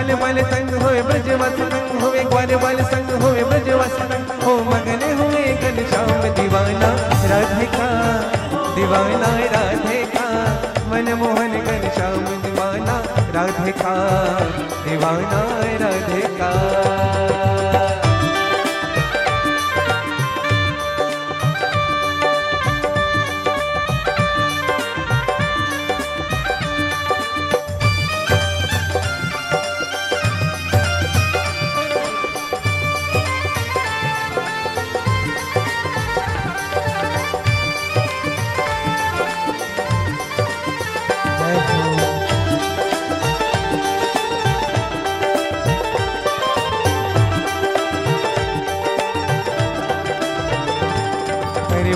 ग्वाल बाल संग होए ब्रजवासी संग होए ग्वाल बाल संग होए ब्रजवासी हो मगन हुए घनश्याम दीवाना राधे का मनमोहन घनश्याम दीवाना राधे का दीवाना राधे का।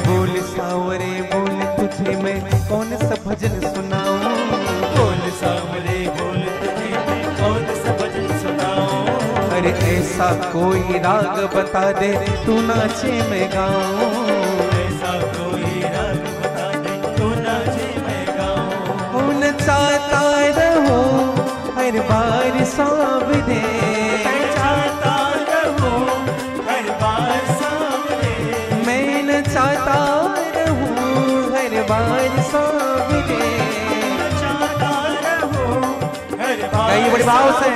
बोल सावरे बोल तुझे मैं कौन सा भजन सुनाऊं, बोल सावरे बोल तुझे मैं कौन सा भजन सुनाऊं। अरे ऐसा कोई राग बता दे तू नाचे मैं गाऊं, ऐसा कोई राग बता दे तू नाचे मैं गाऊं। नचाता रहो हर बार सावरे, नचाता रहो हर बार सावरे, मैं नचाता रहूं हर बार सावरे, नचाता रहो हर बार। गाइए बड़े भाव से।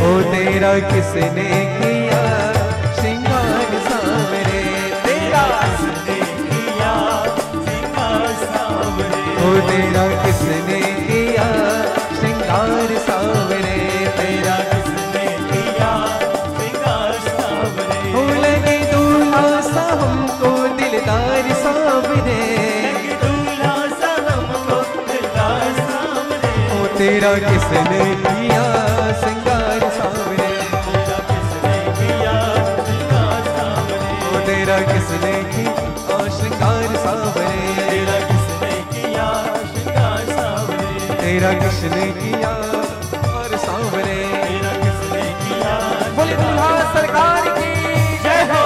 ओ तेरा किसने किया श्रृंगार सावरे, तेरा किसने किया श्रृंगार सावरे, ओ तेरा किसने किया श्रृंगार सावरे, तेरा किसने किया श्रृंगार सावरे। हो लगे दूल्हा सा हमको दिलदार सावरे, लगे दूल्हा सा हमको दिलदार सावरे, ओ तेरा किसने किया श्रृंगार सावरे, तेरा किसने किया श्रृंगार सावरे, ओ तेरा किसने किया श्रृंगार सावरे, तेरा किसने किया श्रृंगार सावरे, तेरा किसने किया और सावरे। तेरा किसने किया। बोले दूल्हा सरकार की जय हो।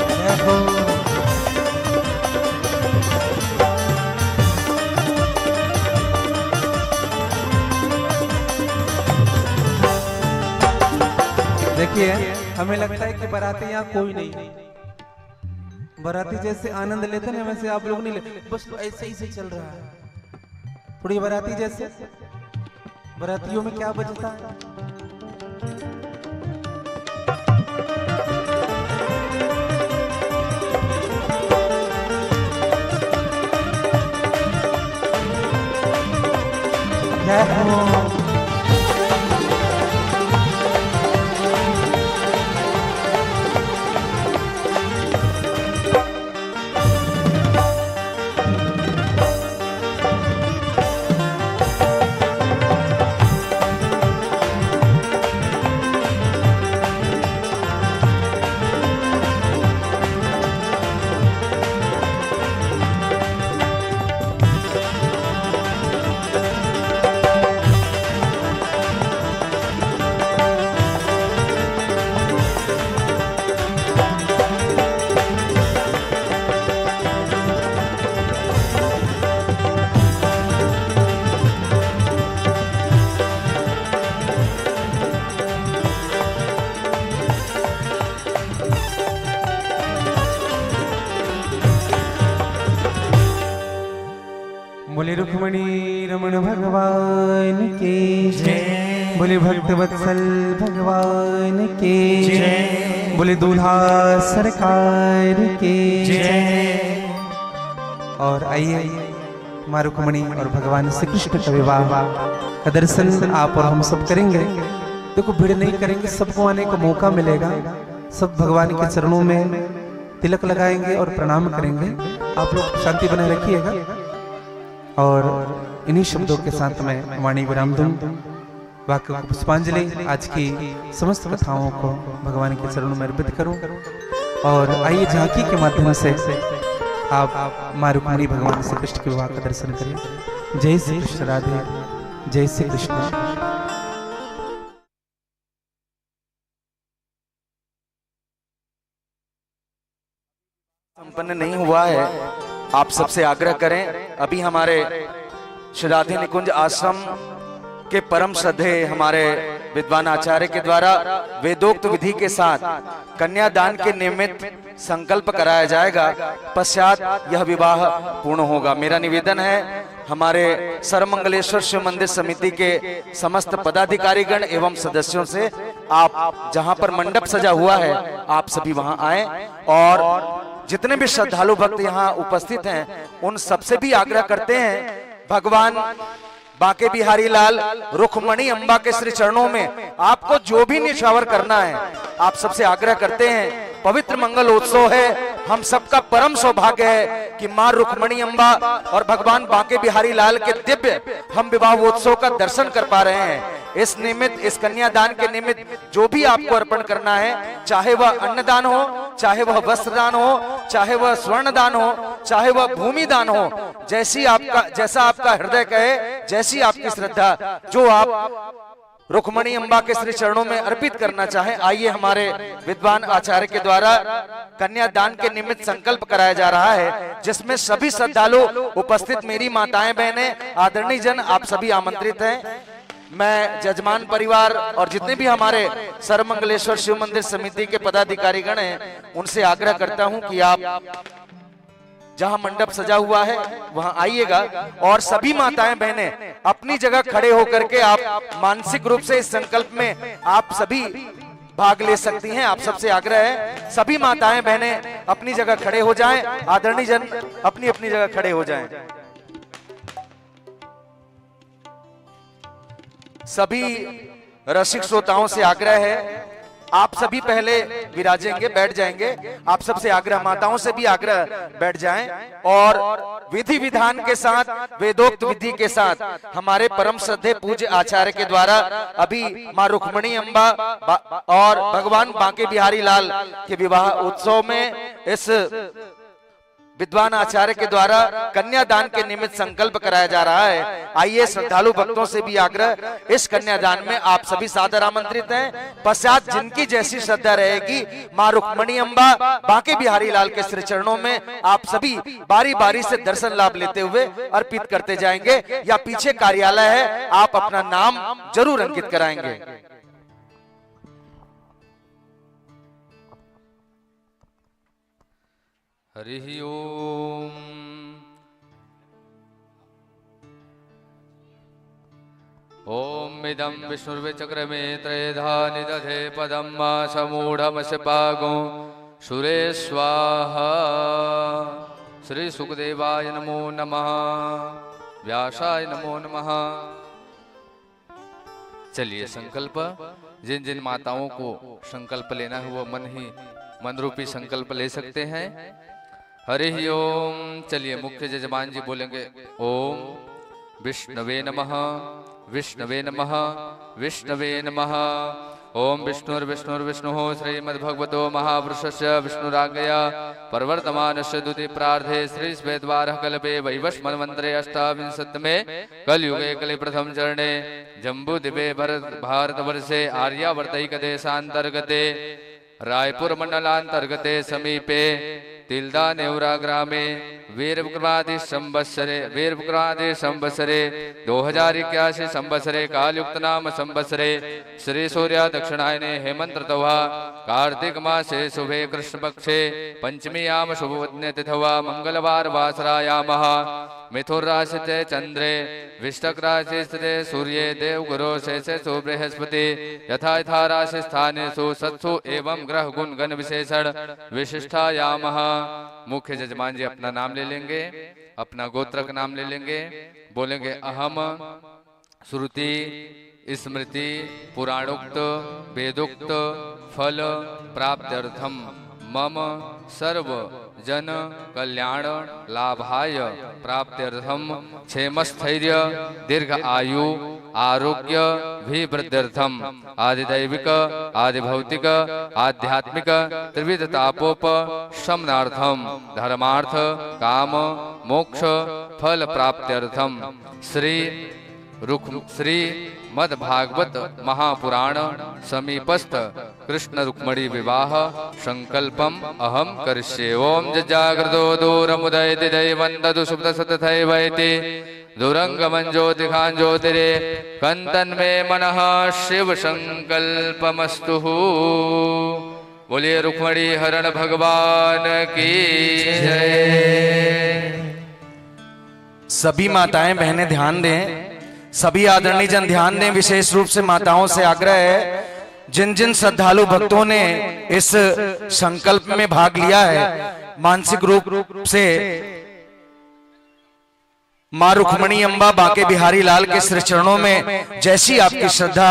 जय हो। देखिए हमें लगता है कि बाराती यहाँ कोई नहीं, बाराती जैसे आनंद लेते हैं वैसे आप लोग नहीं ले, बस ऐसे ही से चल रहा है थोड़ी बाराती जैसे। बारातियों में क्या बजता है? जय हो। बोले रुक्मणी रमण भगवान की जय, बोले भक्त वत्सल भगवान की जय, बोले दूल्हा सरकार की जय। और आइए मां रुक्मणी और भगवान श्री कृष्ण का विवाह का दर्शन आप और हम सब करेंगे। देखो भीड़ नहीं करेंगे, सबको आने का मौका मिलेगा, सब भगवान के चरणों में तिलक लगाएंगे और प्रणाम करेंगे। आप लोग शांति बनाए रखिएगा। और इन्हीं शब्दों के साथ में वाणी विराम दूं, वाक्य पुष्पांजलि आज की समस्त कथाओं को भगवान के चरणों में अर्पित करूं। और आइए झांकी के माध्यम से आप मां रुक्मिणी भगवान श्री कृष्ण के विवाह का दर्शन करें। जय श्री कृष्ण, राधे, जय श्री कृष्ण। संपन्न नहीं हुआ है, आप सबसे आग्रह करें। अभी हमारे श्री राधे निकुंज आश्रम के परम श्रद्धेय हमारे विद्वान आचार्य के द्वारा वेदोक्त विधि के साथ कन्यादान के निमित्त संकल्प कराया जाएगा। पश्चात यह विवाह पूर्ण होगा। मेरा निवेदन है हमारे सर्वमंगलेश्वर शिव मंदिर समिति के समस्त पदाधिकारीगण एवं सदस्यों से, आप जहां पर मंडप सजा हुआ है आप सभी वहां आएं, और जितने भी श्रद्धालु भक्त यहां उपस्थित हैं उन सबसे भी आग्रह करते हैं, भगवान बांके बिहारी लाल रुक्मणी अंबा के श्री चरणों में आपको जो भी निछावर करना है, आप सबसे आग्रह करते हैं। पवित्र मंगल उत्सव है, हम सबका परम सौभाग्य है कि मां रुक्मणी अंबा और भगवान बांके बिहारी लाल के दिव्य हम विवाह उत्सव का दर्शन कर पा रहे हैं। इस निमित्त, इस कन्यादान के निमित्त जो भी आपको अर्पण करना है, चाहे वह अन्नदान हो, चाहे वह वस्त्रदान हो, चाहे वह स्वर्णदान हो, चाहे वह भूमि दान हो, जैसा आपका हृदय कहे, जैसी आपकी श्रद्धा, जो आप रुक्मणी अंबा के श्री चरणों में अर्पित करना चाहें, आइए हमारे विद्वान आचार्य के द्वारा कन्यादान के निमित्त संकल्प कराया जा रहा है, जिसमें सभी श्रद्धालु उपस्थित, मेरी माताएं बहनें, आदरणीय जन, आप सभी आमंत्रित हैं। मैं जजमान परिवार और जितने भी हमारे सर्वमंगलेश्वर शिव मंदिर समिति के पदाधिकारीगण हैं उनसे आग्रह करता हूं कि आप जहां मंडप सजा हुआ है वहां आइएगा, और सभी माताएं बहनें अपनी जगह खड़े होकर के आप मानसिक रूप से इस संकल्प में आप सभी भाग ले सकती हैं। आप सबसे आग्रह है, सभी माताएं बहनें अपनी जगह खड़े हो जाएं, आदरणीय जन अपनी अपनी जगह खड़े हो जाएं। सभी रसिक श्रोताओं से आग्रह है, आप सभी पहले विराजेंगे, बैठ जाएंगे। आप सबसे आग्रह, माताओं से भी आग्रह, बैठ जाएं, और विधि विधान के साथ, वेदोक्त विधि के साथ हमारे परम श्रद्धेय पूज्य आचार्य के द्वारा अभी मां रुक्मणी अंबा और भगवान बांके बिहारी लाल के विवाह उत्सव में इस विद्वान आचार्य के द्वारा कन्यादान के निमित्त संकल्प कराया जा रहा है। आइए श्रद्धालु भक्तों से भी आग्रह, इस कन्यादान में आप सभी सादर आमंत्रित हैं। पश्चात जिनकी जैसी श्रद्धा रहेगी, मां रुक्मणी अंबा बांके बिहारी लाल के श्री चरणों में आप सभी बारी बारी से दर्शन लाभ लेते हुए अर्पित करते जाएंगे, या पीछे कार्यालय है, आप अपना नाम जरूर अंकित कराएंगे। हरिः ओम। ओम इदं विष्णुर्विचक्रमे त्रयधा निदधे पदं मा समूढमस्य पागो सुरे स्वाहा। श्री सुखदेवाय नमो नमः, व्यासाय नमो नमः। चलिए संकल्प, जिन जिन माताओं को संकल्प लेना है वो मन रूपी संकल्प ले सकते हैं। हरिः ओम। चलिए मुख्य जजमान जी बोलेंगे, ओम विष्णवे नमः, विष्णवे नमः, विष्णवे नमः। ओम विष्णुर्विष्णुर्विष्णुः श्रीमद्भगवतो महापुरुषस्य विष्णुराज्ञया प्रवर्तमानस्य द्वितीय प्रार्धे श्री श्वेतवारः कल्पे वैवस्वन्मन्त्रे अष्टाविंशतितमे कलयुगे कलि प्रथम चरणे जम्बूद्वीपे भारतवर्षे आर्यावर्तैक देशान्तर्गते रायपुर मंडलांतर्गते समीपे तिल्दा नेवरा ग्रामे वीरविक्रमादि संवत्सरे 2081 संवत्सरे कालयुक्त नाम संवत्सरे श्री सूर्य दक्षिणायने हेमंत ऋतवा कार्तिक मासे शुभे कृष्ण पक्षे पंचमी याम शुभवत्ने तिथवा मंगलवार वासरायामः। मिथुन राशि ते चंद्रे विष्टक राशि स्थिते सूर्ये देवगुरो शेषेषु बृहस्पति यथा यथा राशि स्थानेषु सत्सु एवं ग्रह गुण गण विशेषण विशिष्टायामः। मुख्य जजमान जी अपना नाम ले लेंगे, अपना गोत्र का नाम ले लेंगे, बोलेंगे अहम श्रुति स्मृति पुराणोक्त वेदोक्त फल प्राप्त्यर्थम मम सर्व जन कल्याण लाभाय प्राप्त्यर्थम क्षेमस्थैर्य दीर्घ आयु आरोग्य विवृद्ध्यर्थम आदिदैविक आदिभौतिक आध्यात्मिक त्रिविध तापोप शमनार्थम धर्मार्थ काम मोक्ष फल प्राप्त्यर्थम श्री मद्भागवत महापुराण समीपस्थ कृष्ण रुक्मणी विवाह संकल्पम अहम करिष्ये। ओम जजाग्रतो दूरमुदयति दैवन्ददु सुप्तसतथैवैति दुरंगमं ज्योतिखां ज्योतिरे कंतन्मे मनः शिव संकल्पमस्तु। बोलिए रुक्मणी हरण भगवान की जय। सभी माताएं बहनें ध्यान दें, सभी आदरणीय जन ध्यान दें। विशेष रूप से माताओं से आग्रह है, जिन जिन श्रद्धालु भक्तों ने इस संकल्प में भाग लिया है, मानसिक रूप से मां रुक्मणी अम्बा बांके बिहारी लाल के श्री चरणों में जैसी आपकी श्रद्धा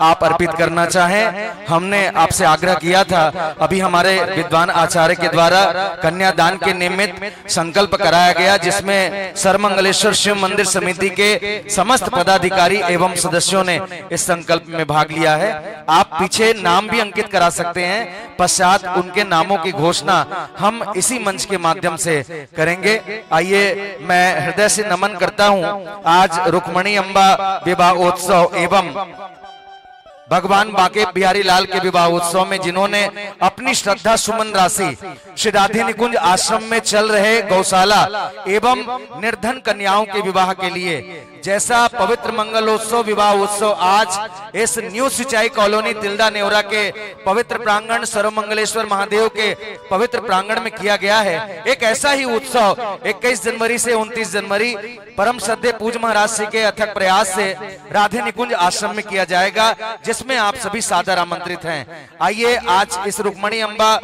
आप अर्पित करना चाहें, हमने आपसे आग्रह किया था। अभी हमारे विद्वान आचार्य के द्वारा कन्यादान के निमित्त संकल्प कराया गया, जिसमें सर्वमंगलेश्वर शिव मंदिर समिति के समस्त पदाधिकारी एवं सदस्यों ने इस संकल्प में भाग लिया है। आप पीछे नाम भी अंकित करा सकते हैं, पश्चात उनके नामों की घोषणा हम इसी मंच के माध्यम से करेंगे। आइए मैं हृदय से नमन करता हूं आज रुक्मणी अम्बा विवाहोत्सव एवं भगवान बांके बिहारी लाल के विवाह उत्सव में जिन्होंने अपनी श्रद्धा सुमन राशि श्री राधे निकुंज आश्रम में चल रहे गौशाला एवं निर्धन कन्याओं के विवाह के लिए जैसा पवित्र मंगलोत्सव विवाह उत्सव आज इस न्यू सिंचाई कॉलोनी तिल्दा नेवरा के पवित्र प्रांगण सर्वमंगलेश्वर महादेव के पवित्र प्रांगण में किया गया है, एक ऐसा ही उत्सव 21 जनवरी से 29 जनवरी परम श्रद्धेय पूज्य महाराज श्री के अथक प्रयास से राधे निकुंज आश्रम में किया जाएगा, जिसमें आप सभी सादर आमंत्रित हैं। आइए आज इस रुक्मणी अम्बा